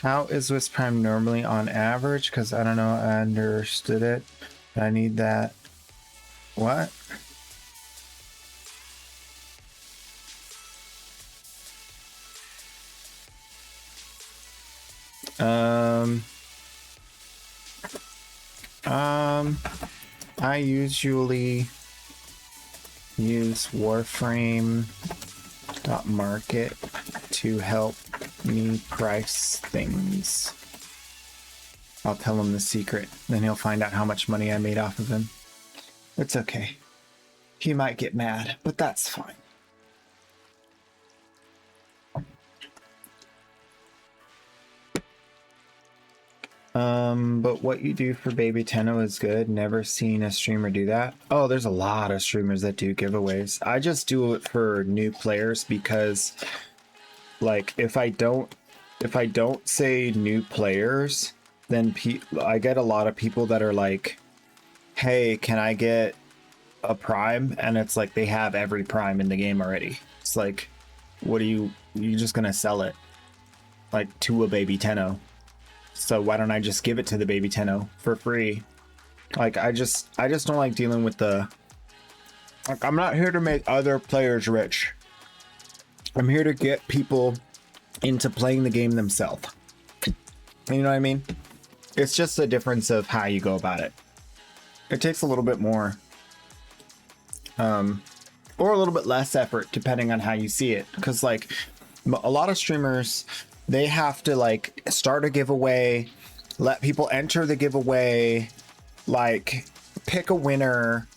How is Swiss Prime normally on average? Because I don't know, I understood it. I need that. What? I usually use warframe.market to help me price things. I'll tell him the secret, then he'll find out how much money I made off of him. It's okay. He might get mad, but that's fine. But what you do for Baby Tenno is good. Never seen a streamer do that. Oh, there's a lot of streamers that do giveaways. I just do it for new players because, like, if I don't say new players, then I get a lot of people that are like, hey, can I get a prime? And it's like they have every prime in the game already. It's like, what are you're just gonna sell it like to a Baby Tenno? So why don't I just give it to the Baby Tenno for free? Like, I just don't like dealing with the, like, I'm not here to make other players rich. I'm here to get people into playing the game themselves. You know what I mean? It's just a difference of how you go about it. It takes a little bit more, or a little bit less effort depending on how you see it. Because, like, a lot of streamers, they have to, like, start a giveaway, let people enter the giveaway, like, pick a winner,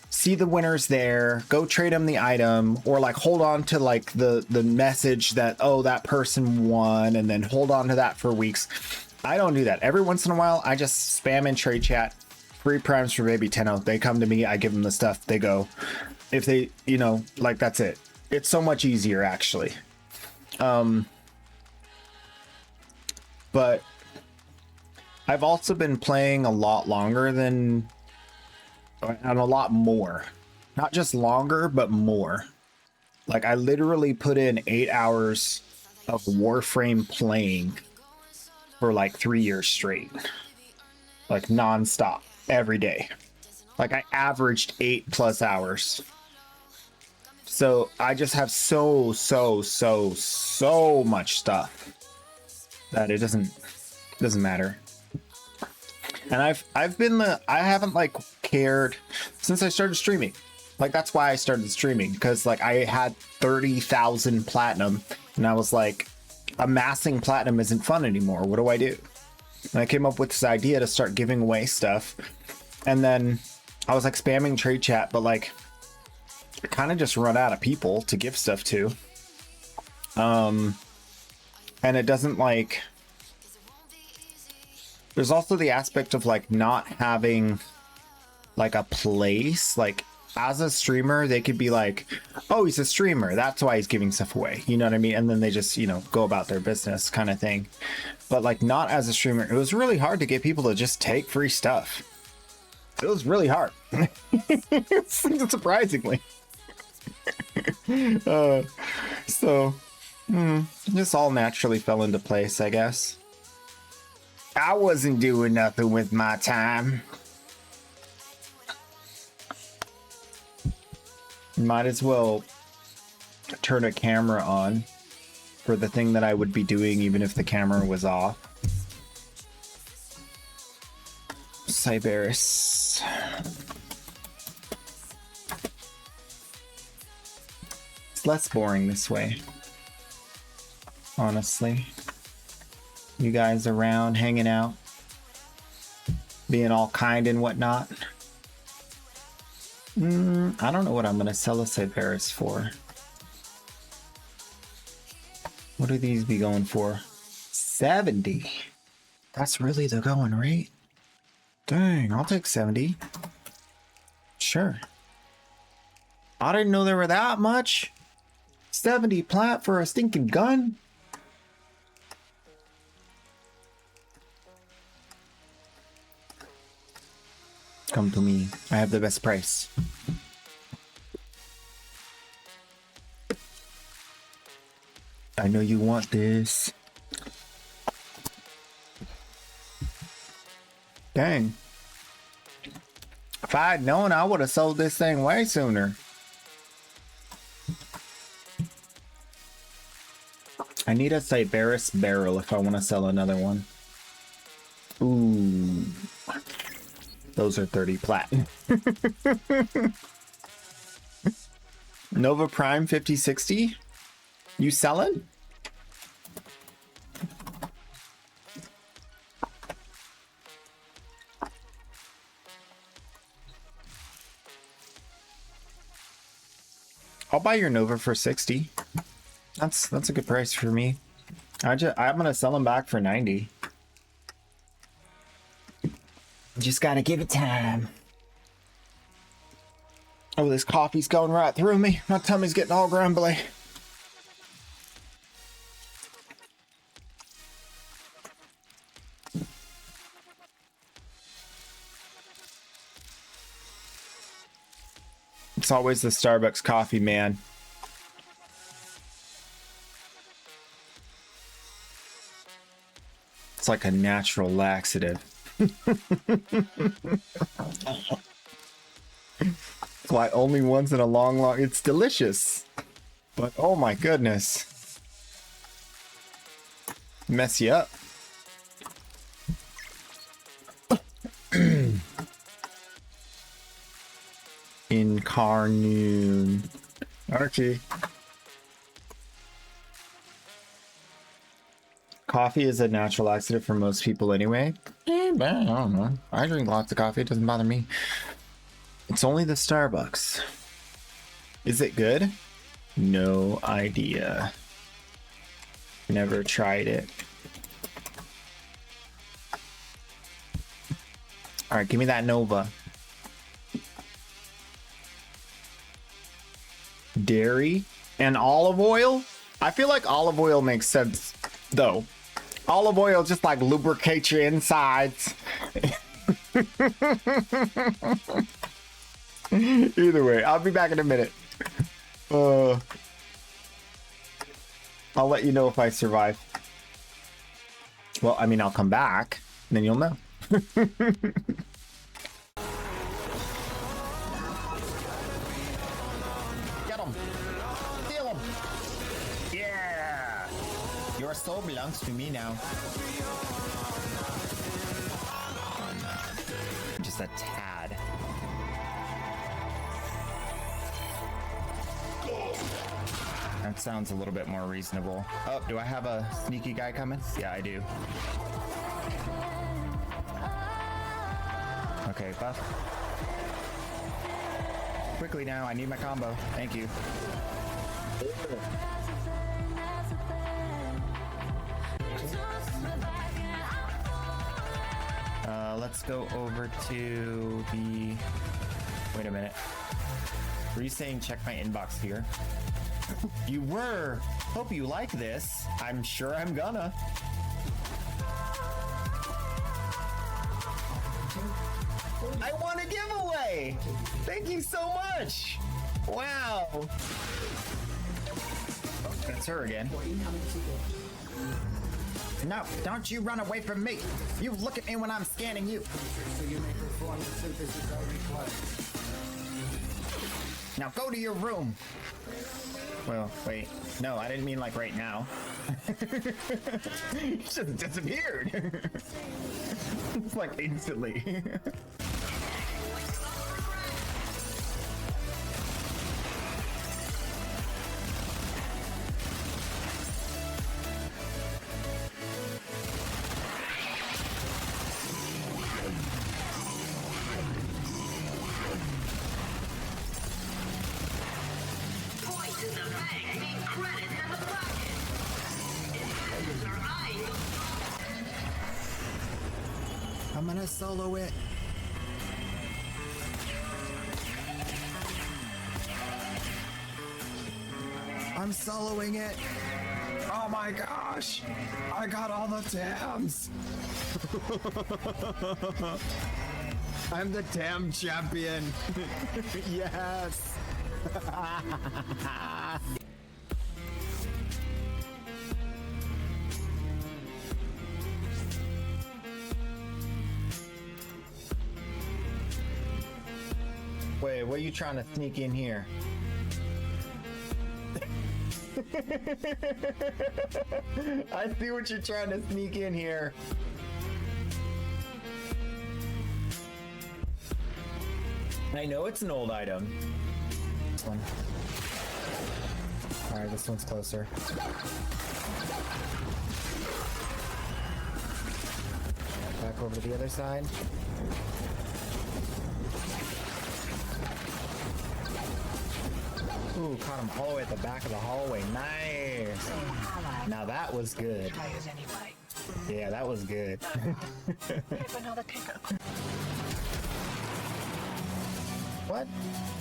see the winners there, go trade them the item, or like hold on to like the message that, oh, that person won, and then hold on to that for weeks. I don't do that. Every once in a while, I just spam in trade chat, free primes for Baby Tenno. They come to me, I give them the stuff, they go. If they, you know, like, that's it. It's so much easier, actually. But I've also been playing a lot longer than, and a lot more. Not just longer, but more. Like, I literally put in 8 hours of Warframe playing for like 3 years straight. Like, non-stop, every day. Like, I averaged 8+ hours. So I just have so much stuff that it doesn't matter. And I haven't like cared since I started streaming. Like, that's why I started streaming, because like I had 30,000 platinum and I was like, amassing platinum isn't fun anymore. What do I do? And I came up with this idea to start giving away stuff. And then I was like spamming trade chat, but like I kind of just run out of people to give stuff to. And it doesn't, like, there's also the aspect of like not having like a place. Like, as a streamer, they could be like, oh, he's a streamer, that's why he's giving stuff away, you know what I mean? And then they just, you know, go about their business kind of thing. But like, not as a streamer, it was really hard to get people to just take free stuff. It was really hard. Surprisingly. This all naturally fell into place, I guess. I wasn't doing nothing with my time. Might as well turn a camera on for the thing that I would be doing even if the camera was off. Cyberus. It's less boring this way, honestly. You guys around, hanging out, being all kind and whatnot. I don't know what I'm gonna sell a Cyberus for. What do these be going for? 70. That's really the going rate. Dang, I'll take 70. Sure. I didn't know there were that much. 70 plat for a stinking gun? Come to me. I have the best price. I know you want this. Dang. If I had known, I would have sold this thing way sooner. I need a Cyberus barrel if I want to sell another one. Ooh. Those are 30 plat. Nova Prime 5060? You selling? I'll buy your Nova for 60. That's a good price for me. I'm gonna sell them back for 90. Just gotta give it time. Oh, this coffee's going right through me. My tummy's getting all grumbly. It's always the Starbucks coffee, man. It's like a natural laxative. That's why only once in a long, it's delicious. But oh my goodness. Mess you up. Incarnoon. Archie. Coffee is a natural laxative for most people anyway. I don't know. I drink lots of coffee. It doesn't bother me. It's only the Starbucks. Is it good? No idea. Never tried it. All right, give me that Nova. Dairy and olive oil? I feel like olive oil makes sense, though. Olive oil just like lubricates your insides. Either way, I'll be back in a minute. I'll let you know if I survive. Well, I mean, I'll come back, and then you'll know. Get him! Steal him! Yeah! Your soul belongs to me now. Just a tad. That sounds a little bit more reasonable. Oh, do I have a sneaky guy coming? Yeah, I do. Okay, buff. Quickly now, I need my combo. Thank you. Let's go over to the... Wait a minute. Were you saying check my inbox here? You were. Hope you like this. I'm sure I'm gonna. I won a giveaway. Thank you so much. Wow. Oh, that's her again. No, don't you run away from me. You look at me when I'm scanning you. Now go to your room. Well, wait. No, I didn't mean like right now. It just disappeared. It's like instantly. solo it. I'm soloing it. Oh my gosh. I got all the TAMs. I'm the TAM champion. Yes. Wait, what are you trying to sneak in here? I see what you're trying to sneak in here. I know it's an old item. This one. Alright, this one's closer. Back over to the other side. Ooh, caught him all the way at the back of the hallway. Nice. Now that was good. Yeah, that was good. What?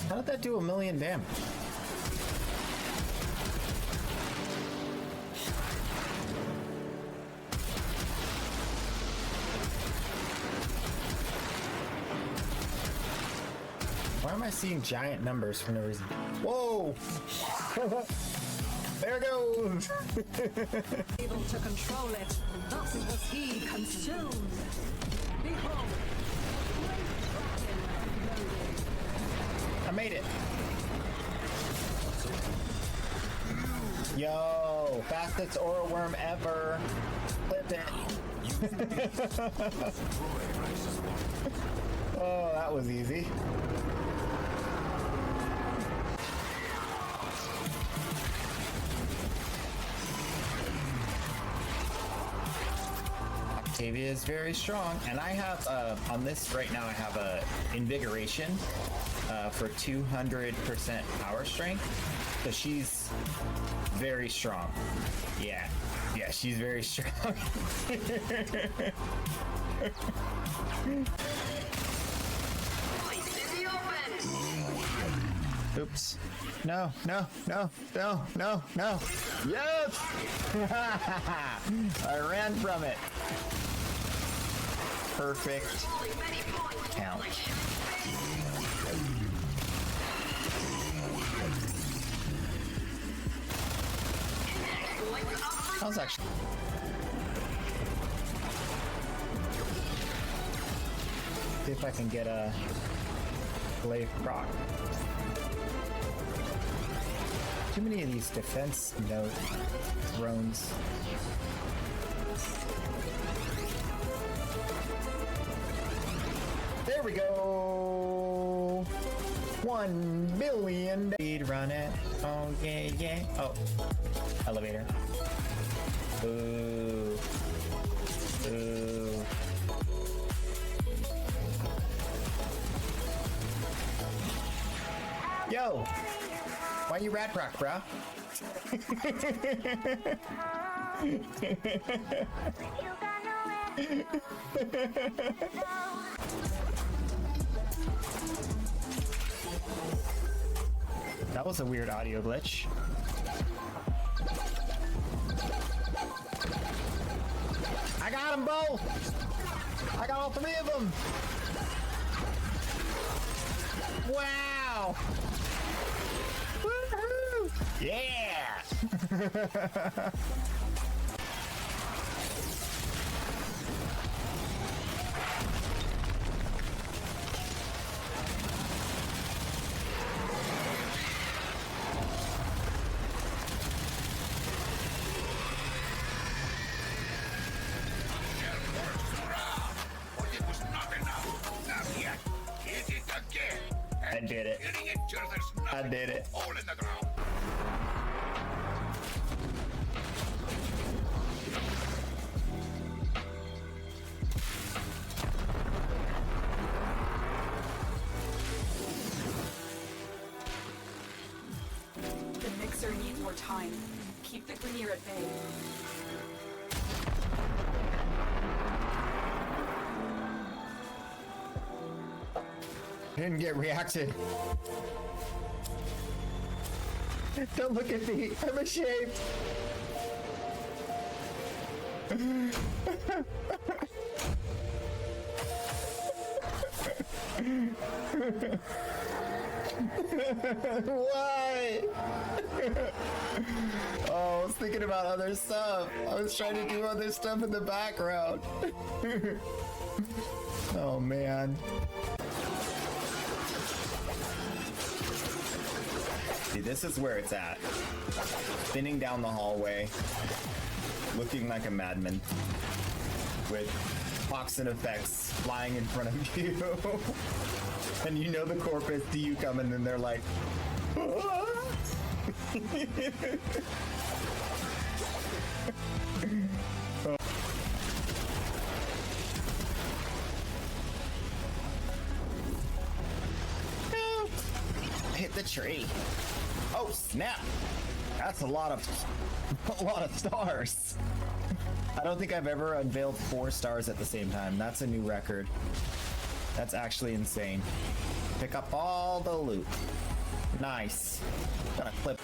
How did that do 1,000,000 damage? Why am I seeing giant numbers for no reason? Whoa! There it goes! Able to control it, thus was he consumed. Behold, I made it! Yo! Fastest aura worm ever! Clipped it! Oh, that was easy. Octavia is very strong, and I have on this right now I have a invigoration for 200% power strength, so she's very strong. Yeah, she's very strong. Oops. No. Yes! I ran from it. Perfect count. That was actually... See if I can get a glaive proc. Too many of these defense note drones. There we go. 1 billion. Speed run it. Oh yeah. Oh, elevator. Ooh. Yo. Why you rat proc, bro? That was a weird audio glitch. I got them both! I got all 3 of them! Wow! Woohoo! Yeah! I did it. I did it. The mixer needs more time. Keep the Grenier at bay. Didn't get reacted. Don't look at me. I'm ashamed. Why? Oh, I was thinking about other stuff. I was trying to do other stuff in the background. Oh, man. See, this is where it's at. Spinning down the hallway, looking like a madman, with toxin effects flying in front of you. And you know the corpus to you coming, and they're like, "Ah!" Hit the tree. Oh snap! That's a lot of stars. I don't think I've ever unveiled 4 stars at the same time. That's a new record. That's actually insane. Pick up all the loot. Nice. Gonna clip.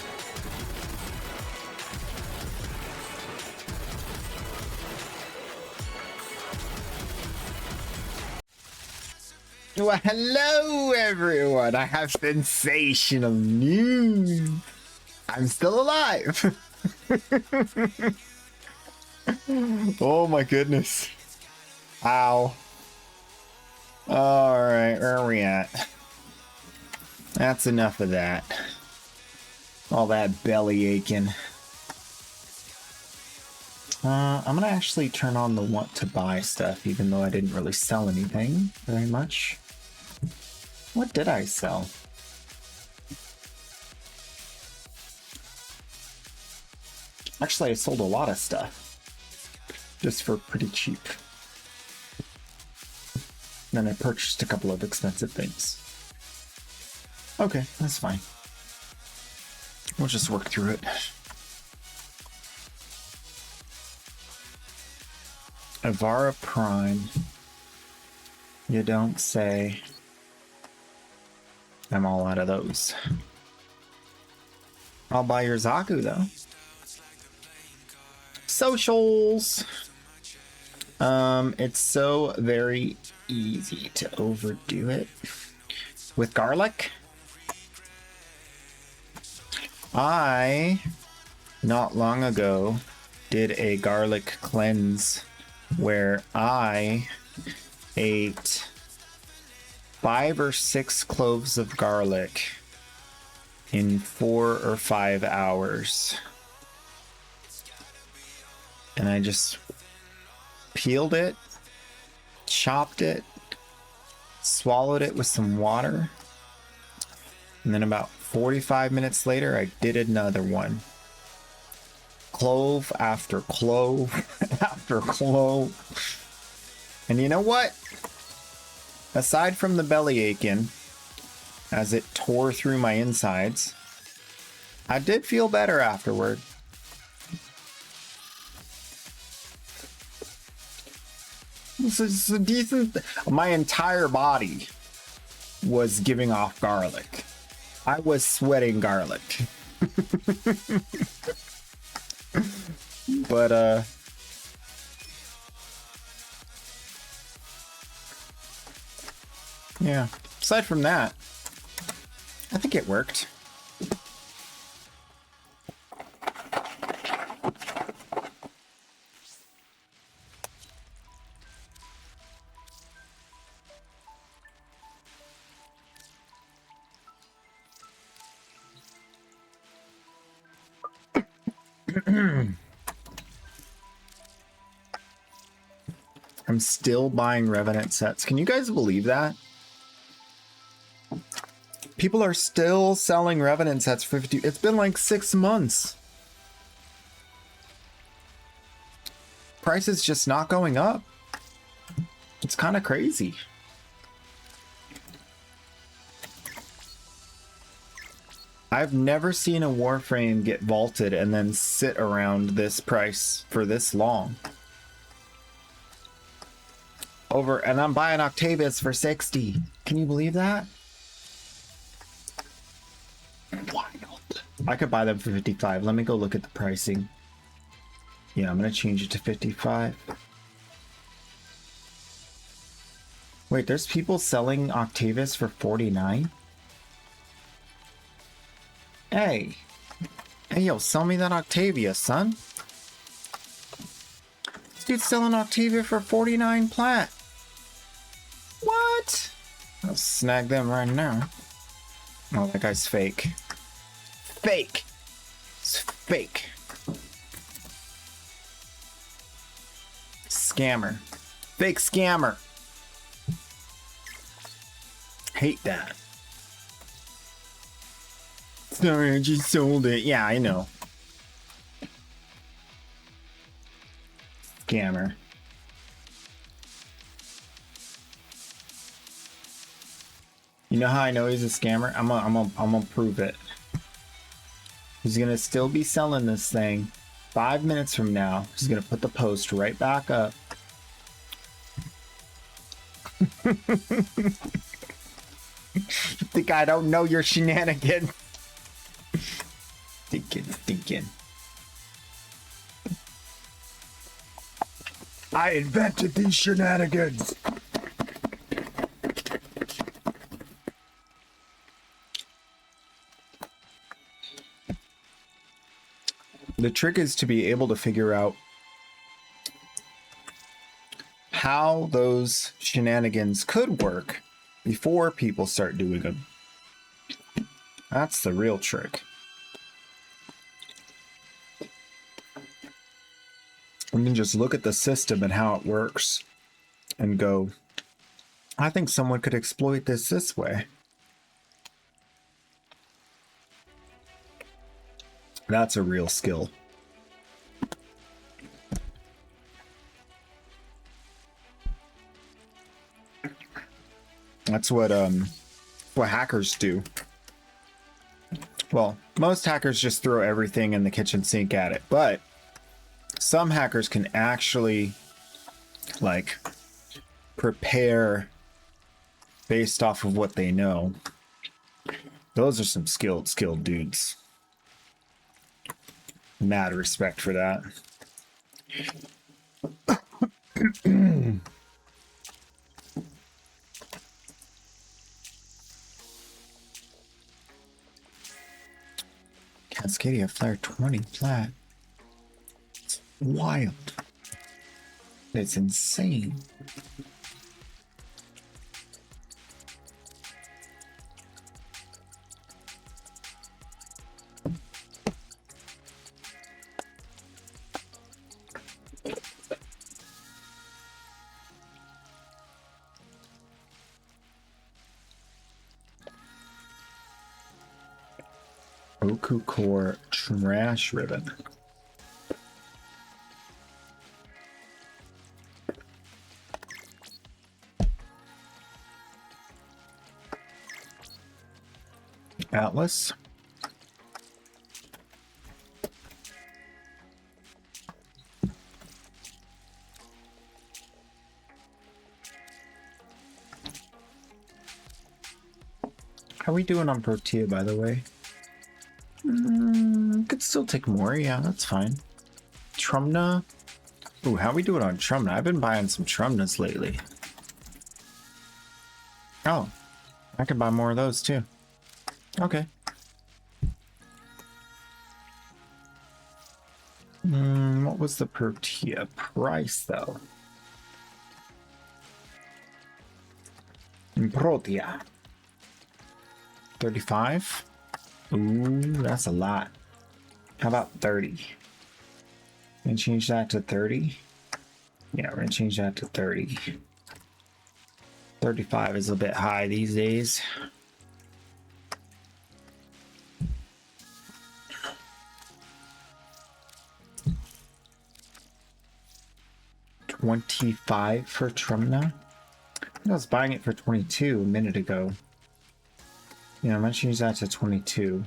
Well, hello everyone. I have sensational news. I'm still alive. Oh my goodness. Ow. Alright, where are we at? That's enough of that. All that belly aching. I'm gonna actually turn on the want to buy stuff, even though I didn't really sell anything very much. What did I sell? Actually, I sold a lot of stuff. Just for pretty cheap. Then I purchased a couple of expensive things. Okay, that's fine. We'll just work through it. Avara Prime. You don't say. I'm all out of those. I'll buy your Zaku though. Socials. It's so very easy to overdo it with garlic. I not long ago did a garlic cleanse where I ate 5 or 6 cloves of garlic in 4 or 5 hours. And I just peeled it, chopped it, swallowed it with some water, and then about 45 minutes later I did another one. Clove after clove after clove. And you know what? Aside from the belly aching, as it tore through my insides, I did feel better afterward. This is a decent. My entire body was giving off garlic. I was sweating garlic. But yeah, aside from that, I think it worked. I'm still buying Revenant sets. Can you guys believe that? People are still selling Revenant sets for 50. It's been like 6 months. Price is just not going up. It's kind of crazy. I've never seen a warframe get vaulted and then sit around this price for this long. And I'm buying Octavius for 60. Can you believe that? Wild. I could buy them for 55. Let me go look at the pricing. Yeah, I'm gonna change it to 55. Wait, there's people selling Octavius for 49? Hey. Hey, yo, sell me that Octavia, son. This dude's selling Octavia for 49 plat. What? I'll snag them right now. Oh, that guy's fake. Fake. It's fake. Scammer. Fake scammer. Hate that. Sorry, I just sold it. Yeah, I know. Scammer. You know how I know he's a scammer? I'm gonna prove it. He's gonna still be selling this thing 5 minutes from now. He's gonna put the post right back up. You think I don't know your shenanigans? Thinking. I invented these shenanigans. The trick is to be able to figure out how those shenanigans could work before people start doing them. That's the real trick. And then just look at the system and how it works and go, I think someone could exploit this way. That's a real skill. That's what hackers do. Well, most hackers just throw everything in the kitchen sink at it, but some hackers can actually like prepare based off of what they know. Those are some skilled dudes. Mad respect for that. Cascadia Flare 20 flat. It's wild. It's insane. Oku Core Trash Ribbon. Atlas. How are we doing on Protea, by the way? Could still take more. Yeah, that's fine. Trumna. Ooh, how we doing on Trumna? I've been buying some Trumnas lately. Oh, I could buy more of those too. Okay. What was the Protea price though? Protea. 35? Ooh, that's a lot. How about 30? Gonna change that to 30? Yeah, we're gonna change that to 30. 35 is a bit high these days. $25 for Trumna? I was buying it for 22 a minute ago. Yeah, I'm gonna change that to 22.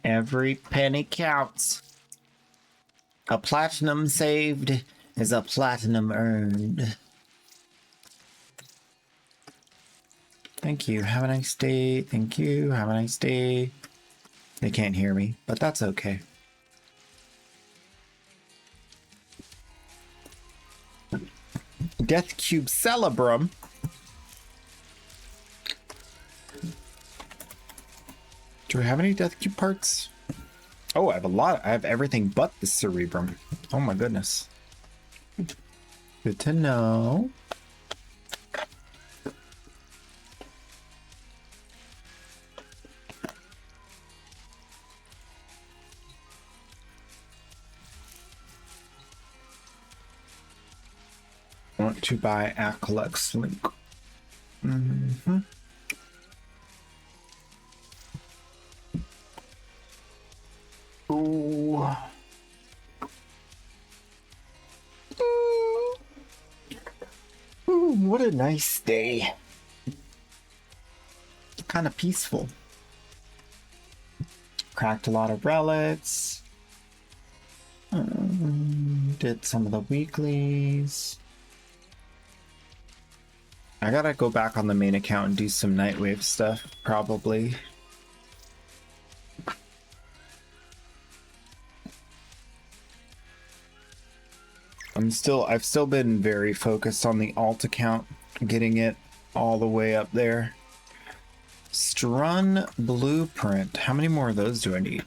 Every penny counts. A platinum saved is a platinum earned. Thank you. Have a nice day. Thank you. Have a nice day. They can't hear me, but that's okay. Death Cube Celebrum. Do we have any Death Cube parts? Oh, I have a lot. I have everything but the Cerebrum. Oh my goodness. Good to know. Want to buy Acolyte's link. Mm-hmm. Ooh. Ooh, what a nice day. Kind of peaceful. Cracked a lot of relics. Did some of the weeklies. I gotta go back on the main account and do some Nightwave stuff, probably. I've still been very focused on the alt account, getting it all the way up there. Strun Blueprint. How many more of those do I need?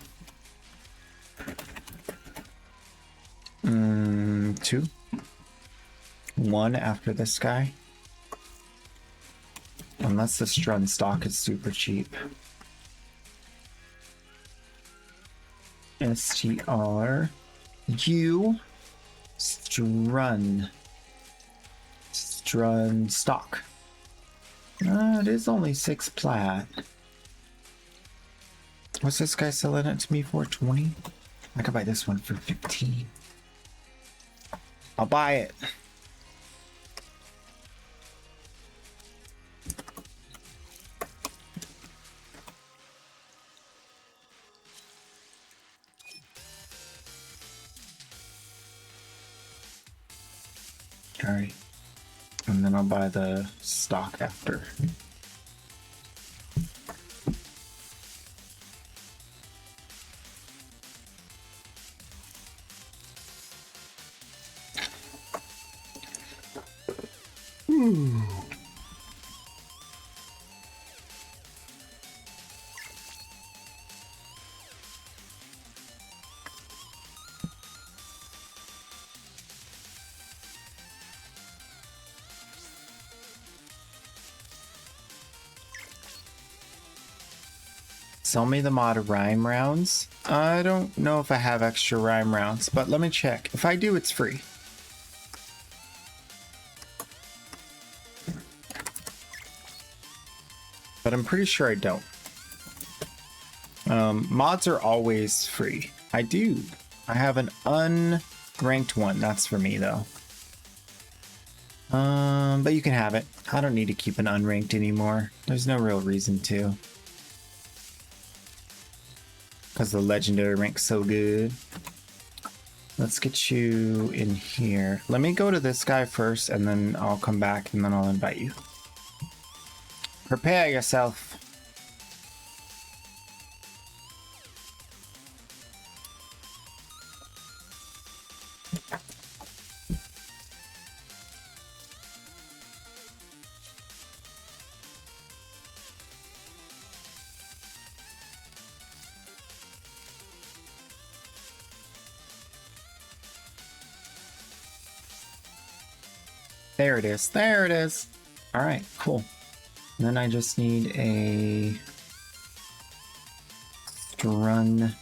2. 1 after this guy. Unless the Strun stock is super cheap. STR. U. Strun stock. It is only 6 plat. What's this guy selling it to me for? 20? I could buy this one for 15. I'll buy it. Alright. And then I'll buy the stock after. Sell me the mod rhyme rounds. I don't know if I have extra rhyme rounds, but let me check. If I do, it's free. But I'm pretty sure I don't. Mods are always free. I do. I have an unranked one. That's for me though. But you can have it. I don't need to keep an unranked anymore. There's no real reason to. Because the legendary rank's so good. Let's get you in here. Let me go to this guy first, and then I'll come back, and then I'll invite you. Prepare yourself. There it is. There it is. All right, cool. And then I just need a Strun.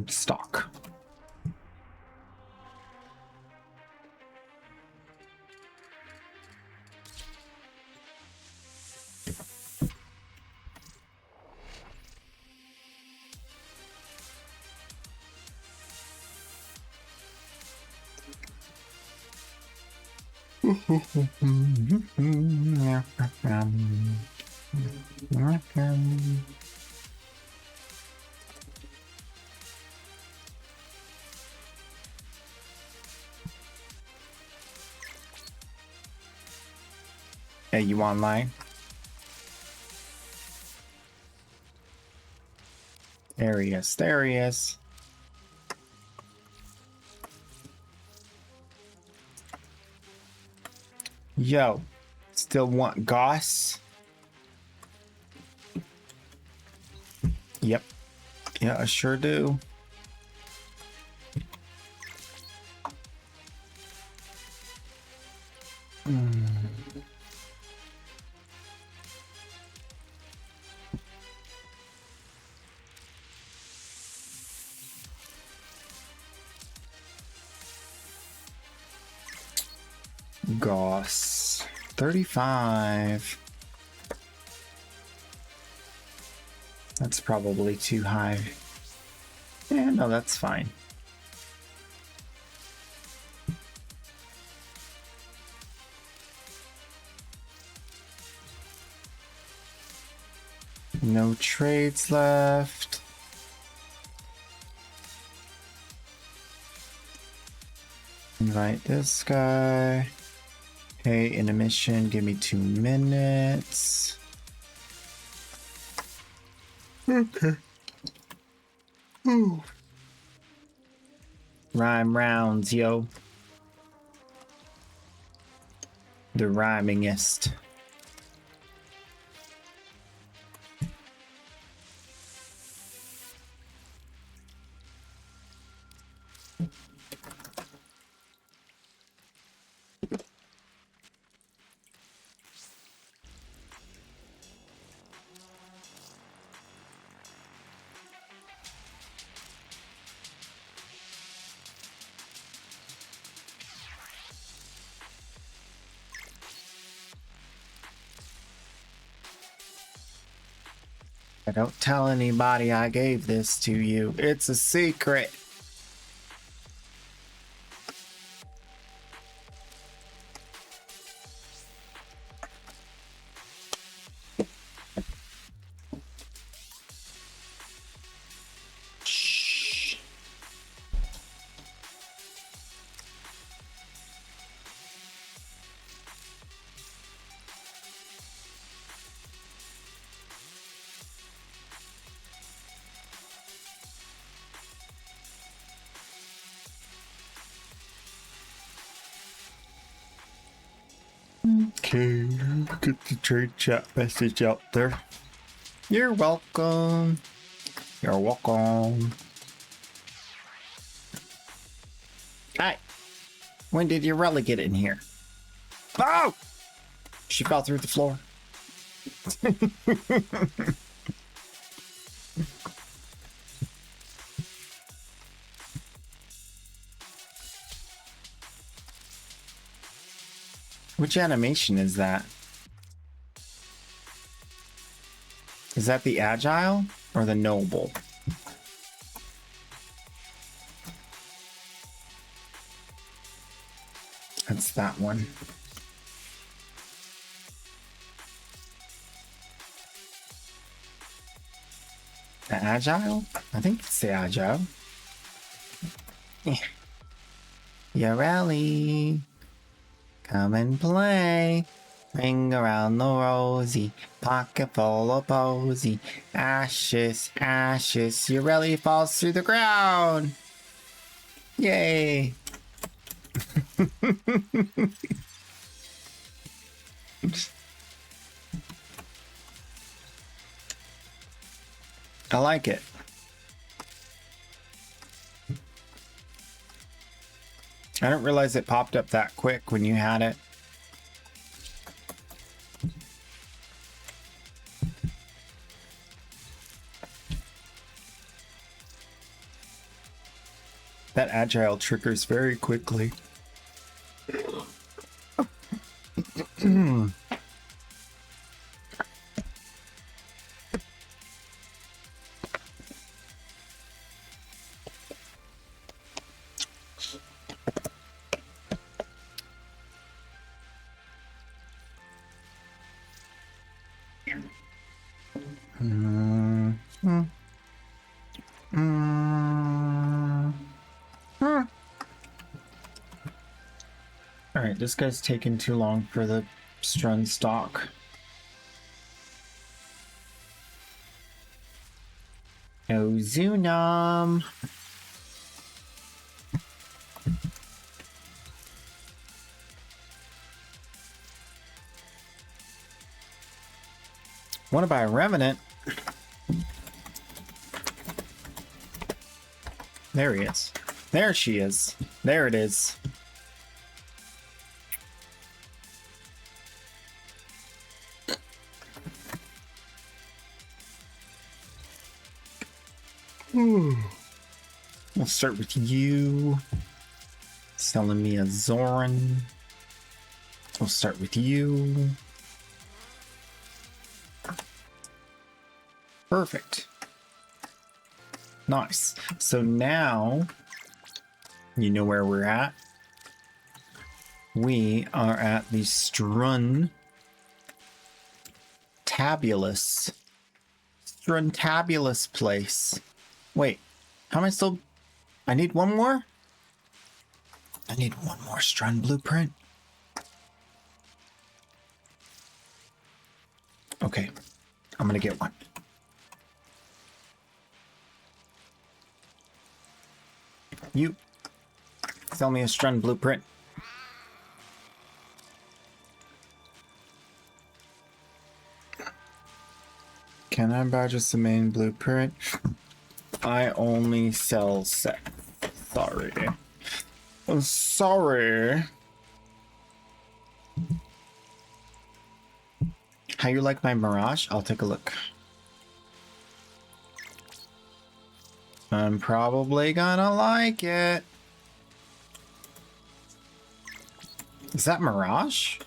Stock. Hey, you online? There he is. There he is. Yo, still want Goss? Yep. Yeah, I sure do. Goss. 35. That's probably too high. Yeah, no, that's fine. No trades left. Invite this guy. Hey, intermission, give me 2 minutes. Okay. Ooh. Rhyme rounds, yo. The rhymingest. Don't tell anybody I gave this to you. It's a secret. Shh. Okay, get the trade chat message out there. You're welcome. You're welcome. Hey, when did your Rella get in here? Oh! She fell through the floor. Which animation is that? Is that the Agile or the Noble? That's that one. The Agile? I think it's the Agile. Yeah. Yareli, come and play. Ring around the rosy, pocket full of posy. Ashes, ashes, Yareli falls through the ground. Yay. I like it. I didn't realize it popped up that quick when you had it. That agile triggers very quickly. Alright, this guy's taking too long for the Strun stock. Ozunum. Want to buy a Revenant? There he is. There she is. There it is. We'll start with you. Selling me a Zoran. We'll start with you. Perfect. Nice. So now, you know where we're at. We are at the Struntabulous place. Wait, how am I still... I need one more? I need one more Strun blueprint. Okay, I'm gonna get one. You sell me a Strun blueprint. Can I buy just the main blueprint? I only sell set. Sorry. Sorry. How you like my Mirage? I'll take a look. I'm probably gonna like it. Is that Mirage?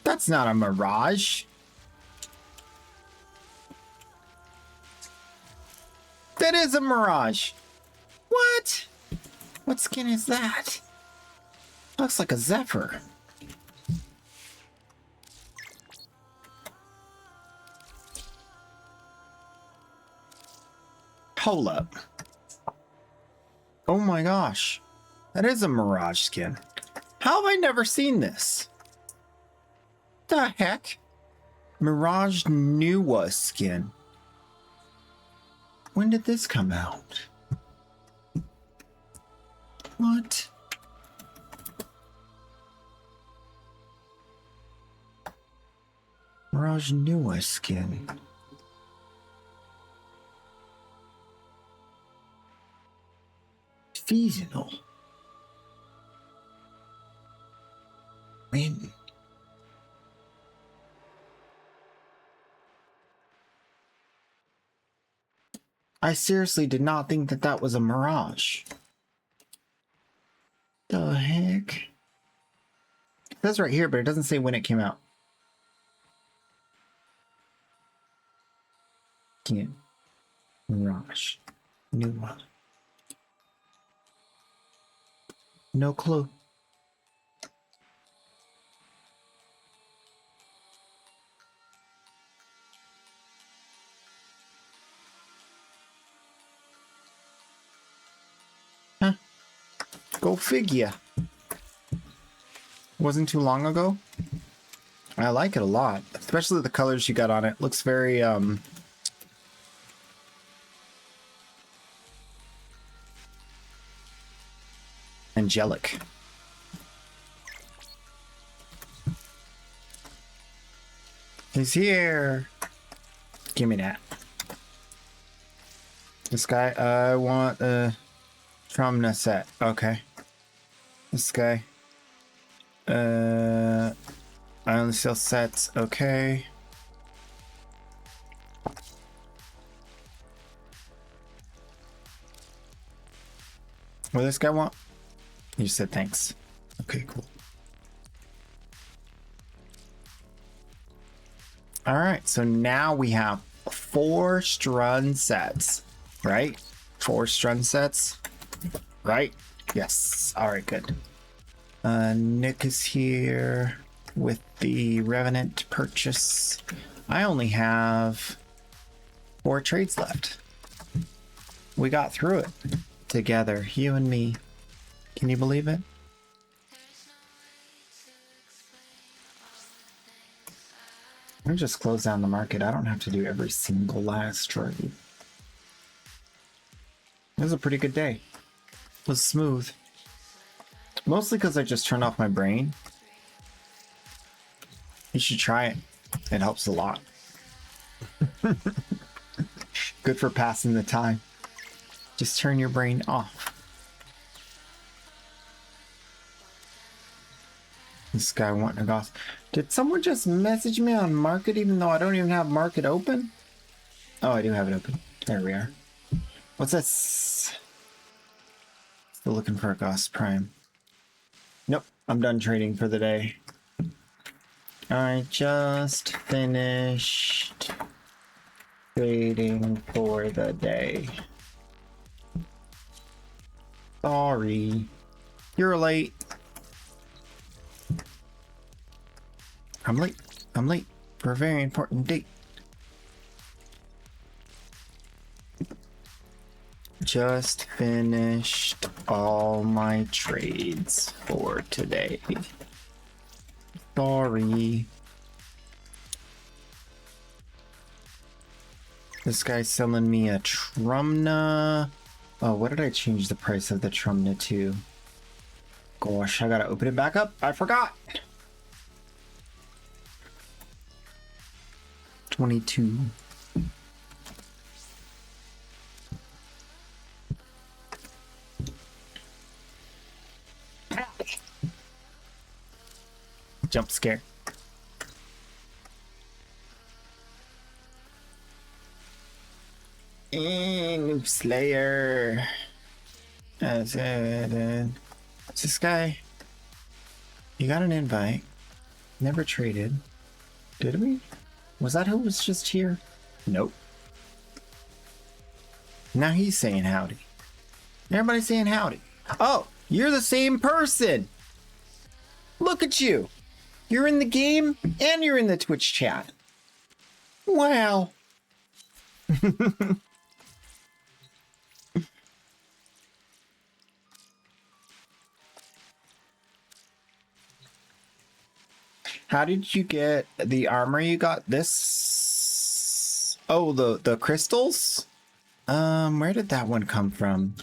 That's not a Mirage. That is a Mirage. What? What skin is that? Looks like a Zephyr. Hold up. Oh my gosh. That is a Mirage skin. How have I never seen this? The heck? Mirage Nuwa skin. When did this come out? What? Mirage Nuwa skin. Seasonal. When? I seriously did not think that that was a Mirage. The heck? It says right here, but it doesn't say when it came out. Again. Mirage. New one. No clue. Huh. Go figure. Wasn't too long ago. I like it a lot, especially the colors you got on it. Looks very angelic. He's here. Give me that. This guy, I want a Trumna set. Okay. This guy. I only sell sets. Okay. What does this guy want? You said thanks. Okay, cool. All right, so now we have 4 Strun sets, right? 4 Strun sets, right? Yes. All right, good. Nick is here with the Revenant purchase. I only have 4 trades left. We got through it together, you and me. Can you believe it? Let me just close down the market. I don't have to do every single last trade. It was a pretty good day. It was smooth. Mostly because I just turned off my brain. You should try it. It helps a lot. Good for passing the time. Just turn your brain off. This guy wanting to gossip. Did someone just message me on market even though I don't even have market open? Oh, I do have it open. There we are. What's this? Still looking for a Goss Prime. Nope, I'm done trading for the day. I just finished trading for the day. Sorry. You're late. I'm late. I'm late for a very important date. Just finished all my trades for today. Sorry. This guy's selling me a Trumna. Oh, what did I change the price of the Trumna to? Gosh, I gotta open it back up. I forgot. 22. Jump scare. Noob Slayer. That's it. What's this guy? You got an invite. Never traded. Did we? Was that who was just here? Nope. Now he's saying howdy. Everybody's saying howdy. Oh, you're the same person. Look at you. You're in the game and you're in the Twitch chat. Wow. How did you get the armor? You got this? Oh, the crystals? Where did that one come from?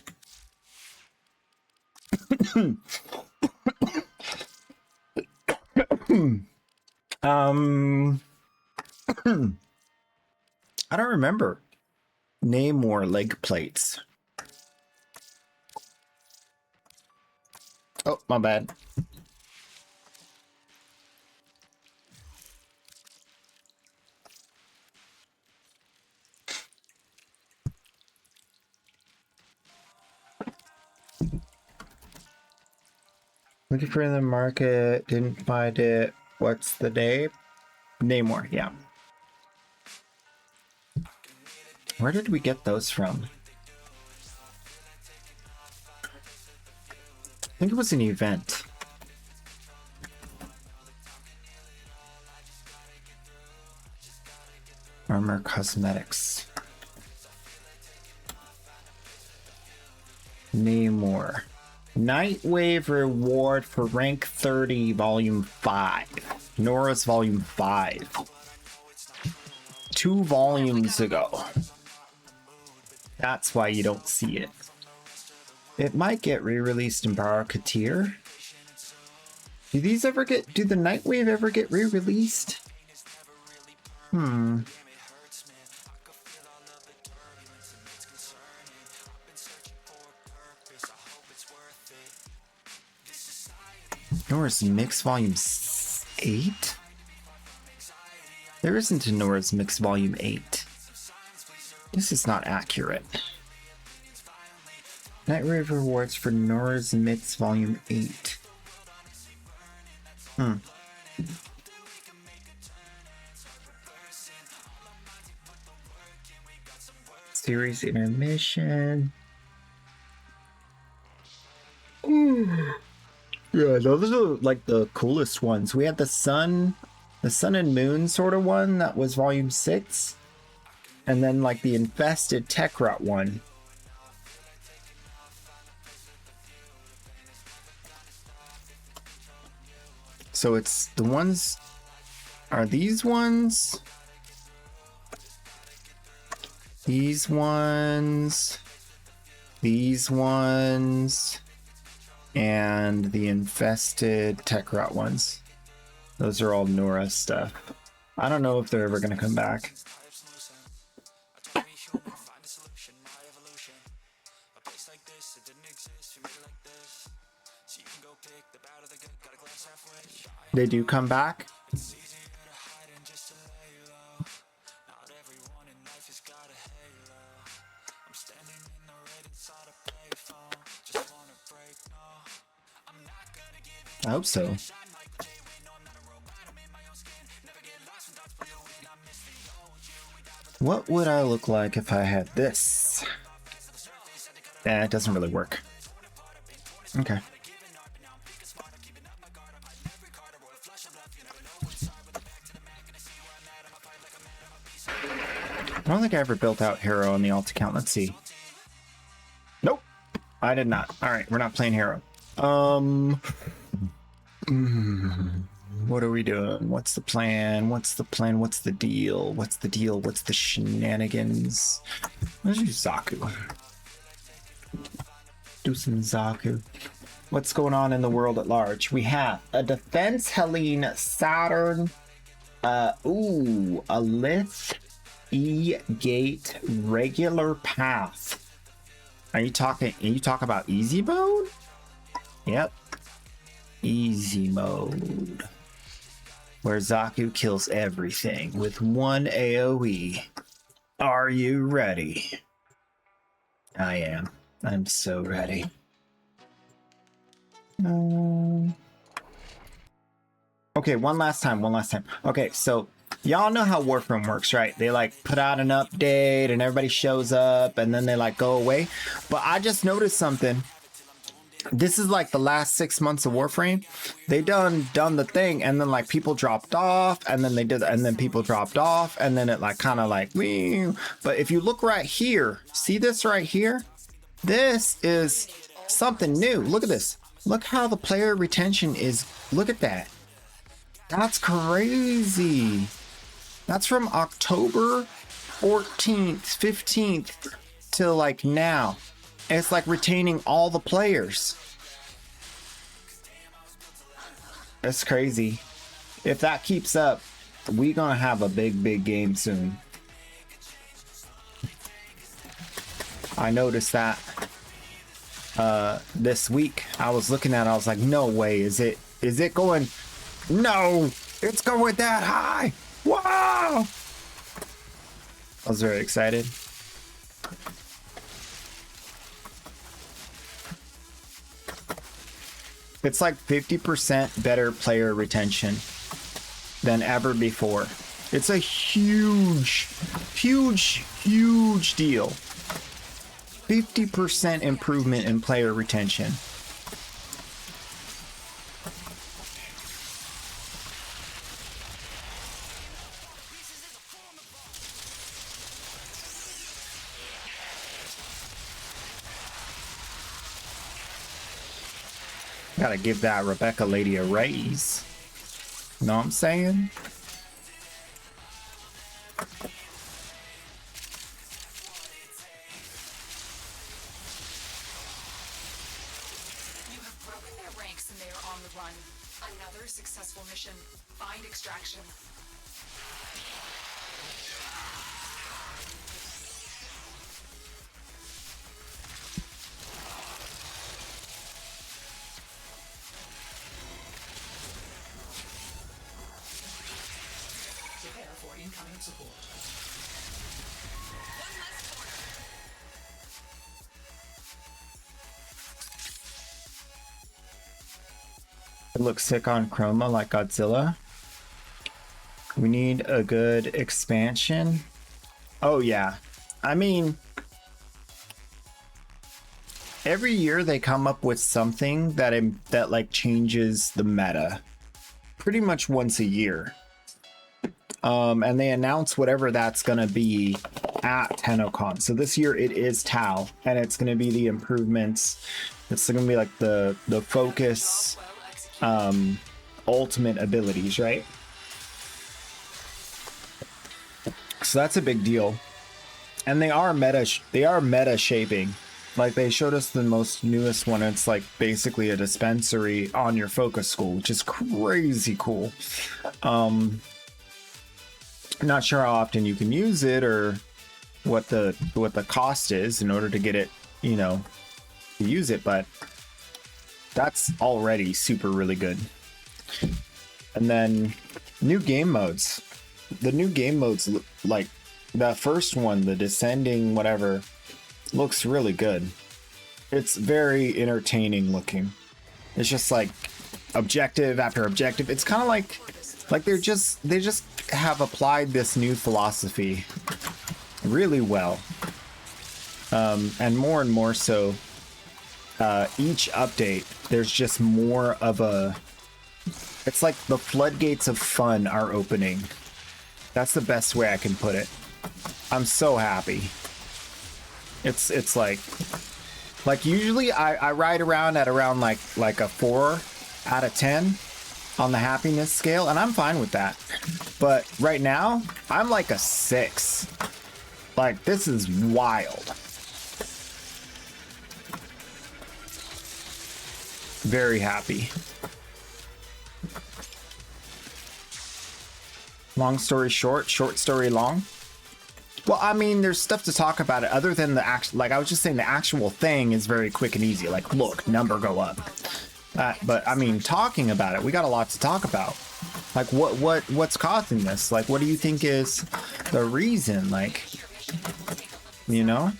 I don't remember. Namor leg plates. Oh, my bad. Looking for in the market, didn't find it. What's the day? Namor, yeah. Where did we get those from? I think it was an event. Armor Cosmetics. Namor. Nightwave reward for rank 30, volume 5. Nora's volume 5. 2 volumes ago. That's why you don't see it. It might get re-released in Barakatir. Do the Nightwave ever get re-released? Nora's Mix Volume 8? There isn't a Nora's Mix Volume 8. This is not accurate. Nightwave rewards for Nora's Mix Volume 8. Series intermission. Yeah, those are like the coolest ones. We had the sun and moon sort of one that was volume 6, and then like the infested Tech Rot one So it's the ones, are these ones? These ones, and the infested tech rot ones. Those are all Nora stuff. I don't know if they're ever going to come back. They do come back? I hope so. What would I look like if I had this? It doesn't really work. Okay. I don't think I ever built out Hero on the alt account. Let's see. Nope. I did not. Alright, we're not playing Hero. What are we doing? What's the plan? What's the plan? What's the deal? What's the deal? What's the shenanigans? Let's do Zaku. Do some Zaku. What's going on in the world at large? We have a Defense Helene Saturn. A Lith E-Gate regular path. Are you talking about easy mode? Yep. Easy mode. Where Zaku kills everything with one AoE. Are you ready? I am. I'm so ready. Okay, one last time. Okay, so y'all know how Warframe works, right? They like put out an update and everybody shows up and then they like go away. But I just noticed something. This is like the last 6 months of Warframe. They done the thing and then like people dropped off and then they did, and then people dropped off and then it like kind of like wee. But if you look right here, see this right here? This is something new. Look at this. Look how the player retention is. Look at that. That's crazy. That's from October 14th, 15th till like now. It's like retaining all the players. That's crazy. If that keeps up, we're gonna have a big game soon. I noticed that this week. I was looking at it, I was like, no way, is it going? No, it's going that high. Wow. I was very excited. It's like 50% better player retention than ever before. It's a huge deal. 50% improvement in player retention. Gotta give that Rebecca lady a raise. Know what I'm saying? You have broken their ranks and they are on the run. Another successful mission. Find extraction. Prepare for incoming support. One less corner. It looks sick on Chroma like Godzilla. We need a good expansion. Oh yeah. I mean, every year they come up with something that like changes the meta. Pretty much once a year. And they announce whatever that's gonna be at TennoCon. So this year it is Tau, and it's gonna be the improvements. It's gonna be like the focus ultimate abilities, right? So that's a big deal. And they are meta shaping. Like, they showed us the most newest one. It's like basically a dispensary on your focus school, which is crazy cool. I'm not sure how often you can use it or what the cost is in order to get it, you know, to use it, but that's already super really good. And then new game modes. The new game modes, like the first one, the descending whatever, looks really good. It's very entertaining looking. It's just like objective after objective. It's kind of like they just have applied this new philosophy really well, and more so. Each update, there's just more of a. It's like the floodgates of fun are opening. That's the best way I can put it. I'm so happy. It's like usually I ride around at around like a 4 out of 10 on the happiness scale, and I'm fine with that. But right now I'm like a 6. Like, this is wild. Very happy. Long story short, short story long. Well, I mean, there's stuff to talk about it other than the actual, like I was just saying, the actual thing is very quick and easy. Like, look, number go up. But I mean, talking about it, we got a lot to talk about. Like, what's causing this? Like, what do you think is the reason? Like, you know,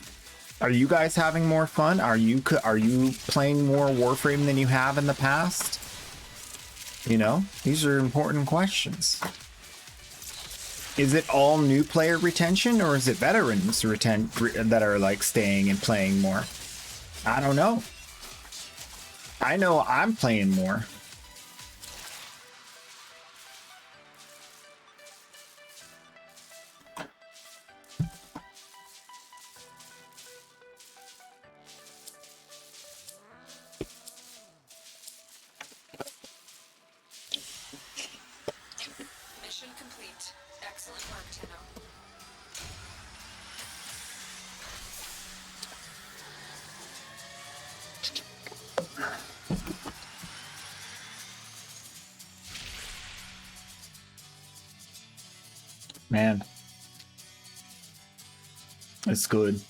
are you guys having more fun? Are you playing more Warframe than you have in the past? You know, these are important questions. Is it all new player retention, or is it veterans that are like staying and playing more? I don't know. I know I'm playing more. Mission complete. Excellent work, Tenno. Man, it's good.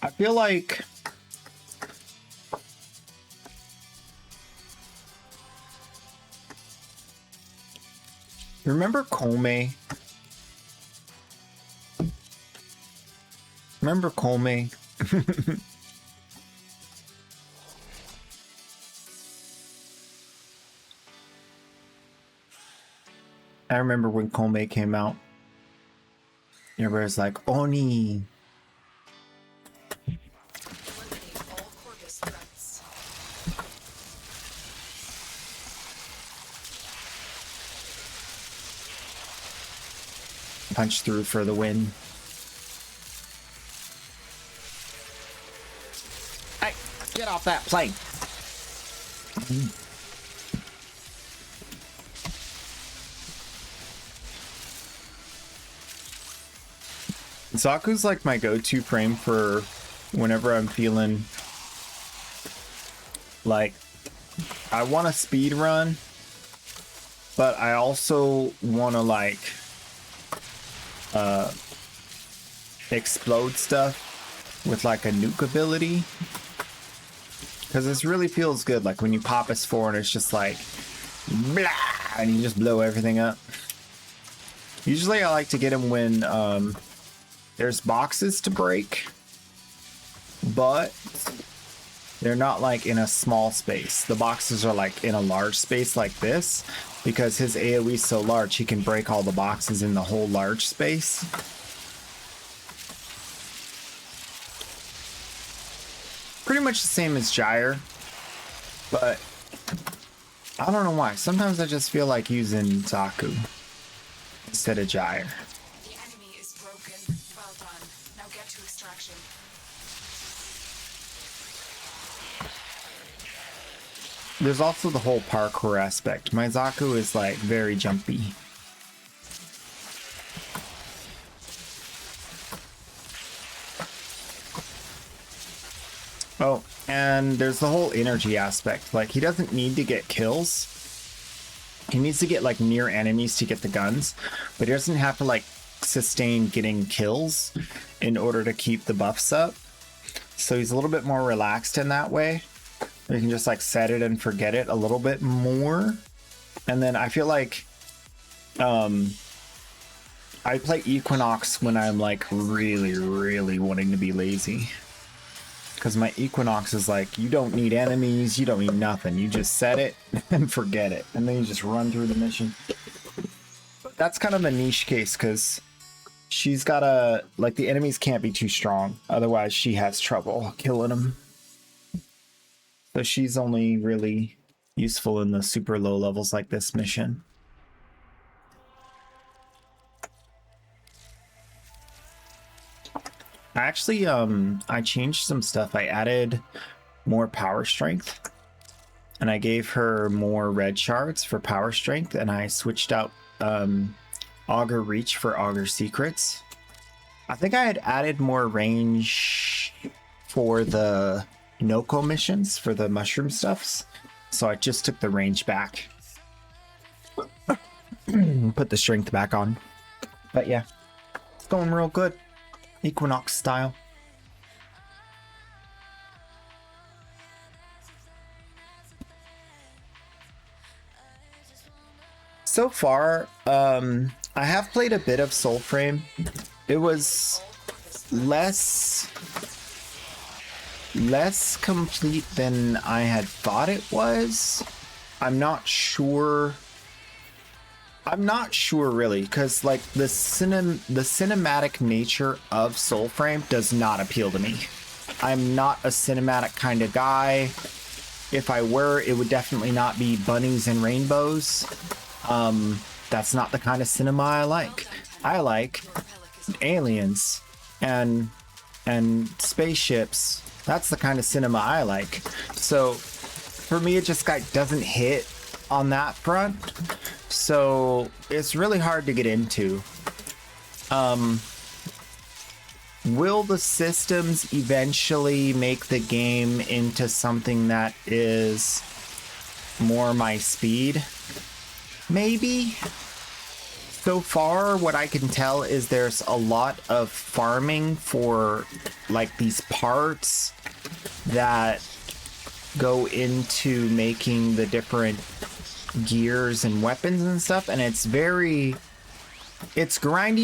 I feel like remember Kome? Remember Kome? I remember when Kome came out. Everybody's like, Oni. Eliminate all Corvus threats. Punch through for the win. Hey, get off that plane. Zaku's like my go-to frame for whenever I'm feeling like I want to speed run, but I also want to like explode stuff with like a nuke ability, because this really feels good. Like when you pop S4 and it's just like blah, and you just blow everything up. Usually I like to get him when there's boxes to break, but they're not like in a small space. The boxes are like in a large space like this, because his AoE is so large he can break all the boxes in the whole large space. Pretty much the same as Gyre, but I don't know why. Sometimes I just feel like using Zaku instead of Gyre. The enemy is broken. Well done. Now get to extraction. there's also the whole parkour aspect. My Zaku is like very jumpy. Oh, and there's the whole energy aspect. Like, he doesn't need to get kills. He needs to get like near enemies to get the guns, but he doesn't have to like sustain getting kills in order to keep the buffs up. So he's a little bit more relaxed in that way. You can just like set it and forget it a little bit more. And then I feel like I play Equinox when I'm like really wanting to be lazy. Because my Equinox is like, you don't need enemies, you don't need nothing. You just set it and forget it. And then you just run through the mission. But that's kind of a niche case because she's got a, like, the enemies can't be too strong. Otherwise she has trouble killing them. So she's only really useful in the super low levels like this mission. Actually, I changed some stuff. I added more power strength, and I gave her more red shards for power strength, and I switched out Augur Reach for Augur Secrets. I think I had added more range for the Noko missions, for the mushroom stuffs, so I just took the range back. Put the strength back on. But yeah, it's going real good. Equinox style. So far, I have played a bit of Soulframe. It was less complete than I had thought it was. I'm not sure really, because like the cinematic nature of Soulframe does not appeal to me. I'm not a cinematic kind of guy. If I were, it would definitely not be bunnies and rainbows. That's not the kind of cinema I like. I like aliens and spaceships. That's the kind of cinema I like. So for me, it just doesn't hit on that front. So it's really hard to get into. Will the systems eventually make the game into something that is more my speed? Maybe. So far, what I can tell is there's a lot of farming for like these parts that go into making the different gears and weapons and stuff, and it's grindy,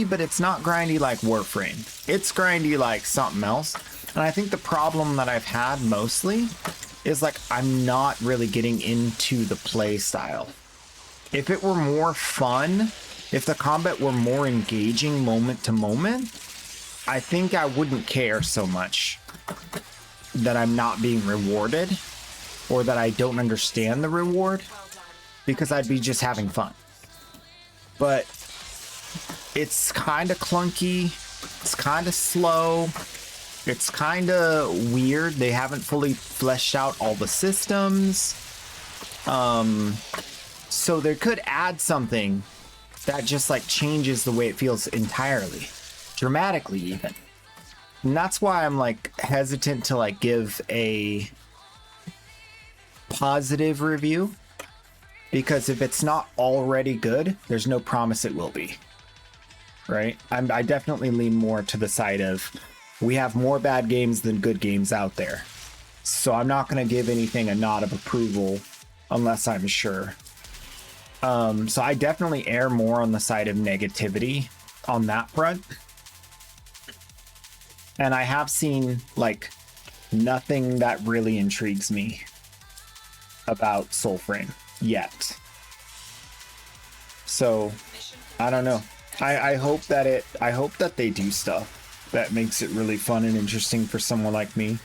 but it's not grindy like Warframe. It's grindy like something else. And I think the problem that I've had mostly is like I'm not really getting into the play style. If it were more fun, if the combat were more engaging moment to moment, I think I wouldn't care so much that I'm not being rewarded or that I don't understand the reward, because I'd be just having fun. But it's kind of clunky, it's kind of slow, it's kind of weird. They haven't fully fleshed out all the systems. So they could add something that just like changes the way it feels entirely, dramatically even. And that's why I'm like hesitant to like give a positive review, because if it's not already good, there's no promise it will be, right? I definitely lean more to the side of we have more bad games than good games out there, so I'm not going to give anything a nod of approval unless I'm sure. So I definitely err more on the side of negativity on that front, and I have seen like nothing that really intrigues me about Soulframe yet. So I don't know. I hope that they do stuff that makes it really fun and interesting for someone like me.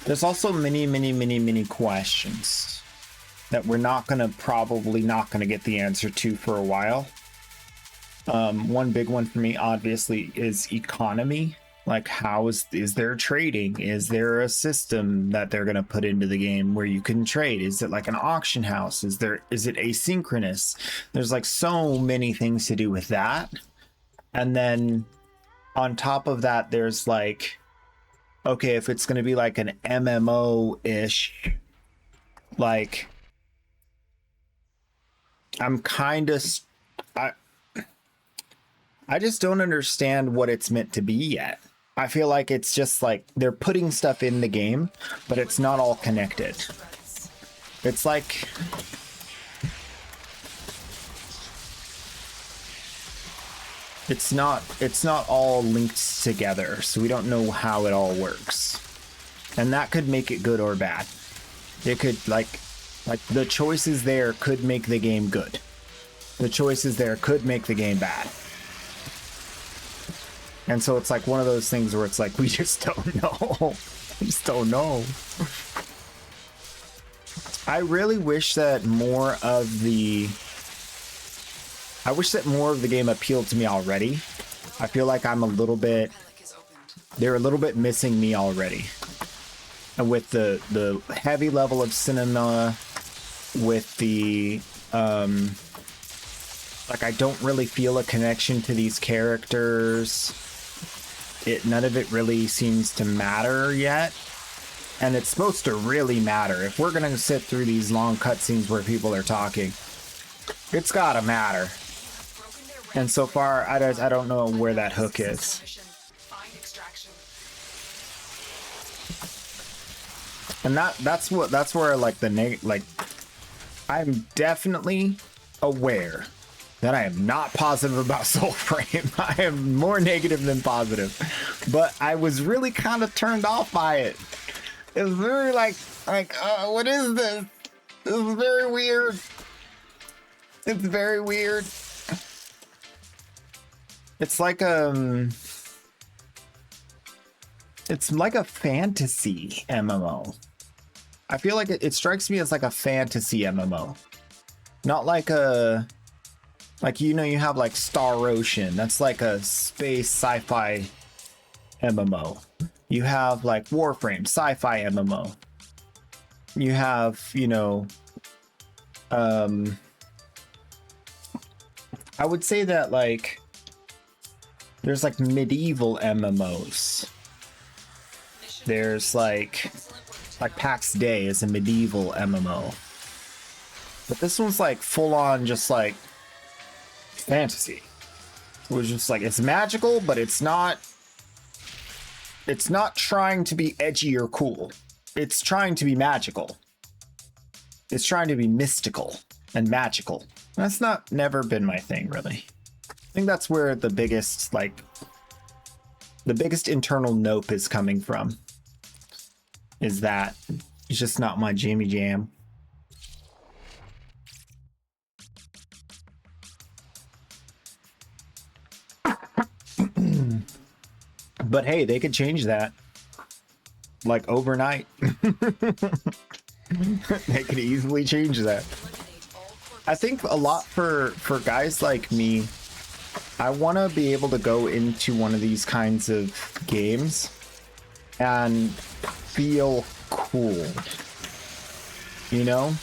There's also many questions that we're probably not gonna get the answer to for a while. One big one for me obviously is economy. Like, how is there trading? Is there a system that they're going to put into the game where you can trade? Is it like an auction house? Is it asynchronous? There's like so many things to do with that. And then on top of that, there's like, okay, if it's going to be like an MMO-ish, like, I'm kind of, I just don't understand what it's meant to be yet. I feel like it's just like they're putting stuff in the game, but it's not all connected. It's like it's not all linked together, so we don't know how it all works. And that could make it good or bad. It could like the choices there could make the game good. The choices there could make the game bad. And so it's like one of those things where it's like, we just don't know. We just don't know. I really wish that more of the game appealed to me already. I feel like I'm a little bit, they're a little bit missing me already. And with the heavy level of cinema, with the, like, I don't really feel a connection to these characters. None of it really seems to matter yet. And it's supposed to really matter. If we're going to sit through these long cutscenes where people are talking, it's got to matter. And so far, I don't know where that hook is. And that's where like I'm definitely aware that I am not positive about Soulframe. I am more negative than positive. But I was really kind of turned off by it. It was very like, what is this? This is very weird. It's very weird. It's like it's like a fantasy MMO. I feel like it strikes me as like a fantasy MMO. Not like a, like, you know, you have like Star Ocean. That's like a space sci-fi MMO. You have like Warframe, sci-fi MMO. You have, you know, I would say that like there's like medieval MMOs. There's like PAX Day is a medieval MMO. But this one's like full on just like fantasy. It was just like, it's magical, but it's not trying to be edgy or cool. It's trying to be magical. It's trying to be mystical and magical. That's never been my thing, really. I think that's where the biggest internal nope is coming from. Is that it's just not my jammy jam. But hey, they could change that like overnight. They could easily change that. I think a lot for guys like me, I want to be able to go into one of these kinds of games and feel cool, you know?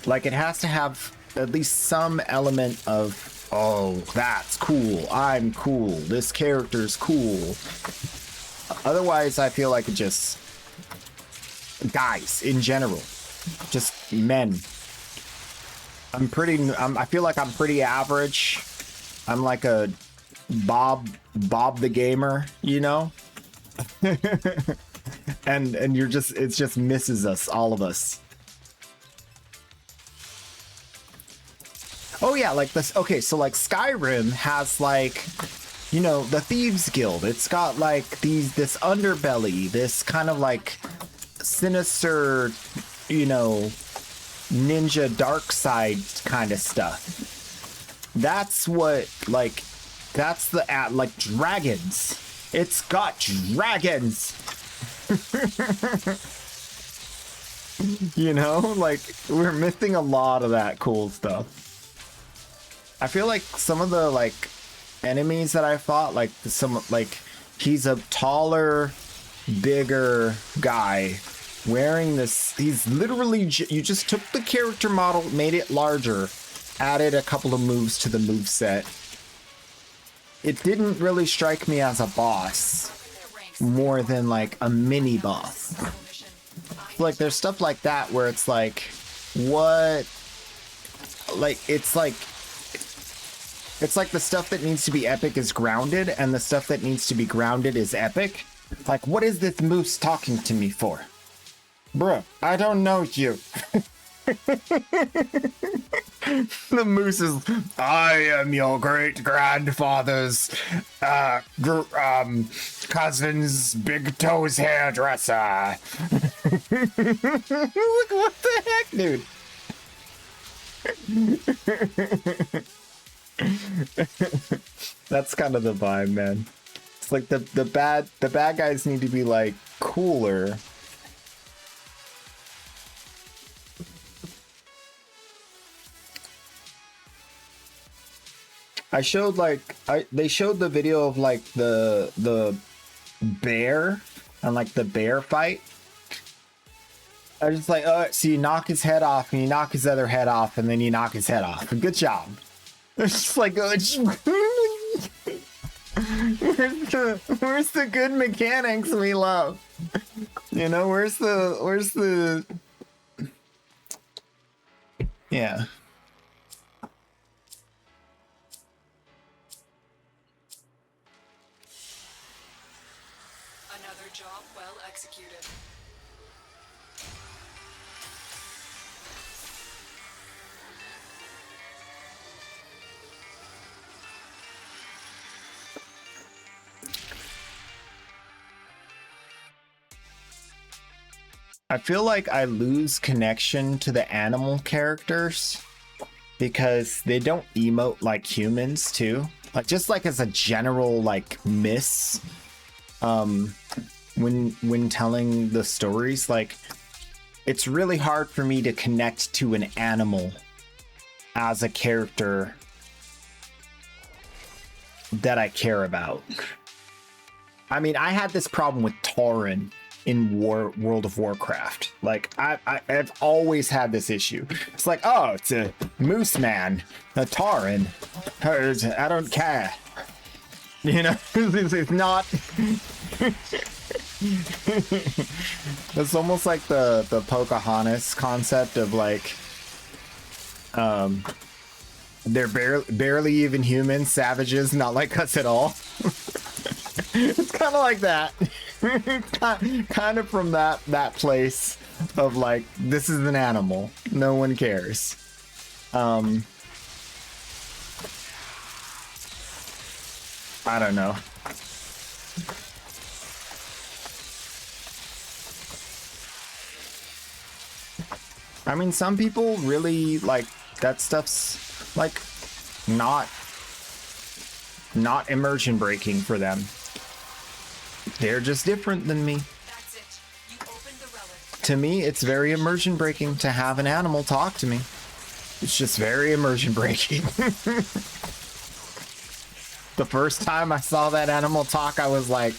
Like, it has to have at least some element of, oh, that's cool, I'm cool, this character's cool. Otherwise, I feel like it just, guys in general, just men. I feel like I'm pretty average. I'm like a Bob the gamer, you know? and it just misses us, all of us. Oh yeah, like this. Okay, so like Skyrim has like, you know, the Thieves Guild. It's got like this underbelly, this kind of like sinister, you know, ninja dark side kind of stuff. That's what, like, that's the like dragons. It's got dragons. You know, like, we're missing a lot of that cool stuff. I feel like some of the like enemies that I fought, like he's a taller, bigger guy wearing this. He's literally you just took the character model, made it larger, added a couple of moves to the move set. It didn't really strike me as a boss more than like a mini boss. Like there's stuff like that where it's like, what? Like it's like the stuff that needs to be epic is grounded, and the stuff that needs to be grounded is epic. Like, what is this moose talking to me for? Bruh, I don't know you. The moose is, I am your great grandfather's cousin's big toes hairdresser. Look, what the heck, dude? That's kind of the vibe, man. It's like the bad guys need to be like cooler. I showed like they showed the video of like the bear and like the bear fight. I was just like, oh, so you knock his head off and you knock his other head off and then you knock his head off. Good job. It's just like, where's the good mechanics we love? You know, where's the yeah. Another job well executed. I feel like I lose connection to the animal characters because they don't emote like humans too. Like just like as a general like miss, when telling the stories, like it's really hard for me to connect to an animal as a character that I care about. I mean, I had this problem with Tauren in World of Warcraft. Like I've always had this issue. It's like, oh, it's a moose man, a Tauren. I don't care. You know, it's not. It's almost like the Pocahontas concept of like, they're barely even human, savages, not like us at all. It's kind of like that. Kind of from that place of like, this is an animal, no one cares. I don't know. I mean, some people really like that stuff's like not immersion breaking for them. They're just different than me. That's it. You opened the relic. To me, it's very immersion breaking to have an animal talk to me. It's just very immersion breaking. The first time I saw that animal talk, I was like,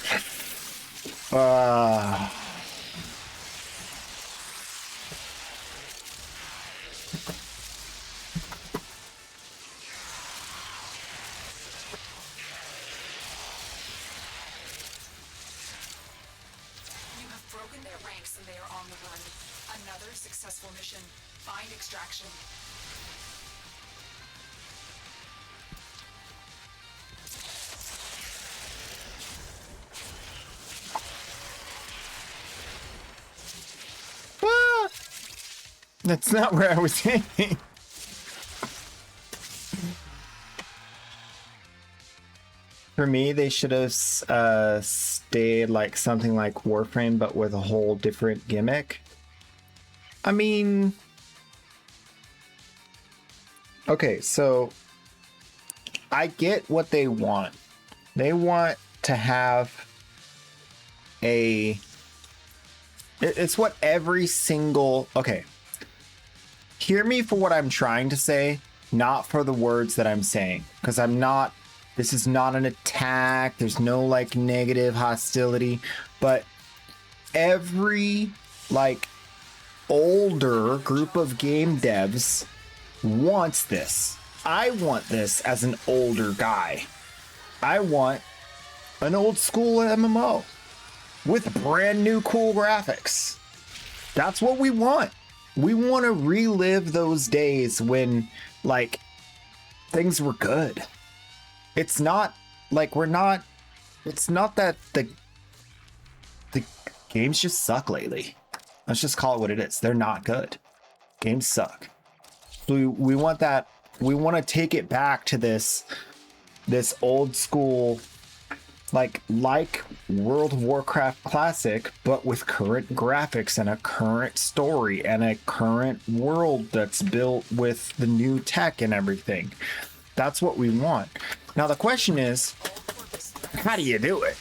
You have broken their ranks and they are on the run. Another successful mission. Find extraction. that's not where I was aiming. For me, they should have stayed like something like Warframe, but with a whole different gimmick. I mean, okay, so I get what they want. They want to have it's what every single, okay. Hear me for what I'm trying to say, not for the words that I'm saying, because I'm not This is not an attack. There's no like negative hostility, but every like older group of game devs wants this. I want this as an older guy. I want an old school MMO with brand new cool graphics. That's what we want. We want to relive those days when like things were good. It's not like it's not that the games just suck lately. Let's just call it what it is. They're not good. Games suck. We want that. We want to take it back to this old school, like World of Warcraft Classic, but with current graphics and a current story and a current world that's built with the new tech and everything. That's what we want. Now the question is, how do you do it?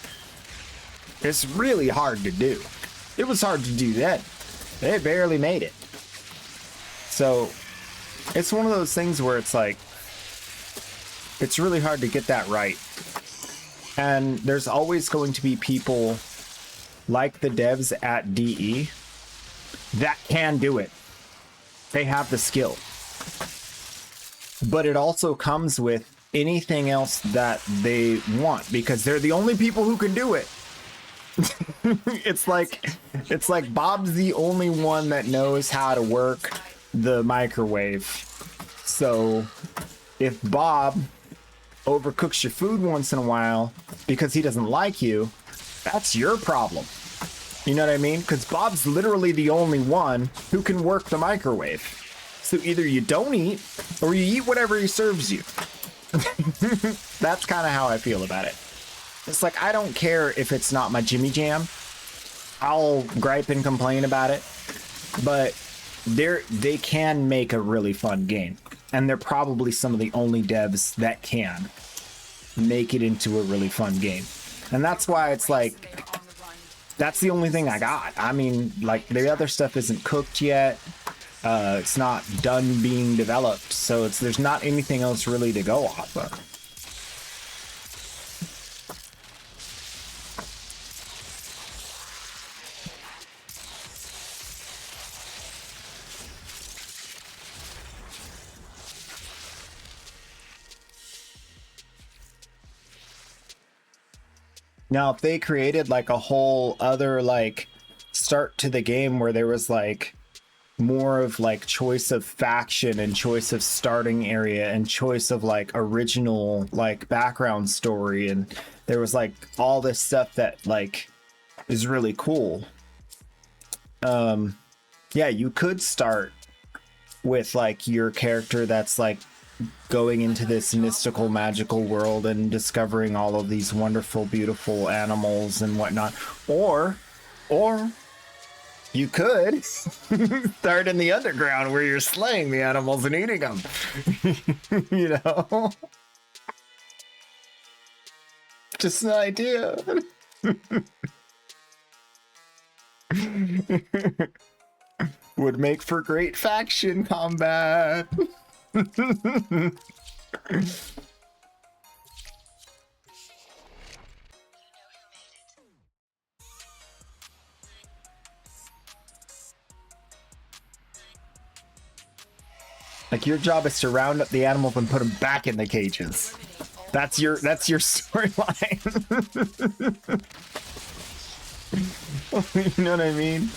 It's really hard to do. It was hard to do then. They barely made it. So it's one of those things where it's like, it's really hard to get that right. And there's always going to be people like the devs at DE that can do it. They have the skill. But it also comes with anything else that they want, because they're the only people who can do it. It's like Bob's the only one that knows how to work the microwave. So if Bob overcooks your food once in a while because he doesn't like you, that's your problem. You know what I mean? Because Bob's literally the only one who can work the microwave. So either you don't eat or you eat whatever he serves you. That's kind of how I feel about it. It's like, I don't care if it's not my Jimmy Jam. I'll gripe and complain about it, but they can make a really fun game, and they're probably some of the only devs that can make it into a really fun game. And that's why it's like, that's the only thing I got. I mean, like, the other stuff isn't cooked yet. It's not done being developed, so there's not anything else really to go off of. Now, if they created like a whole other like start to the game where there was like more of like choice of faction and choice of starting area and choice of like original like background story, and there was like all this stuff that like is really cool. Yeah, you could start with like your character that's like going into this mystical, magical world and discovering all of these wonderful, beautiful animals and whatnot. Or you could start in the underground where you're slaying the animals and eating them. You know? Just an idea. Would make for great faction combat. Like, your job is to round up the animals and put them back in the cages. That's your storyline. You know what I mean?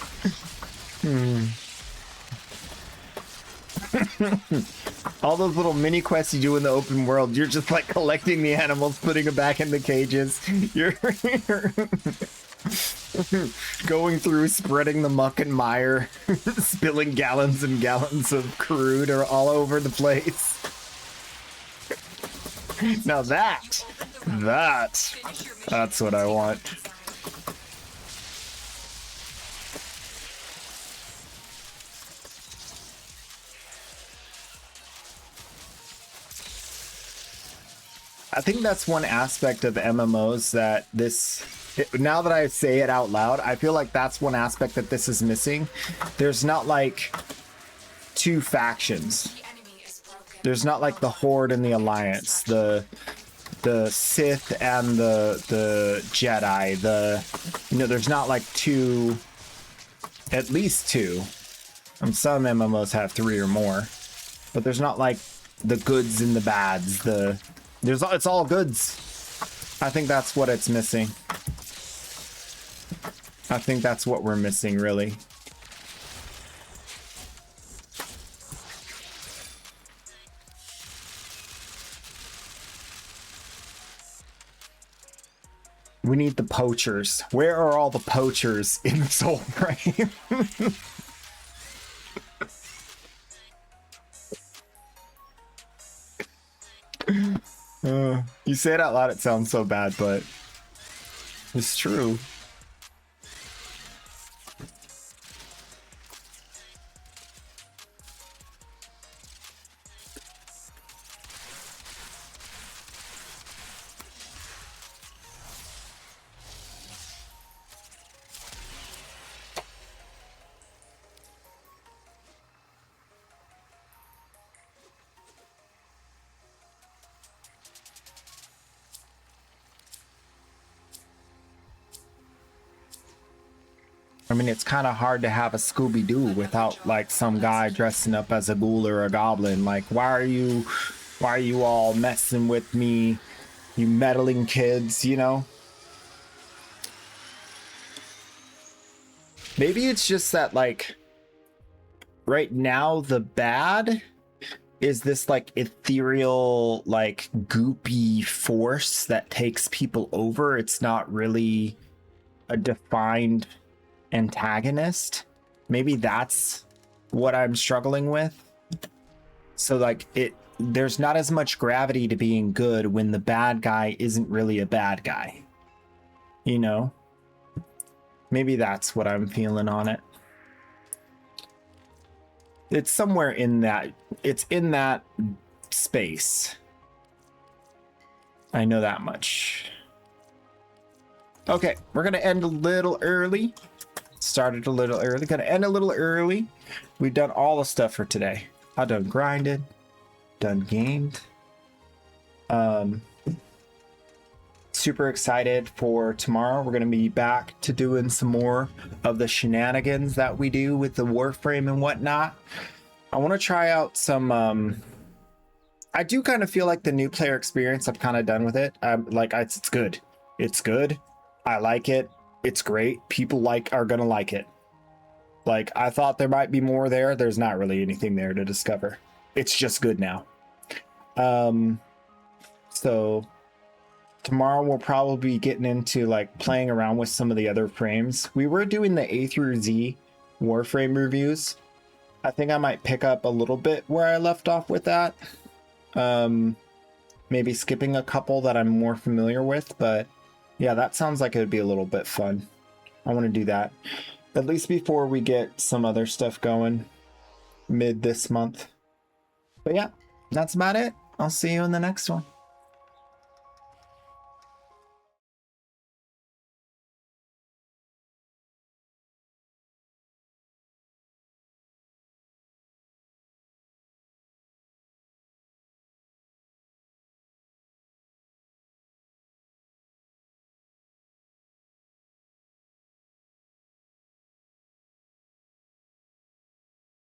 All those little mini quests you do in the open world, you're just like collecting the animals, putting them back in the cages. You're going through, spreading the muck and mire, spilling gallons and gallons of crude or all over the place. Now that's what I want. I think that's one aspect of MMOs that now that I say it out loud, I feel like that's one aspect that this is missing. There's not like two factions. There's not like the Horde and the Alliance. the Sith and the Jedi. There's not like two, at least two. Some MMOs have 3 or more, but there's not like the goods and the bads. It's all goods. I think that's what it's missing. I think that's what we're missing, really. We need the poachers. Where are all the poachers in the soul frame? You say it out loud, it sounds so bad, but it's true. I mean, it's kind of hard to have a Scooby-Doo without like some guy dressing up as a ghoul or a goblin. Like, why are you all messing with me, you meddling kids, you know? Maybe it's just that, like, right now the bad is this like ethereal, like goopy force that takes people over. It's not really a defined antagonist. Maybe that's what I'm struggling with. So like there's not as much gravity to being good when the bad guy isn't really a bad guy, you know? Maybe that's what I'm feeling on it. It's somewhere in that, it's in that space. I know that much. Okay, we're gonna end a little early. Started a little early, gonna end a little early. We've done all the stuff for today. I done grinded, done gamed. Super excited for tomorrow. We're gonna be back to doing some more of the shenanigans that we do with the warframe and whatnot. I want to try out some. I do kind of feel like the new player experience, I'm kind of done with it. It's good. It's good. I like it. It's great. People are gonna like it. Like, I thought there might be more there. There's not really anything there to discover. It's just good now. So tomorrow we'll probably be getting into like playing around with some of the other frames. We were doing the A through Z warframe reviews. I think I might pick up a little bit where I left off with that. Maybe skipping a couple that I'm more familiar with, but yeah, that sounds like it would be a little bit fun. I want to do that, at least before we get some other stuff going mid this month. But yeah, that's about it. I'll see you in the next one.